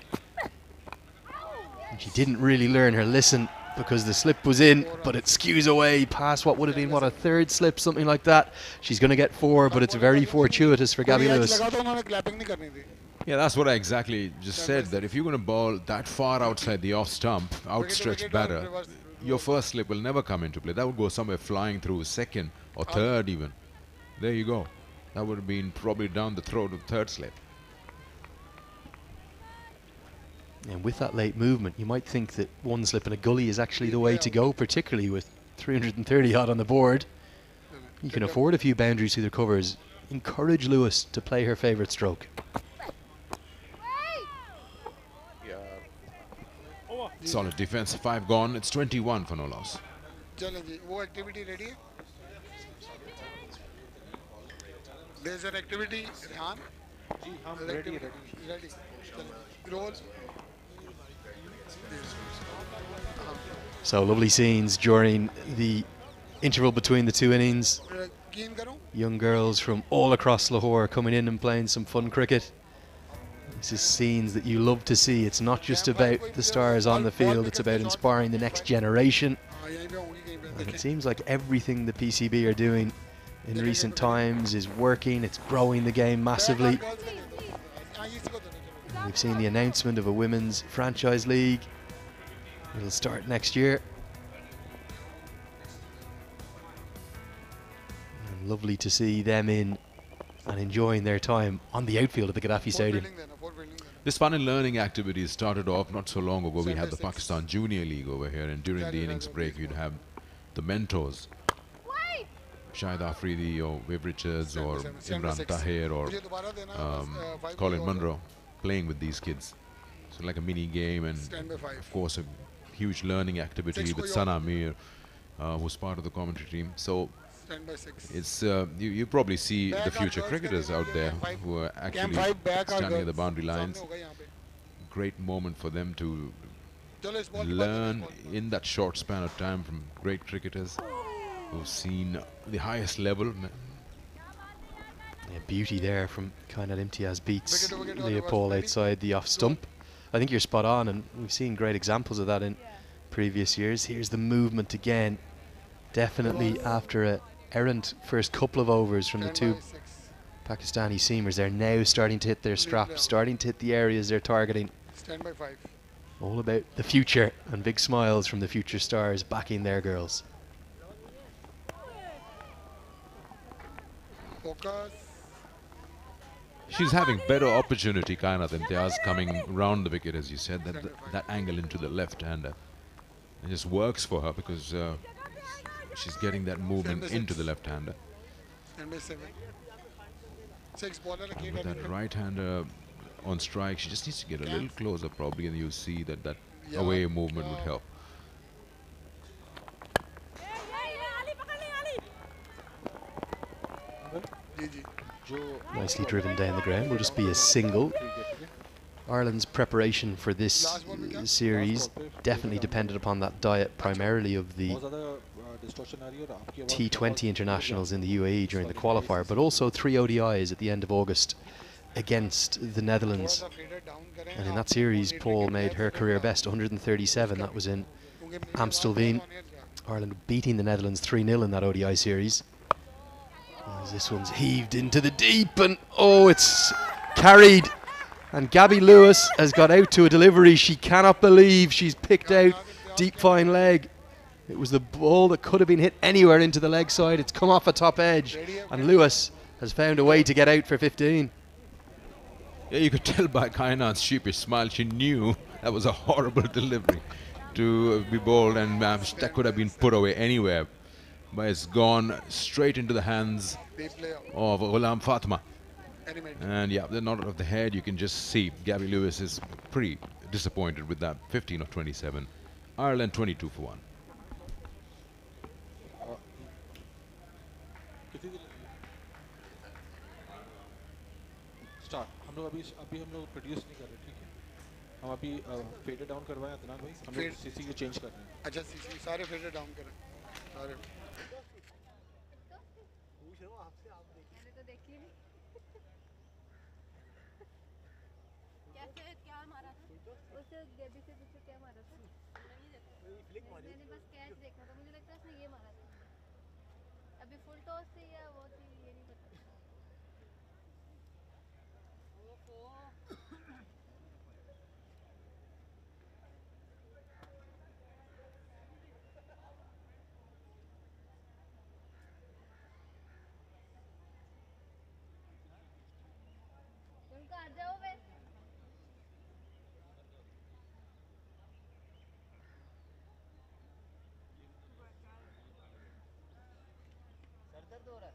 And she didn't really learn her lesson because the slip was in, but it skews away past what would have been, what, a third slip, something like that. She's going to get 4, but it's very fortuitous for Gabby Lewis. Yeah, that's what I exactly just said, that if you're going to bowl that far outside the off stump, outstretched batter, your first slip will never come into play. That would go somewhere flying through second or third even. There you go. That would have been probably down the throat of the third slip. And with that late movement, you might think that one slip in a gully is actually the way to go, particularly with 330 odd on the board. You can afford a few boundaries through the covers. Encourage Lewis to play her favourite stroke. Solid defense, 5 gone. It's 21 for no loss. वो activity ready है? There's an activity, Rehan. Ready. Roll. So lovely scenes during the interval between the two innings. Young girls from all across Lahore coming in and playing some fun cricket. This is scenes that you love to see. It's not just about the stars on the field, it's about inspiring the next generation. And it seems like everything the PCB are doing in recent times is working. It's growing the game massively. And we've seen the announcement of a women's franchise league. It'll start next year. And lovely to see them in and enjoying their time on the outfield at the Gaddafi Stadium. This fun and learning activity started off not so long ago. We had the Pakistan Junior League over here, and during the innings break you'd have the mentors, Shahid Afridi or Viv Richards or Imran Tahir or Colin Munro playing with these kids. So like a mini game, and of course a huge learning activity with Sana Mir, who's part of the commentary team. So it's you probably see the future cricketers out there who are actually standing at the boundary lines. Great moment for them to learn in that short span of time from great cricketers who've seen the highest level. Yeah, beauty there from Kainat Imtiaz beats Leopold outside the off stump. I think you're spot on, and we've seen great examples of that in previous years. Here's the movement again. Definitely after a errant first couple of overs from the two Pakistani seamers, they're now starting to hit their straps, starting to hit the areas they're targeting. Stand by 5. All about the future, and big smiles from the future stars backing their girls. Focus. She's having better opportunity, Kainat Imtiaz, coming round the wicket, as you said, that angle into the left-hander. It just works for her because she's getting that movement into the left-hander. With that right-hander on strike, she just needs to get a little closer probably, and you'll see that that away movement would help. Nicely driven down the ground, will just be a single. Ireland's preparation for this series definitely depended upon that diet primarily of the T20 internationals in the UAE during the qualifier, but also 3 ODIs at the end of August against the Netherlands. And in that series, Paul made her career best, 137. That was in Amstelveen. Ireland beating the Netherlands 3-0 in that ODI series. As this one's heaved into the deep, and oh, it's carried. And Gabby Lewis has got out to a delivery she cannot believe she's picked out. Deep fine leg. It was the ball that could have been hit anywhere into the leg side. It's come off a top edge, and Lewis has found a way to get out for 15. Yeah, you could tell by Kainat's sheepish smile, she knew that was a horrible delivery to be bowled, and that could have been put away anywhere. But it's gone straight into the hands of Ghulam Fatma. And yeah, the nod of the head, you can just see Gabby Lewis is pretty disappointed with that 15 of 27. Ireland 22 for 1. Start हम लोग अभी हम लोग produce नहीं कर रहे, ठीक है? हम अभी फेडर डाउन करवाएं अदनान भाई, हम लोग सीसी को चेंज कर रहे हैं. अच्छा सीसी सारे फेडर डाउन करें सारे. पूछ रहा हूँ आपसे, आप देखिए. मैंने तो देखी नहीं. क्या मारा था? उसे गैबी से पूछो क्या मारा था? मैंने बस कैच देखा था, मुझे लगता है उसने ये मारा था. अभी फुल टॉस से या वो थी ये नहीं पता. उनका आ जाओ वे. सर दर्द हो रहा है.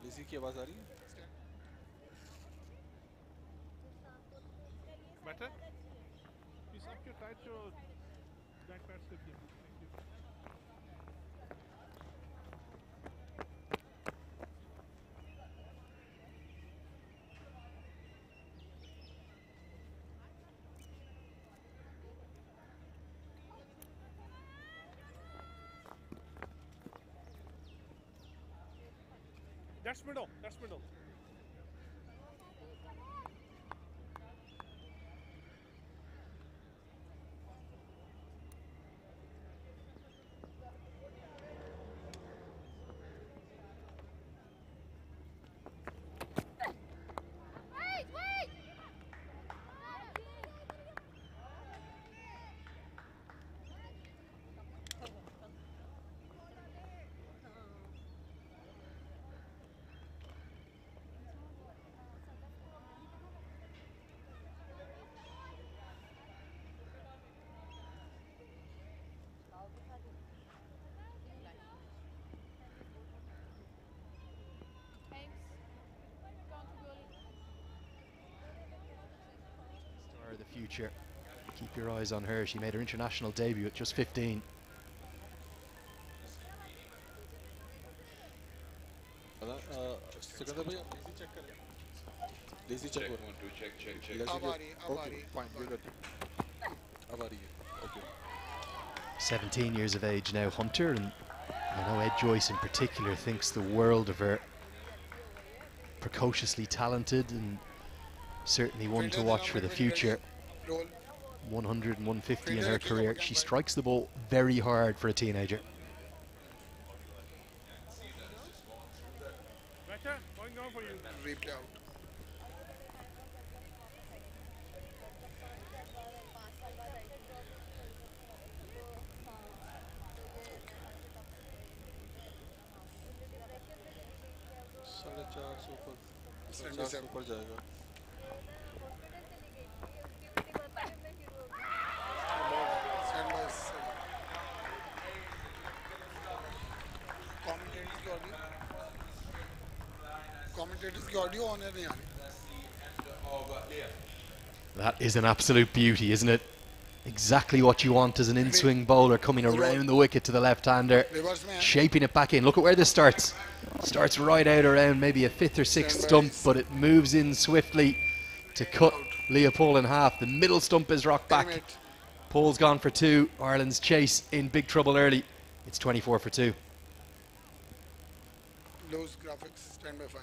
लिज़ी की आवाज आ रही है? Better? Please up your tight your back pads with you. Thank you. That's middle. That's middle. future. Keep your eyes on her. She made her international debut at just 15. Sikandar भाई आप लेजी चेक करें lazy check हो रहा है अब आ रही है okay fine we good अब आ रही है okay 17 years of age now, Hunter, and I know Ed Joyce in particular thinks the world of her. Precociously talented and certainly one to watch for the future. 100 and 150 in her career. She strikes the ball very hard for a teenager. Replay out. साढ़े 400 ऊपर जाएगा Commentators की audio on है नहीं आ रही. That is an absolute beauty, isn't it? Exactly what you want as an in-swing bowler, coming around the wicket to the left-hander, shaping it back in. Look at where this starts. Starts right out around maybe a 5th or 6th stump, but it moves in swiftly to cut Leopold in half. The middle stump is rocked back. Paul's gone for 2. Ireland's chase in big trouble early. It's 24 for 2. Lows graphics, stand by 5.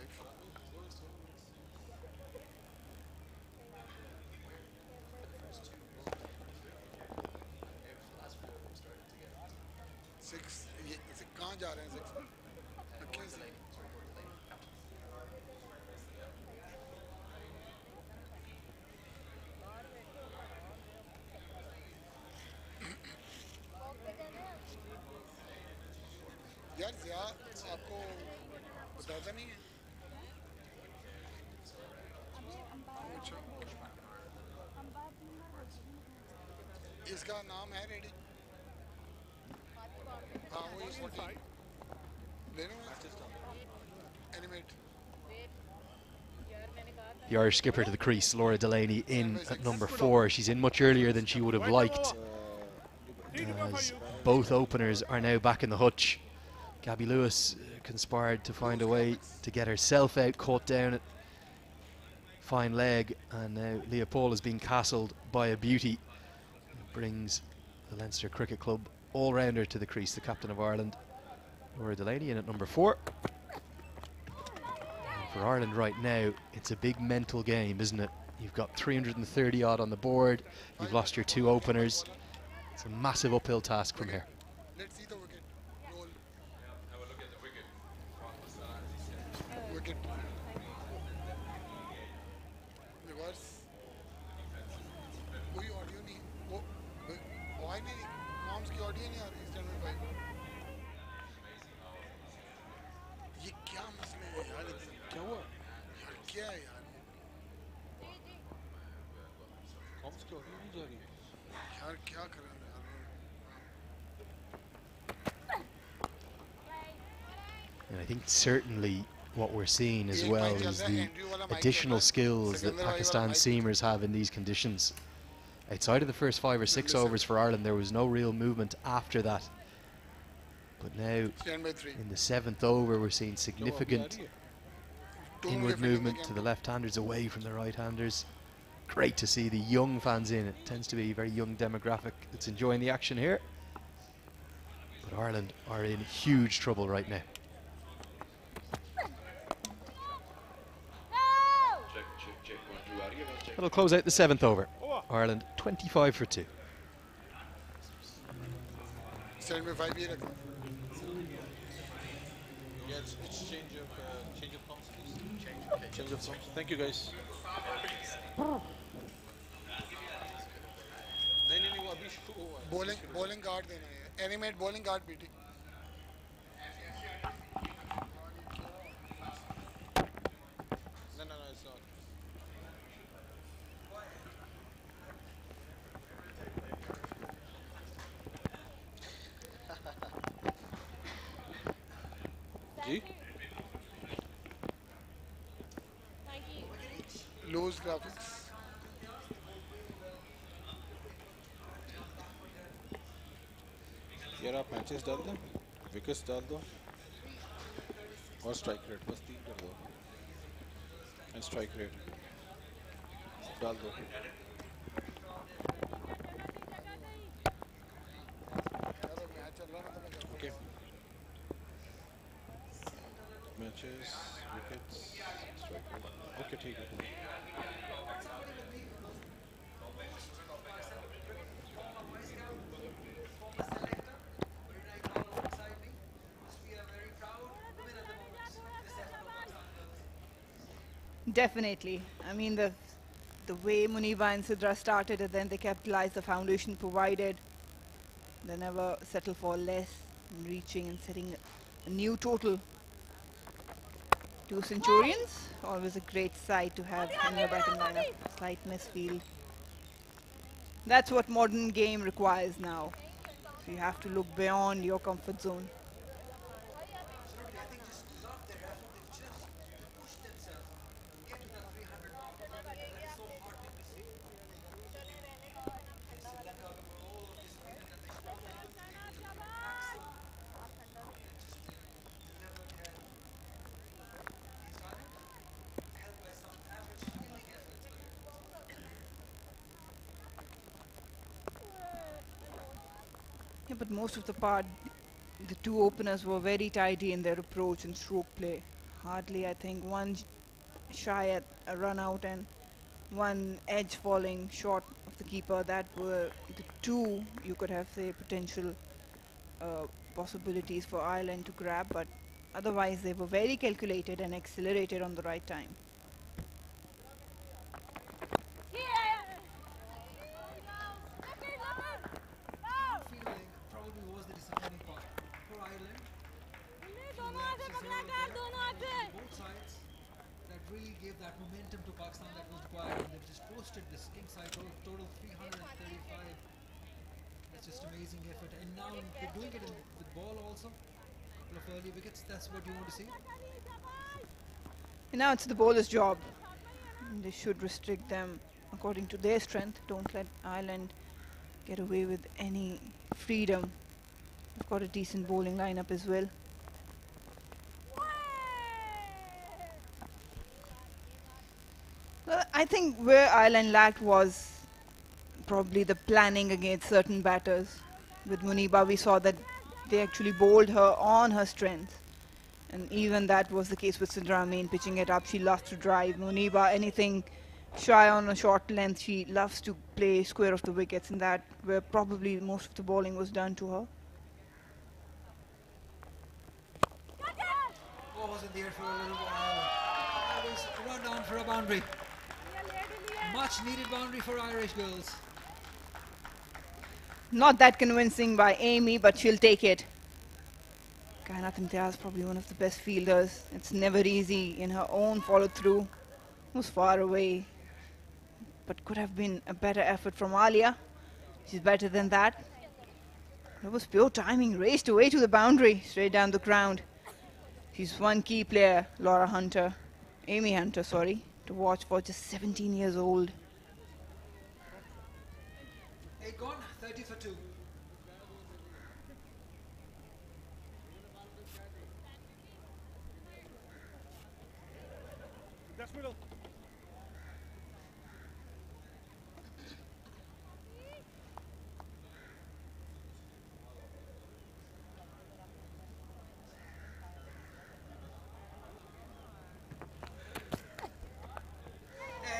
कहाँ जा रहे हैं 6 यार ज़िया आपको बताता नहीं है अच्छा इसका नाम है रेडी हाँ वो इस ले लो animate The Irish skipper to the crease, Laura Delaney, in at number 4. She's in much earlier than she would have liked, as both openers are now back in the hutch. Gabby Lewis conspired to find a way to get herself out, caught down at fine leg, and now Leopold has been castled by a beauty. It brings the Leinster Cricket Club all-rounder to the crease, the captain of Ireland, Laura Delaney, in at number 4. For Ireland right now, it's a big mental game, isn't it? You've got 330 odd on the board, you've lost your 2 openers. It's a massive uphill task from here. Let's see the wicket. Roll. Have a look at the wicket. Wicket. Reverse. कोई audio नहीं वो why नहीं moms की audio नहीं आ रही stand में भाई ये क्या मसला है यार क्या हुआ यार क्या है यार मॉम्स की ऑडियो नहीं जा रही यार क्या कर रहे हैं And I think certainly what we're seeing as well is the additional skills that Pakistan seamers have in these conditions. Outside of the first 5 or 6 overs for Ireland, there was no real movement after that. But now, in the 7th over, we're seeing significant inward movement to the left-handers away from the right-handers. Great to see the young fans in. It tends to be a very young demographic that's enjoying the action here. But Ireland are in huge trouble right now. That'll close out the 7th over. Ireland 25 for 2. Stand by 5 here. Yeah, it's change of pumps, please. Change of pumps. Thank you, guys. नहीं वो अभी शुरू हुआ है. Bowling guard देना है. Animate bowling guard PT. No, it's not. Ji Loose graphics. यार आप मैचेस डाल दो, विकेट्स डाल दो और स्ट्राइक रेट, बस 3 कर दो एंड स्ट्राइक रेट डाल दो. Okay. Matches, wickets, strike rate. Okay, ठीक है. Definitely. I mean, the way Muniba and Sidra started and then they capitalized the foundation provided. They never settle for less, and reaching and setting a new total. 2 centurions, always a great sight to have in your batting lineup. Slight misfield. That's what modern game requires now. So you have to look beyond your comfort zone. Yeah, but most of the part, the 2 openers were very tidy in their approach and stroke play. Hardly, I think, one shy at a run out and one edge falling short of the keeper. That were the 2 you could have, say, potential possibilities for Ireland to grab, but otherwise they were very calculated and accelerated on the right time. Fielding probably was the disappointing part for Ireland. Both sides that really gave that momentum to Pakistan that was required, and they've just posted this king side total 335. That's just amazing effort, and now they're doing it with ball also. Couple of early wickets. That's what you want to see. And now it's the bowler's job. They should restrict them according to their strength. Don't let Ireland get away with any freedom. They've got a decent bowling lineup as well. Well, I think where Ireland lacked was probably the planning against certain batters. With Muniba, we saw that they actually bowled her on her strength. And even that was the case with Sidra pitching it up. She loves to drive. Muniba, anything shy on a short length, she loves to play square of the wickets, and that where probably most of the bowling was done to her. Ball was in the air for a little while. Irish run down for a boundary. Much needed boundary for Irish girls. Not that convincing by Amy, but she'll take it. Kainat Imtiaz, probably one of the best fielders. It's never easy in her own follow-through. Was far away, but could have been a better effort from Alia. She's better than that. It was pure timing, raced away to the boundary, straight down the ground. She's one key player, Amy Hunter, sorry, to watch for, just 17 years old. 8 gone, 30 for 2. That's middle.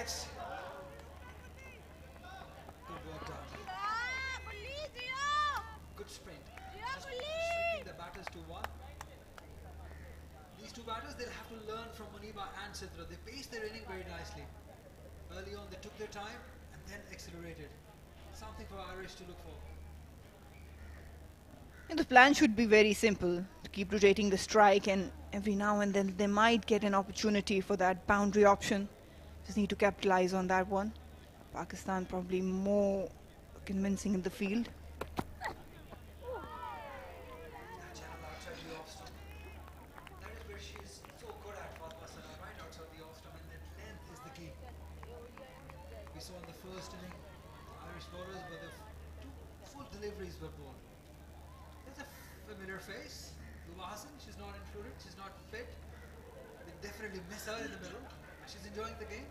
Edge. Good work done. Good sprint. Just restricting the batters to 1. These 2 batters, they'll have to learn from Muniba and Sidra. They paced their inning very nicely. Early on, they took their time and then accelerated. Something for Irish to look for. And the plan should be very simple, to keep rotating the strike, and every now and then they might get an opportunity for that boundary option. Just need to capitalize on that one. Pakistan probably more convincing in the field. That is where she is so good at, Fatma Sana, right outside the off stump, and that length is the key. We saw in the first inning, Irish bowlers, but the 2 full deliveries were bowled. There's a familiar face. Luba Hassan, she's not included, she's not fit. They definitely miss her in the middle. She's enjoying the game.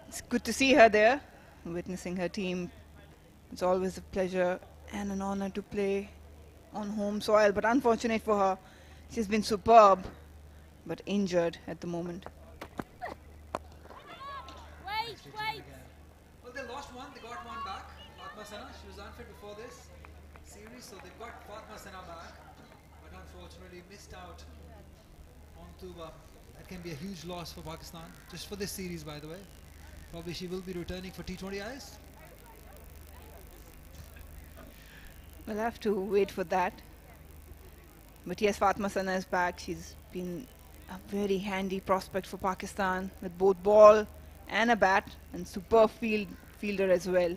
It's good to see her there, witnessing her team. It's always a pleasure and an honor to play on home soil, but unfortunate for her, she's been superb, but injured at the moment. Wait. Well, they lost one, they got one back. Fatma Sana, she was unfit before this series, so they've got Fatma Sana back, but unfortunately missed out on Tuba. That can be a huge loss for Pakistan, just for this series, by the way. Probably she will be returning for T20Is. We'll have to wait for that. But yes, Fatma Sana is back. She's been a very handy prospect for Pakistan with both ball and a bat, and superb fielder as well.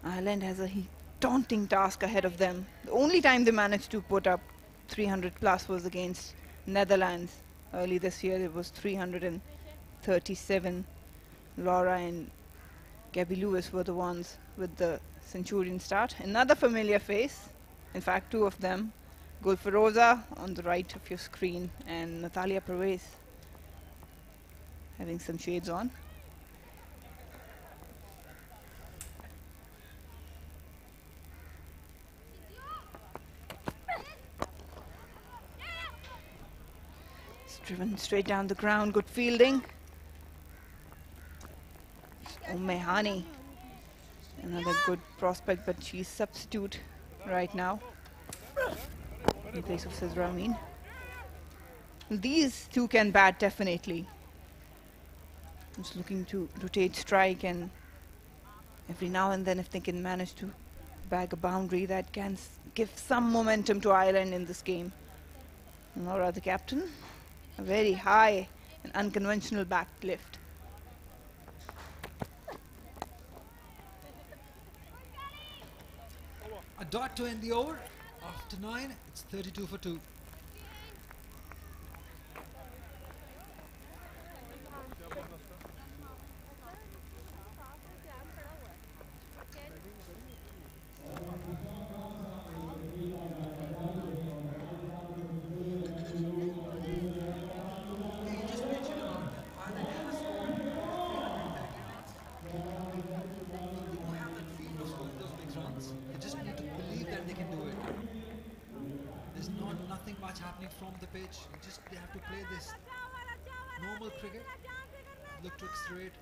Ireland has a daunting task ahead of them. The only time they managed to put up 300 plus was against Netherlands. Early this year it was 337. Laura and Gabby Lewis were the ones with the Centurion start. Another familiar face, in fact two of them. Gulfaroza on the right of your screen and Natalia Perez having some shades on. It's driven straight down the ground, good fielding. Mehani, another good prospect, but she's substitute right now in place of Sidra Amin. These two can bat definitely. Just looking to rotate strike, and every now and then if they can manage to bag a boundary, that can give some momentum to Ireland in this game. Laura, the captain, a very high and unconventional back lift. A dot to end the over. After 9, it's 32 for 2. Happening from the pitch, they have to play this normal cricket, look to accelerate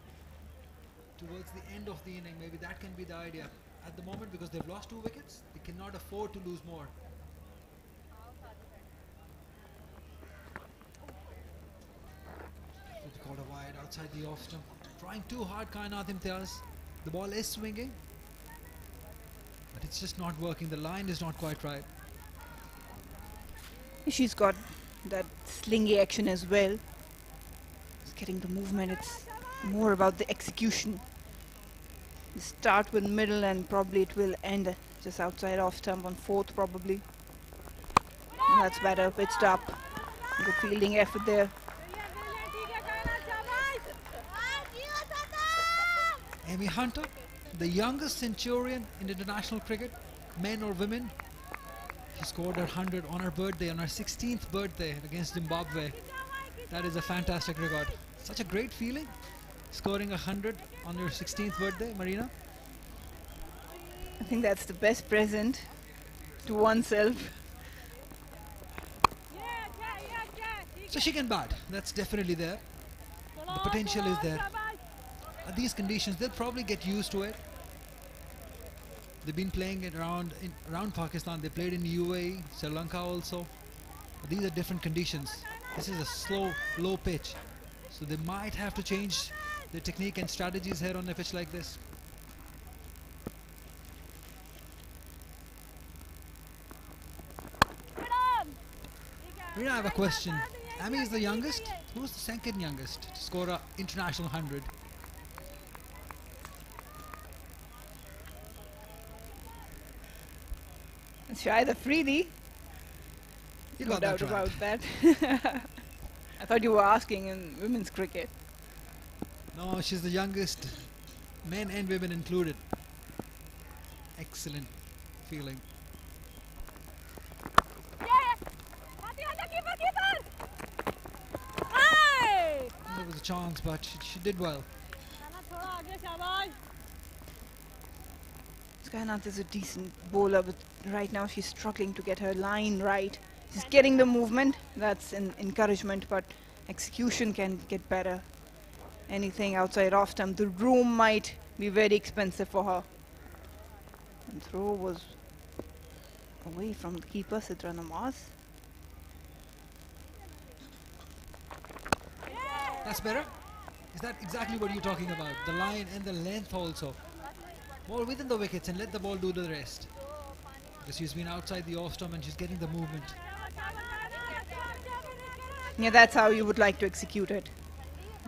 towards the end of the inning. Maybe that can be the idea. At the moment, because they've lost 2 wickets, they cannot afford to lose more. They caught a wide outside the off stump. Trying too hard, Kainat Imtiaz. The ball is swinging, but it's just not working. The line is not quite right. She's got that slingy action as well. It's getting the movement. It's more about the execution. You start with middle and probably it will end just outside off stump on 4th probably. And that's better, pitched up. Good fielding effort there. Amy Hunter, the youngest centurion in international cricket, men or women. She scored her 100 on her birthday, on her 16th birthday against Zimbabwe. That is a fantastic record. Such a great feeling, scoring 100 on your 16th birthday, Marina. I think that's the best present to oneself. So she can bat. That's definitely there. The potential is there. At these conditions, they'll probably get used to it. They've been playing it around Pakistan. They played in UAE, Sri Lanka also. But these are different conditions. This is a slow, low pitch. So they might have to change their technique and strategies here on a pitch like this. Rina, I have a question. Amy is the youngest. Who's the second youngest to score an international 100? Shahid Afridi. No doubt about that. I thought you were asking in women's cricket. No, she's the youngest men and women included. Excellent feeling. There was a chance, but she did well. Skynath is a decent bowler, but right now she's struggling to get her line right. She's getting the movement, that's an encouragement, but execution can get better. Anything outside off stump, the room might be very expensive for her. And throw was away from the keeper, Sidra Namaz. That's better. Is that exactly what you're talking about? The line and the length also. Ball within the wickets and let the ball do the rest. Because she's been outside the off stump and she's getting the movement. Yeah, that's how you would like to execute it.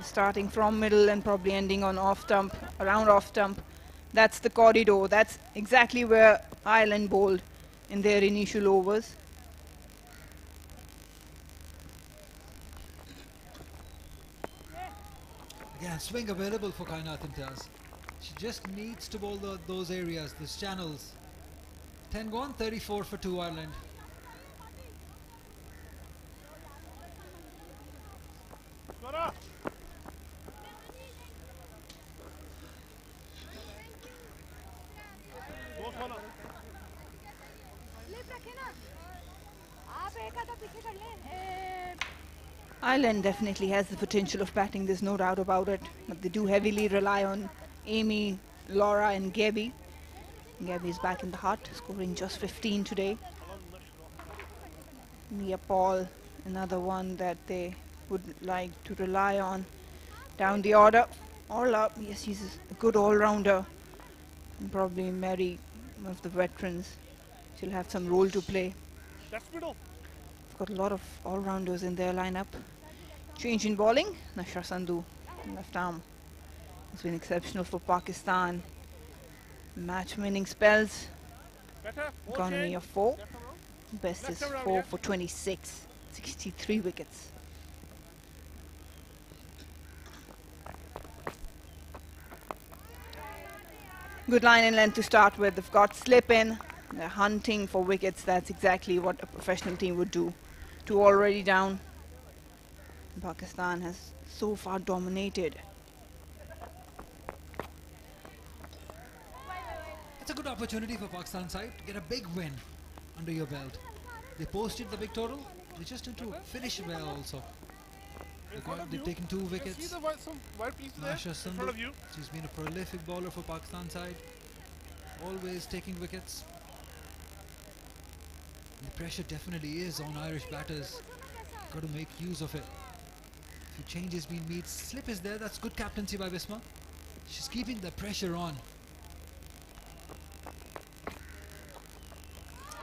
Starting from middle and probably ending on off stump, around off stump. That's the corridor. That's exactly where Ireland bowled in their initial overs. Again, swing available for Kainat Imtiaz. She just needs to bowl those areas, those channels. 10 gone, 34 for 2 Ireland. Ireland definitely has the potential of batting, there's no doubt about it. But they do heavily rely on Amy, Laura and Gabby. Gabby is back in the hut, scoring just 15 today. Mia Paul, another one that they would like to rely on. Down the order, Orla, yes, she's a good all-rounder. And probably Mary, one of the veterans. She'll have some role to play. Got a lot of all-rounders in their lineup. Change in bowling, Nashra Sandhu, left arm, has been exceptional for Pakistan. Match-winning spells, economy of 4, best is 4 for 26, 63 wickets. Good line and length to start with. They've got slip in, they're hunting for wickets. That's exactly what a professional team would do. 2 already down. Pakistan has so far dominated. It's a good opportunity for Pakistan side to get a big win under your belt. They posted the big total, they just need to finish well also. They've taken 2 wickets. Nasha Sandhu, she's been a prolific bowler for Pakistan side, always taking wickets. The pressure definitely is on Irish batters. Got to make use of it. Few changes being made. Slip is there. That's good captaincy by Bisma. She's keeping the pressure on.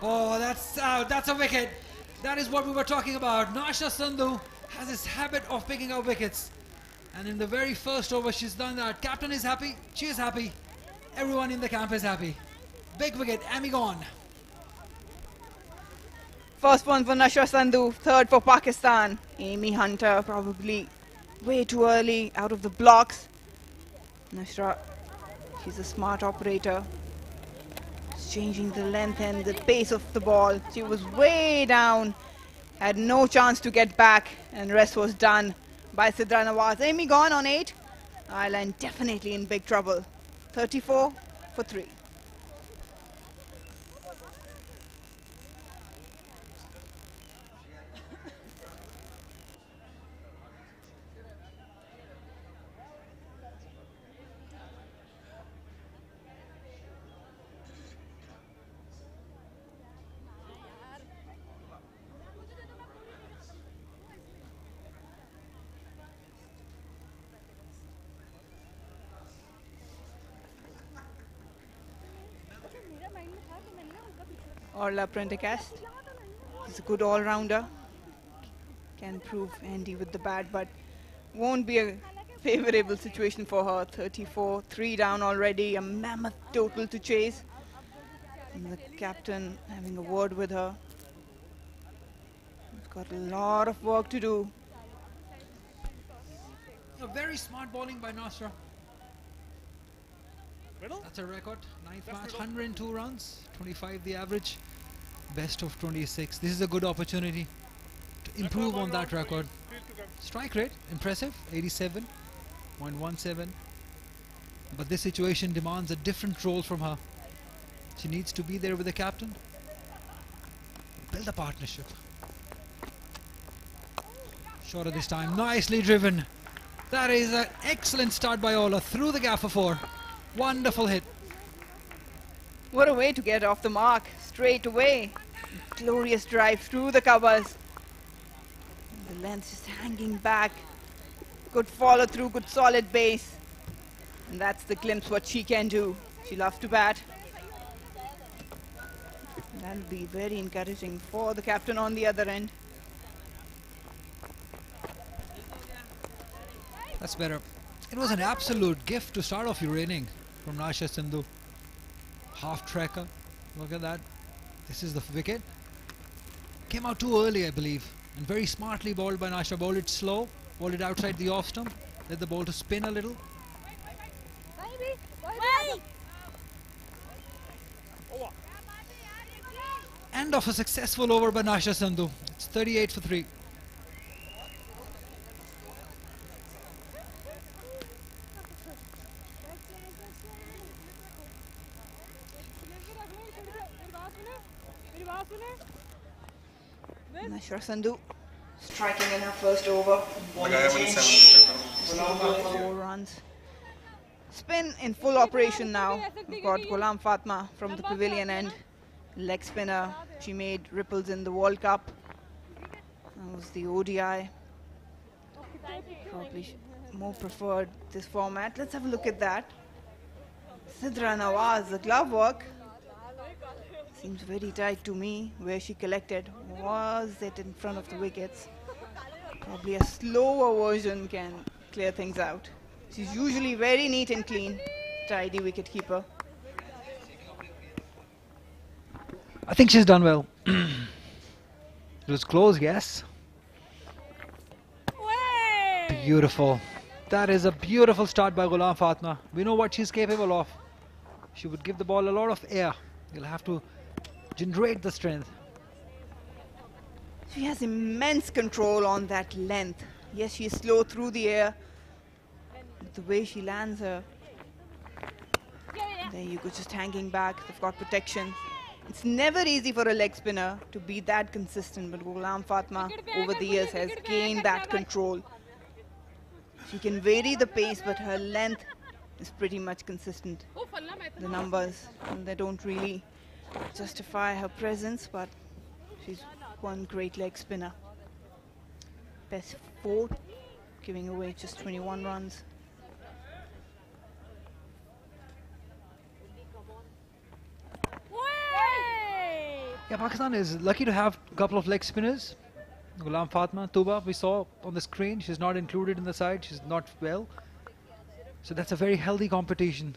Oh, that's out. That's a wicket. That is what we were talking about. Nasha Sandhu has this habit of picking out wickets. And in the very first over, she's done that. Captain is happy. She is happy. Everyone in the camp is happy. Big wicket. Amy gone. First one for Nashra Sandhu, third for Pakistan. Amy Hunter probably way too early out of the blocks. Nashra, she's a smart operator. She's changing the length and the pace of the ball. She was way down, had no chance to get back, and rest was done by Sidra Nawaz. Amy gone on 8. Ireland definitely in big trouble. 34 for 3. Orla Prendergast. He's a good all-rounder. Can prove handy with the bat, but won't be a favorable situation for her. 34, 3 down already, a mammoth total to chase. And the captain having a word with her. She's got a lot of work to do. A very smart bowling by Nasra. That's a record. 9th match, 102 runs, 25 the average, best of 26. This is a good opportunity to improve on that record. Strike rate, impressive, 87.17. But this situation demands a different role from her. She needs to be there with the captain, build a partnership. Shorter this time, nicely driven. That is an excellent start by Ola, through the gap for 4. Wonderful hit. What a way to get off the mark, straight away. Glorious drive through the covers. The length just hanging back. Good follow through, good solid base. And that's the glimpse what she can do. She loves to bat. That'll be very encouraging for the captain on the other end. That's better. It was an absolute gift to start off your inning from Nasha Sindhu. Half tracker. Look at that. This is the wicket. Came out too early, I believe. And very smartly bowled by Nasha. Bowled it slow. Bowled it outside the off stump. Let the ball to spin a little. End of a successful over by Nasha Sindhu. It's 38 for 3. Nasha Sindhu striking in her first over. 4 runs. Spin in full operation now. We've got Ghulam Fatma from the pavilion end. Leg spinner. She made ripples in the World Cup. That was the ODI. Probably more preferred this format. Let's have a look at that. Sidra Nawaz, the glove work. Seems very tight to me. Where she collected, was it in front of the wickets? Probably a slower version can clear things out. She's usually very neat and clean, tidy wicketkeeper. I think she's done well. It was close, yes. Beautiful. That is a beautiful start by Ghulam Fatma. We know what she's capable of. She would give the ball a lot of air. You'll have to generate the strength. She has immense control on that length. Yes, she is slow through the air. But the way she lands her. There you go, just hanging back. They've got protection. It's never easy for a leg spinner to be that consistent, but Ghulam Fatma over the years has gained that control. She can vary the pace, but her length is pretty much consistent. The numbers, they don't really justify her presence, but she's one great leg spinner. Best 4, giving away just 21 runs. Yeah, Pakistan is lucky to have a couple of leg spinners. Ghulam Fatma, Tuba, we saw on the screen. She's not included in the side. She's not well. So that's a very healthy competition.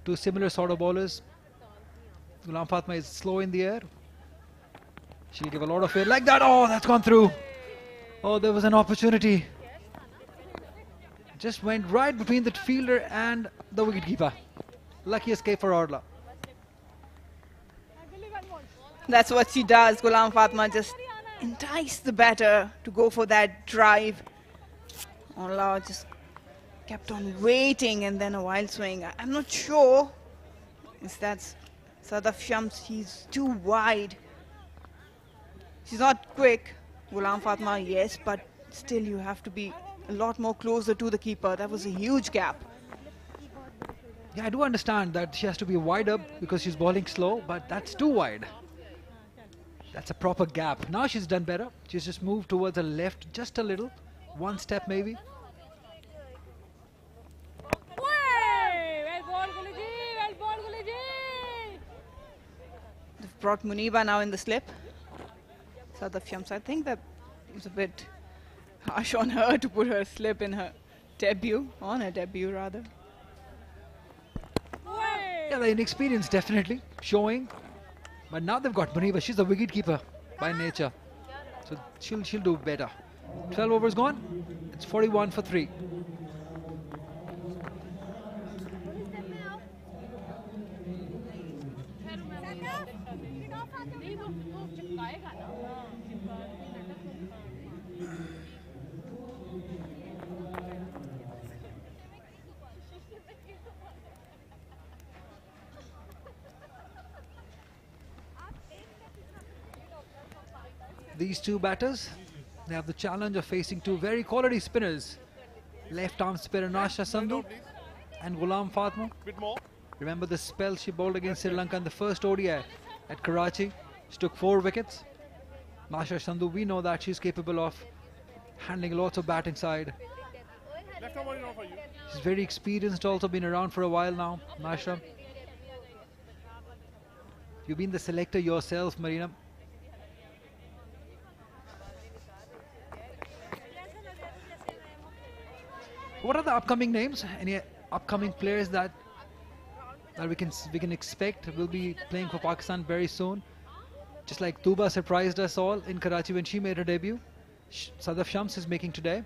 Two similar sort of bowlers. Ghulam Fatma is slow in the air. She'll give a lot of air like that. Oh, that's gone through. Oh, there was an opportunity. Just went right between the fielder and the wicketkeeper. Lucky escape for Orla. That's what she does. Ghulam Fatma just entice the batter to go for that drive. Orla just kept on waiting and then a wild swing. I'm not sure if that's Sadaf Shams. He's too wide. She's not quick. Ghulam Fatma, yes, but still you have to be a lot more closer to the keeper. That was a huge gap. Yeah, I do understand that she has to be wider because she's bowling slow, but that's too wide. That's a proper gap. Now she's done better. She's just moved towards the left just a little. One step maybe. They've brought Muniba now in the slip. Sadaf Shams, I think that was a bit harsh on her to put her slip in her debut, on her debut rather. Yeah, the inexperience definitely showing. But now they've got Muniba. She's a wicketkeeper by nature. So she'll do better. 12 overs gone. It's 41 for 3. these two batters, they have the challenge of facing two very quality spinners. Left arm spinner Nasha Sandhu and Ghulam Fatma. Remember the spell she bowled against Sri Lanka in the first ODI at Karachi. She took 4 wickets. Nasha Sandhu, we know that she's capable of handling lots of batting side. She's very experienced, also been around for a while now, Nasha. You've been the selector yourself, Marina. What are the upcoming names? Any upcoming players that we can expect will be playing for Pakistan very soon? Just like Tuba surprised us all in Karachi when she made her debut, Sadaf Shams is making today.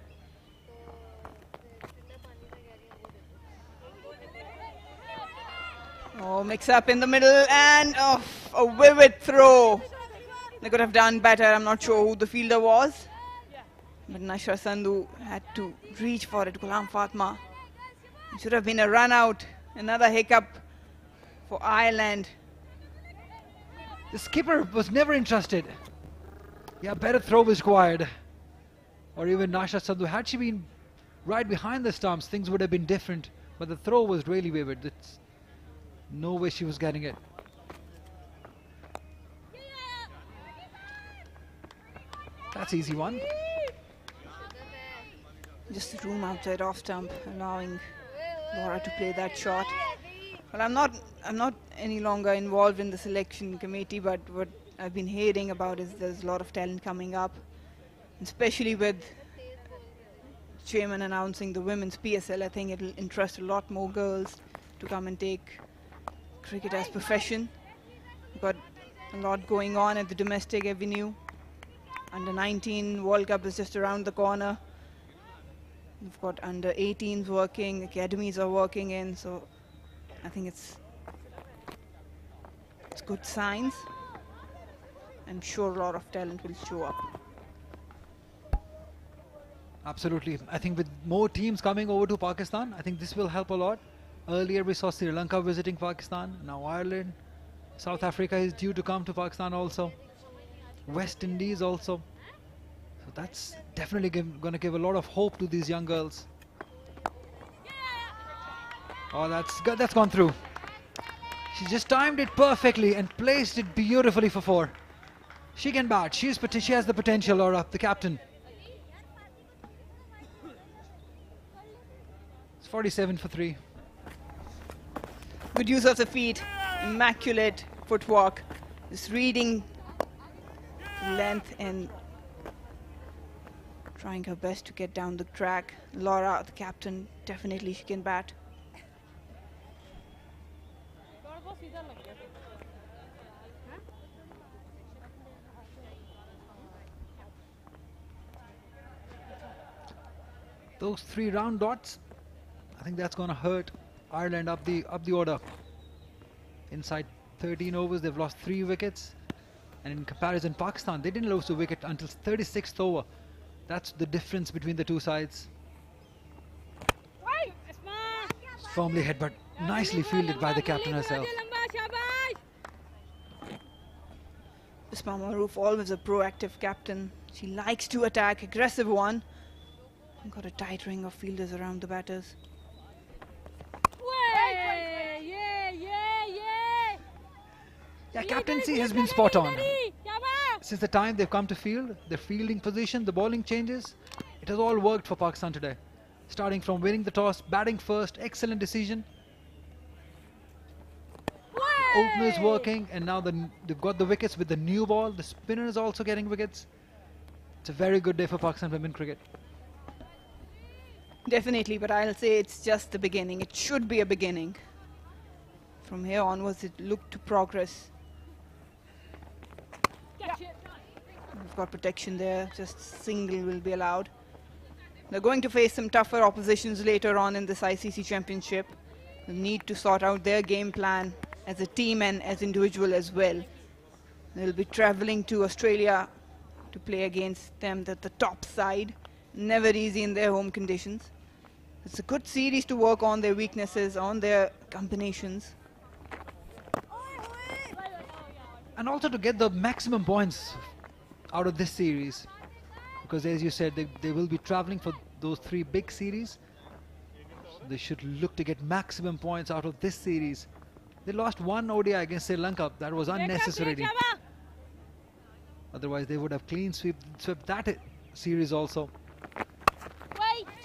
Oh, mix up in the middle and a vivid throw. They could have done better. I'm not sure who the fielder was. But Nasha Sandhu had to reach for it. Ghulam Fatma. It should have been a run out. Another hiccup for Ireland. The skipper was never interested. Yeah, better throw was required. Or even Nasha Sandhu. Had she been right behind the stumps, things would have been different. But the throw was really vivid. It's no way she was getting it. That's easy one. Just the room outside off stump, allowing Laura to play that shot. Well, I'm not any longer involved in the selection committee, but what I've been hearing about is there's a lot of talent coming up, especially with chairman announcing the women's PSL. I think it'll interest a lot more girls to come and take cricket as profession. Got a lot going on at the domestic avenue. Under 19 World Cup is just around the corner. We've got under 18s working, academies are working in, so I think it's good signs. I'm sure a lot of talent will show up. Absolutely. I think with more teams coming over to Pakistan, I think this will help a lot. Earlier we saw Sri Lanka visiting Pakistan, now Ireland. South Africa is due to come to Pakistan also. West Indies also. So that's definitely going to give a lot of hope to these young girls. Oh, that's gone through. She just timed it perfectly and placed it beautifully for 4. She can bat. She has the potential, Laura, the captain. It's 47 for 3. Good use of the feet, immaculate footwork, just reading length and trying her best to get down the track. Laura, the captain, definitely she can bat. Those 3 round dots, I think that's going to hurt Ireland up the order. Inside 13 overs, they've lost 3 wickets. And in comparison, Pakistan, they didn't lose a wicket until 36th over. That's the difference between the two sides. It's firmly hit, but nicely fielded by the captain herself. Bisma Maroof, always a proactive captain. She likes to attack, aggressive one. Got a tight ring of fielders around the batters. Yeah, captaincy has been spot on. Since the time they've come to field, their fielding position, the bowling changes, it has all worked for Pakistan today. Starting from winning the toss, batting first, excellent decision. Openers working, and now they've got the wickets with the new ball. The spinner is also getting wickets. It's a very good day for Pakistan women cricket. Definitely, but I'll say it's just the beginning. It should be a beginning. From here onwards, it looked to progress. We've got protection there, just single will be allowed. They're going to face some tougher oppositions later on in this ICC Championship. They'll need to sort out their game plan as a team and as individual as well. They'll be traveling to Australia to play against them, the top side. Never easy in their home conditions. It's a good series to work on their weaknesses, on their combinations. And also to get the maximum points out of this series, because as you said, they will be traveling for those 3 big series. So they should look to get maximum points out of this series. They lost 1 ODI against Sri Lanka. That was unnecessary. Otherwise, they would have clean swept that series also.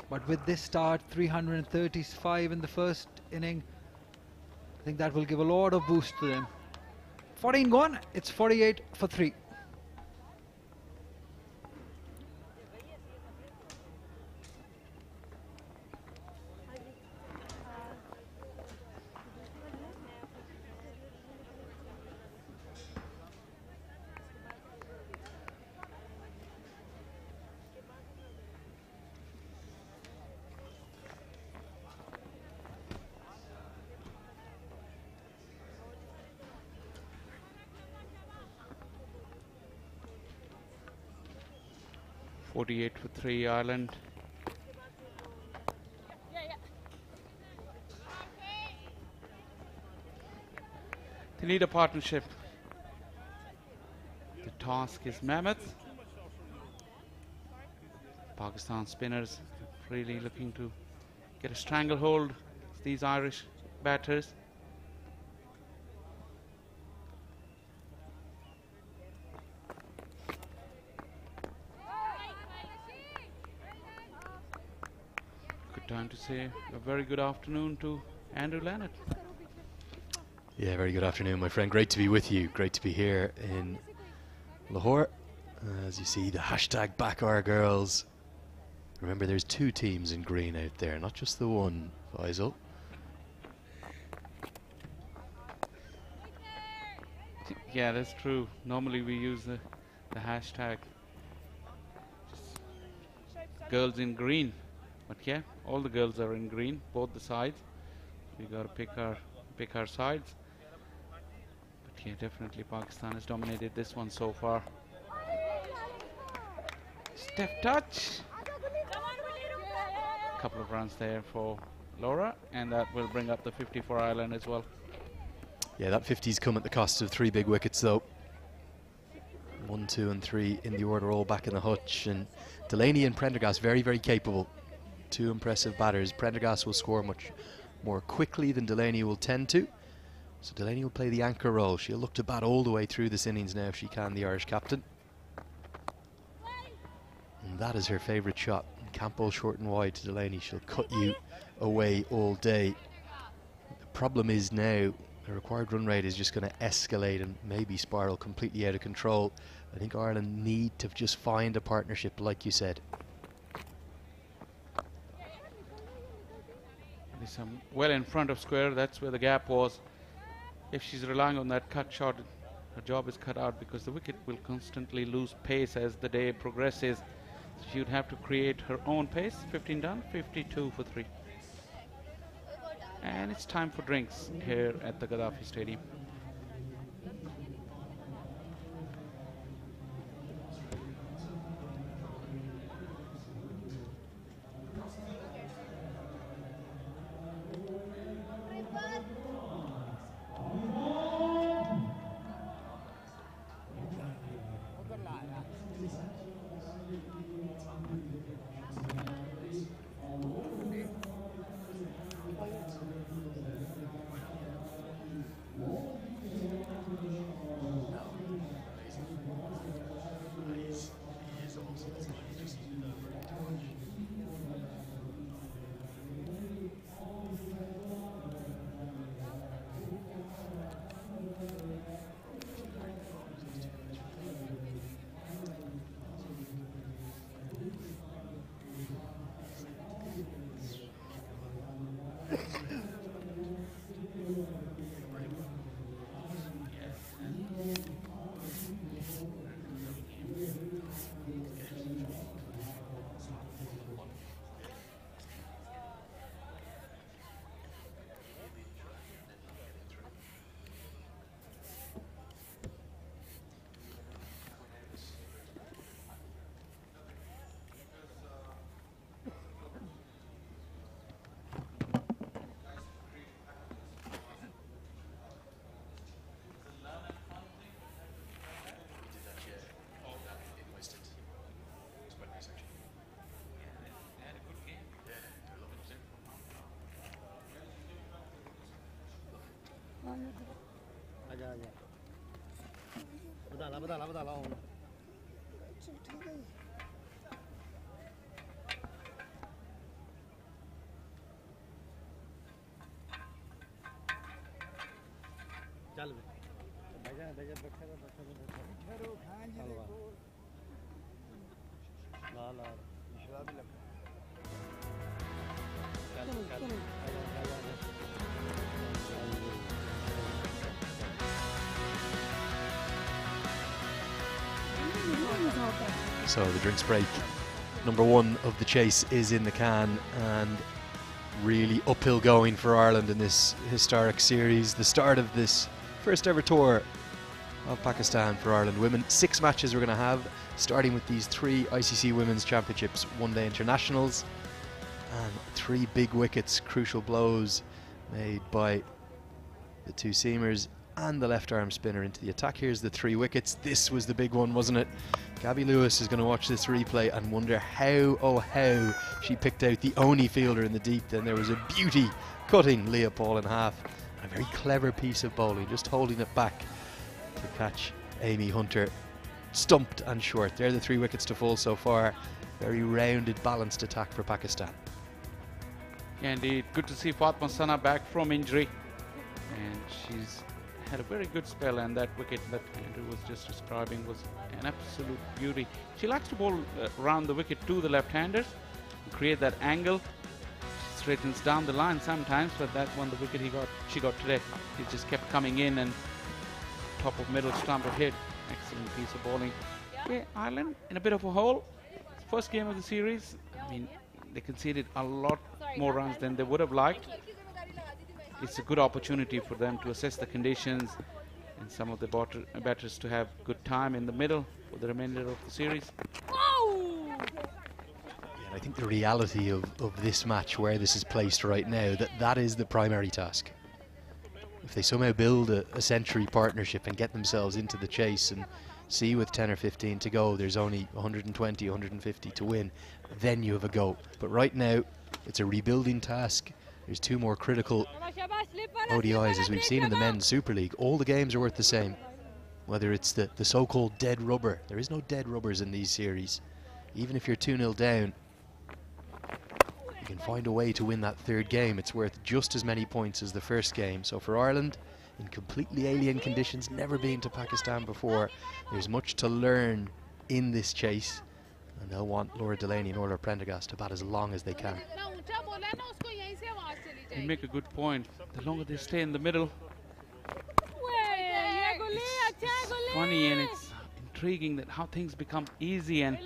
But with this start, 335 in the first inning, I think that will give a lot of boost to them. 14 gone, it's 48 for 3. .48 for 3 Ireland. They need a partnership. The task is mammoth. Pakistan spinners really looking to get a stranglehold of these Irish batters. Good time to say a very good afternoon to Andrew Leonard. Yeah, very good afternoon, my friend. Great to be with you. Great to be here in Lahore. As you see, the hashtag back our girls. Remember, there's 2 teams in green out there, not just the one, Faisal. Yeah, that's true. Normally we use the hashtag just girls in green. But yeah, all the girls are in green, both the sides. We got to pick our sides. But yeah, definitely Pakistan has dominated this one so far. Step touch. Couple of runs there for Laura, and that will bring up the 50 for Ireland as well. Yeah, that 50's come at the cost of 3 big wickets though. 1, 2 and 3 in the order, all back in the hutch. And Delaney and Prendergast very, very capable. 2 impressive batters. Prendergast will score much more quickly than Delaney will tend to. So Delaney will play the anchor role. She'll look to bat all the way through this innings now if she can, the Irish captain. And that is her favourite shot. Can't bowl short and wide to Delaney. She'll cut you away all day. The problem is now the required run rate is just going to escalate and maybe spiral completely out of control. I think Ireland need to just find a partnership, like you said. Well in front of square, that's where the gap was. If she's relying on that cut shot, her job is cut out because the wicket will constantly lose pace as the day progresses. So she would have to create her own pace. 15 done, 52 for 3. And it's time for drinks here at the Gaddafi Stadium. So the drinks break number 1 of the chase is in the can, and really uphill going for Ireland in this historic series. The start of this first ever tour of Pakistan for Ireland women. 6 matches we're going to have, starting with these 3 ICC Women's Championships one-day internationals, and 3 big wickets, crucial blows made by the 2 seamers and the left arm spinner into the attack. Here's the 3 wickets. This was the big one, wasn't it? Gabby Lewis is going to watch this replay and wonder how, oh how, she picked out the only fielder in the deep. Then there was a beauty cutting Leah Paul in half. A very clever piece of bowling, just holding it back to catch Amy Hunter. Stumped and short. They're the 3 wickets to fall so far. Very rounded, balanced attack for Pakistan. Yeah, indeed. Good to see Fatma Sana back from injury. And she's had a very good spell, and that wicket that Andrew was just describing was an absolute beauty. She likes to bowl around the wicket to the left-handers, create that angle. She straightens down the line sometimes, but that one, the wicket she got today, he just kept coming in and top of middle stump hit. Excellent piece of bowling. Yeah, Ireland in a bit of a hole. First game of the series. I mean, they conceded a lot more runs than they would have liked. It's a good opportunity for them to assess the conditions and some of the batters to have good time in the middle for the remainder of the series. Yeah, I think the reality of this match, where this is placed right now, that is the primary task. If they somehow build a century partnership and get themselves into the chase and see with 10 or 15 to go, there's only 120, 150 to win, then you have a go. But right now, it's a rebuilding task. There's 2 more critical ODIs, as we've seen in the Men's Super League. All the games are worth the same. Whether it's the so-called dead rubber. There is no dead rubbers in these series. Even if you're 2-0 down, you can find a way to win that 3rd game. It's worth just as many points as the first game. So for Ireland, in completely alien conditions, never been to Pakistan before, there's much to learn in this chase. And they'll want Laura Delaney and Orla Prendergast to bat as long as they can. You make a good point. The longer they stay in the middle, it's funny and it's intriguing that how things become easy, and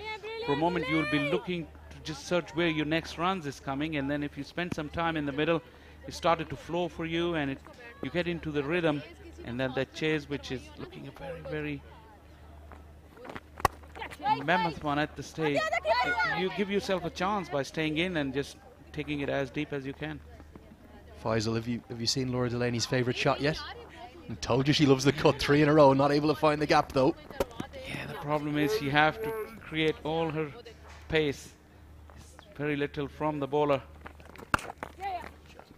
for a moment you will be looking to just search where your next runs is coming, and then if you spend some time in the middle, it started to flow for you, and you get into the rhythm, and then that chase, which is looking a very, very mammoth one at the stage, you give yourself a chance by staying in and just taking it as deep as you can. Faisal, have you seen Laura Delaney's favourite shot yet? I told you she loves the cut. 3 in a row, not able to find the gap though. Yeah, the problem is she have to create all her pace. It's very little from the bowler.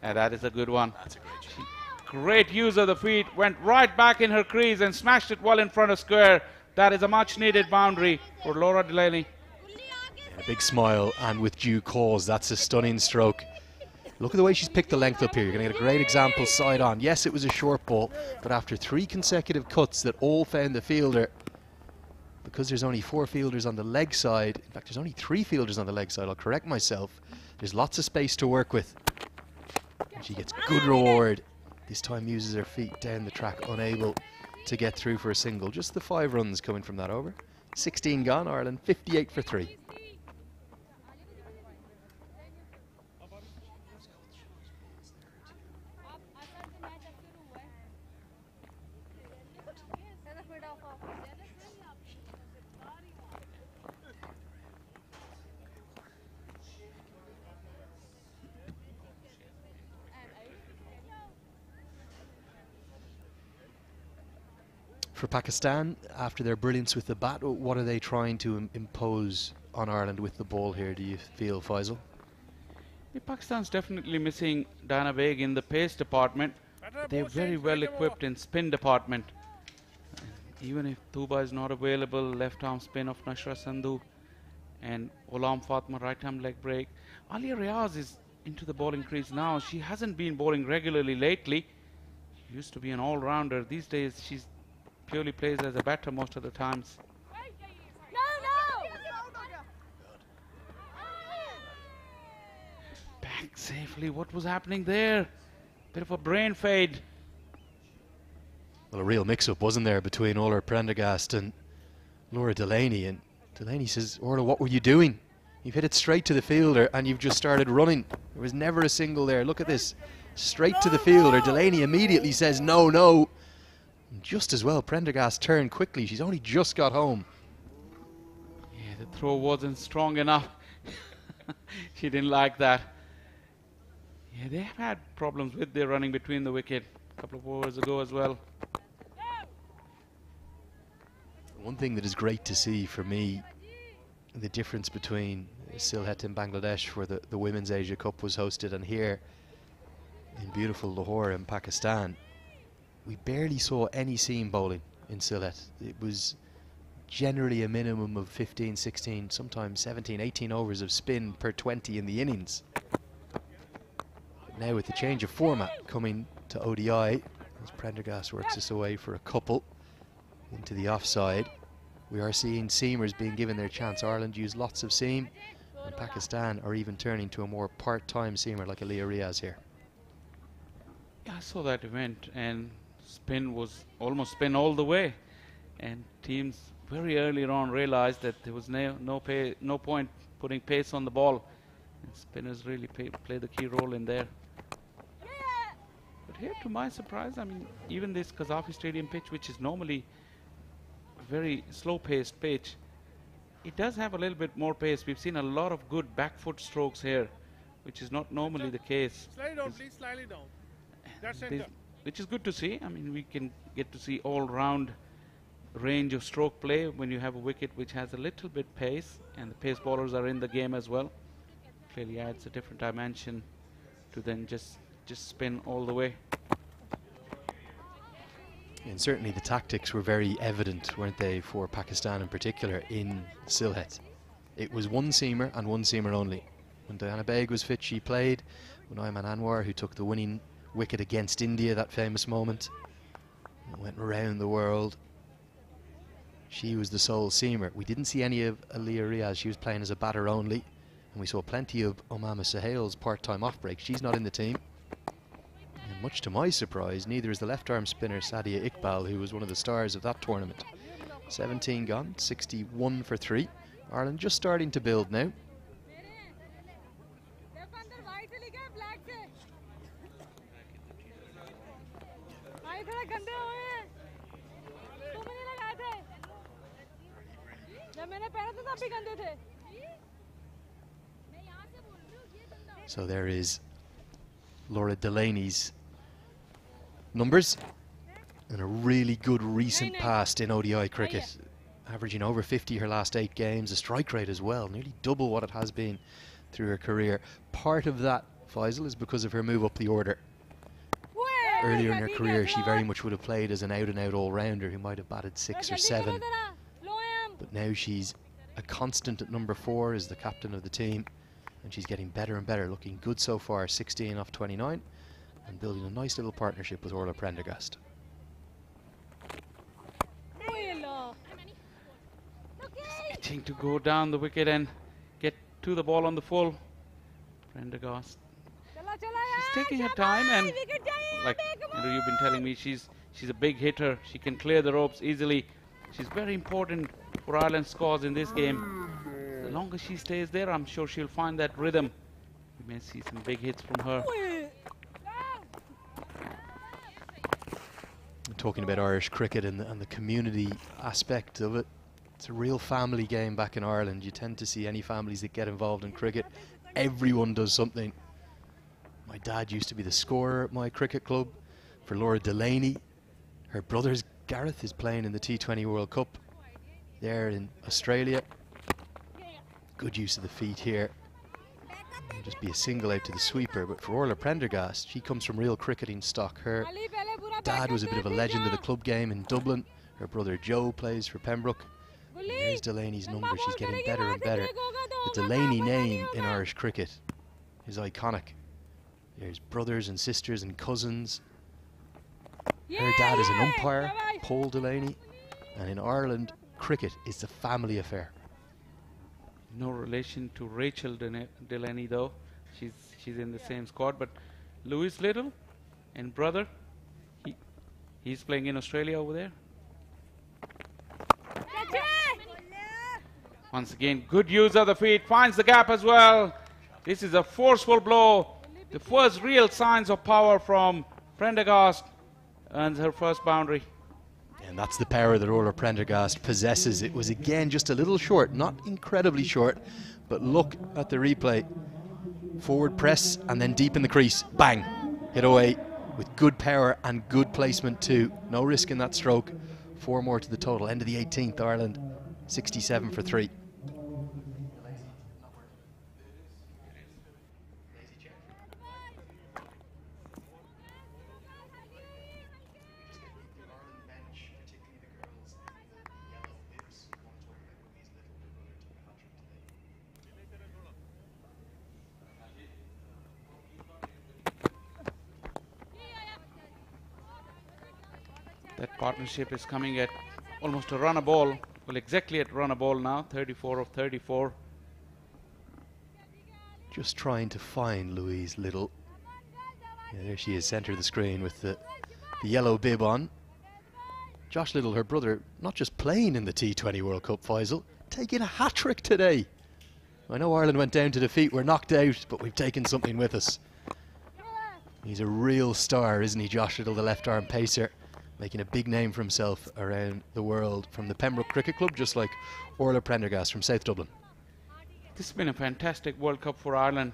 And that is a good one. That's a great use of the feet. Went right back in her crease and smashed it well in front of square. That is a much needed boundary for Laura Delaney. Yeah, a big smile, and with due cause. That's a stunning stroke. Look at the way she's picked the length up here. You're going to get a great example side on. Yes, it was a short ball, but after 3 consecutive cuts that all found the fielder, because there's only 4 fielders on the leg side, in fact there's only 3 fielders on the leg side, I'll correct myself, there's lots of space to work with. And she gets good reward. This time uses her feet down the track, unable to get through for a single. Just the 5 runs coming from that over. 16 gone, Ireland 58 for 3. For Pakistan, after their brilliance with the bat, what are they trying to impose on Ireland with the ball here, do you feel, Faisal? Pakistan's definitely missing Diana Baig in the pace department. they're very well equipped in spin department. Even if Tuba is not available, left arm spin of Nashra Sandhu and Olam Fatma right arm leg break. Alia Riaz is into the bowling crease now. She hasn't been bowling regularly lately. She used to be an all-rounder. These days she purely plays as a batter most of the times. Back safely. What was happening there? Bit of a brain fade. Well, a real mix-up, wasn't there, between Orla Prendergast and Laura Delaney? And Delaney says, Orla, what were you doing? You've hit it straight to the fielder and you've just started running. There was never a single there. Look at this. Straight to the fielder. Delaney immediately says, no, no. And just as well, Prendergast turned quickly. She's only just got home. Yeah, the throw wasn't strong enough. She didn't like that. Yeah, they have had problems with their running between the wicket a couple of overs ago as well. One thing that is great to see for me, the difference between Sylhet in Bangladesh, where the Women's Asia Cup was hosted, and here in beautiful Lahore in Pakistan, we barely saw any seam bowling in Sylhet. It was generally a minimum of 15, 16, sometimes 17, 18 overs of spin per 20 in the innings. But now with the change of format coming to ODI, as Prendergast works us away for a couple into the offside, we are seeing seamers being given their chance. Ireland used lots of seam, and Pakistan are even turning to a more part-time seamer like Aliyah Riaz here. Yeah, I saw that event, and spin was almost spin all the way, and teams very early on realized that there was no point putting pace on the ball, and spinners really play the key role in there. But here, to my surprise, I mean, even this Qazafi Stadium pitch, which is normally a very slow-paced pitch, it does have a little bit more pace. We've seen a lot of good back foot strokes here, which is not normally the case. Slide down, please, slightly down. That's center. Which is good to see. I mean, we can get to see all-round range of stroke play when you have a wicket which has a little bit pace, and the pace bowlers are in the game as well. Clearly adds a different dimension to then just spin all the way. And certainly the tactics were very evident, weren't they, for Pakistan in particular in Sylhet. It was one seamer and one seamer only. When Diana Baig was fit, she played. When Ayman Anwar, who took the winning wicket against India, that famous moment, went around the world, she was the sole seamer. We didn't see any of Aliyah Riaz. She was playing as a batter only. And we saw plenty of Omama Sahail's part-time off-break. She's not in the team. And much to my surprise, neither is the left-arm spinner Sadia Iqbal, who was one of the stars of that tournament. 17 gone, 61 for 3. Ireland just starting to build now. So there is Laura Delaney's numbers, and a really good recent past in ODI cricket, averaging over 50 her last 8 games, a strike rate as well, nearly double what it has been through her career. Part of that, Faisal, is because of her move up the order. Earlier in her career, she very much would have played as an out-and-out all-rounder who might have batted 6 or 7, but now she's a constant at number 4 as the captain of the team, and she's getting better and better, looking good so far, 16 off 29, and building a nice little partnership with Orla Prendergast. Itching to go down the wicket and get to the ball on the full. Prendergast, she's taking her time, and like Andrew, you've been telling me, she's a big hitter. She can clear the ropes easily. She's very important for Ireland's scores in this game. The longer she stays there, I'm sure she'll find that rhythm. We may see some big hits from her. Talking about Irish cricket and the community aspect of it, it's a real family game back in Ireland. You tend to see any families that get involved in cricket, everyone does something. My dad used to be the scorer at my cricket club. For Laura Delaney, her brother's Gareth is playing in the T20 World Cup there in Australia. Good use of the feet here. It'll just be a single out to the sweeper. But for Orla Prendergast, she comes from real cricketing stock. Her dad was a bit of a legend of the club game in Dublin. Her brother Joe plays for Pembroke. And there's Delaney's number. She's getting better and better. The Delaney name in Irish cricket is iconic. There's brothers and sisters and cousins. Her dad is an umpire, Paul Delaney. And in Ireland, cricket is a family affair. No relation to Rachel Delaney though. She's in the same squad. But Louis Little and brother, he's playing in Australia over there. Once again, good use of the feet, finds the gap as well. This is a forceful blow. The first real signs of power from Prendergast, earns her first boundary. And that's the power that Orla Prendergast possesses. It was again just a little short, not incredibly short, but look at the replay. Forward press and then deep in the crease. Bang! Hit away with good power and good placement too. No risk in that stroke. 4 more to the total. End of the 18th, Ireland 67 for 3. That partnership is coming at almost a run a ball. Well, exactly at run a ball now, 34 of 34. Just trying to find Louise Little. Yeah, there she is, centre of the screen with the yellow bib on. Josh Little, her brother, not just playing in the T20 World Cup, Faisal, taking a hat-trick today. I know Ireland went down to defeat, we're knocked out, but we've taken something with us. He's a real star, isn't he, Josh Little, the left-arm pacer, making a big name for himself around the world from the Pembroke Cricket Club, just like Orla Prendergast from South Dublin. This has been a fantastic World Cup for Ireland.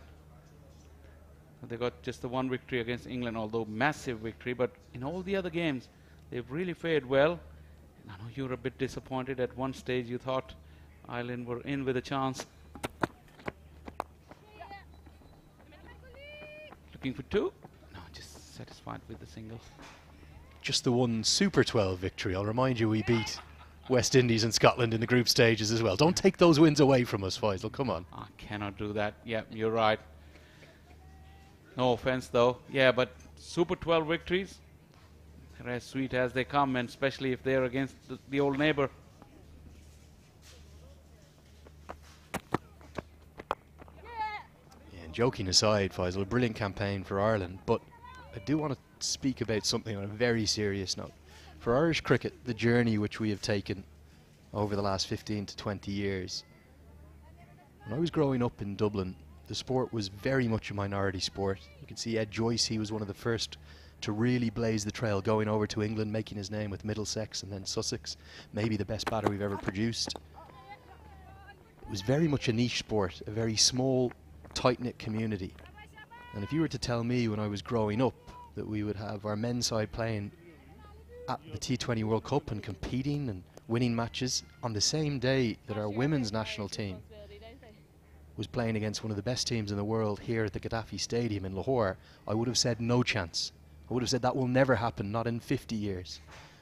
They got just the 1 victory against England, although massive victory, but in all the other games, they've really fared well. And I know you were a bit disappointed at one stage. You thought Ireland were in with a chance. Looking for 2? No, just satisfied with the single. Just the one Super 12 victory. I'll remind you, we beat West Indies and Scotland in the group stages as well. Don't take those wins away from us, Faisal. Come on. I cannot do that. Yeah, you're right. No offense, though. Yeah, but Super 12 victories, they're as sweet as they come, and especially if they're against the old neighbour. Yeah, and joking aside, Faisal, a brilliant campaign for Ireland, but I do want to speak about something on a very serious note. For Irish cricket, the journey which we have taken over the last 15 to 20 years. When I was growing up in Dublin, the sport was very much a minority sport. You can see Ed Joyce, he was one of the first to really blaze the trail, going over to England, making his name with Middlesex and then Sussex, maybe the best batter we've ever produced. It was very much a niche sport, a very small, tight-knit community. And if you were to tell me when I was growing up that we would have our men's side playing at the T20 World Cup and competing and winning matches on the same day that our women's national team was playing against one of the best teams in the world here at the Gaddafi Stadium in Lahore, I would have said no chance. I would have said that will never happen, not in 50 years.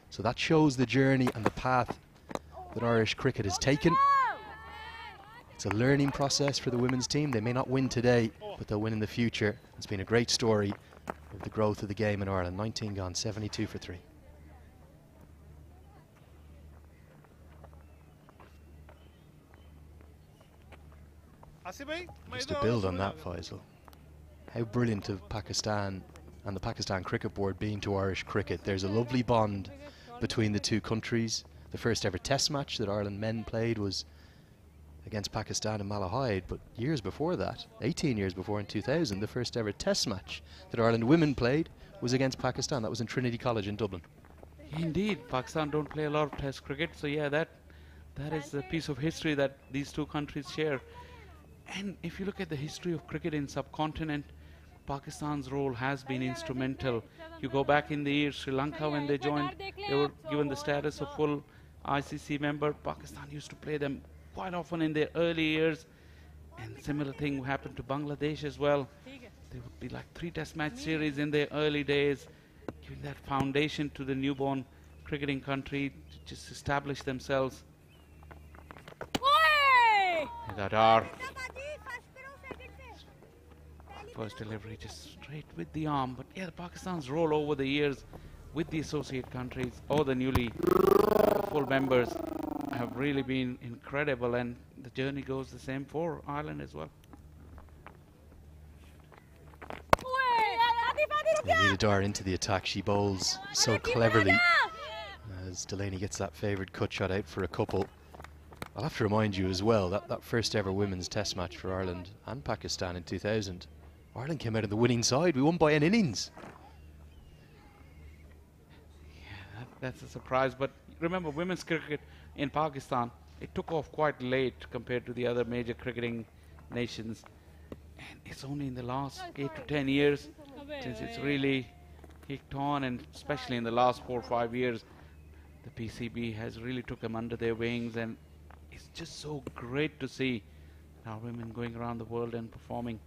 So that shows the journey and the path that Irish cricket has taken. It's a learning process for the women's team. They may not win today, but they'll win in the future. It's been a great story of the growth of the game in Ireland. 19 gone, 72 for 3. Just to build on that, Faisal, how brilliant have Pakistan and the Pakistan Cricket Board been to Irish cricket. There's a lovely bond between the two countries. The first ever test match that Ireland men played was against Pakistan in Malahide, but years before that, 18 years before, in 2000, the first ever test match that Ireland women played was against Pakistan. That was in Trinity College in Dublin. Indeed, Pakistan don't play a lot of test cricket, so yeah, that is a piece of history that these two countries share. And if you look at the history of cricket in subcontinent, Pakistan's role has been instrumental. You go back in the years, Sri Lanka, when they joined, they were given the status of full ICC member. Pakistan used to play them quite often in their early years. And similar thing happened to Bangladesh as well. There would be like 3 test match series in the early days, giving that foundation to the newborn cricketing country to just establish themselves. Dadar. First delivery just straight with the arm. But yeah, Pakistan's role over the years with the associate countries or the newly full members have really been incredible, and the journey goes the same for Ireland as well. Anita Dar into the attack. She bowls so cleverly as Delaney gets that favoured cut shot out for a couple. I'll have to remind you as well that that first ever women's test match for Ireland and Pakistan in 2000, Ireland came out on the winning side. We won by an innings. Yeah, that's a surprise. But remember, women's cricket in Pakistan, it took off quite late compared to the other major cricketing nations. And it's only in the last 8 to 10 years since it's really kicked on, and especially in the last 4 or 5 years, the PCB has really took them under their wings, and it's just so great to see our women going around the world and performing.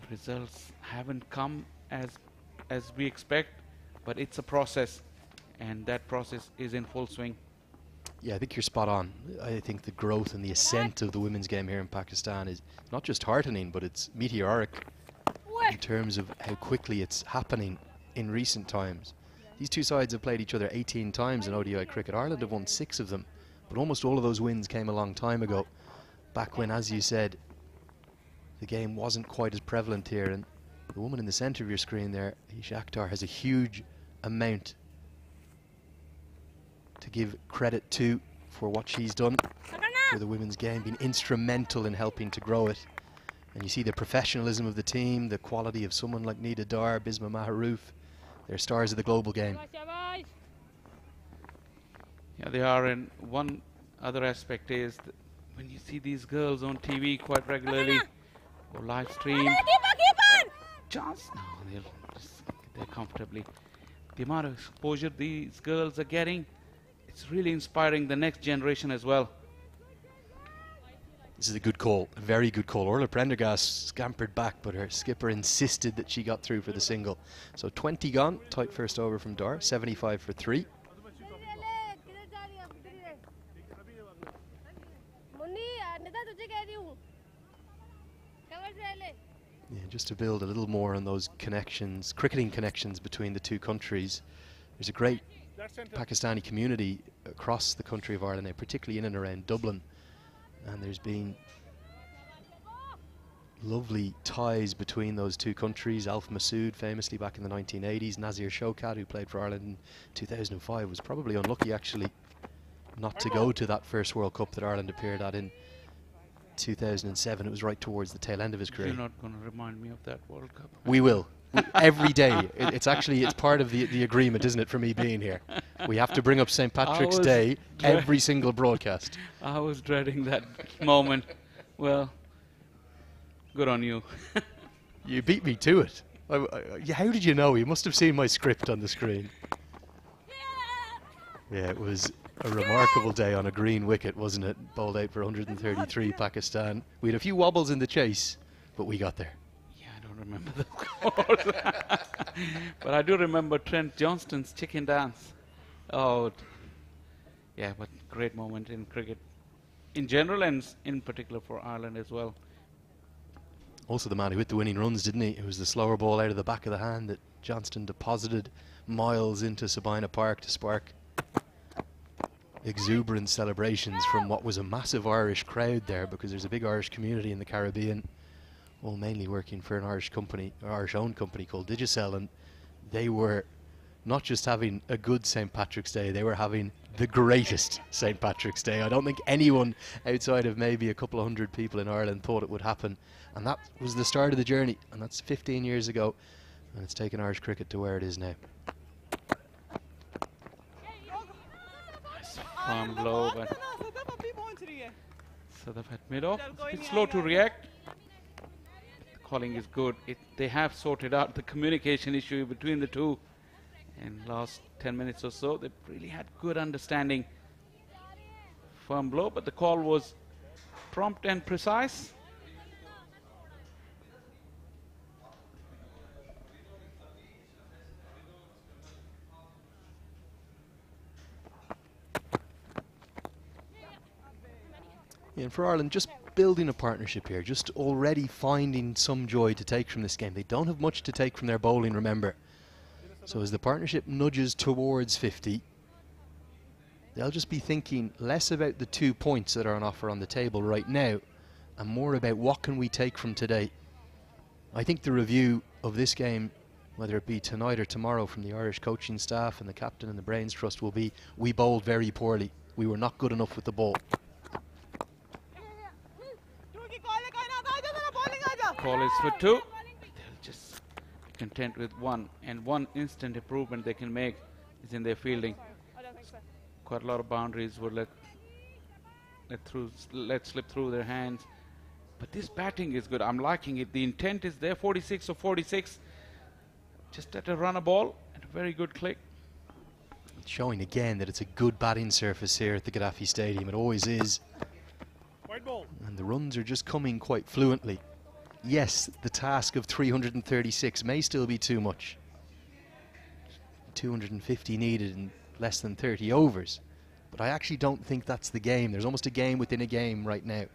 The results haven't come as we expect, but it's a process, and that process is in full swing. Yeah, I think you're spot on. I think the growth and the ascent of the women's game here in Pakistan is not just heartening, but it's meteoric in terms of how quickly it's happening in recent times. These two sides have played each other 18 times in ODI cricket. Ireland have won 6 of them, but almost all of those wins came a long time ago, back when, as you said, the game wasn't quite as prevalent here. And the woman in the centre of your screen there, Isha Akhtar, has a huge amount to give credit to for what she's done for the women's game, been instrumental in helping to grow it. And you see the professionalism of the team, the quality of someone like Nida Dar, Bisma Maharouf. They're stars of the global game. Yeah, they are. And one other aspect is that when you see these girls on TV quite regularly or live stream, chance, no, they'll just get there comfortably. The amount of exposure these girls are getting, it's really inspiring the next generation as well. This is a good call, a very good call. Orla Prendergast scampered back, but her skipper insisted that she got through for the single. So 20 gone, tight first over from Dar, 75 for 3. Yeah, just to build a little more on those connections, cricketing connections between the two countries. There's a great Pakistani community across the country of Ireland, particularly in and around Dublin. And there's been lovely ties between those two countries. Alf Masood, famously back in the 1980s. Nazir Shokat, who played for Ireland in 2005, was probably unlucky actually not to go to that first World Cup that Ireland appeared at in 2007. It was right towards the tail end of his career. You're not going to remind me of that World Cup. We will. Every day. It's part of the agreement, isn't it, for me being here? We have to bring up St. Patrick's Day every single broadcast. I was dreading that moment. Well, good on you. You beat me to it. How did you know? You must have seen my script on the screen. Yeah, it was a remarkable day on a green wicket, wasn't it? Bowled out for 133 Pakistan. We had a few wobbles in the chase, but we got there. I don't remember the scores. But I do remember Trent Johnston's chicken dance. Oh, yeah, but great moment in cricket in general and in particular for Ireland as well. Also the man who hit the winning runs, didn't he? It was the slower ball out of the back of the hand that Johnston deposited miles into Sabina Park to spark exuberant celebrations from what was a massive Irish crowd there, because there's a big Irish community in the Caribbean, all mainly working for an Irish company, or Irish-owned company called Digicel, and they were not just having a good St. Patrick's Day, they were having the greatest St. Patrick's Day. I don't think anyone outside of maybe a couple of hundred people in Ireland thought it would happen, and that was the start of the journey, and that's 15 years ago, and it's taken Irish cricket to where it is now. Firm blow, but so they've had mid-off. It's a bit slow to react. The calling is good. They have sorted out the communication issue between the two in the last 10 minutes or so. They've really had good understanding. Firm blow, but the call was Prompt and precise. Yeah, and for Ireland, just building a partnership here, just already finding some joy to take from this game. They don't have much to take from their bowling, remember. So as the partnership nudges towards 50, they'll just be thinking less about the 2 points that are on offer on the table right now and more about what can we take from today. I think the review of this game, whether it be tonight or tomorrow from the Irish coaching staff and the captain and the Brains Trust, will be we bowled very poorly. We were not good enough with the ball. Call is for 2. They'll just be content with 1, and 1 instant improvement they can make is in their fielding. Quite a lot of boundaries were let slip through their hands, but this batting is good. I'm liking it. The intent is there. 46 or 46. Just at a run a ball and a very good click. It's showing again that it's a good batting surface here at the Gaddafi Stadium. It always is. And the runs are just coming quite fluently. Yes, the task of 336 may still be too much. 250 needed in less than 30 overs. But I actually don't think that's the game. There's almost a game within a game right now.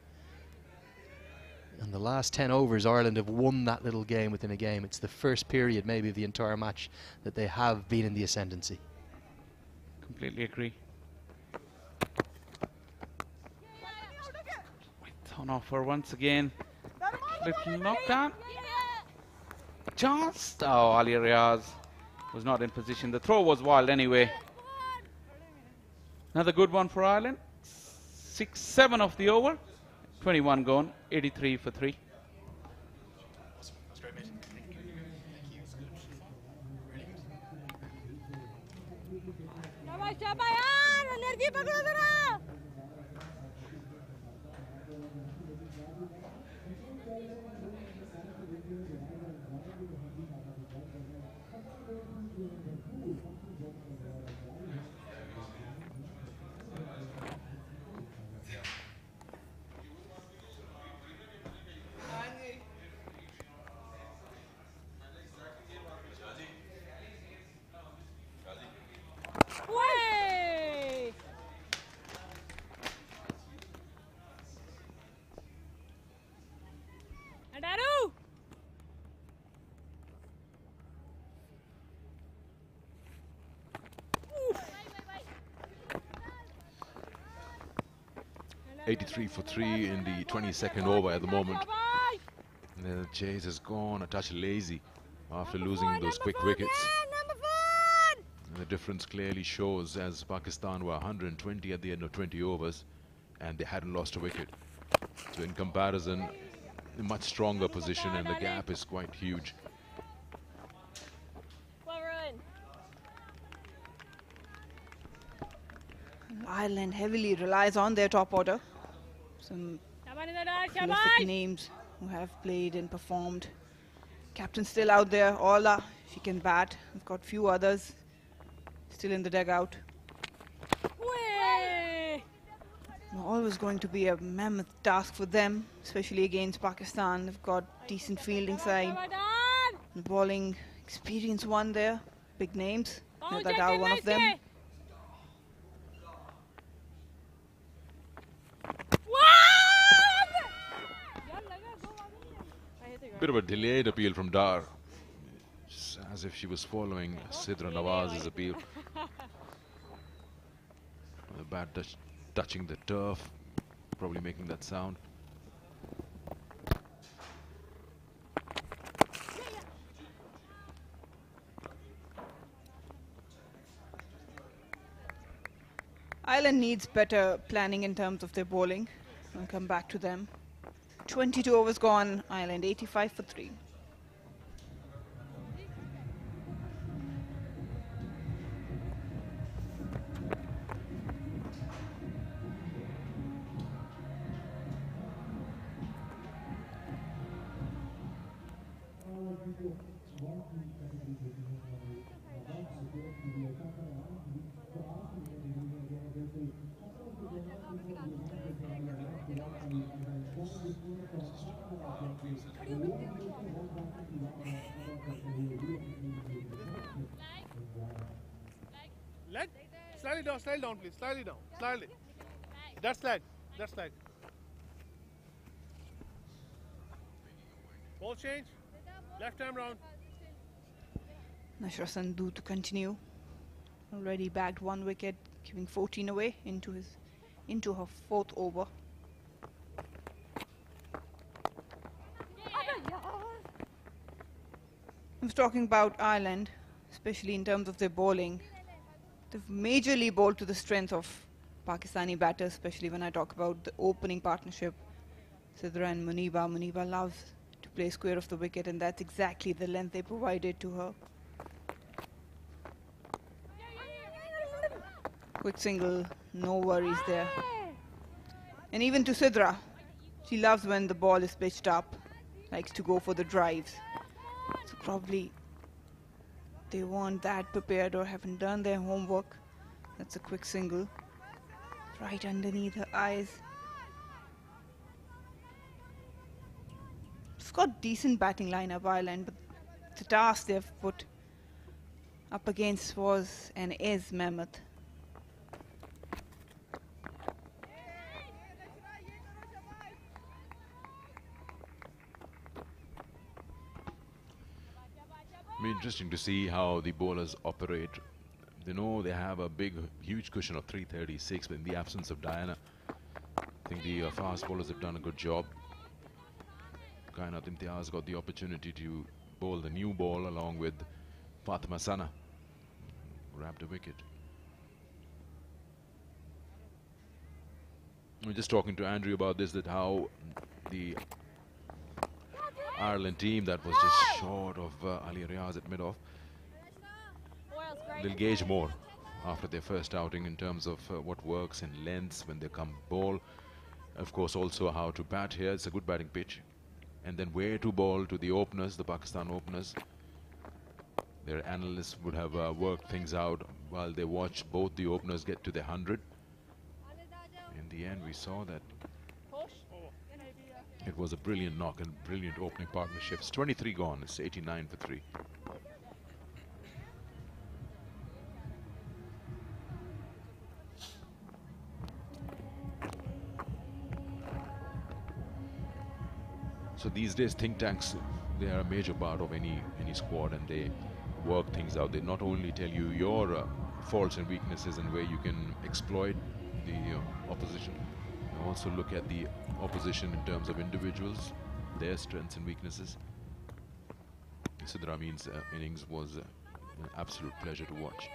In the last 10 overs, Ireland have won that little game within a game. It's the first period, maybe, of the entire match that they have been in the ascendancy. Completely agree. With on offer once again. Little knockdown. Just, oh, Ali Riaz was not in position. The throw was wild anyway. Another good one for Ireland. 6-7 of the over. 21 gone. 83 for 3. Adaru! 83 for 3 in the 22nd over at the moment. And the Chase has gone a touch lazy after losing those quick wickets. And the difference clearly shows, as Pakistan were 120 at the end of 20 overs and they hadn't lost a wicket. So in comparison, a much stronger position, and the gap is quite huge. Ireland heavily relies on their top order. Some prolific names who have played and performed. Captain still out there. Ola, if he can bat. We've got few others still in the dugout. Always going to be a mammoth task for them, especially against Pakistan. They've got decent fielding side. The bowling experience one there. Big names. No doubt one of them. Bit of a delayed appeal from Dar, just as if she was following Sidra Nawaz's appeal. The bat touching the turf, probably making that sound. Ireland needs better planning in terms of their bowling. I'll come back to them. 22 overs gone, Ireland 85 for 3. Leg? Slide down, please. Slightly down. Slightly. That's leg. That's leg. Ball change. Left arm round. Nashra Sandhu to continue. Already bagged 1 wicket, giving 14 away into her 4th over. I was talking about Ireland, especially in terms of their bowling. They've majorly bowled to the strength of Pakistani batters, especially when I talk about the opening partnership, Sidra and Muniba. Muniba loves to play square of the wicket, and that's exactly the length they provided to her. Quick single, no worries there. And even to Sidra, she loves when the ball is pitched up, likes to go for the drives. So probably they weren't that prepared or haven't done their homework. That's a quick single, right underneath her eyes. It's got decent batting lineup, Ireland, but the task they've put up against was and is mammoth. Be interesting to see how the bowlers operate. They know they have a huge cushion of 336, but in the absence of Diana, I think the fast bowlers have done a good job. Kainat Imtiaz got the opportunity to bowl the new ball along with Fatima Sana, grabbed a wicket. We were just talking to Andrew about this, that how the Ireland team that was just short of Ali Riaz at mid-off, they'll gauge more after their first outing in terms of what works in lengths when they come bowl. Of course, also how to bat here. It's a good batting pitch. And then where to bowl to the openers, the Pakistan openers. Their analysts would have worked things out while they watched both the openers get to their 100. In the end, we saw that it was a brilliant knock and brilliant opening partnerships. 23 gone, it's 89 for 3. So these days, think tanks, they are a major part of any squad, and they work things out. They not only tell you your faults and weaknesses and where you can exploit the opposition, they also look at the opposition in terms of individuals, their strengths and weaknesses. Sidra Amin's innings was an absolute pleasure to watch.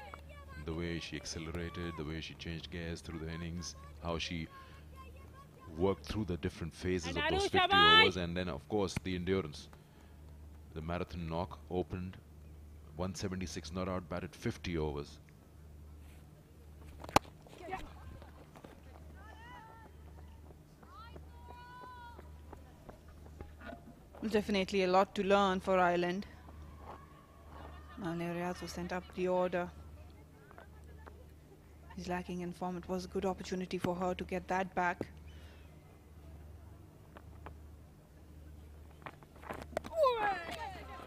The way she accelerated, the way she changed gears through the innings, how she worked through the different phases of those 50 overs, and then of course the endurance. The marathon knock opened 176 not out, batted 50 overs. Definitely a lot to learn for Ireland. Ali Riaz was sent up the order. He's lacking in form. It was a good opportunity for her to get that back.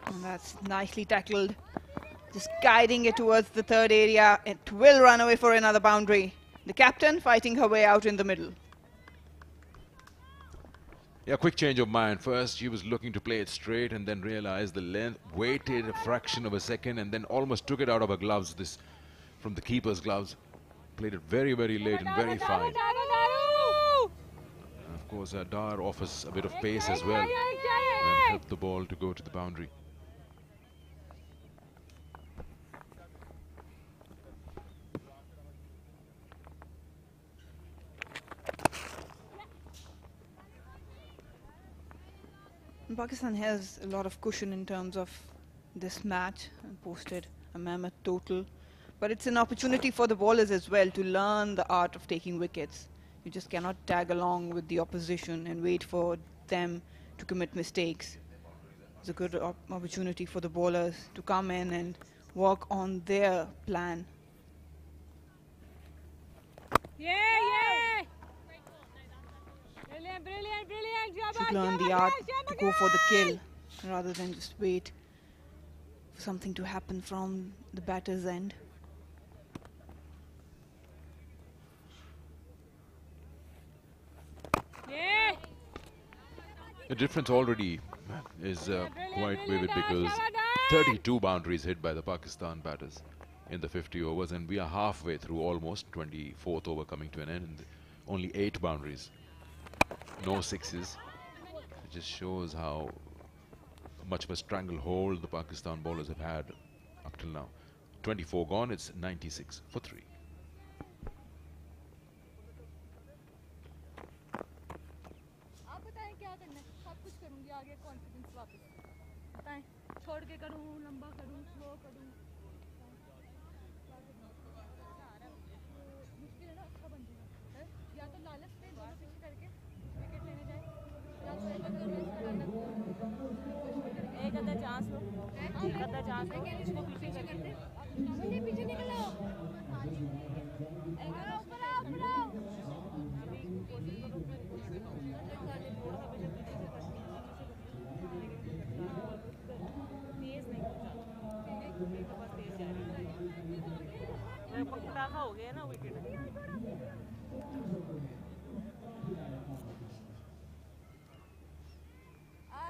And that's nicely tackled. Just guiding it towards the third area. It will run away for another boundary. The captain fighting her way out in the middle. Yeah, quick change of mind. First, she was looking to play it straight and then realized the length, waited a fraction of a second and then almost took it out of her gloves, from the keeper's gloves. Played it very, very late and very fine. And of course, Dar offers a bit of pace as well and helped the ball to go to the boundary. Pakistan has a lot of cushion in terms of this match and posted a mammoth total. But it's an opportunity for the bowlers as well to learn the art of taking wickets. You just cannot tag along with the opposition and wait for them to commit mistakes. It's a good opportunity for the bowlers to come in and work on their plan. Yeah! Brilliant, brilliant, brilliant job, should learn the art to go for the kill rather than just wait for something to happen from the batter's end. The difference already is quite vivid because 32 boundaries hit by the Pakistan batters in the 50 overs, and we are halfway through, almost 24th over coming to an end, and only 8 boundaries, no sixes. It just shows how much of a stranglehold the Pakistan bowlers have had up till now. 24 gone, it's 96 for 3. छोड़ के करूं लंबा करूं slow करूं मुश्किल है ना अच्छा बन जाएगा या तो लालच पे दोनों पीछे करके विकेट लेने जाए या तो एक आधा चांस लो एक आधा चांस लो इसको पीछे करते मुझे पीछे निकलो ऊपर आओ अभी कोशिश करो पटाखा हो गया ना विकेट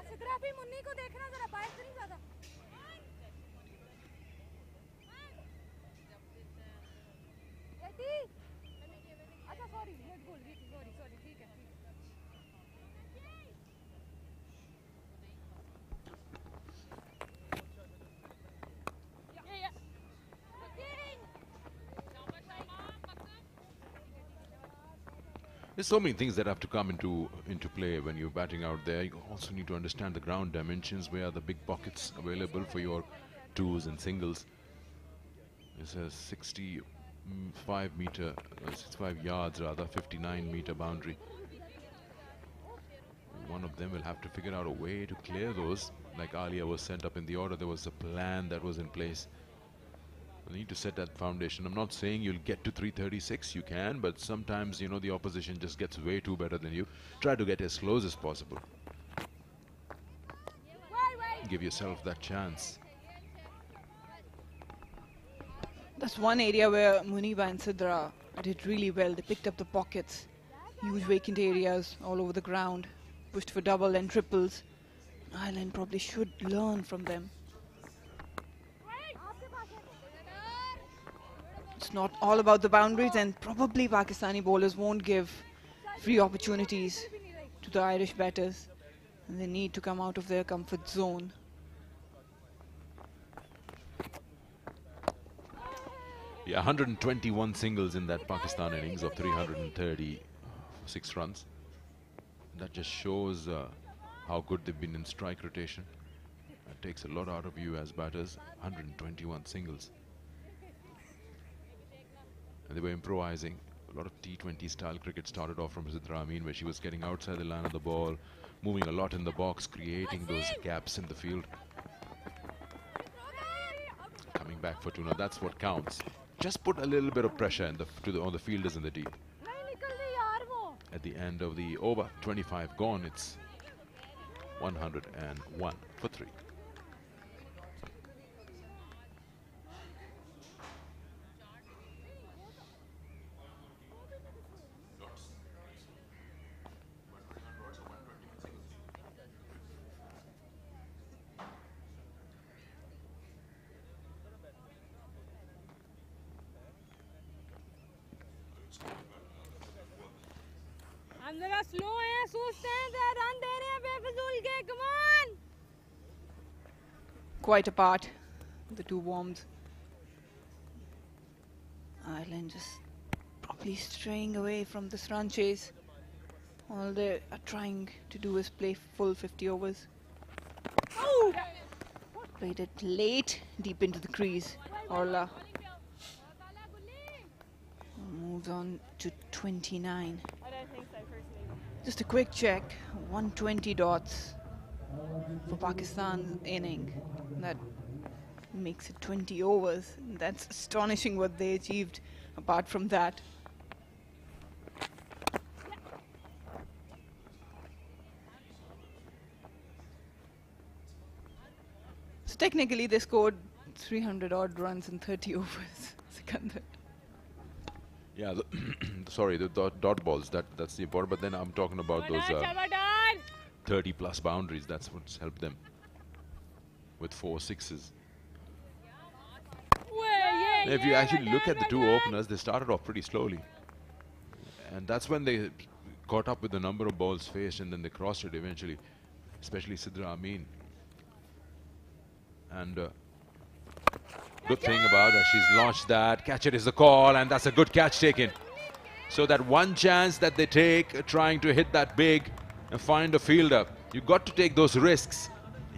सिद्रा भी मुन्नी को देखना जरा बाहर से नहीं ज्यादा अच्छा सॉरी सॉरी ठीक है There's so many things that have to come into play when you're batting out there. You also need to understand the ground dimensions. Where are the big pockets available for your twos and singles? It's a 65 yards rather, 59-meter boundary. One of them will have to figure out a way to clear those. Like Alia was sent up in the order, there was a plan that was in place. You need to set that foundation. I'm not saying you'll get to 336, you can, but sometimes, you know, the opposition just gets way too better than you. Try to get as close as possible. Give yourself that chance. That's one area where Muniba and Sidra did really well. They picked up the pockets, huge vacant areas all over the ground, pushed for double and triples. Ireland probably should learn from them. It's not all about the boundaries, and probably Pakistani bowlers won't give free opportunities to the Irish batters. And they need to come out of their comfort zone. Yeah, 121 singles in that Pakistan innings of 336 runs. That just shows how good they've been in strike rotation. That takes a lot out of you as batters. 121 singles. And they were improvising. A lot of T20 style cricket started off from Sidra Amin, where she was getting outside the line of the ball, moving a lot in the box, creating those gaps in the field. Coming back for two. Now that's what counts. Just put a little bit of pressure in on the fielders in the deep. At the end of the over, 25 gone, it's 101 for 3. Quite apart, the two warms. Ireland just probably straying away from this run chase. All they are trying to do is play full 50 overs. Oh! Played it late, deep into the crease. Orla moves on to 29. Just a quick check, 120 dots for Pakistan's inning. That makes it 20 overs. That's astonishing what they achieved apart from that. So technically they scored 300 odd runs in 30 overs. Sikandar. Yeah, sorry, the dot balls, that's the important, but then I'm talking about those 30 plus boundaries. That's what's helped them with 4 sixes. If you actually look at the two openers, they started off pretty slowly, and that's when they caught up with the number of balls faced, and then they crossed it eventually, especially Sidra Amin. And good thing about her, she's launched that. Catch it is the call, and that's a good catch taken. So that one chance that they take trying to hit that big and find a fielder, you got to take those risks.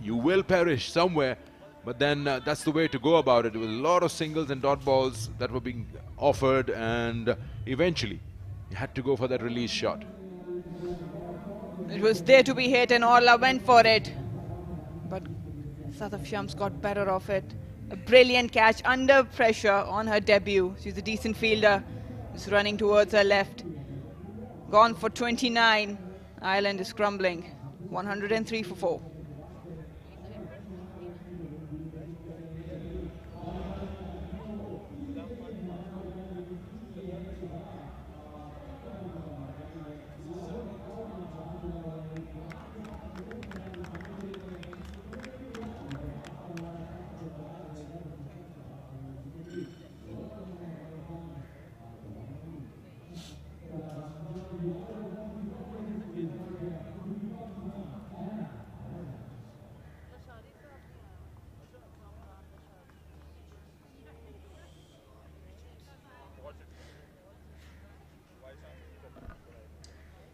You will perish somewhere, but then that's the way to go about it. There was a lot of singles and dot balls that were being offered, and eventually you had to go for that release shot. It was there to be hit and Orla went for it, but Sadaf Shams got better of it. A brilliant catch under pressure on her debut. She's a decent fielder. Just running towards her left. Gone for 29. Ireland is crumbling. 103 for 4.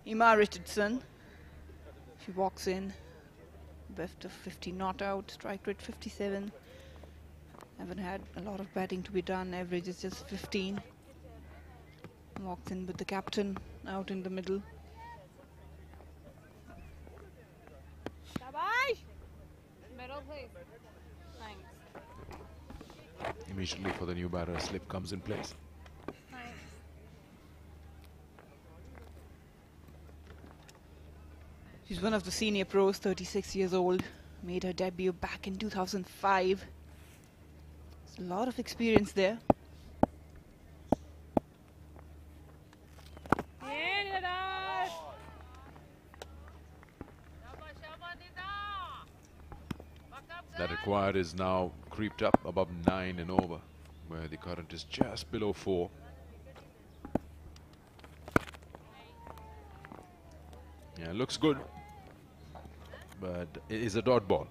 Ima Richardson, she walks in, best of 50 not out, strike rate 57. Haven't had a lot of batting to be done, average is just 15. Walks in with the captain out in the middle. Middle, please. Thanks. Immediately for the new batter, a slip comes in place. She's one of the senior pros, 36 years old. Made her debut back in 2005. There's a lot of experience there. That required is now creeped up above 9 and over, where the current is just below 4. Yeah, looks good, but it is a dot ball.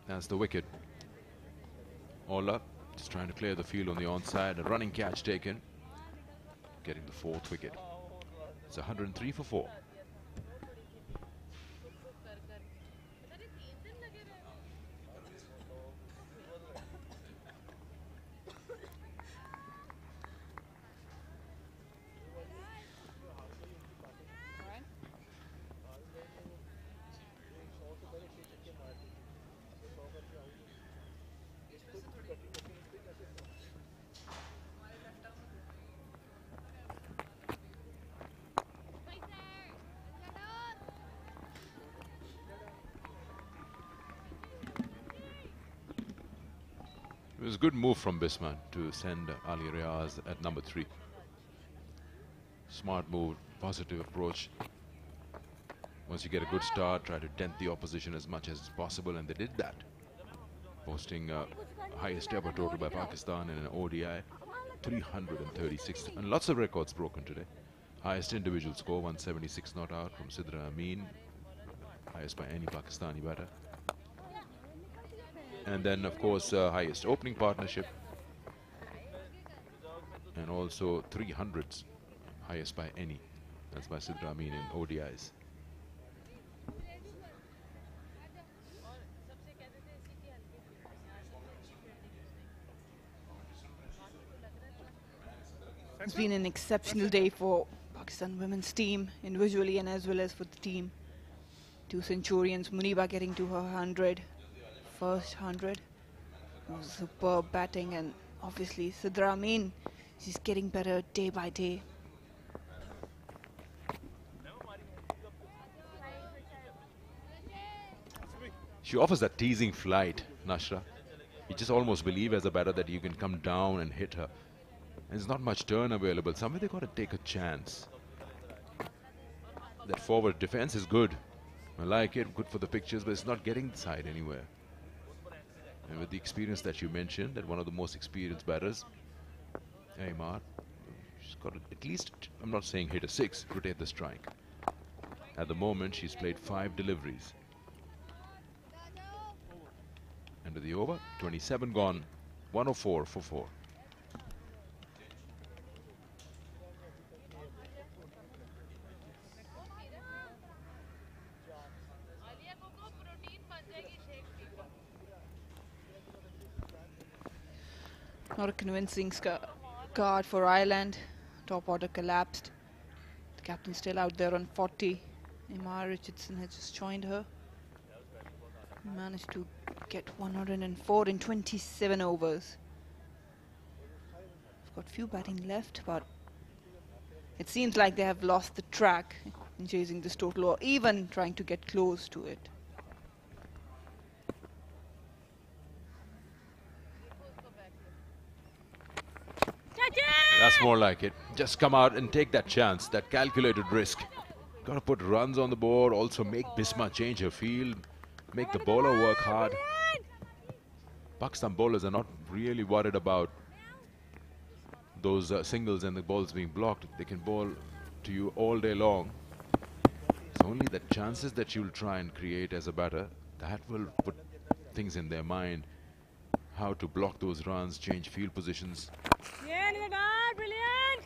That's the wicket. Ola just trying to clear the field on the onside. A running catch taken, getting the 4th wicket. It's 103 for 4. It was a good move from Bisman to send Ali Riaz at number 3. Smart move, positive approach. Once you get a good start, try to dent the opposition as much as possible, and they did that. Posting highest ever total by Pakistan in an ODI, 336, and lots of records broken today. Highest individual score, 176 not out from Sidra Amin, highest by any Pakistani batter. And then, of course, highest opening partnership, and also 300s, highest by any. That's by Sidra Amin in ODIs. It's been an exceptional day for Pakistan women's team, individually and as well as for the team. 2 centurions, Muniba getting to her 100. First 100. Superb batting, and obviously Sidra Amin, she's getting better day by day. She offers that teasing flight, Nashra. You just almost believe as a batter that you can come down and hit her. And there's not much turn available. Somewhere they got to take a chance. That forward defense is good. I like it, good for the pictures, but it's not getting the side anywhere. And with the experience that you mentioned, that one of the most experienced batters, Aymar, she's got to at least, I'm not saying hit a 6, rotate the strike. At the moment, she's played 5 deliveries. End of the over, 27 gone, 104 for 4. Not a convincing card for Ireland. Top order collapsed. The captain still out there on 40. Emma Richardson has just joined her. Managed to get 104 in 27 overs. We've got few batting left, but it seems like they have lost the track in chasing this total or even trying to get close to it. That's more like it. Just come out and take that chance, that calculated risk. Got to put runs on the board, also make Bisma change her field, make the bowler work hard. Pakistan bowlers are not really worried about those singles and the balls being blocked. They can bowl to you all day long. It's only the chances that you'll try and create as a batter that will put things in their mind. How to block those runs, change field positions. Yeah, look at that, brilliant!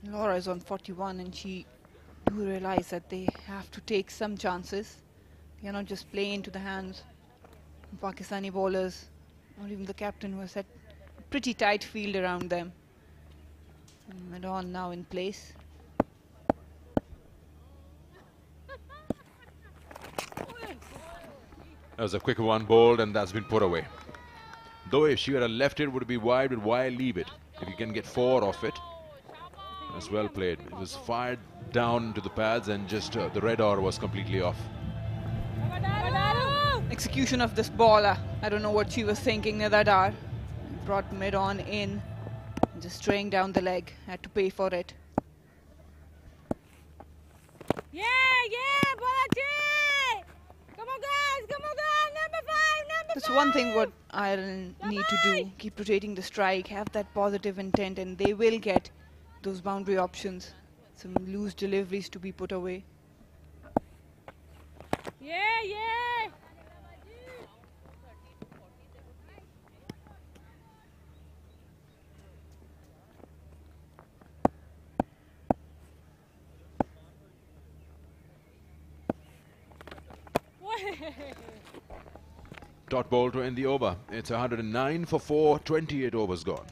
Laura is on 41 and she do realize that they have to take some chances. They cannot just play into the hands of Pakistani bowlers, or even the captain who has set a pretty tight field around them. And Madon now in place. That was a quicker one bowled and that's been put away. Though if she had left it, would it be wide, but why leave it? If you can get 4 off it, that's well played. It was fired down to the pads and just the red R was completely off. Execution of this ball, I don't know what she was thinking, Nadadar. Brought mid-on in, just straying down the leg, had to pay for it. Yeah, Balaji! Come on guys, number 5, That's one thing what Ireland need to do, keep rotating the strike, have that positive intent, and they will get those boundary options. Some loose deliveries to be put away. Yeah! Dot ball to end the over. It's 109 for 4, 28 overs gone.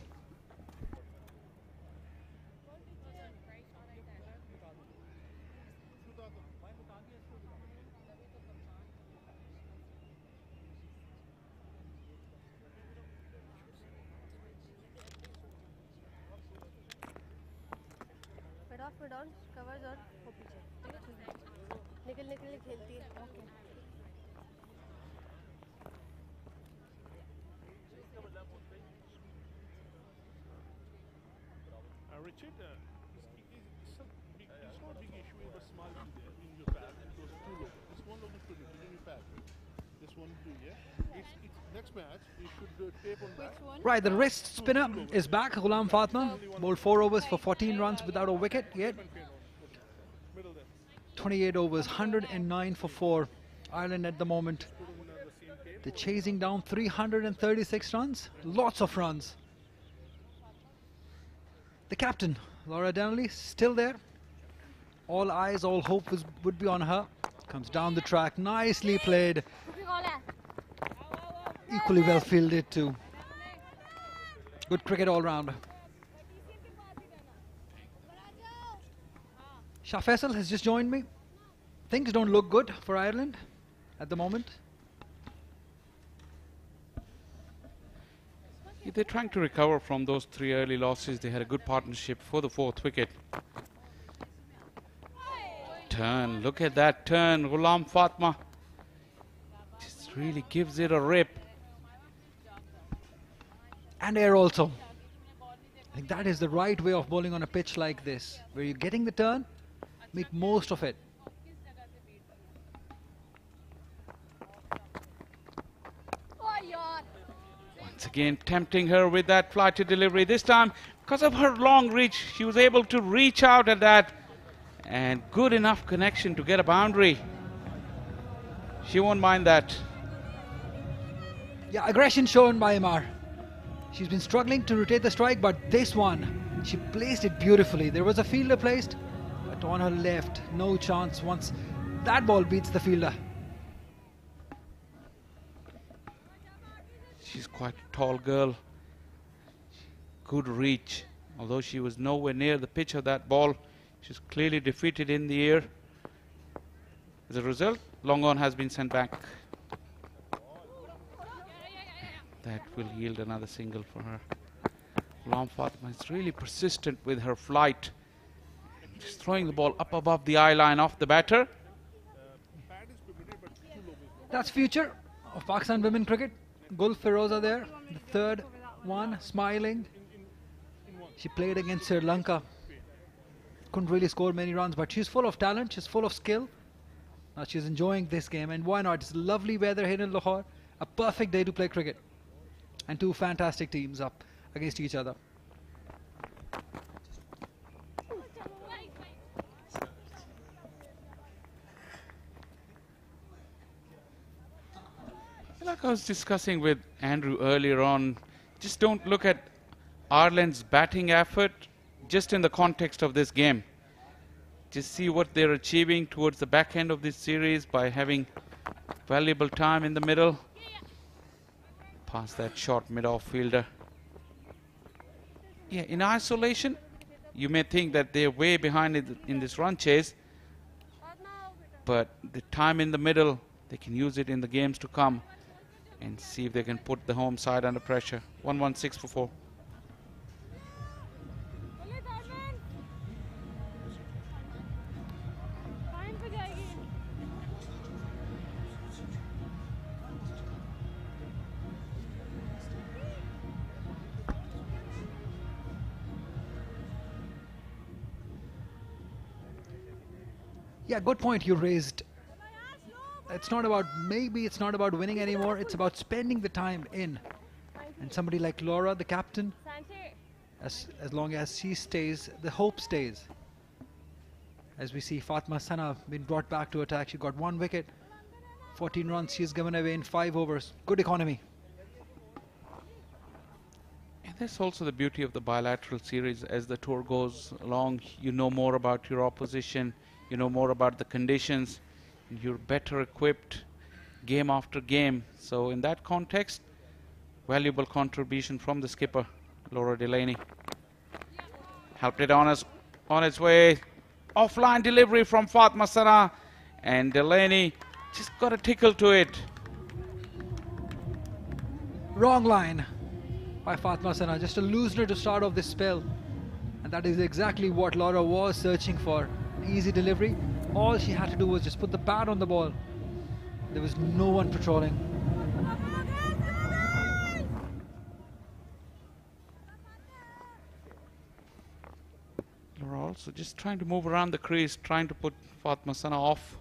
फटाफट और covers और वो पीछे निकलने के लिए खेलती है Richard, it's not a big issue with the small thing there in your pad. It goes too low. This one look pretty good in your pad. This one too, yeah? It's next match, you should tape on that. Right, the wrist spinner is back. Ghulam Fatma bowled 4 overs for 14 runs without a wicket yet. 28 overs, 109 for 4. Ireland at the moment. They're chasing down 336 runs. Lots of runs. The captain, Laura Donnelly, still there. All eyes, all hope would be on her. Comes down the track, nicely played. Equally well fielded too. Good cricket all round. Shah Faisal has just joined me. Things don't look good for Ireland at the moment. They're trying to recover from those 3 early losses. They had a good partnership for the 4th wicket. turn. Look at that turn. Ghulam Fatma just really gives it a rip. And air also. I think that is the right way of bowling on a pitch like this, where you're getting the turn, make most of it. Once again tempting her with that flighted delivery. This time, because of her long reach, she was able to reach out at that, and good enough connection to get a boundary. She won't mind that. Yeah, aggression shown by Amar. She's been struggling to rotate the strike, but this one, she placed it beautifully. There was a fielder placed, but on her left, no chance once that ball beats the fielder. She's quite a tall girl. Good reach. Although she was nowhere near the pitch of that ball, she's clearly defeated in the air. As a result, long on has been sent back. That will yield another single for her. Ghulam Fatma is really persistent with her flight. Just throwing the ball up above the eye line off the batter. That's future of Pakistan women cricket. Gul Feroza there, the third one, smiling. She played against Sri Lanka. Couldn't really score many runs, but she's full of talent, she's full of skill. Now she's enjoying this game, and why not? It's lovely weather here in Lahore. A perfect day to play cricket. And two fantastic teams up against each other. Like I was discussing with Andrew earlier on, just don't look at Ireland's batting effort just in the context of this game. Just see what they're achieving towards the back end of this series by having valuable time in the middle. Past that short mid-off fielder. Yeah, in isolation, you may think that they're way behind in this run chase, but the time in the middle, they can use it in the games to come and see if they can put the home side under pressure. 1-1-6 for 4. Yeah, good point you raised. It's not about, maybe it's not about winning anymore, it's about spending the time in. And somebody like Laura, the captain, as long as she stays, the hope stays. As we see Fatma Sana being brought back to attack, she got 1 wicket, 14 runs she's given away in 5 overs. Good economy. And that's also the beauty of the bilateral series. As the tour goes along, you know more about your opposition, you know more about the conditions, and you're better equipped game after game. So in that context, valuable contribution from the skipper, Laura Delaney. Helped it on its way. Offline delivery from Fatma Sana, and Delaney just got a tickle to it. Wrong line by Fatma Sana, just a loosener to start off this spell. And that is exactly what Laura was searching for. Easy delivery. All she had to do was just put the pad on the ball. There was no one patrolling. Laura also just trying to move around the crease, trying to put Fatma Sana off.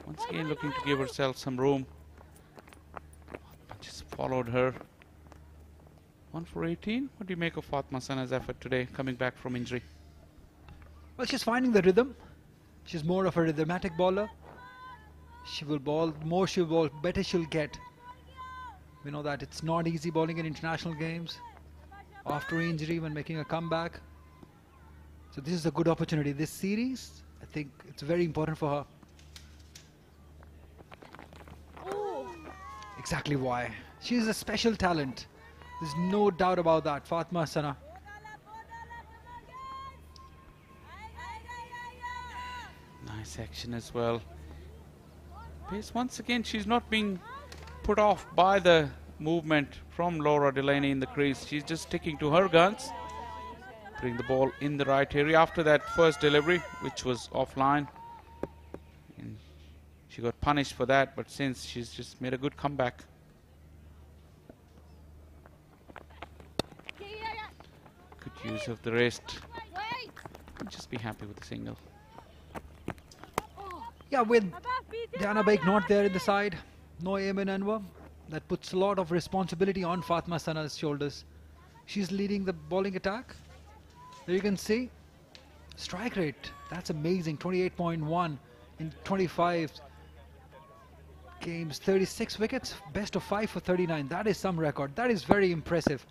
Once again looking to give herself some room. Just followed her. 1 for 18. What do you make of Fatma Sana's effort today, coming back from injury? Well, she's finding the rhythm. She's more of a rhythmatic bowler. She will bowl, more she'll bowl, better she'll get. We know that it's not easy bowling in international games after injury when making a comeback. So this is a good opportunity. This series, I think it's very important for her. Exactly why. She's a special talent. There's no doubt about that, Fatma Sana. Nice action as well. Pace once again, she's not being put off by the movement from Laura Delaney in the crease. She's just sticking to her guns. putting the ball in the right area after that first delivery, which was offline. And she got punished for that, but since she's just made a good comeback. Good use of the wrist. Just be happy with the single. Yeah, with Diana Baik not there in the side, no Ayman Anwar, that puts a lot of responsibility on Fatma Sana's shoulders. She's leading the bowling attack. There you can see strike rate. That's amazing. 28.1 in 25 games, 36 wickets, best of 5 for 39. That is some record. That is very impressive.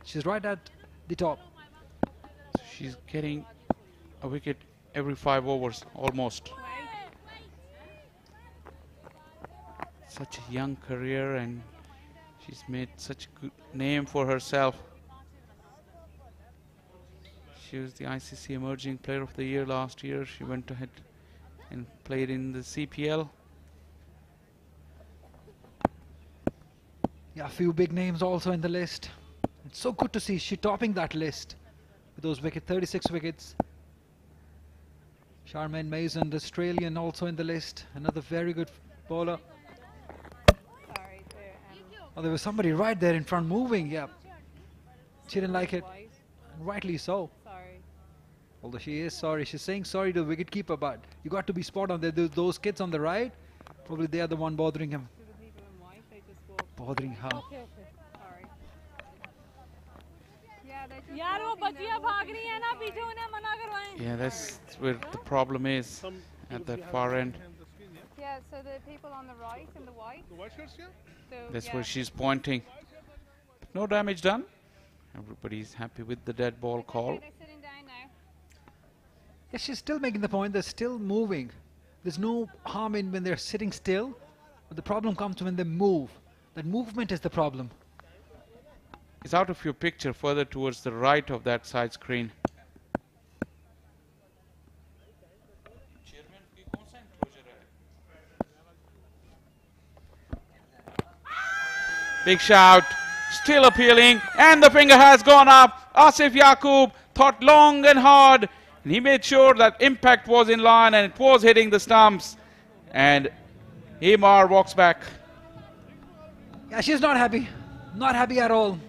She's right at the top. She's getting a wicket every 5 overs almost. Such a young career, and she's made such a good name for herself. She was the ICC Emerging Player of the Year last year. She went ahead and played in the CPL. Yeah, a few big names also in the list. It's so good to see she topping that list with those 36 wickets. Charmaine Mason, the Australian, also in the list. Another very good bowler. Oh, there was somebody right there in front moving, yeah. She didn't like it. And rightly so. Sorry. Although she is sorry. She's saying sorry to the wicketkeeper, but you got to be spot on. Those kids on the right, probably they are the one bothering him. Bothering her. Okay, okay. Sorry. यार वो बच्चियां भाग रही हैं ना पीछे उन्हें मना करवाएं. Yeah, that's where the problem is at that far end. Yeah, so the people on the right in the white. The white shirts, yeah? So, That's yeah. where she's pointing. No damage done. Everybody's happy with the dead ball call. They're sitting down now. Yeah, she's still making the point. They're still moving. There's no harm in when they're sitting still. But the problem comes when they move. That movement is the problem. It's out of your picture further towards the right of that side screen. Big shout, still appealing, and the finger has gone up. Asif Yaqub thought long and hard, and he made sure that impact was in line and it was hitting the stumps. And Himar walks back. Yeah, she's not happy. Not happy at all.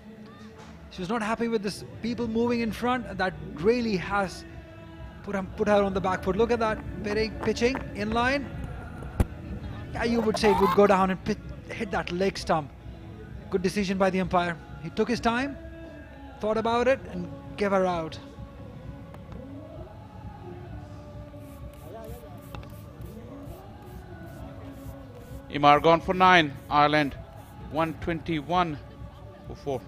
She's not happy with this people moving in front, and that really has put her on the back foot. Look at that, pitching in line. Yeah, you would say it would go down and hit that leg stump. Good decision by the umpire. He took his time, thought about it, and gave her out. Imar gone for 9, Ireland 121 for 4.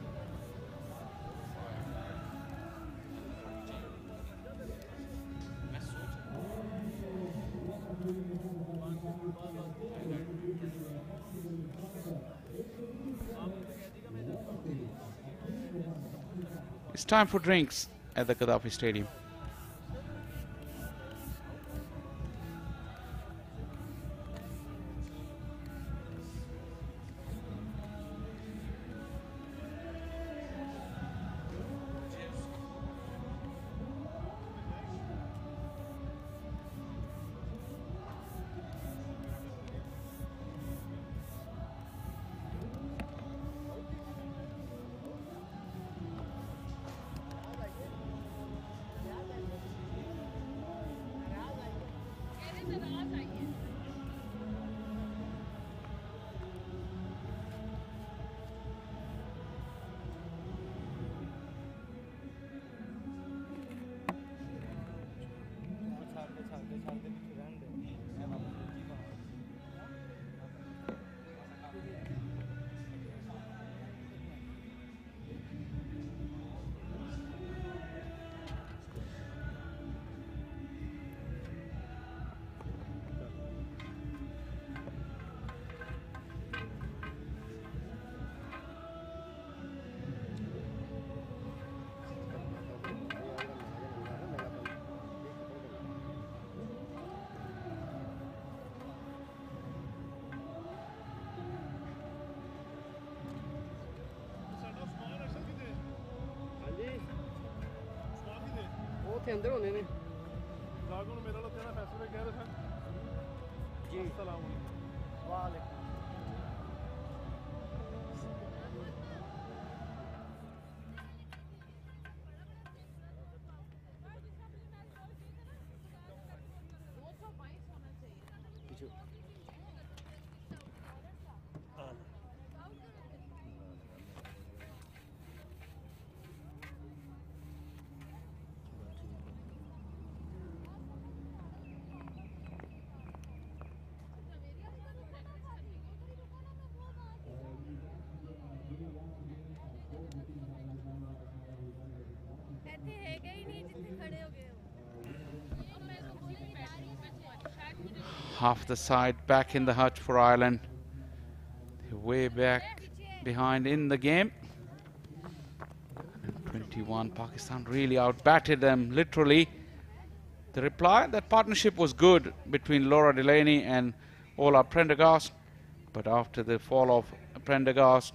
It's time for drinks at the Gaddafi Stadium. अंदर होने ने लागों ने मेरा लोग कहना फैसले कह रहे थे जी अस्सलाम वालेकुम वालेकुम Half the side back in the hutch for Ireland. They're way back behind in the game. 21, Pakistan really outbatted them, literally. The reply, that partnership was good between Laura Delaney and Ola Prendergast. But after the fall of Prendergast,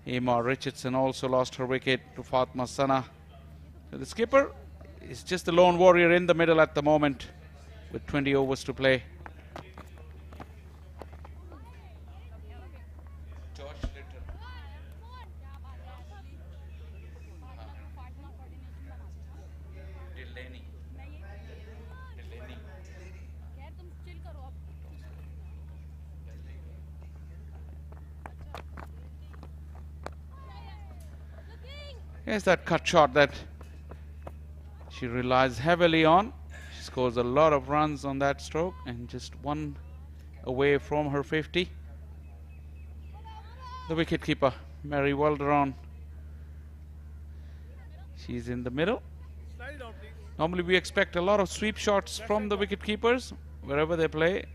Emma Richardson also lost her wicket to Fatma Sana. So the skipper is just the lone warrior in the middle at the moment with 20 overs to play. Here's that cut shot that she relies heavily on. She scores a lot of runs on that stroke and just one away from her 50. The wicketkeeper, Mary Walderon. She's in the middle. Normally we expect a lot of sweep shots from the wicketkeepers wherever they play.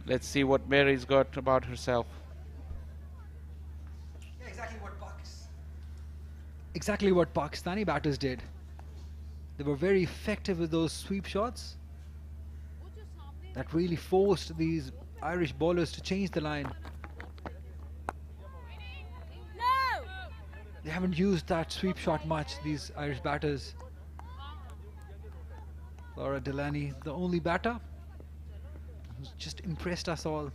Let's see what Mary's got about herself. Exactly what Pakistani batters did. They were very effective with those sweep shots that really forced these Irish bowlers to change the line. They haven't used that sweep shot much, these Irish batters. Laura Delaney, the only batter who's just impressed us all.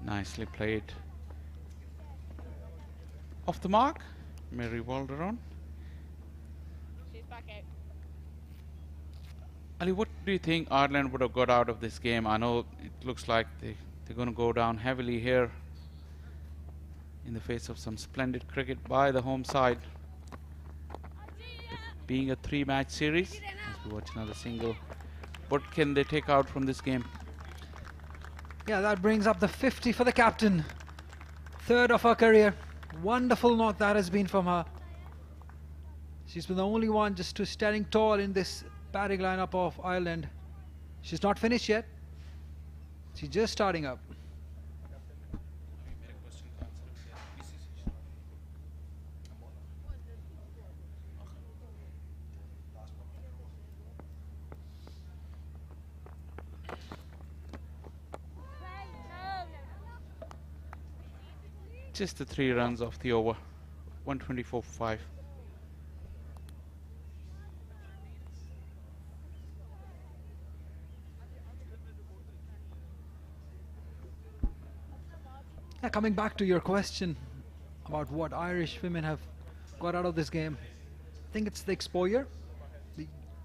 Nicely played. Off the mark, Mary Walderon. She's back out. Ali, what do you think Ireland would have got out of this game? I know it looks like they're going to go down heavily here in the face of some splendid cricket by the home side. But being a 3-match series, as we watch another single, what can they take out from this game? Yeah, that brings up the 50 for the captain. Third of her career. Wonderful knock that has been from her. She's been the only one just standing tall in this batting lineup of Ireland. She's not finished yet. She's just starting up. Just the 3 runs off the over. 124 for 5. Yeah, coming back to your question about what Irish women have got out of this game, I think it's the exposure.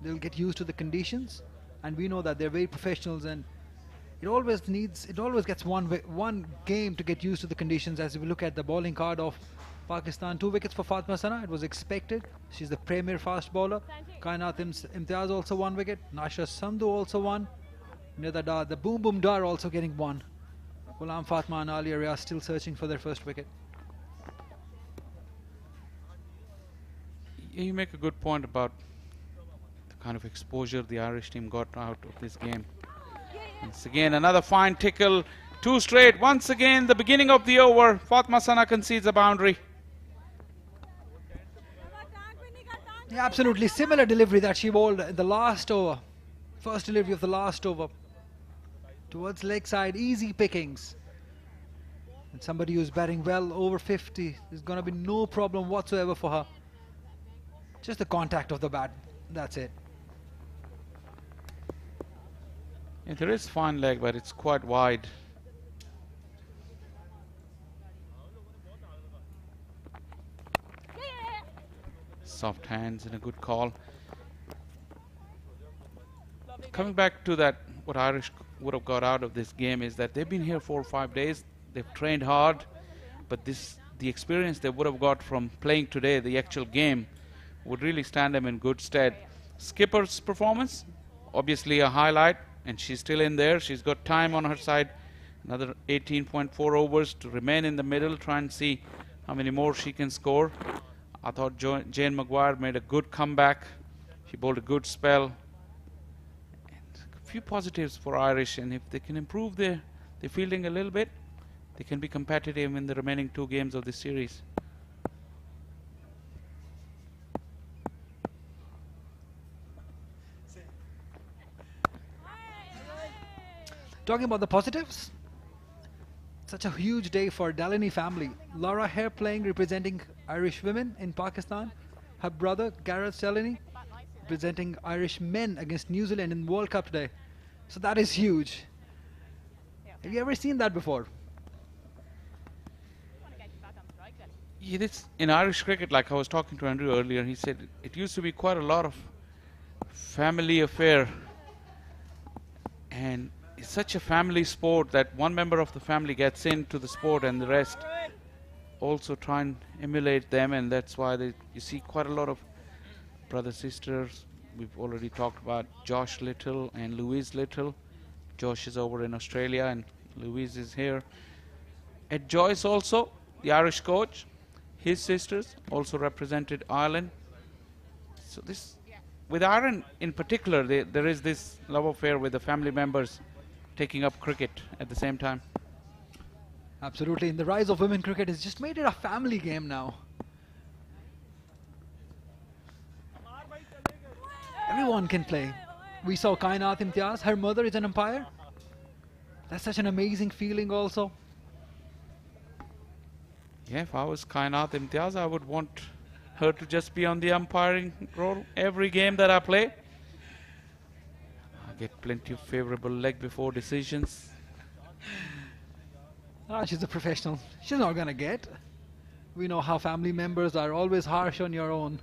They'll get used to the conditions, and we know that they're very professionals, and it always gets one game to get used to the conditions. As we look at the bowling card of Pakistan, 2 wickets for Fatma Sana. It was expected. She's the premier fast bowler. Kainat Imtiaz also 1 wicket. Nasha Sandhu also 1. Nida the Boom Boom Dar also getting 1. Ghulam Fatma and Ali Arya still searching for their first wicket. You make a good point about the kind of exposure the Irish team got out of this game. Once again, another fine tickle. 2 straight. Once again, the beginning of the over. Fatma Sana concedes a boundary. Yeah, absolutely similar delivery that she bowled in the last over. First delivery of the last over. Towards leg side, easy pickings. And somebody who's batting well over 50, there's going to be no problem whatsoever for her. Just the contact of the bat, that's it. Yeah, there is fine leg, but it's quite wide. Soft hands and a good call. Coming back to that, what Irish would have got out of this game is that they've been here 4 or 5 days. They've trained hard, but the experience they would have got from playing today, the actual game, would really stand them in good stead. Skipper's performance, obviously a highlight, and she's still in there. She's got time on her side. Another 18.4 overs to remain in the middle, try and see how many more she can score. I thought Jane Maguire made a good comeback. She bowled a good spell. And a few positives for Irish, and if they can improve their fielding a little bit, they can be competitive in the remaining 2 games of this series. Talking about the positives, such a huge day for Delaney family. Laura Hare playing representing Irish women in Pakistan. Her brother Gareth Delaney representing Irish men against New Zealand in World Cup today. So that is huge. Have you ever seen that before? Yeah, this, in Irish cricket, like I was talking to Andrew earlier, he said it used to be quite a lot of family affair, and it's such a family sport that one member of the family gets into the sport and the rest also try and emulate them, and that's why you see quite a lot of brother sisters. We've already talked about Josh Little and Louise Little. Josh is over in Australia and Louise is here. Ed Joyce also, the Irish coach, his sisters also represented Ireland. So this, with Ireland in particular, there is this love affair with the family members taking up cricket at the same time. Absolutely, and the rise of women cricket has just made it a family game now. Everyone can play. We saw Kainat Imtiaz, her mother is an umpire. That's such an amazing feeling also. Yeah, if I was Kainat Imtiaz, I would want her to just be on the umpiring role every game that I play. I get plenty of favorable leg before decisions. She's a professional. She's not gonna get. We know how family members are always harsh on your own.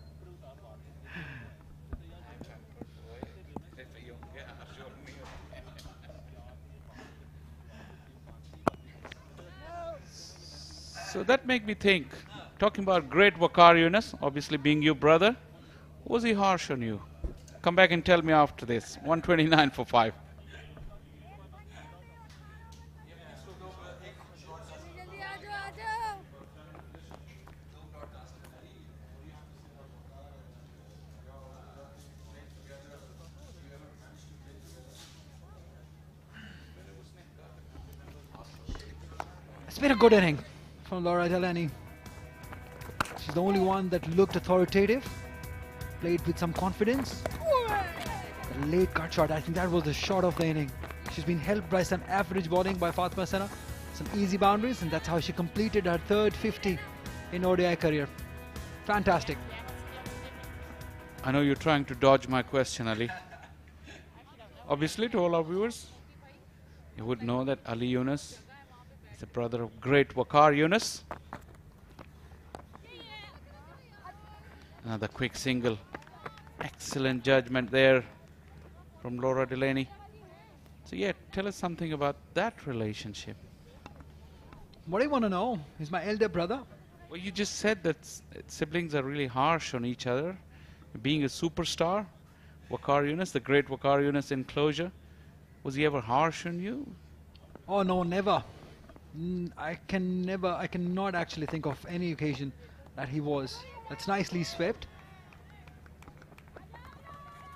So that made me think, talking about great Waqar Yunus, obviously being your brother, was he harsh on you? Come back and tell me after this. 129 for 5. It's been a good inning from Laura Delaney. She's the only one that looked authoritative, played with some confidence. The late cut shot, I think that was the shot of the inning. She's been helped by some average bowling by Fatma Sana, some easy boundaries, and that's how she completed her third 50 in ODI career. Fantastic. I know you're trying to dodge my question, Ali. Obviously, to all our viewers, you would know that Ali Yunus is the brother of great Waqar Yunus. Another quick single. Excellent judgment there from Laura Delaney. So yeah, tell us something about that relationship. What do you want to know? He's my elder brother. Well, you just said that siblings are really harsh on each other. Being a superstar, Waqar Yunus, the great Waqar Yunus in closure, was he ever harsh on you? Oh no, never. I cannot actually think of any occasion that he was. That's nicely swept.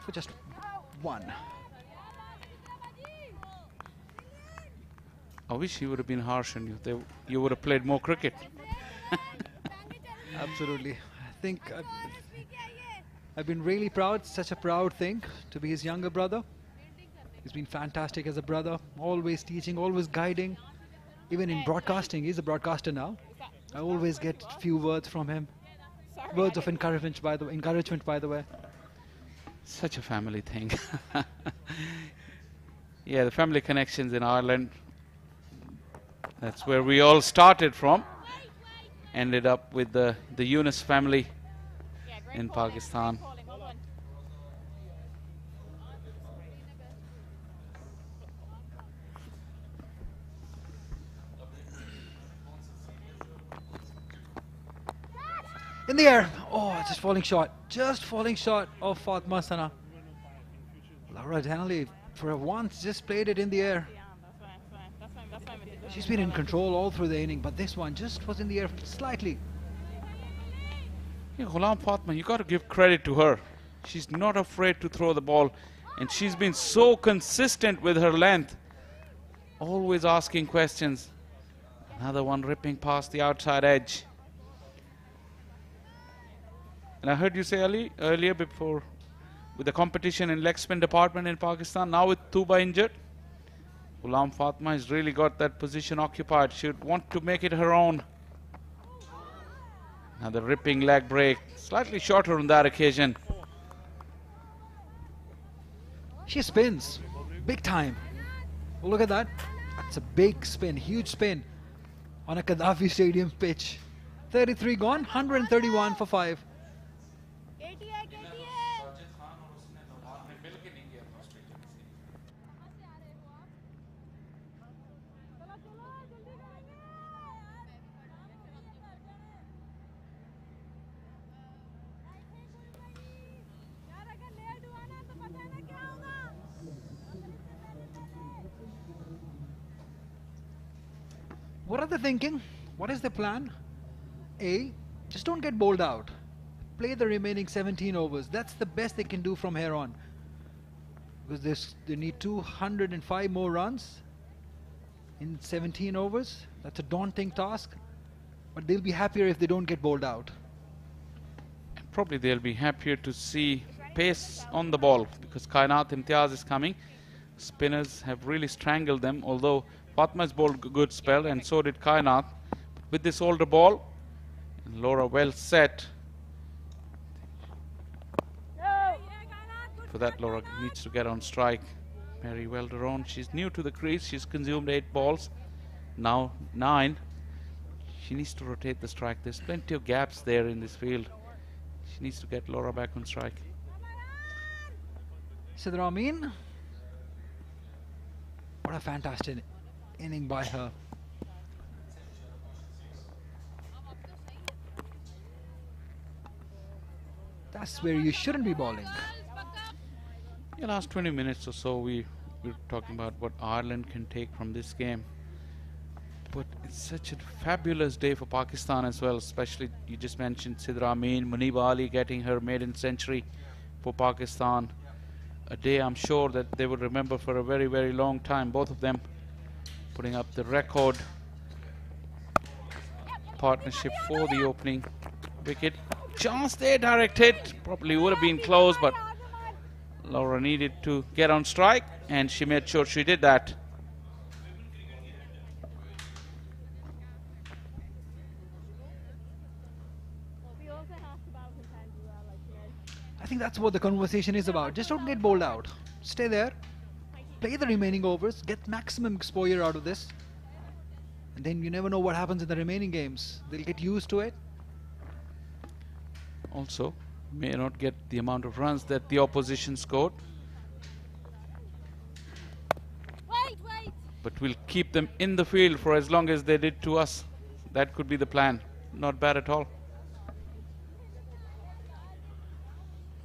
For just one. I wish he would have been harsh on you. You would have played more cricket. Absolutely. I think I've been really proud. Such a proud thing to be his younger brother. He's been fantastic as a brother. Always teaching, always guiding. Even in broadcasting, he's a broadcaster now. I always get few words from him. Words of encouragement, by the way. Such a family thing. Yeah, the family connections in Ireland. That's where we all started from. Ended up with the Yunus family in Pakistan. In the air. Oh, just falling short. Just falling short of Fatma Sana. Laura Danley, for once, just played it in the air. She's been in control all through the inning, but this one just was in the air slightly. Yeah, Ghulam Fatma, you got to give credit to her. She's not afraid to throw the ball, and she's been so consistent with her length. Always asking questions. Another one ripping past the outside edge. And I heard you say, Ali, earlier before, with the competition in leg spin department in Pakistan, now with Tuba injured, Ghulam Fatma has really got that position occupied. She would want to make it her own. Another ripping leg break, slightly shorter on that occasion. She spins, big time. Oh, look at that. That's a big spin, huge spin on a Gaddafi Stadium pitch. 33 gone, 131 for 5. What are they thinking? What is the plan? A, just don't get bowled out. Play the remaining 17 overs. That's the best they can do from here on. Because they need 205 more runs in 17 overs. That's a daunting task. But they'll be happier if they don't get bowled out. Probably they'll be happier to see pace on the ball because Kainat Imtiaz is coming. Spinners have really strangled them, although Fatma's bowled a good spell and so did Kainat. With this older ball, and Laura well set. For that, Laura needs to get on strike. Mary Welderon, she's new to the crease. She's consumed 8 balls, now 9. She needs to rotate the strike. There's plenty of gaps there in this field. She needs to get Laura back on strike. Sidra Amin. What a fantastic inning by her. That's where you shouldn't be bowling. In the last 20 minutes or so, we're talking about what Ireland can take from this game. But it's such a fabulous day for Pakistan as well, especially you just mentioned Sidra Amin, Muniba Ali getting her maiden century for Pakistan. A day I'm sure that they will remember for a very, very long time. Both of them putting up the record partnership for the opening wicket. Chance there, direct hit. Probably would have been close, but Laura needed to get on strike, and she made sure she did that. I think that's what the conversation is about. Just don't get bowled out. Stay there. Play the remaining overs. Get maximum exposure out of this. And then you never know what happens in the remaining games. They'll get used to it. Also, may not get the amount of runs that the opposition scored. But we'll keep them in the field for as long as they did to us. That could be the plan. Not bad at all.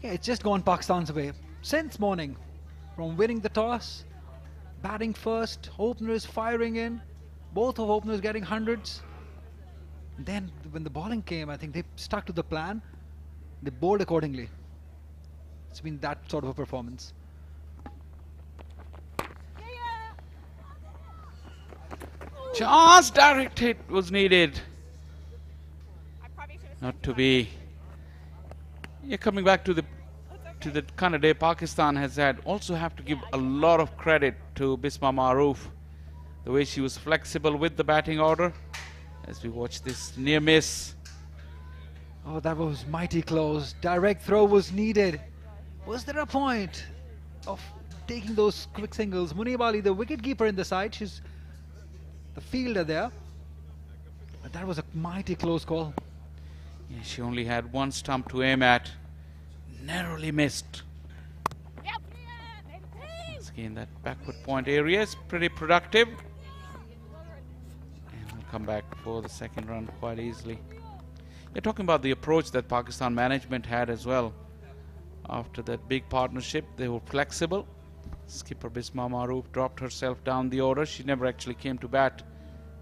Yeah, it's just gone Pakistan's way. Since morning, from winning the toss, batting first, openers firing in, both of openers getting hundreds. And then when the bowling came, I think they stuck to the plan. They bowled accordingly. It's been that sort of a performance. Chance, direct hit was needed. Not to be. Yeah, coming back to the kind of day Pakistan has had, also have to give a lot of credit to Bisma Maroof. the way she was flexible with the batting order as we watch this near miss. Oh, that was mighty close. Direct throw was needed. Was there a point of taking those quick singles? Munib Ali, the wicketkeeper in the side, she's the fielder there. But that was a mighty close call. Yeah, she only had one stump to aim at. Narrowly missed. Once again, that backward point area is pretty productive. And we'll come back for the second run quite easily. You're talking about the approach that Pakistan management had as well. After that big partnership, they were flexible. Skipper Bisma Maroof dropped herself down the order. She never actually came to bat.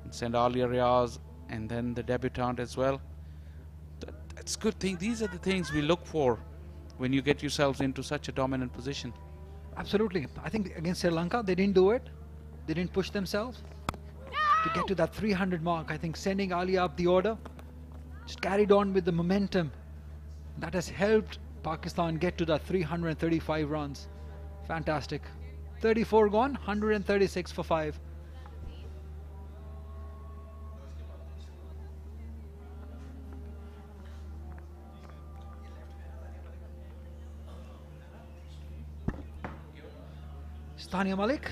And sent Alia Riaz and then the debutant as well. That's a good thing. These are the things we look for when you get yourselves into such a dominant position. Absolutely. I think against Sri Lanka, they didn't do it. They didn't push themselves to get to that 300 mark. I think sending Alia up the order just carried on with the momentum. That has helped Pakistan get to that 335 runs. Fantastic. 34 gone, 136 for 5. Tania Malik,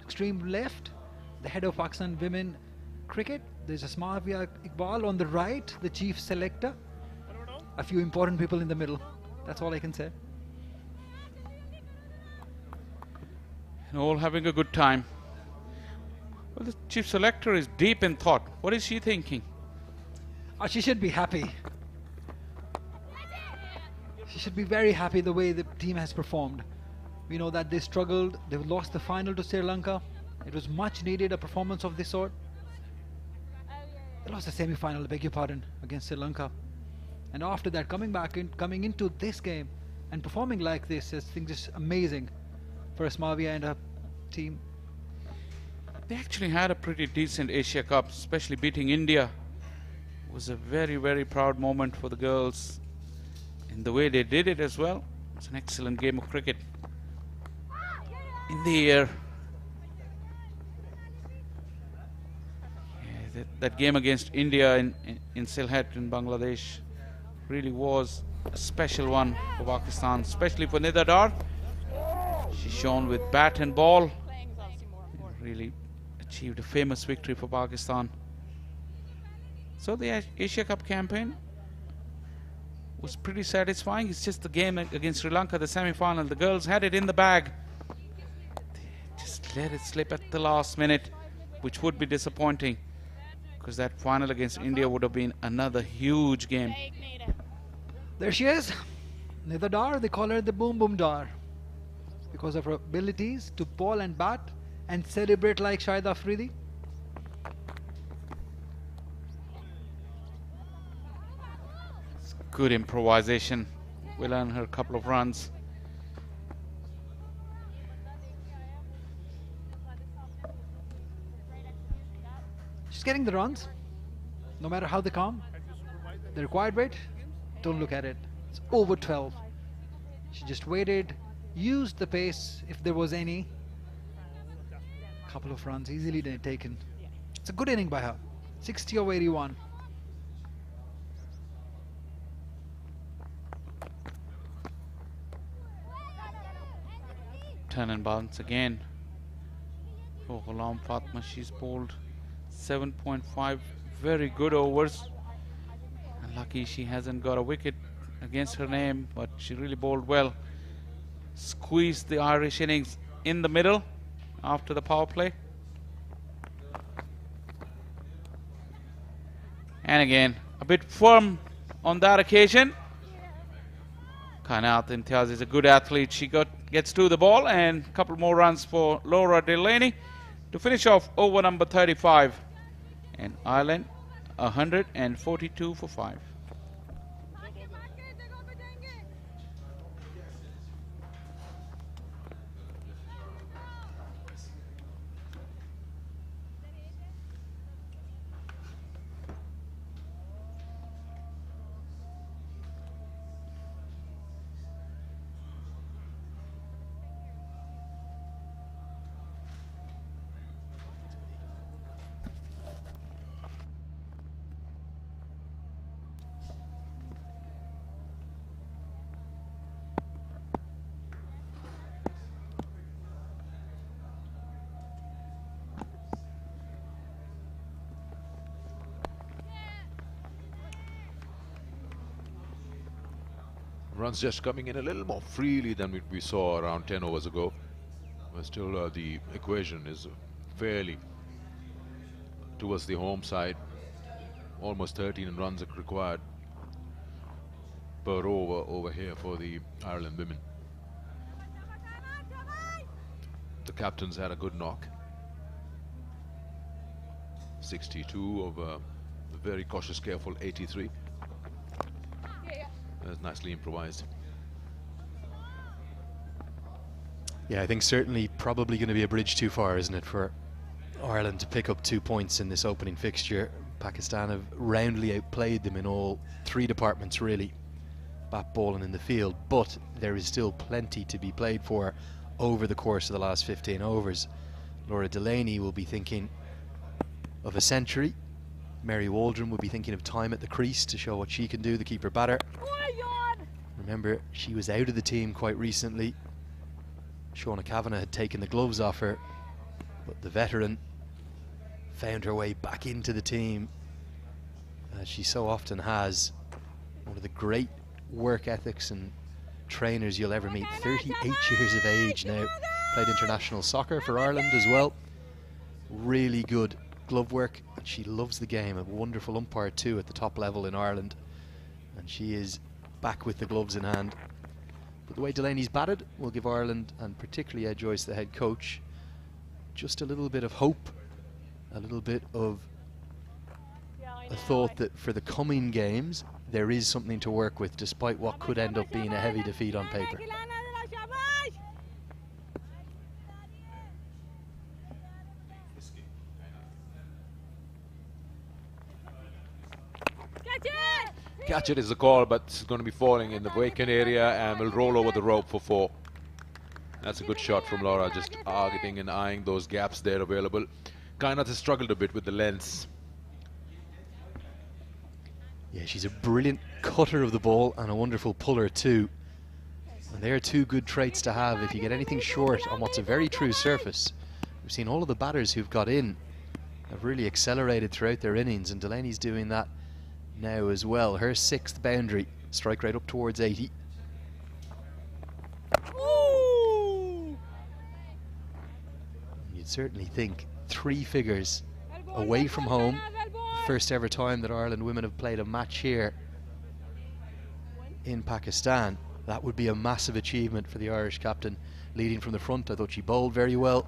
extreme left, the head of Pakistan women cricket. There's Asmavia Iqbal on the right, the chief selector. A few important people in the middle. That's all I can say. And all having a good time. Well, the chief selector is deep in thought. What is she thinking? Oh, she should be happy. She should be very happy the way the team has performed. We know that they struggled, they lost the final to Sri Lanka. It was much needed, a performance of this sort. They lost the semi-final, I beg your pardon, against Sri Lanka. And after that, coming into this game and performing like this, I think just amazing for Asmavia and her team. They actually had a pretty decent Asia Cup, especially beating India. It was a very, very proud moment for the girls. And the way they did it as well, it's an excellent game of cricket. In the air. Yeah, that game against India in Sylhet in Bangladesh really was a special one for Pakistan, especially for Nida Dar. She shone with bat and ball. Really achieved a famous victory for Pakistan. So the Asia Cup campaign was pretty satisfying. It's just the game against Sri Lanka, the semi-final. The girls had it in the bag. Just let it slip at the last minute, which would be disappointing because that final against India would have been another huge game. There she is, Nida Dar. They call her the Boom Boom Dar because of her abilities to ball and bat and celebrate like Shahid Afridi. It's good improvisation. Will earn her a couple of runs. She's getting the runs, no matter how they come. The required rate, don't look at it. It's over 12. She just waited, used the pace if there was any. Couple of runs easily taken. It's a good inning by her. 60 over 81. Turn and bounce again for Ghulam Fatma. She's bowled 7.5 very good overs. And lucky she hasn't got a wicket against her name, but she really bowled well. Squeezed the Irish innings in the middle after the power play. And again, a bit firm on that occasion. Kainat Imtiaz is a good athlete. She gets to the ball, and a couple more runs for Laura Delaney to finish off over number 35. And Ireland 142 for 5. Runs just coming in a little more freely than we saw around 10 overs ago. But still the equation is fairly towards the home side. Almost 13 runs are required per over here for the Ireland women. The captains had a good knock. 62 over a very cautious, careful 83. That's nicely improvised. Yeah, I think certainly probably going to be a bridge too far, isn't it, for Ireland to pick up 2 points in this opening fixture. Pakistan have roundly outplayed them in all 3 departments, really, bat, ball and in the field, but there is still plenty to be played for over the course of the last 15 overs. Laura Delaney will be thinking of a century. Mary Waldron will be thinking of time at the crease to show what she can do, the keeper batter. Remember, she was out of the team quite recently. Shauna Kavanagh had taken the gloves off her, but the veteran found her way back into the team, as she so often has. One of the great work ethics and trainers you'll ever meet. 38 years of age now. Played international soccer for Ireland as well. Really good glove work, and she loves the game. A wonderful umpire too at the top level in Ireland, and she is back with the gloves in hand. But the way Delaney's batted will give Ireland, and particularly Ed Joyce, the head coach, just a little bit of hope, a little bit of a thought that for the coming games there is something to work with, despite what could end up being a heavy defeat on paper. Catch it is the call, but it's going to be falling in the vacant area and will roll over the rope for 4. That's a good shot from Laura, just targeting and eyeing those gaps there available. Kainat has struggled a bit with the lengths. Yeah, she's a brilliant cutter of the ball and a wonderful puller too. And they are 2 good traits to have if you get anything short on what's a very true surface. We've seen all of the batters who've got in have really accelerated throughout their innings, and Delaney's doing that now as well. Her 6th boundary, strike rate up towards 80. You'd certainly think 3 figures away from home. First ever time that Ireland women have played a match here in Pakistan. That would be a massive achievement for the Irish captain, leading from the front. I thought she bowled very well.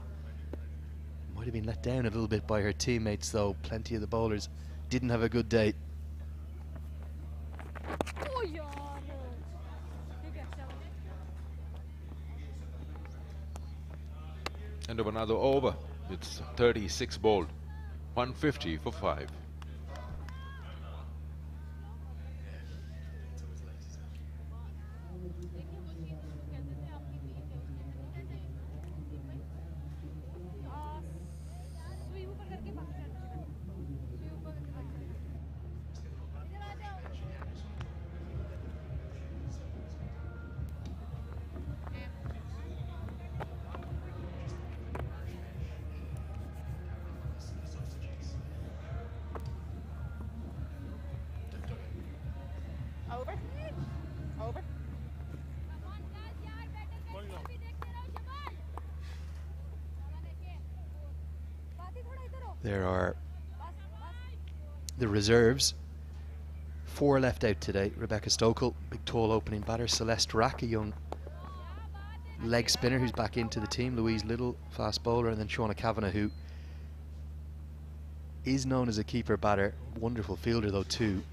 Might have been let down a little bit by her teammates though. Plenty of the bowlers didn't have a good day. End of another over. It's 36 bowled. 150 for 5. Over. There are the reserves. 4 left out today. Rebecca Stokel, big tall opening batter. Celeste Rack, a young leg spinner who's back into the team. Louise Little, fast bowler, and then Shauna Kavanagh, who is known as a keeper batter. Wonderful fielder though too.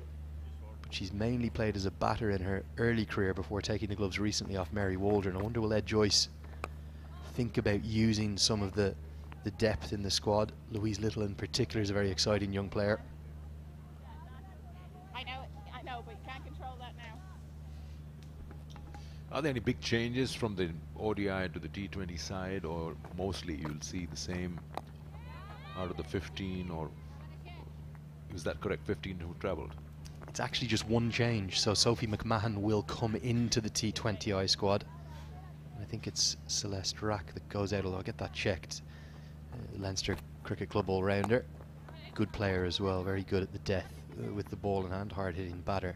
But she's mainly played as a batter in her early career before taking the gloves recently off Mary Waldron. I wonder will Ed Joyce think about using some of the depth in the squad. Louise Little in particular is a very exciting young player. I know, but you can't control that now. Are there any big changes from the ODI to the T20 side, or mostly you'll see the same out of the 15, or is that correct, 15 who travelled? It's actually just one change, so Sophie McMahon will come into the T20I squad. I think it's Celeste Rack that goes out, although I'll get that checked. Leinster Cricket Club all-rounder, good player as well, very good at the death with the ball in hand, hard-hitting batter.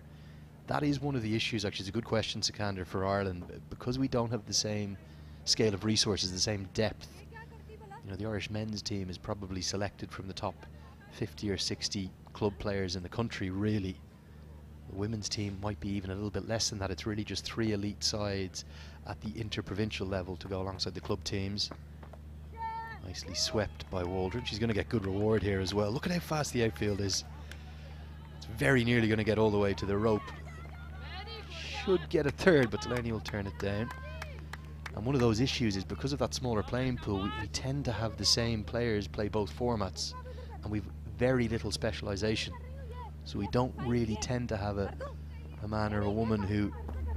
that is one of the issues. Actually, it's a good question, Sikander, for Ireland, because we don't have the same scale of resources, the same depth. You know, the Irish men's team is probably selected from the top 50 or 60 club players in the country, really. The women's team might be even a little bit less than that. It's really just 3 elite sides at the inter-provincial level to go alongside the club teams. Nicely swept by Waldron. She's going to get good reward here as well. Look at how fast the outfield is. It's very nearly going to get all the way to the rope. Should get a third, but Delaney will turn it down. And one of those issues is because of that smaller playing pool, we tend to have the same players play both formats, and we've very little specialisation. So we don't really tend to have a man or a woman who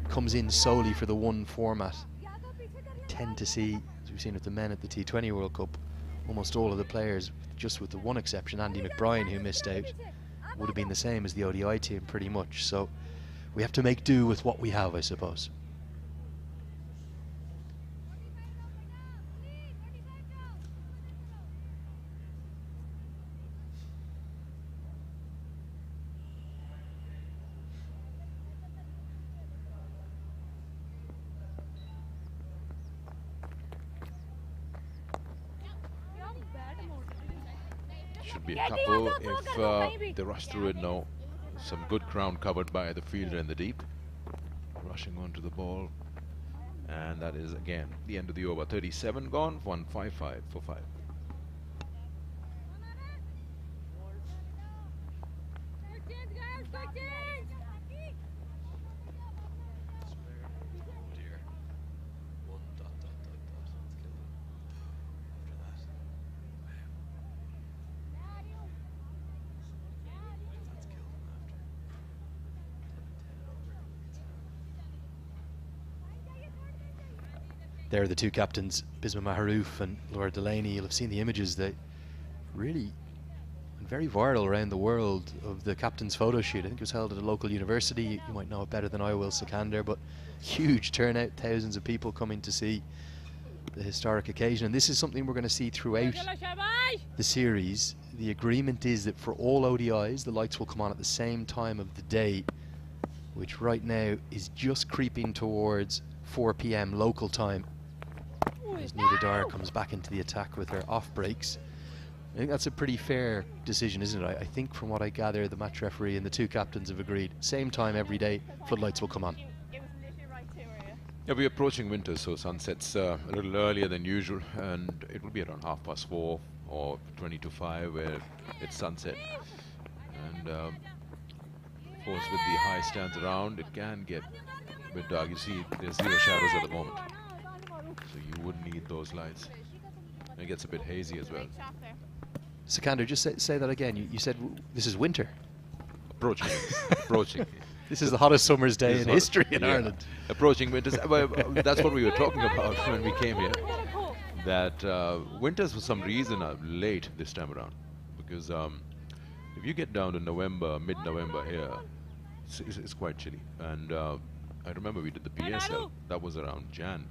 comes in solely for the one format. We tend to see, as we've seen with the men at the T20 World Cup, almost all of the players, just with the one exception, Andy McBrien, who missed out, would have been the same as the ODI team pretty much. So we have to make do with what we have, I suppose. Should be a couple if they rush through it. No, some good ground covered by the fielder in the deep, rushing onto the ball, and that is again the end of the over. 37 gone, 1-5-5 for 5. There are the two captains, Bisma Maharouf and Laura Delaney. You'll have seen the images. They really very viral around the world of the captain's photo shoot. I think it was held at a local university. You might know it better than I will, Sikander, but huge turnout, thousands of people coming to see the historic occasion. And this is something we're going to see throughout the series. The agreement is that for all ODIs, the lights will come on at the same time of the day, which right now is just creeping towards 4 p.m. local time. As Nita Dyer comes back into the attack with her off breaks. I think that's a pretty fair decision, isn't it? I think from what I gather, the match referee and the two captains have agreed. Same time every day, floodlights will come on. Yeah, we're approaching winter, so sunset's a little earlier than usual, and it will be around 4:30 or 20 to 5 where it's sunset. And of course, with the high stands around, it can get a bit dark. You see, there's zero shadows at the moment, so you wouldn't need those lights. And it gets a bit hazy as well. Sikander, just say that again. You said this is winter. Approaching. Approaching. This is the hottest summer's day in history in Ireland. Approaching winters. Well, that's what we were talking about when we came here. That winters, for some reason, are late this time around. Because if you get down to November, mid-November here, it's quite chilly. And I remember we did the PSL. That was around Jan.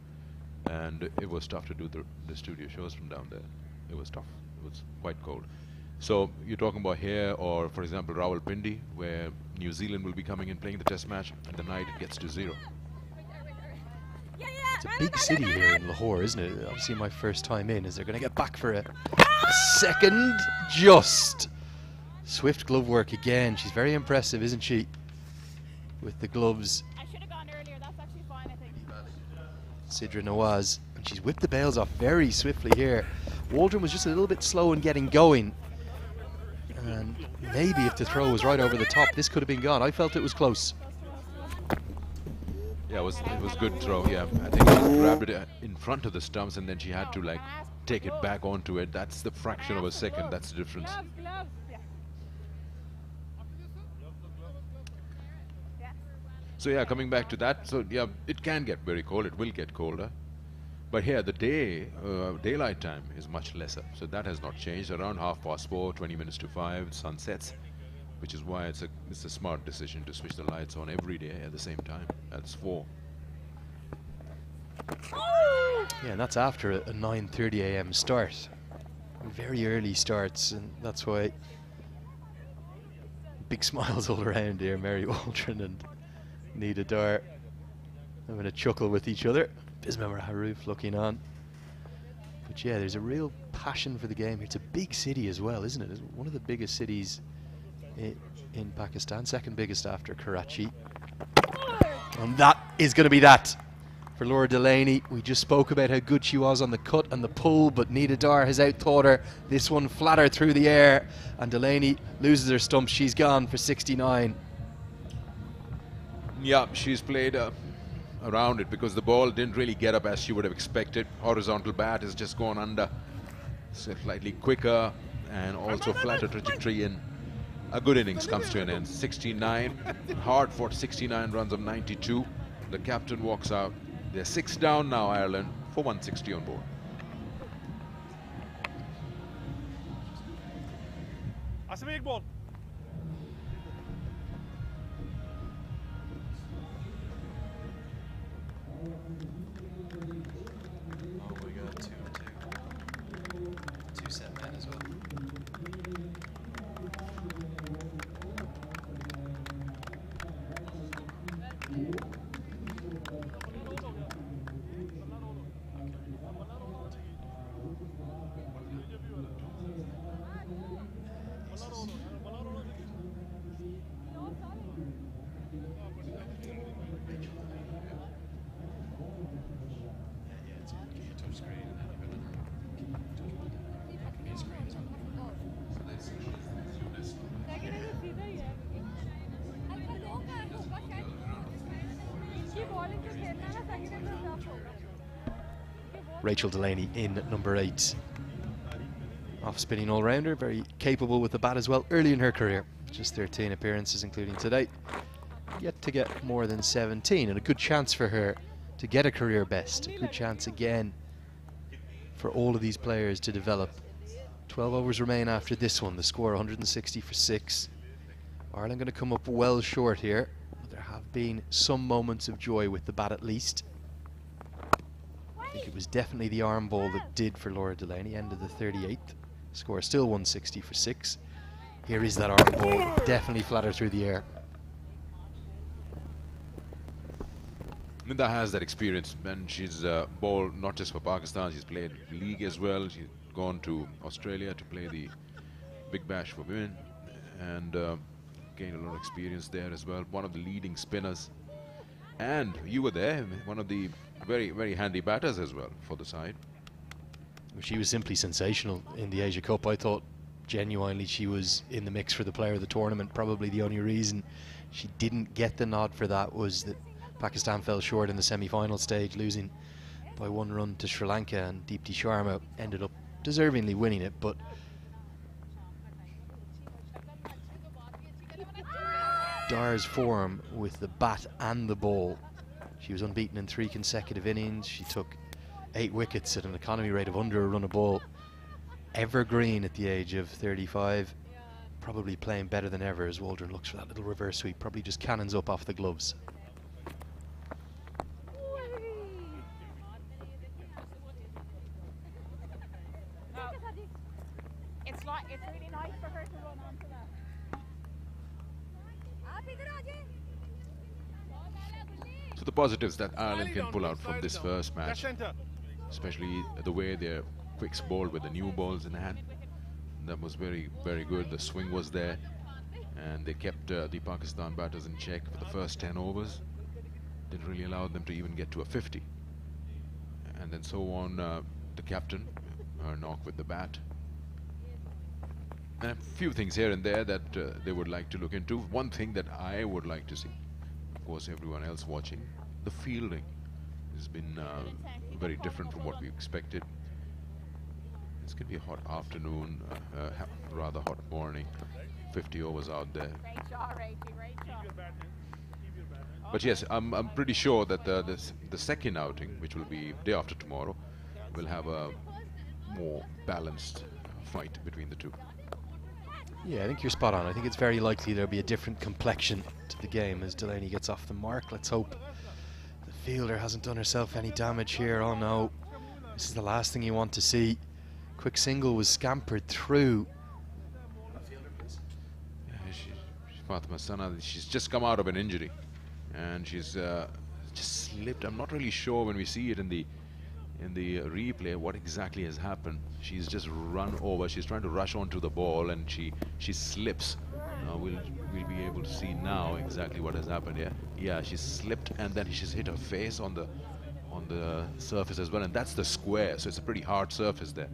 And it was tough to do the studio shows from down there. It was tough. It was quite cold. So you're talking about here, or for example Rawalpindi, where New Zealand will be coming in playing the test match, and the night it gets to 0. It's a big city here in Lahore, isn't it? Obviously my first time in. Is they're going to get back for a second? Just. Swift glove work again. She's very impressive, isn't she? With the gloves. I should have gone earlier. That's actually fine, I think. Sidra Nawaz. And she's whipped the bails off very swiftly here. Waldron was just a little bit slow in getting going. And maybe if the throw was right over the top, this could have been gone. I felt it was close. Yeah, it was good throw. Yeah, I think she grabbed it in front of the stumps, and then she had to like take it back onto it. That's the fraction of a second. That's the difference. So yeah, coming back to that. So yeah, it can get very cold. It will get colder. But here, the daylight time is much lesser, so that has not changed. Around 4:30, 20 minutes to 5, sun sets, which is why it's a smart decision to switch the lights on every day at the same time. That's 4. Yeah, and that's after a 9:30 a.m. start. Very early starts, and that's why big smiles all around here. Mary Waldron and Nida Dar having a chuckle with each other. Bismillah Haroof looking on. But yeah, there's a real passion for the game here. It's a big city as well, isn't it? It's one of the biggest cities in Pakistan, second biggest after Karachi. And that is going to be that for Laura Delaney. We just spoke about how good she was on the cut and the pull, but Nida Dar has outthought her. This one flatter through the air, and Delaney loses her stump. She's gone for 69. Yeah, she's played around it because the ball didn't really get up as she would have expected. Horizontal bat has just gone under, slightly quicker and also flatter trajectory, and a good innings comes to an end. 69, hard fought 69 runs of 92. The captain walks out. They're 6 down now, Ireland, for 160 on board. That's a big ball. Oh, we got two set men as well. Rachel Delaney in number 8. Off-spinning all-rounder, very capable with the bat as well early in her career. Just 13 appearances including today. Yet to get more than 17, and a good chance for her to get a career best. A good chance again for all of these players to develop. 12 overs remain after this one. The score 160 for 6. Ireland going to come up well short here. There have been some moments of joy with the bat at least. I think it was definitely the arm ball that did for Laura Delaney, end of the 38th. Score still 160 for 6. Here is that arm ball, definitely flatter through the air. Nida has that experience, and she's bowled not just for Pakistan, she's played league as well. She's gone to Australia to play the Big Bash for women, and gained a lot of experience there as well. One of the leading spinners, and you were there, one of the very, very handy batters as well for the side. She was simply sensational in the Asia Cup. I thought genuinely she was in the mix for the player of the tournament. Probably the only reason she didn't get the nod for that was that Pakistan fell short in the semi-final stage, losing by 1 run to Sri Lanka, and Deepti Sharma ended up deservingly winning it. But Dar's form with the bat and the ball, she was unbeaten in 3 consecutive innings. She took 8 wickets at an economy rate of under a run a ball. Evergreen at the age of 35, probably playing better than ever as Waldron looks for that little reverse sweep, probably just cannons up off the gloves. It's really nice for her to run onto that. So the positives that Ireland can pull out from this first match, especially the way they're quicks bowled with the new balls in hand, that was very, very good. The swing was there, and they kept the Pakistan batters in check for the first 10 overs. Didn't really allow them to even get to a 50. And then so on, the captain, her knock with the bat. And a few things here and there that they would like to look into. One thing that I would like to see, of course everyone else watching, the fielding has been very different from what we expected. It's going to be a hot afternoon, rather hot morning, 50 overs out there. But yes, I'm pretty sure that the second outing, which will be day after tomorrow, will have a more balanced fight between the two. Yeah, I think you're spot on. I think it's very likely there'll be a different complexion to the game as Delaney gets off the mark. Let's hope the fielder hasn't done herself any damage here. Oh no, this is the last thing you want to see. Quick single was scampered through. Yeah, Fatima Sana, she's just come out of an injury, and she's just slipped. I'm not really sure when we see it in the replay what exactly has happened. She's just run over. She's trying to rush onto the ball, and she slips. We'll be able to see now exactly what has happened here. Yeah, she slipped, and then she's hit her face on the surface as well, and that's the square, so it's a pretty hard surface there.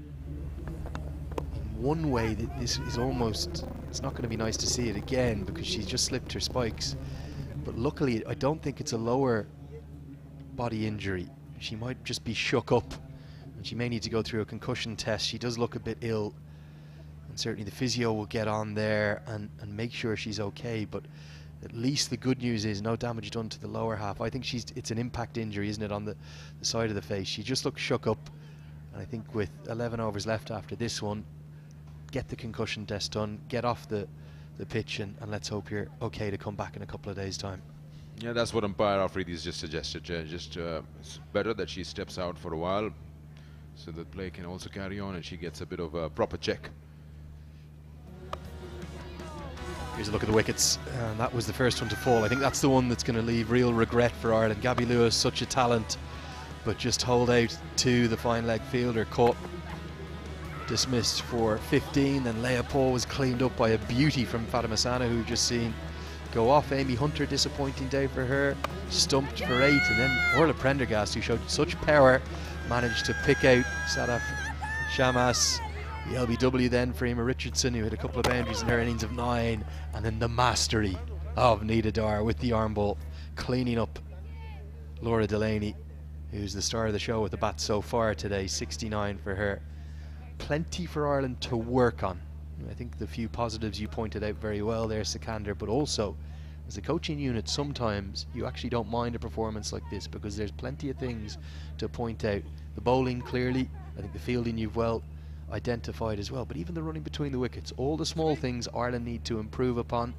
In one way, this is almost, it's not going to be nice to see it again because she's just slipped her spikes. But luckily, I don't think it's a lower body injury. She might just be shook up, and she may need to go through a concussion test. She does look a bit ill, and certainly the physio will get on there and make sure she's okay. But at least the good news is no damage done to the lower half. I think it's an impact injury, isn't it, on the side of the face. She just looks shook up, and I think with 11 overs left after this one, get the concussion test done, get off the pitch, and let's hope you're okay to come back in a couple of days' time. Yeah, that's what umpire Afridi's just suggested. It's better that she steps out for a while so that play can also carry on and she gets a bit of a proper check. Here's a look at the wickets, and that was the first one to fall. I think that's the one that's going to leave real regret for Ireland. Gabby Lewis, such a talent, but just hold out to the fine leg fielder, caught, dismissed for 15. Then Leah Paul was cleaned up by a beauty from Fatima Sana, who we've just seen go off. Amy Hunter, disappointing day for her, stumped for 8, and then Orla Prendergast, who showed such power, managed to pick out Sadaf Shamas. The LBW then for Emma Richardson, who had a couple of boundaries in her innings of 9, and then the mastery of Nita Dar with the arm ball, cleaning up Laura Delaney, who's the star of the show with the bat so far today. 69 for her. Plenty for Ireland to work on. I think the few positives you pointed out very well there, Sikander, but also as a coaching unit, sometimes you actually don't mind a performance like this because there's plenty of things to point out. The bowling, clearly. I think the fielding you've well identified as well, but even the running between the wickets, all the small things Ireland need to improve upon.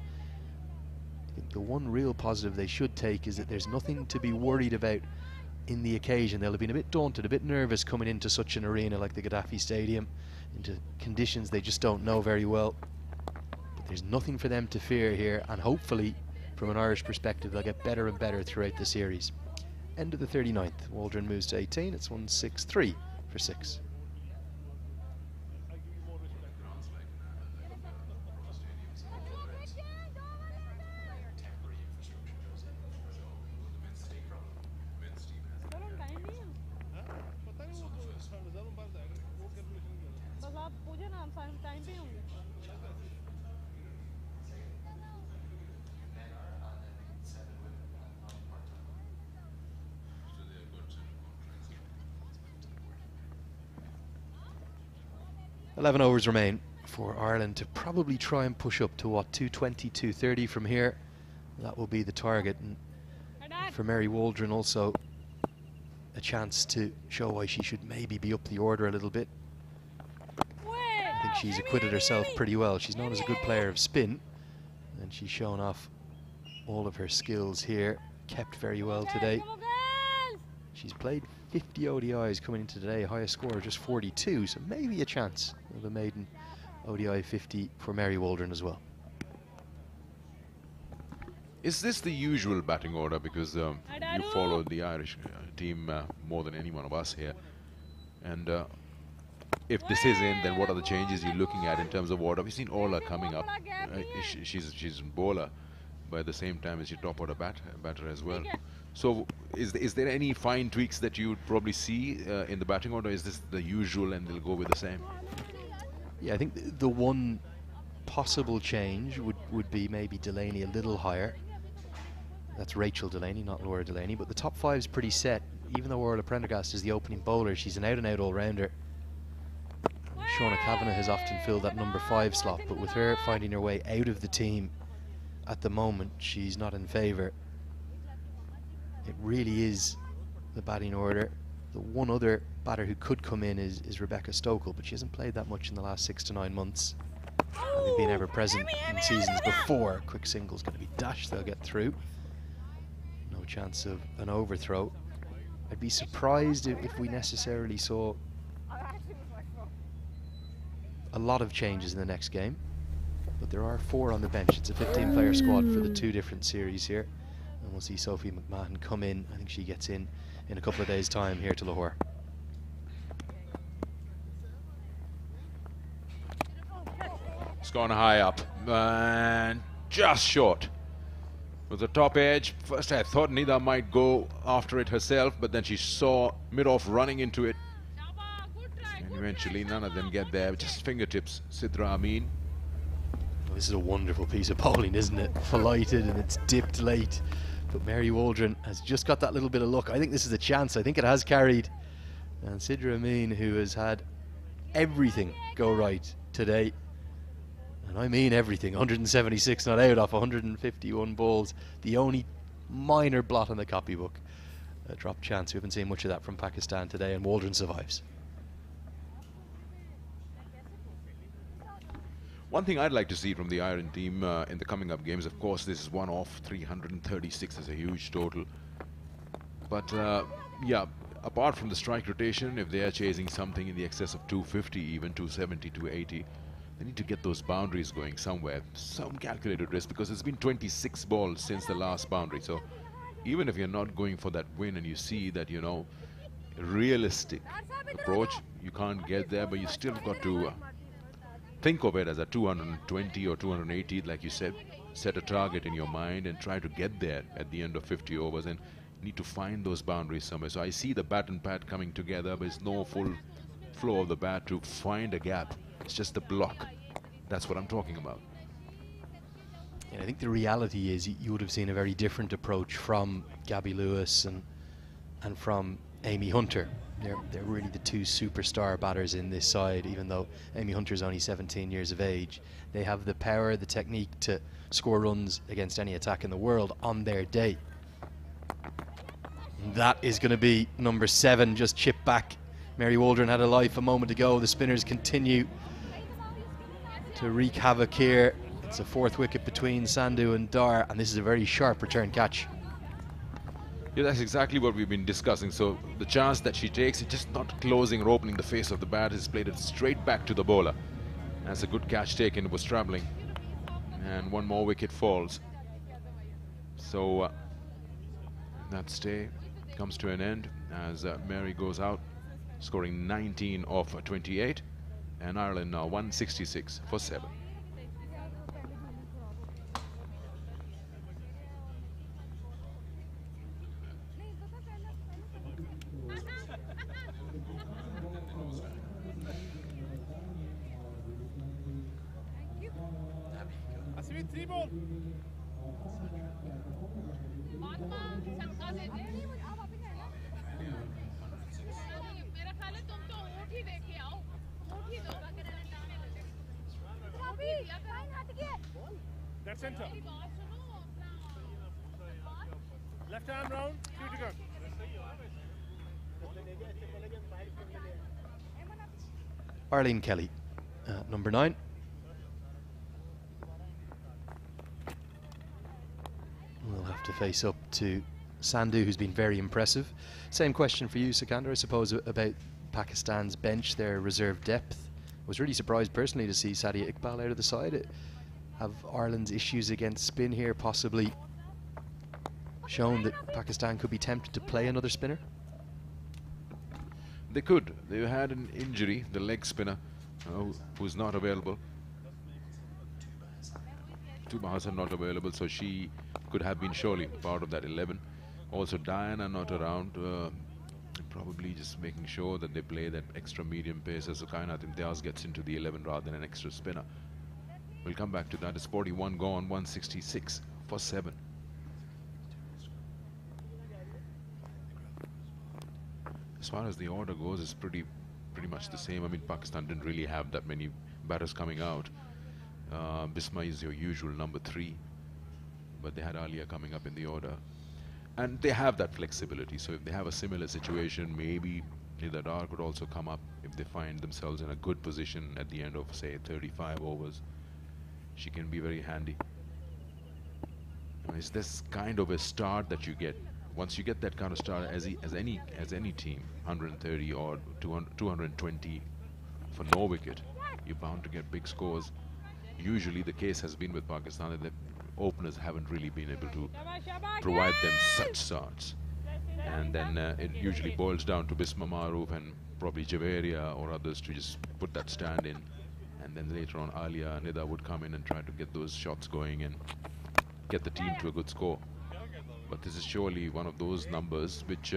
I think the one real positive they should take is that there's nothing to be worried about in the occasion. They'll have been a bit daunted, a bit nervous coming into such an arena like the Gaddafi Stadium, into conditions they just don't know very well. But there's nothing for them to fear here, and hopefully from an Irish perspective they'll get better and better throughout the series. End of the 39th, Waldron moves to 18. It's 1-6-3 for 6. Eleven overs remain for Ireland to probably try and push up to what, 220, 230 from here. That will be the target, and for Mary Waldron also a chance to show why she should maybe be up the order a little bit. I think she's acquitted herself pretty well. She's known as a good player of spin, and she's shown off all of her skills here. Kept very well today. She's played 50 ODIs coming into today, highest score just 42, so maybe a chance of a maiden ODI 50 for Mary Waldron as well. Is this the usual batting order? Because you follow the Irish team more than any one of us here. And if this is in, then what are the changes you're looking at in terms of order? We've seen Orla coming up. She's bowler, but at the same time as you top out a batter as well. So is there any fine tweaks that you would probably see in the batting order? Is this the usual and they'll go with the same? Yeah, I think the one possible change would be maybe Delaney a little higher. That's Rachel Delaney, not Laura Delaney, but the top 5 is pretty set. Even though Orla Prendergast is the opening bowler, she's an out-and-out all-rounder. Shauna Kavanagh has often filled that number 5 slot, but with her finding her way out of the team at the moment, she's not in favour. It really is the batting order. The one other batter who could come in is Rebecca Stokel, but she hasn't played that much in the last 6 to 9 months. Having been ever present in seasons before. Quick single's going to be dashed, they'll get through. No chance of an overthrow. I'd be surprised if we necessarily saw a lot of changes in the next game, but there are 4 on the bench. It's a 15-player squad for the 2 different series here, and we'll see Sophie McMahon come in. I think she gets in a couple of days' time here to Lahore. It's gone high up and just short. With the top edge, first I thought Nida might go after it herself, but then she saw mid-off running into it. And eventually none of them get there, just fingertips. Sidra Amin. This is a wonderful piece of bowling, isn't it? Flighted and it's dipped late. But Mary Waldron has just got that little bit of luck. I think this is a chance. I think it has carried. And Sidra Amin, who has had everything go right today, and I mean everything, 176 not out off 151 balls. The only minor blot on the copybook. A drop chance. We haven't seen much of that from Pakistan today, and Waldron survives. One thing I'd like to see from the Ireland team in the coming up games, of course, this is one off. 336 is a huge total. But yeah, apart from the strike rotation, if they are chasing something in the excess of 250, even 270, 280, they need to get those boundaries going somewhere. Some calculated risk, because it's been 26 balls since the last boundary. So even if you're not going for that win and you see that, you know, realistic approach, you can't get there, but you still got to think of it as a 220 or 280, like you said. Set a target in your mind and try to get there at the end of 50 overs, and need to find those boundaries somewhere. So I see the bat and pad coming together, but there's no full flow of the bat to find a gap. It's just the block. That's what I'm talking about. And I think the reality is you would have seen a very different approach from Gabby Lewis and from Amy Hunter. They're really the two superstar batters in this side, even though Amy Hunter's only 17 years of age. They have the power, the technique to score runs against any attack in the world on their day. That is going to be number 7, just chipped back. Mary Waldron had a life a moment ago. The spinners continue to wreak havoc here. It's a 4th wicket between Sandhu and Dar, and this is a very sharp return catch. Yeah, that's exactly what we've been discussing. So the chance that she takes, it's just not closing or opening the face of the bat, has played it straight back to the bowler. That's a good catch taken. It was travelling, and one more wicket falls. So that stay comes to an end as Mary goes out, scoring 19 off 28, and Ireland now 166 for 7. Dead center. Left arm round, 2 to go. Arlene Kelly, number 9. We'll have to face up to Sandhu, who's been very impressive. Same question for you, Sikandar, I suppose, about Pakistan's bench, their reserve depth. I was really surprised personally to see Sadia Iqbal out of the side. Have Ireland's issues against spin here possibly shown that Pakistan could be tempted to play another spinner? They could. They had an injury, the leg spinner, who's not available. Tuba Hassan not available, so she could have been surely part of that 11. Also Diana not around, probably just making sure that they play that extra medium pace as Kainat Imtiaz gets into the 11 rather than an extra spinner. We'll come back to that. It's 41 gone, 166 for 7. As far as the order goes, it's pretty much the same. I mean, Pakistan didn't really have that many batters coming out. Bisma is your usual number 3, but they had Alia coming up in the order. And they have that flexibility, so if they have a similar situation, maybe Nida Dar could also come up if they find themselves in a good position at the end of, say, 35 overs. She can be very handy. It's this kind of a start that you get. Once you get that kind of start as any team, 130 or 220 for no wicket, you're bound to get big scores. Usually the case has been with Pakistan that openers haven't really been able to provide them such starts. And then it usually boils down to Bisma Maroof and probably Javeria or others to just put that stand in. And then later on, Alia, Nida would come in and try to get those shots going and get the team to a good score. But this is surely one of those numbers which,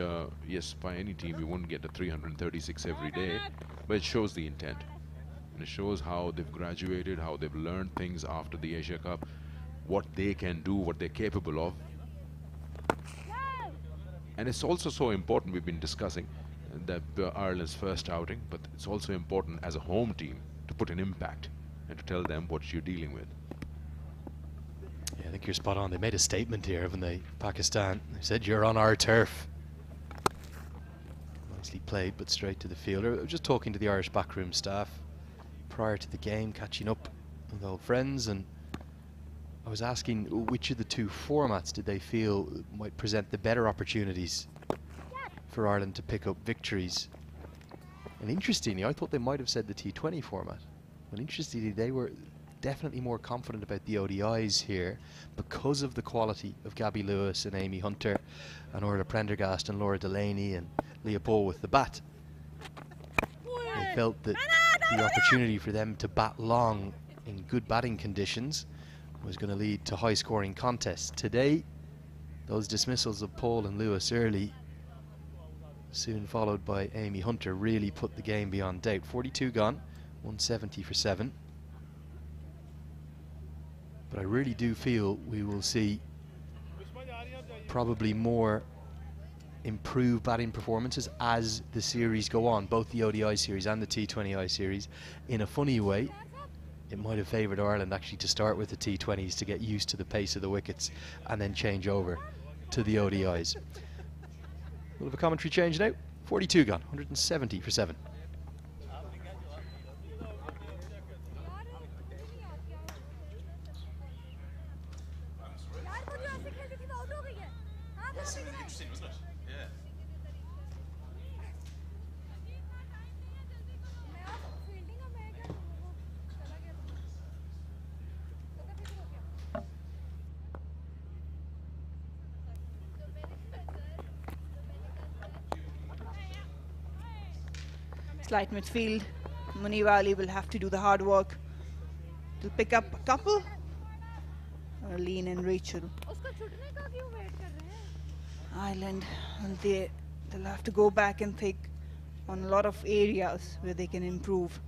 yes, by any team you wouldn't get a 336 every day, but it shows the intent. And it shows how they've graduated, how they've learned things after the Asia Cup, what they can do, what they're capable of. And it's also so important, we've been discussing, that Ireland's first outing, but it's also important as a home team to put an impact and to tell them what you're dealing with. Yeah, I think you're spot on. They made a statement here, haven't they? Pakistan. They said, you're on our turf. Nicely played, but straight to the fielder. I was just talking to the Irish backroom staff prior to the game, catching up with old friends, and I was asking which of the two formats did they feel might present the better opportunities for Ireland to pick up victories. And interestingly, I thought they might have said the T20 format. But interestingly, they were definitely more confident about the ODIs here because of the quality of Gabby Lewis and Amy Hunter and Orla Prendergast and Laura Delaney and Leah Paul with the bat. They felt that the opportunity for them to bat long in good batting conditions was going to lead to high-scoring contests. Today, those dismissals of Paul and Lewis early, soon followed by Amy Hunter, really put the game beyond doubt. 42 gone, 170 for 7. But I really do feel we will see probably more improved batting performances as the series go on, both the ODI series and the T20I series. In a funny way, it might have favoured Ireland actually to start with the T20s to get used to the pace of the wickets and then change over to the ODIs. We'll have a commentary change now. 42 gone, 170 for 7. Interesting, wasn't it? Yeah. Slight midfield. Muniva Ali will have to do the hard work. They'll pick up a couple. Arlene and Rachel. Ireland, and they'll have to go back and think on a lot of areas where they can improve.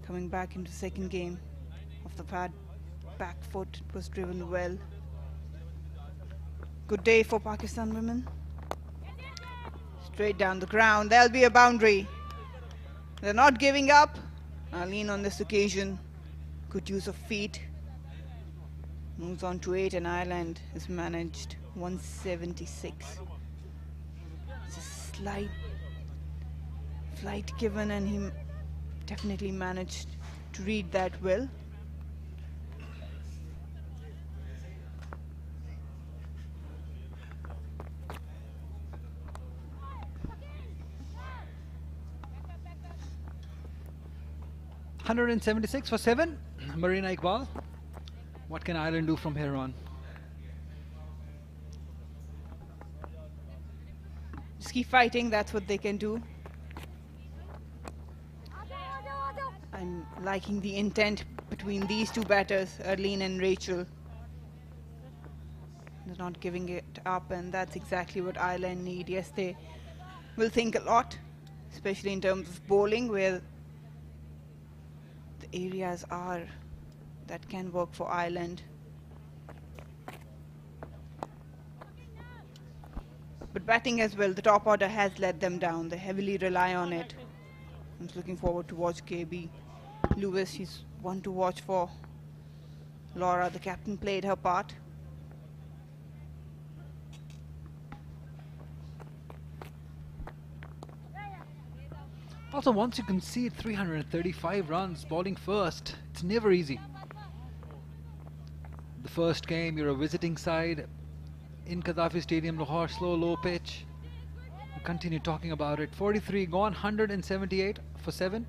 Coming back into second game of the pad, back foot was driven well. Good day for Pakistan women. Straight down the ground, there'll be a boundary. They're not giving up. Arlene on this occasion, good use of feet. Moves on to 8 and Ireland has managed 176. It's a slight flight given and he definitely managed to read that well. $176 for 7. Marina Iqbal. What can Ireland do from here on? Just keep fighting, that's what they can do. I'm liking the intent between these two batters, Arlene and Rachel. They're not giving it up, and that's exactly what Ireland need. Yes, they will think a lot, especially in terms of bowling, where the areas are that can work for Ireland. But batting as well, the top order has let them down. They heavily rely on it. I'm just looking forward to watch KB Lewis. She's one to watch for. Laura, the captain, played her part. Also, once you concede 335 runs bowling first, it's never easy. The first game, you're a visiting side in Qaddafi Stadium, Lahore, slow, low pitch. We'll continue talking about it. 43 gone, 178 for 7.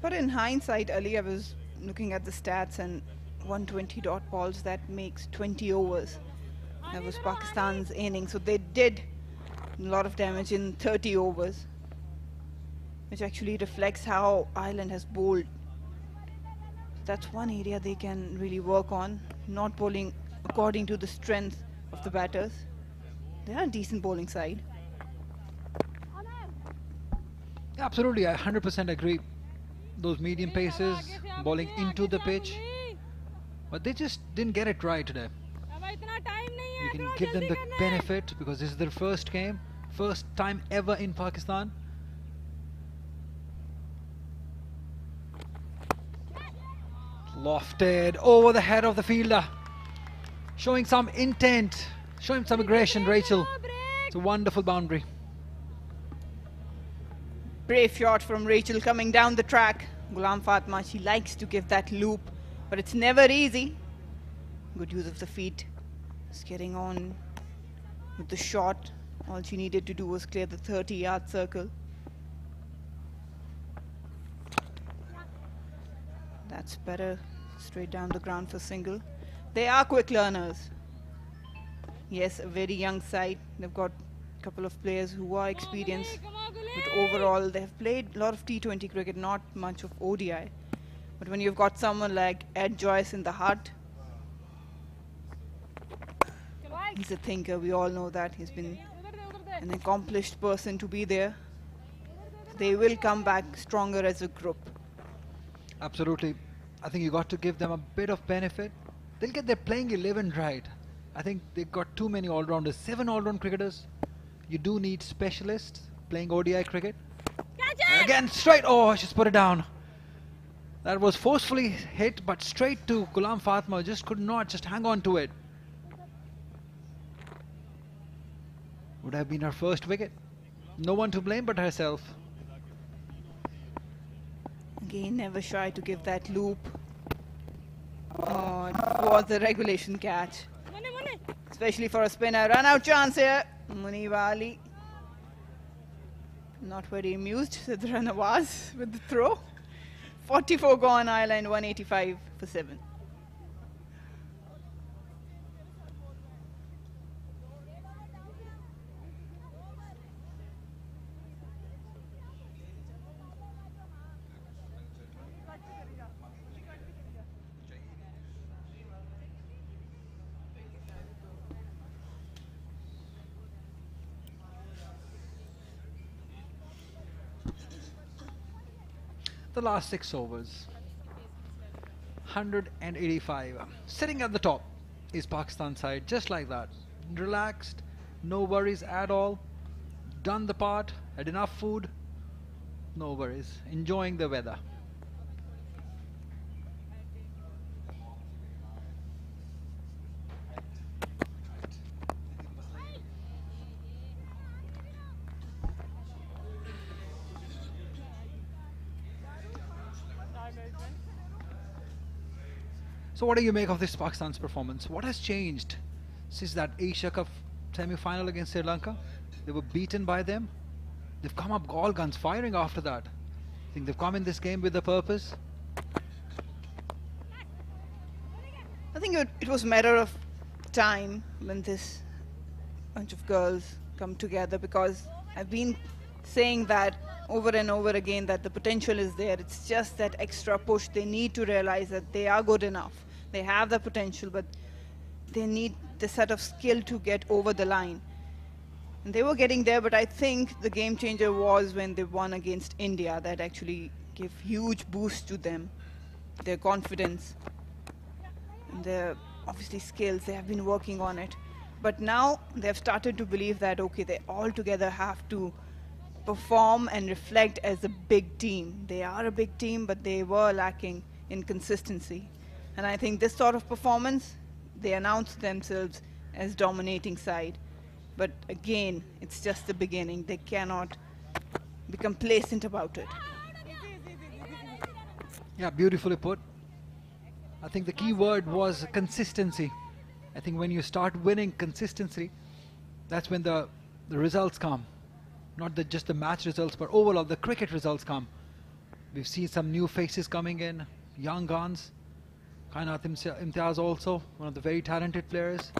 But in hindsight, Ali, I was looking at the stats, and 120 dot balls, that makes 20 overs. That was Pakistan's innings. So they did a lot of damage in 30 overs, which actually reflects how Ireland has bowled. That's one area they can really work on, not bowling according to the strength of the batters. They are a decent bowling side. Absolutely, I 100% agree. Those medium paces, bowling into the pitch, but they just didn't get it right today. You can give them the benefit because this is their first game, first time ever in Pakistan. Lofted over the head of the fielder, showing some intent, showing some aggression, Rachel. It's a wonderful boundary. Brave shot from Rachel coming down the track. Ghulam Fatma, she likes to give that loop, but it's never easy. Good use of the feet. Just getting on with the shot. All she needed to do was clear the 30-yard circle. That's better. Straight down the ground for single. They are quick learners. Yes, a very young side. They've got a couple of players who are experienced. But overall, they have played a lot of T20 cricket, not much of ODI. But when you've got someone like Ed Joyce in the hut, he's a thinker. We all know that. He's been an accomplished person to be there. They will come back stronger as a group. Absolutely. I think you got to give them a bit of benefit. They'll get their playing 11 right. I think they've got too many all-rounders. 7 all-round cricketers. You do need specialists playing ODI cricket. Again, straight. Oh, she's put it down. That was forcefully hit, but straight to Ghulam Fatma. Just could not just hang on to it. Would have been her first wicket. No one to blame but herself. Again, never shy to give that loop. Oh, it was a regulation catch. Especially for a spinner. Run out chance here. Muniba Ali. Not very amused, Sidra Nawaz with the throw. 44 gone, Ireland 185 for 7. The last 6 overs. 185. Sitting at the top is Pakistan side, just like that. Relaxed, no worries at all. Done the part, had enough food, no worries. Enjoying the weather. So what do you make of this Pakistan's performance? What has changed since that Asia Cup semi-final against Sri Lanka? They were beaten by them. They've come up all guns firing after that. I think they've come in this game with a purpose. I think it was a matter of time when this bunch of girls come together, because I've been saying that over and over again, that the potential is there. It's just that extra push. They need to realize that they are good enough. They have the potential, but they need the set of skill to get over the line. And they were getting there, but I think the game changer was when they won against India. That actually gave huge boost to them, their confidence, and their obviously skills. They have been working on it. But now they've started to believe that, okay, they all together have to perform and reflect as a big team. They are a big team, but they were lacking in consistency. And I think this sort of performance, they announced themselves as dominating side. But again, it's just the beginning. They cannot be complacent about it. Yeah, beautifully put. I think the key word was consistency. I think when you start winning consistently, that's when the results come. Not just the match results, but overall the cricket results come. We've seen some new faces coming in, young guns. Kainat Imtiaz also, one of the very talented players.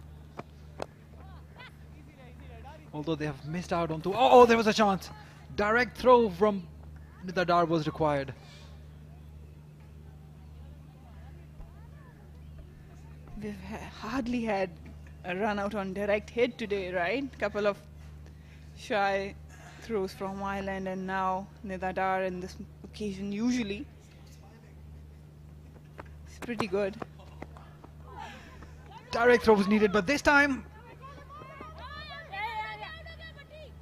Although they have missed out on two. Oh, there was a chance. Direct throw from Nida Dar was required. We've hardly had a run out on direct hit today, right? Couple of shy throws from Ireland, and now Nida Dar in this occasion usually. It's pretty good. Direct throw was needed, but this time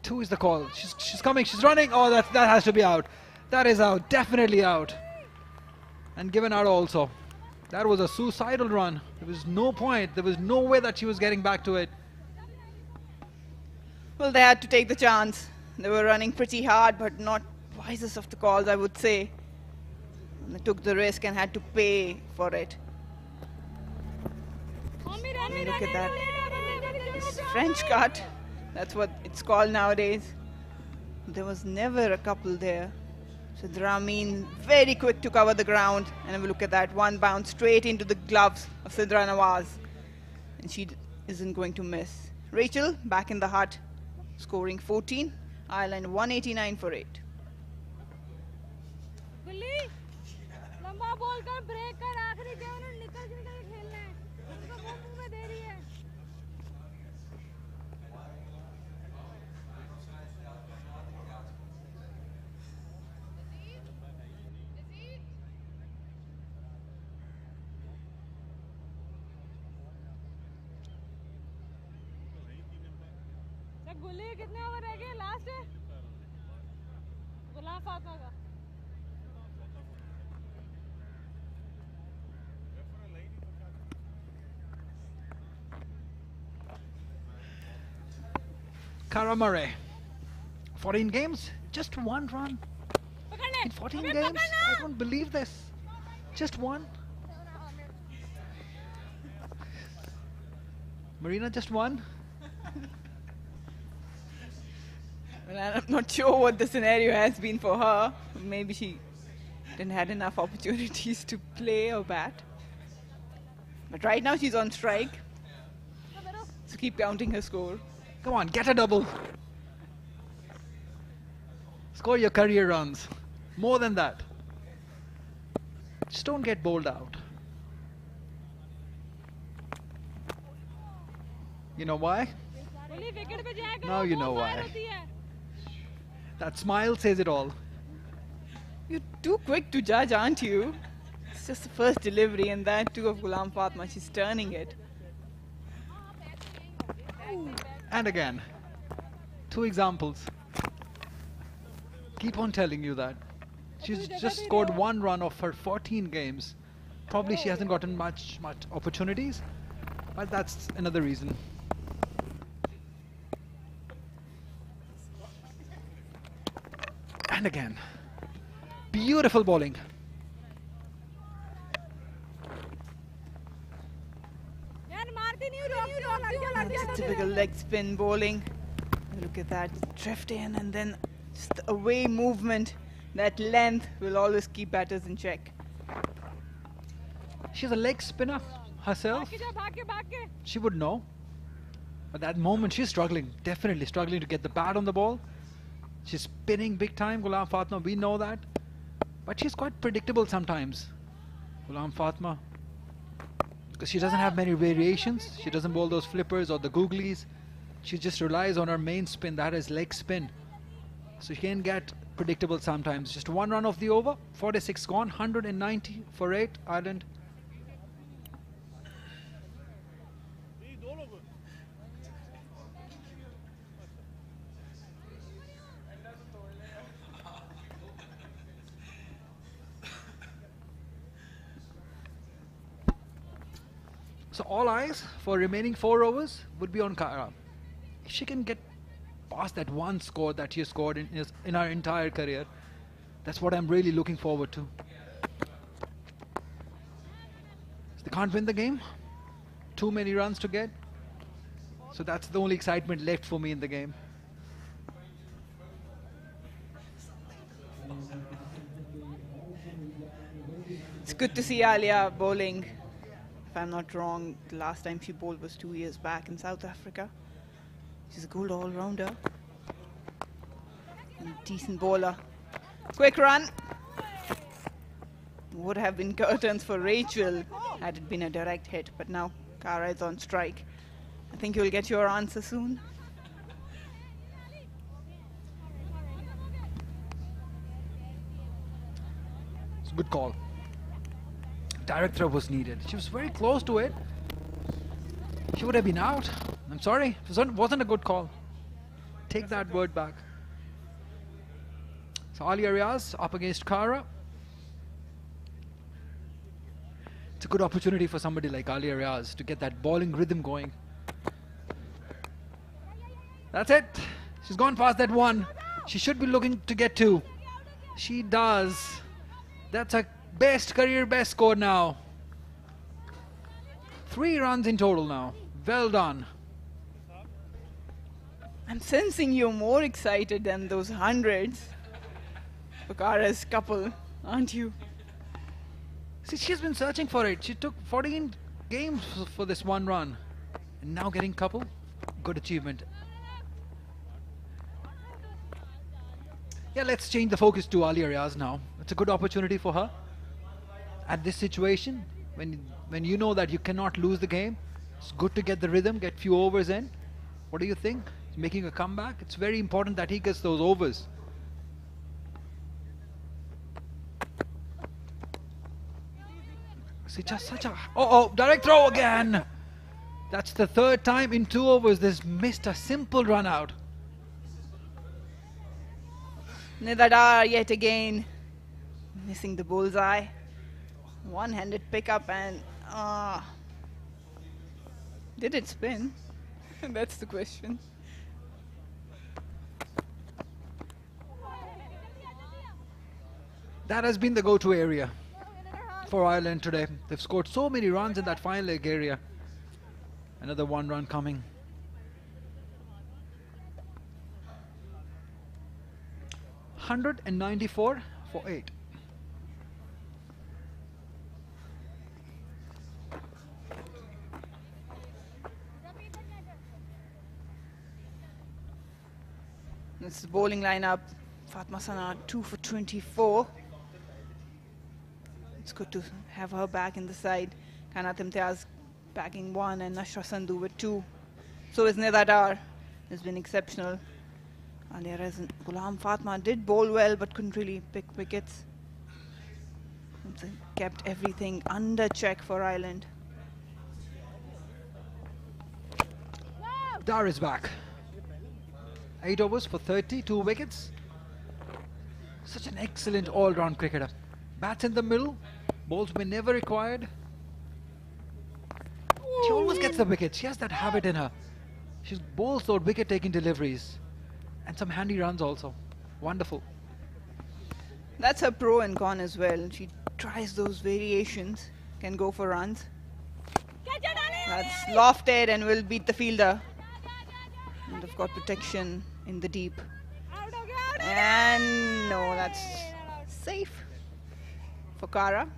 2 is the call. She's coming, she's running. Oh, that has to be out. That is out, definitely out. And given out also. That was a suicidal run. There was no point. There was no way that she was getting back to it. Well, they had to take the chance. They were running pretty hard, but not wisest of the calls, I would say. And they took the risk and had to pay for it. I mean, look at that. This French cut. That's what it's called nowadays. There was never a couple there. So Drameen very quick to cover the ground. And look at that. One bounce straight into the gloves of Sidra Nawaz. And she isn't going to miss. Rachel back in the hut, scoring 14. Ireland 189 for 8. गुल्ली कितने over रह गए last है गुलाम फातिमा का Cara Murray, 14 games, just one run. In 14 games? I don't believe this. Just one. Marina, just one. Well, I'm not sure what the scenario has been for her. Maybe she didn't have enough opportunities to play or bat. But right now she's on strike. So keep counting her score. Come on, get a double. Score your career runs. More than that. Just don't get bowled out. You know why? Now you know why. That smile says it all. You're too quick to judge, aren't you? It's just the first delivery, and that too of Ghulam Fatma. She's turning it. And again, 2 examples. Keep on telling you that. She's just scored 1 run of her 14 games. Probably she hasn't gotten much opportunities, but that's another reason. And again, beautiful bowling. That's typical leg spin bowling. Look at that, drift in and then just the away movement. That length will always keep batters in check. She's a leg spinner herself. She would know. At that moment, she's struggling, definitely struggling to get the bat on the ball. She's spinning big time, Ghulam Fatma, we know that. But she's quite predictable sometimes, Ghulam Fatma. Because she doesn't have many variations. She doesn't bowl those flippers or the googlies. She just relies on her main spin, that is leg spin. So she can get predictable sometimes. Just 1 run of the over, 46 gone, 190 for 8, Ireland. So all eyes for remaining 4 overs would be on Cara. If she can get past that 1 score that she scored in her entire career, that's what I'm really looking forward to. They can't win the game. Too many runs to get. So that's the only excitement left for me in the game. It's good to see Alia bowling. If I'm not wrong, the last time she bowled was 2 years back in South Africa. She's a good all-rounder and a decent bowler. Quick run. Would have been curtains for Rachel had it been a direct hit, but now Kara is on strike. I think you'll get your answer soon. It's a good call. Direct throw was needed. She was very close to it. She would have been out. I'm sorry, it wasn't a good call. Take that word back. So Alia Riaz up against Kara. It's a good opportunity for somebody like Alia Riaz to get that bowling rhythm going. That's it. She's gone past that one. She should be looking to get two. She does. That's a career best score now. 3 runs in total now. Well done. I'm sensing you're more excited than those hundreds for Kara's couple, aren't you? See, she's been searching for it. She took 14 games for this one run. And now getting couple, good achievement. Yeah, let's change the focus to Alia Riaz now. It's a good opportunity for her. At this situation, when you know that you cannot lose the game, it's good to get the rhythm, get few overs in. What do you think? He's making a comeback. It's very important that he gets those overs. See, just such a... Oh, direct throw again. That's the 3rd time in 2 overs this missed a simple run out. Nidadar yet again missing the bullseye. One-handed pickup and did it spin? That's the question. That has been the go-to area for Ireland today. They've scored so many runs in that final leg area. Another 1 run coming. $194 for 8. This is the bowling lineup. Fatma Sana 2 for 24. It's good to have her back in the side. Kanat Imtiaz backing 1 and Nashra Sandhu with 2. So is Nidadar. Has been exceptional. Alia Riaz and Ghulam Fatma did bowl well but couldn't really pick wickets. It's kept everything under check for Ireland. Dar is back. 8 overs for 30, 2 wickets. Such an excellent all-round cricketer. Bats in the middle, balls were never required. She always gets the wicket. She has that habit in her. She bowls those wicket-taking deliveries. And some handy runs also. Wonderful. That's her pro and con as well. She tries those variations, can go for runs. That's lofted and will beat the fielder. And they've got protection in the deep. And no, that's safe for Kara.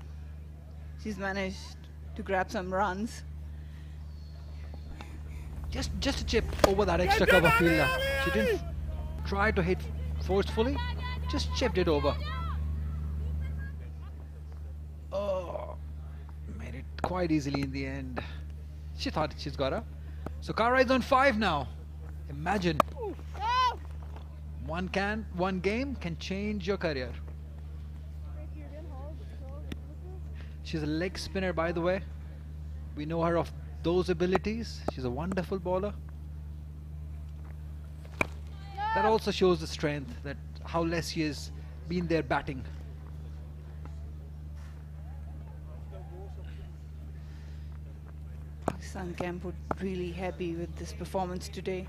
She's managed to grab some runs. Just a chip over that extra cover fielder. She didn't try to hit forcefully, just chipped it over. Oh, made it quite easily in the end. She thought she's got her. So Kara is on 5 now. Imagine. One game can change your career. She's a leg spinner, by the way. We know her of those abilities. She's a wonderful bowler. That also shows the strength, that how less she has been there batting. Pakistan camp would really happy with this performance today.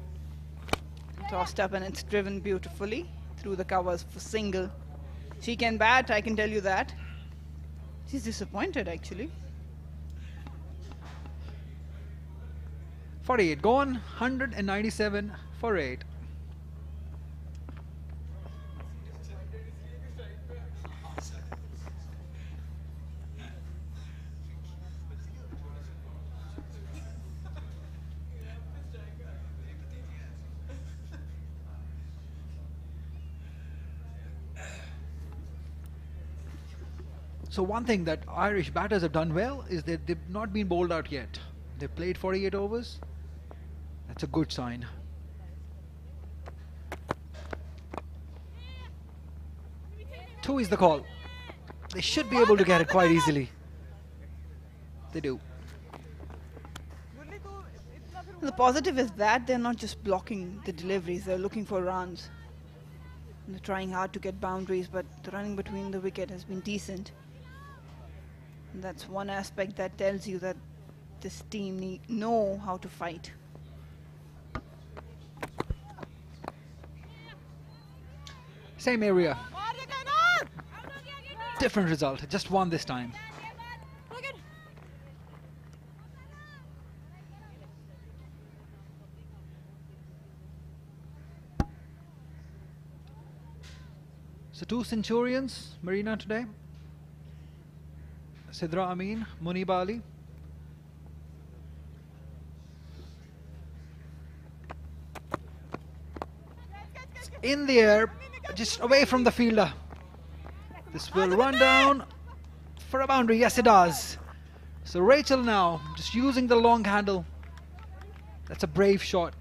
Tossed up and it's driven beautifully through the covers for single. She can bat, I can tell you that. She's disappointed actually. 48 gone, 197 for 8. So one thing that Irish batters have done well is that they've not been bowled out yet. They've played 48 overs. That's a good sign. Two is the call. They should be able to get it quite easily. They do. The positive is that they're not just blocking the deliveries, they're looking for runs. And they're trying hard to get boundaries, but the running between the wicket has been decent. And that's one aspect that tells you that this team know how to fight. Same area. Different result, just one this time. So 2 centurions, Marina today. Sidra Amin, Muniba Ali. It's in the air, just away from the fielder. This will run down for a boundary. Yes, it does. So Rachel now just using the long handle. That's a brave shot.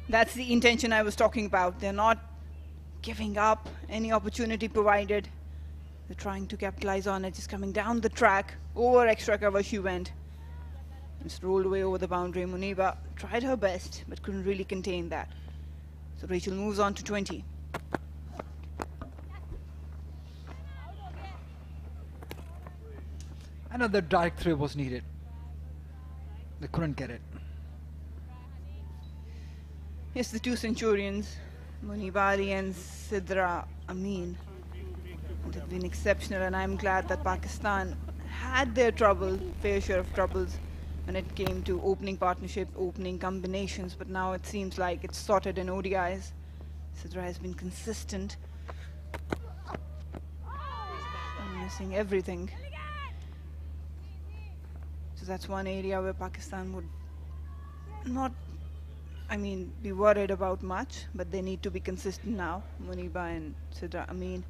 That's the intention I was talking about. They're not giving up any opportunity provided. They're trying to capitalize on it. Just coming down the track. Over extra cover she went. Just rolled away over the boundary. Muniba tried her best but couldn't really contain that. So Rachel moves on to 20. Another direct throw was needed. They couldn't get it. Yes, the 2 centurions, Munibali and Sidra Amin, they've been exceptional, and I'm glad that Pakistan had their trouble, fair share of troubles, when it came to opening partnership, opening combinations, but now it seems like it's sorted in ODIs. Sidra has been consistent. I'm missing everything. So that's one area where Pakistan would not, be worried about much, but they need to be consistent now. Muniba and Sidra Amin,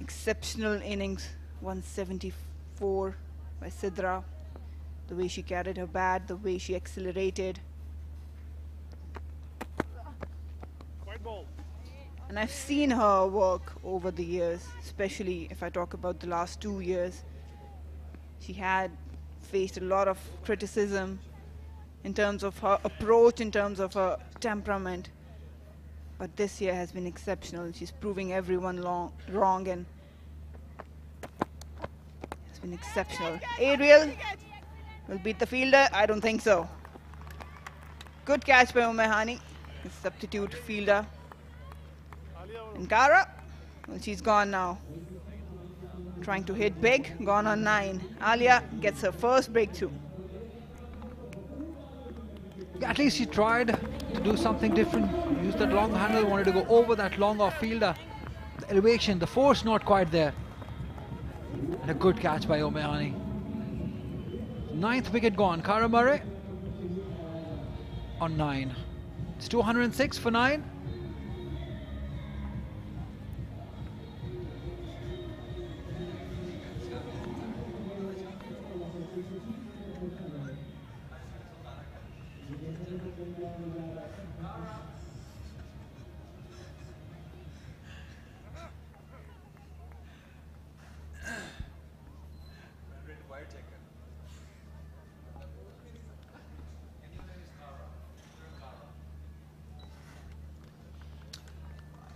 exceptional innings, 174 by Sidra. The way she carried her bat, the way she accelerated. And I've seen her work over the years, especially if I talk about the last 2 years. She had faced a lot of criticism in terms of her approach, in terms of her temperament. But this year has been exceptional. She's proving everyone wrong and has been exceptional. Ariel will beat the fielder? I don't think so. Good catch by Umehani, the substitute fielder. And Kara, well, she's gone now. Trying to hit big, gone on 9. Alia gets her first breakthrough. At least she tried to do something different. Used that long handle, wanted to go over that long off fielder. The elevation, the force not quite there. And a good catch by Omehani. 9th wicket gone. Kara Murray on 9. It's 206 for 9.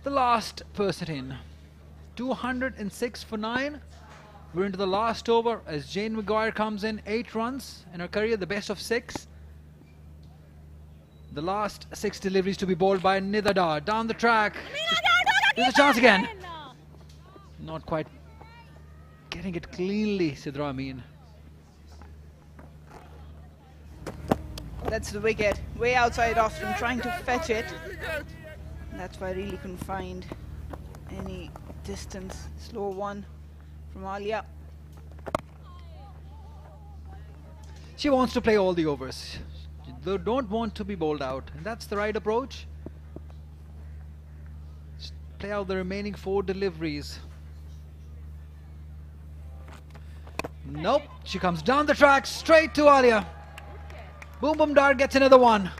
The last person in. 206 for 9. We're into the last over as Jane Maguire comes in. 8 runs in her career, the best of 6. The last 6 deliveries to be bowled by Nida Dar. Down the track. There's a chance again. Not quite getting it cleanly, Sidra Amin. That's the wicket. Way outside Austin, trying to fetch it. That's why I really couldn't find any distance. Slow one from Alia. She wants to play all the overs. They don't want to be bowled out, and that's the right approach. Just play out the remaining 4 deliveries. Nope, she comes down the track straight to Alia. Boom Boom Dar gets another one.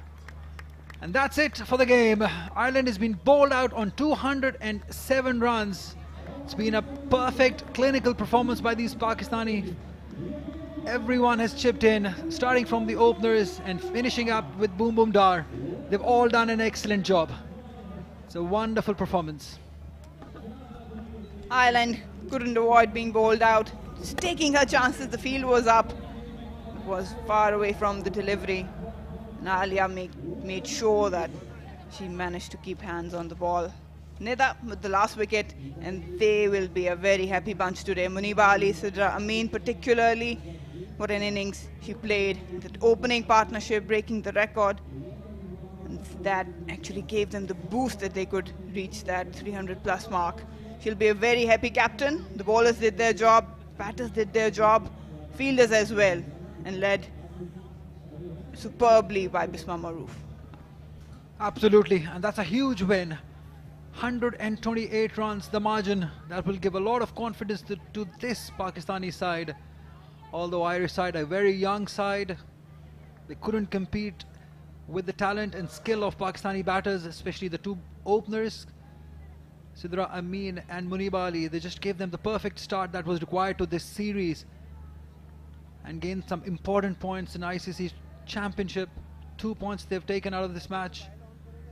And that's it for the game. Ireland has been bowled out on 207 runs. It's been a perfect clinical performance by these Pakistani. Everyone has chipped in, starting from the openers and finishing up with Boom Boom Dar. They've all done an excellent job. It's a wonderful performance. Ireland couldn't avoid being bowled out. Just taking her chances, the field was up. It was far away from the delivery. And Alia made sure that she managed to keep hands on the ball. Nida with the last wicket, and they will be a very happy bunch today. Muniba Ali, Sidra Amin particularly, what an innings she played. That opening partnership, breaking the record. And that actually gave them the boost that they could reach that 300 plus mark. She'll be a very happy captain. The bowlers did their job, batters did their job, fielders as well, and led superbly by Bisma Maroof. Absolutely, and that's a huge win. 128 runs, the margin. That will give a lot of confidence to this Pakistani side. Although Irish side, a very young side, they couldn't compete with the talent and skill of Pakistani batters, especially the two openers, Sidra Amin and Muniba Ali. They just gave them the perfect start that was required to this series and gained some important points in ICC Championship. 2 points they've taken out of this match.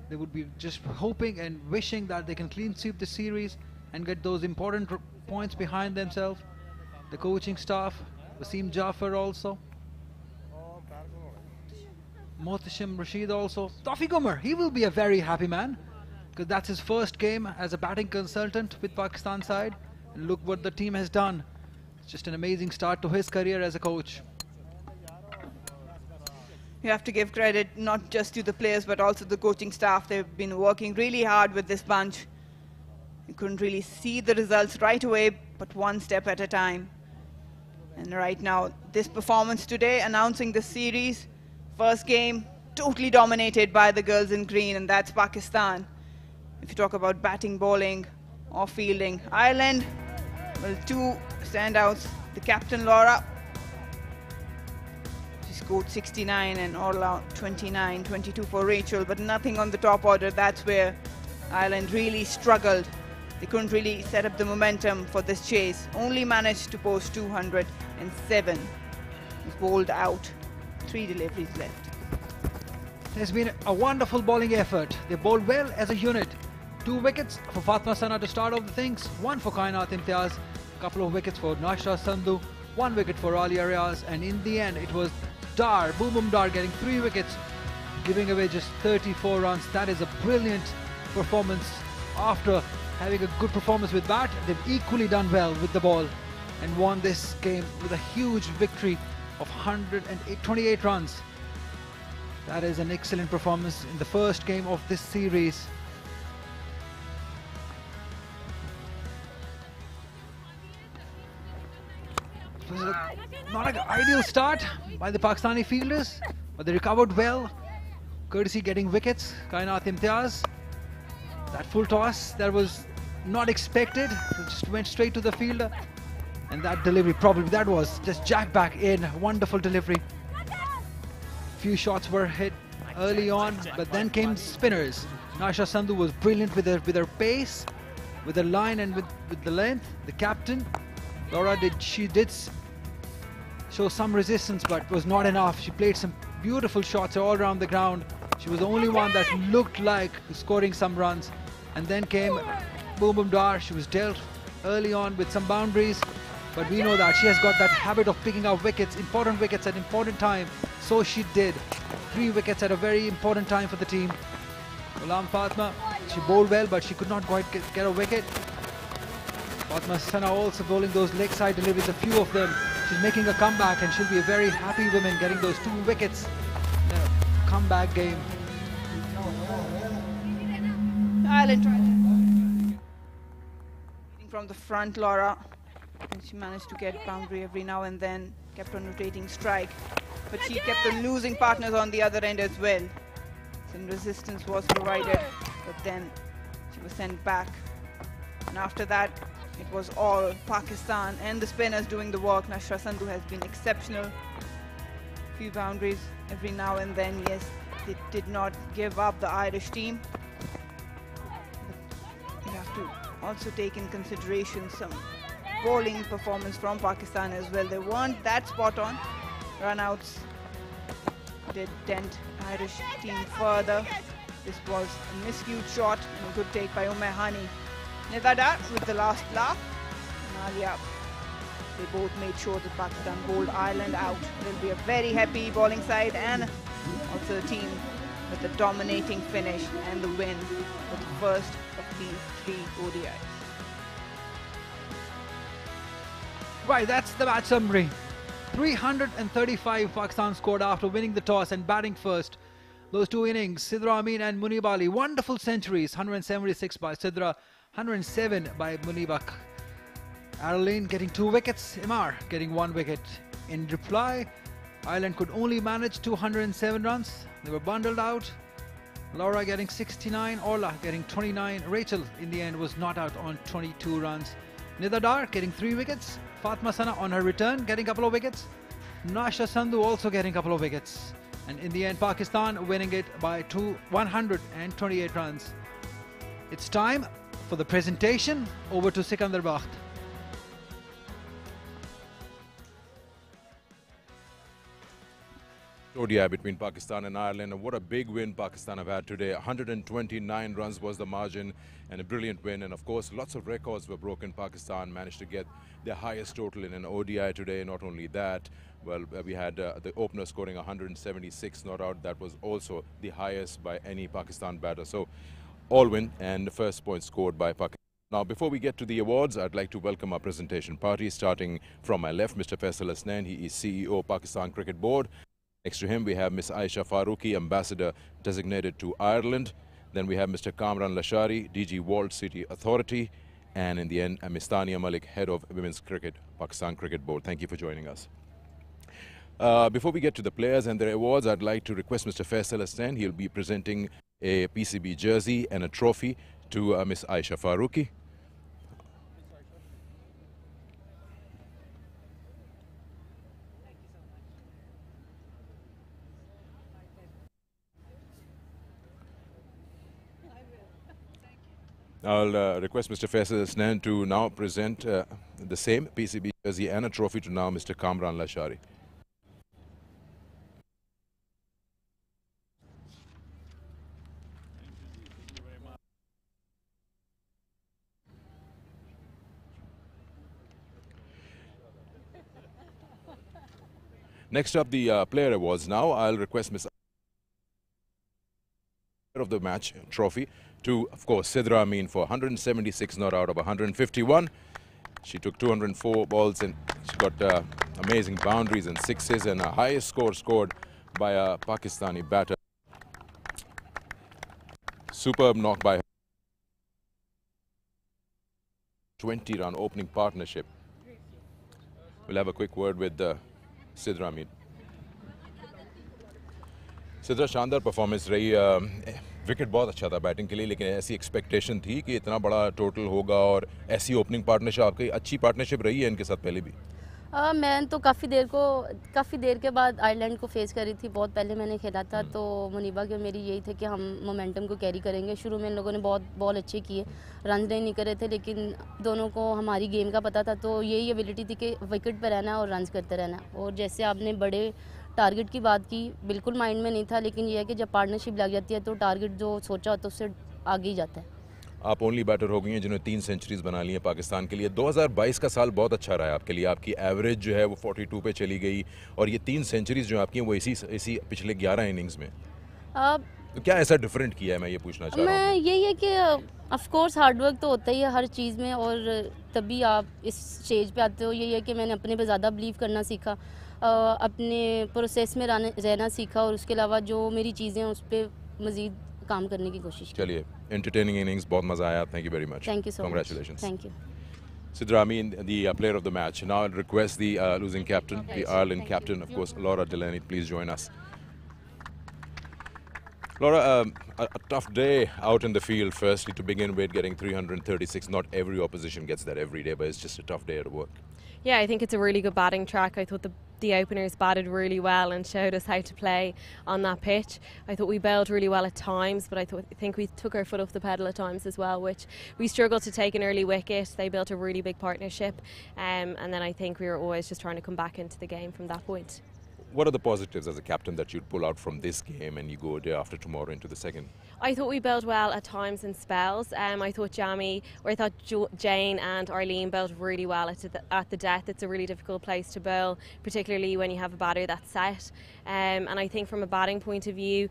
They would be just hoping and wishing that they can clean sweep the series and get those important points behind themselves. The coaching staff, Wasim Jafar also, Mohtashim Rashid also, Tawfiq Umar, he will be a very happy man because that's his first game as a batting consultant with Pakistan side. And look what the team has done. It's just an amazing start to his career as a coach. You have to give credit not just to the players but also the coaching staff. They've been working really hard with this bunch. You couldn't really see the results right away, but one step at a time. And right now, this performance today, announcing the series, first game, totally dominated by the girls in green, and that's Pakistan. If you talk about batting, bowling, or fielding, Ireland, well, two standouts. The captain, Laura, scored 69 and all out 29, 22 for Rachel, but nothing on the top order. That's where Ireland really struggled. They couldn't really set up the momentum for this chase. Only managed to post 207. Was bowled out. 3 deliveries left. There's been a wonderful bowling effort. They bowled well as a unit. 2 wickets for Fatma Sana to start off the things. 1 for Kainat Imtiaz. A couple of wickets for Nasha Sandhu. 1 wicket for Alia Riaz. And in the end, it was Dar, Boom Boom Dar, getting 3 wickets, giving away just 34 runs. That is a brilliant performance. After having a good performance with bat, they've equally done well with the ball and won this game with a huge victory of 128 runs. That is an excellent performance in the first game of this series. It was not an ideal start by the Pakistani fielders, but they recovered well, courtesy getting wickets. Kainat Imtiaz, that full toss that was not expected, it just went straight to the fielder, and that delivery, probably that was just jack back in. Wonderful delivery. Few shots were hit early on, but then came spinners. Nasha Sandhu was brilliant with her pace, with her line, and with the length. The captain, Laura, did show some resistance, but was not enough. She played some beautiful shots all around the ground. She was the only one that looked like scoring some runs. And then came Boom Boom Dar. She was dealt early on with some boundaries, but we know that she has got that habit of picking up wickets, important wickets at important time. So she did. 3 wickets at a very important time for the team. Ghulam Fatma, she bowled well, but she could not quite get a wicket. Fatma Sana also bowling those leg side deliveries, a few of them. She's making a comeback, and she'll be a very happy woman getting those 2 wickets in a comeback game. Ireland tried from the front, Laura, and she managed to get boundary every now and then, kept on rotating strike, but she kept on losing partners on the other end as well. Some resistance was provided, but then she was sent back, and after that it was all Pakistan and the spinners doing the work. Nashra Sandhu has been exceptional. Few boundaries every now and then. Yes, they did not give up, the Irish team. You have to also take in consideration some bowling performance from Pakistan as well. They weren't that spot on. Runouts did dent Irish team further. This was a miscued shot and a good take by Hani. Nida Dar with the last laugh. And Alia, they both made sure that Pakistan bowled Ireland out. They'll be a very happy bowling side and also a team with a dominating finish and the win for the first of these 3 ODIs. Right, that's the match summary. 335 Pakistan scored after winning the toss and batting first. Those 2 innings, Sidra Amin and Munib Ali, wonderful centuries. 176 by Sidra, 107 by Munib. Adeline getting 2 wickets, Imar getting 1 wicket. In reply, Ireland could only manage 207 runs. They were bundled out. Laura getting 69, Orla getting 29. Rachel in the end was not out on 22 runs. Nida Dar getting 3 wickets. Fatma Sana on her return getting a couple of wickets. Nashra Sandhu also getting a couple of wickets. And in the end, Pakistan winning it by 128 runs. It's time for the presentation. Over to Sikandar Bakht. ODI between Pakistan and Ireland, and what a big win Pakistan have had today. 129 runs was the margin, and a brilliant win. And of course, lots of records were broken. Pakistan managed to get their highest total in an ODI today. Not only that, well, we had the opener scoring 176 not out. That was also the highest by any Pakistan batter. So all win, and the first point scored by Pakistan. Now, before we get to the awards, I'd like to welcome our presentation party. Starting from my left, Mr. Faisal Hasnain. He is CEO, Pakistan Cricket Board. Next to him, we have Ms. Aisha Farooqi, Ambassador designated to Ireland. Then we have Mr. Kamran Lashari, DG Walled City Authority. And in the end, Ms. Tania Malik, Head of Women's Cricket, Pakistan Cricket Board. Thank you for joining us. Before we get to the players and their awards, I'd like to request Mr. Faisal Hasnain. He'll be presenting a PCB jersey and a trophy to Ms. Aisha Farooqi. I'll request Mr. Faisal Hasnain to now present the same PCB jersey and a trophy to now Mr. Kamran Lashari. Next up, the player awards. Now I'll request Ms. of the match trophy to, of course, Sidra Amin for 176 not out of 151. She took 204 balls and she got amazing boundaries and sixes, and a highest score scored by a Pakistani batter. Superb knock by her. 20-run opening partnership. We'll have a quick word with Sidra Amin. Sidra, शानदार performance रही. Wicket बहुत अच्छा था batting के लिए, लेकिन ऐसी expectation थी कि इतना बड़ा टोटल होगा और ऐसी ओपनिंग पार्टनरशिप, आपकी अच्छी पार्टनरशिप रही है इनके साथ पहले भी? मैं तो काफ़ी देर के बाद आयरलैंड को फेस करी थी. बहुत पहले मैंने खेला था, तो मुनीबा के मेरी यही थे कि हम मोमेंटम को कैरी करेंगे. शुरू में इन लोगों ने बहुत बॉल अच्छे किए, रन नहीं कर रहे थे, लेकिन दोनों को हमारी गेम का पता था, तो यही एबिलिटी थी कि विकेट पर रहना और रन करते रहना. और जैसे आपने बड़े टारगेट की बात की, बिल्कुल माइंड में नहीं था, लेकिन यह है कि जब पार्टनरशिप लग जाती है तो टारगेट जो सोचा होता है उससे आगे ही जाता है. आप ओनली बैटर हो गई हैं जिन्होंने 3 सेंचुरीज बना ली हैं पाकिस्तान के लिए. 2022 का साल बहुत अच्छा रहा है आपके लिए. आपकी एवरेज जो है वो 42 पे चली गई, और ये 3 सेंचुरीज जो आपकी हैं वो इसी पिछले 11 इनिंग्स में. तो क्या ऐसा डिफरेंट किया है, मैं ये पूछना चाह रहा हूँ. यही है कि ऑफ कोर्स हार्डवर्क तो होता ही है हर चीज़ में, और तभी आप इस स्टेज पे आते हो. यही है कि मैंने अपने पे ज़्यादा बिलीव करना सीखा, अपने प्रोसेस में रहना सीखा, और उसके अलावा जो मेरी चीज़ें हैं उस पर मज़ीद काम करने की कोशिश की. चलिए, एंटरटेनिंग इनिंग्स, बहुत मजा आया. Thank you very much. Thank you so much. Congratulations. Thank you. Sidra Amin, the player of the match. Now I'll request the losing captain, the Ireland captain, of course, Laura Delaney. Please join us. Laura, a tough day out in the field, firstly, to begin with, getting 336. Not every opposition gets that every day, but it's just a tough day at work. Yeah, I think it's a really good batting track. I thought the openers batted really well and showed us how to play on that pitch. I thought we bowled really well at times, but I think we took our foot off the pedal at times as well, which we struggled to take an early wicket. They built a really big partnership, and then I think we were always just trying to come back into the game from that point. What are the positives as a captain that you'd pull out from this game and you go day after tomorrow into the second? I thought we bowled well at times in spells. I thought Jane and Arlene bowled really well at the death. It's a really difficult place to bowl, particularly when you have a batter that's set. And I think from a batting point of view,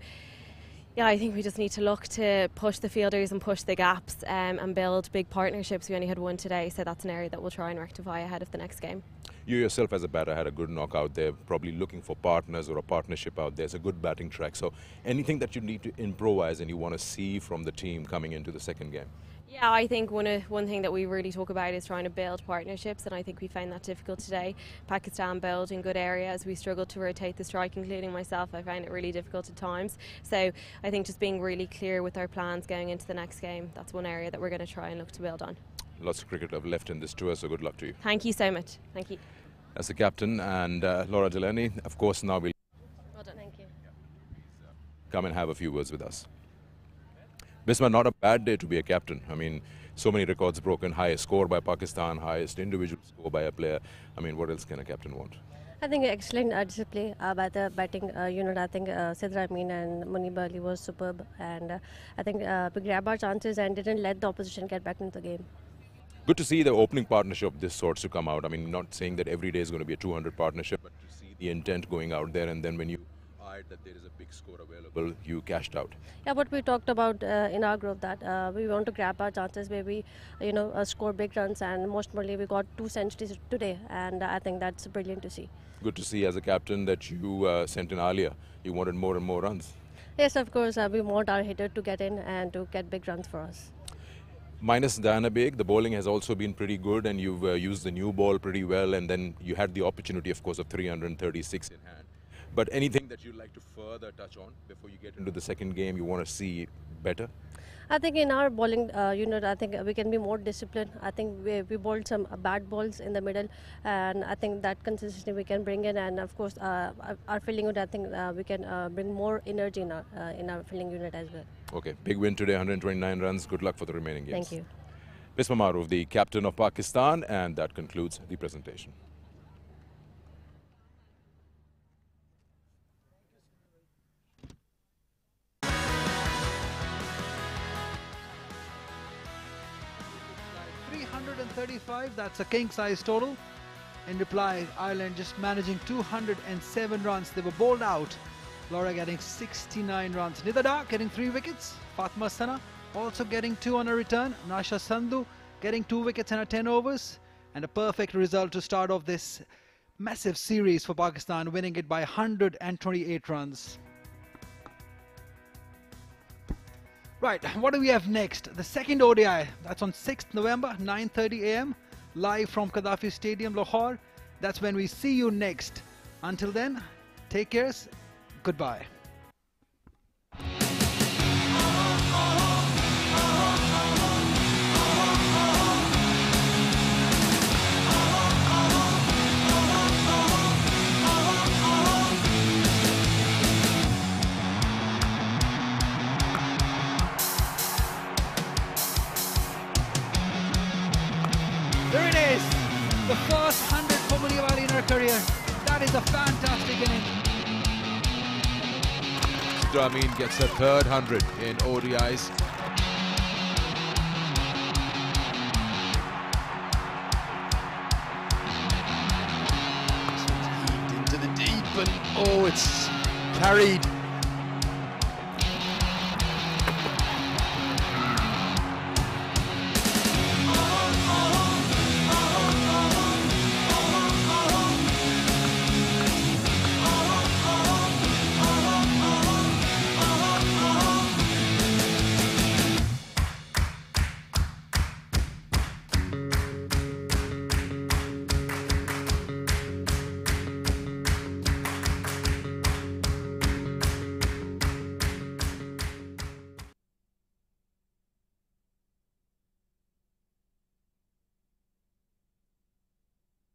yeah, I think we just need to look to push the fielders and push the gaps and build big partnerships. We only had one today, so that's an area that we'll try and rectify ahead of the next game. You yourself as a batter had a good knock out there, probably looking for partners or a partnership out there. It's a good batting track. So anything that you need to improvise and you want to see from the team coming into the second game? Yeah, I think one thing that we really talk about is trying to build partnerships, and I think we found that difficult today. Pakistan bowled in good areas. We struggled to rotate the strike, including myself. I found it really difficult at times. So I think just being really clear with our plans going into the next game, that's one area that we're going to try and look to build on. Lots of cricket have left in this tour, so good luck to you. Thank you so much. Thank you. As the captain and Laura Delaney, of course, now we'll Well done, thank you. come and have a few words with us. Bisma, not a bad day to be a captain. I mean, so many records broken, highest score by Pakistan, highest individual score by a player. I mean, what else can a captain want? I think excellent display by the batting unit. I think Sidra Amin and Muniba Ali was superb, and I think we grabbed our chances and didn't let the opposition get back into the game. Good to see the opening partnership of this sort to come out. I mean, not saying that every day is going to be a 200 partnership, but to see the intent going out there, and then when you eyed that there is a big score available, you cashed out. Yeah, what we talked about in our group, that we want to grab our chances where we, score big runs, and most importantly, we got 2 centuries today, and I think that's brilliant to see. Good to see as a captain that you sent in earlier. You wanted more and more runs. Yes, of course, we want our hitter to get in and to get big runs for us. Minus Diana Baig, the bowling has also been pretty good, and you've used the new ball pretty well, and then you had the opportunity, of course, of 336 in hand. But anything that you'd like to further touch on before you get into the second game you want to see better? I think in our bowling unit, I think we can be more disciplined. I think we bowled some bad balls in the middle, and I think that consistency we can bring in. And of course, our fielding unit, I think we can bring more energy in our fielding unit as well. Okay, big win today, 129 runs. Good luck for the remaining games. Thank you. Bisma Maroof, the captain of Pakistan, and that concludes the presentation. That's a king size total. In reply, Ireland just managing 207 runs. They were bowled out. Laura getting 69 runs. Nidada getting 3 wickets. Fatma Sana also getting 2 on a return. Nasha Sandhu getting 2 wickets in 10 overs. And a perfect result to start off this massive series for Pakistan, winning it by 128 runs. Right, what do we have next? The second ODI, that's on 6th November, 9:30 AM, live from Gaddafi Stadium, Lahore. That's when we see you next. Until then, take care, goodbye. There it is, the first 100 for Muniba in her career. That is a fantastic inning. Amin gets her third 100 in ODIs. Into the deep, and oh, it's carried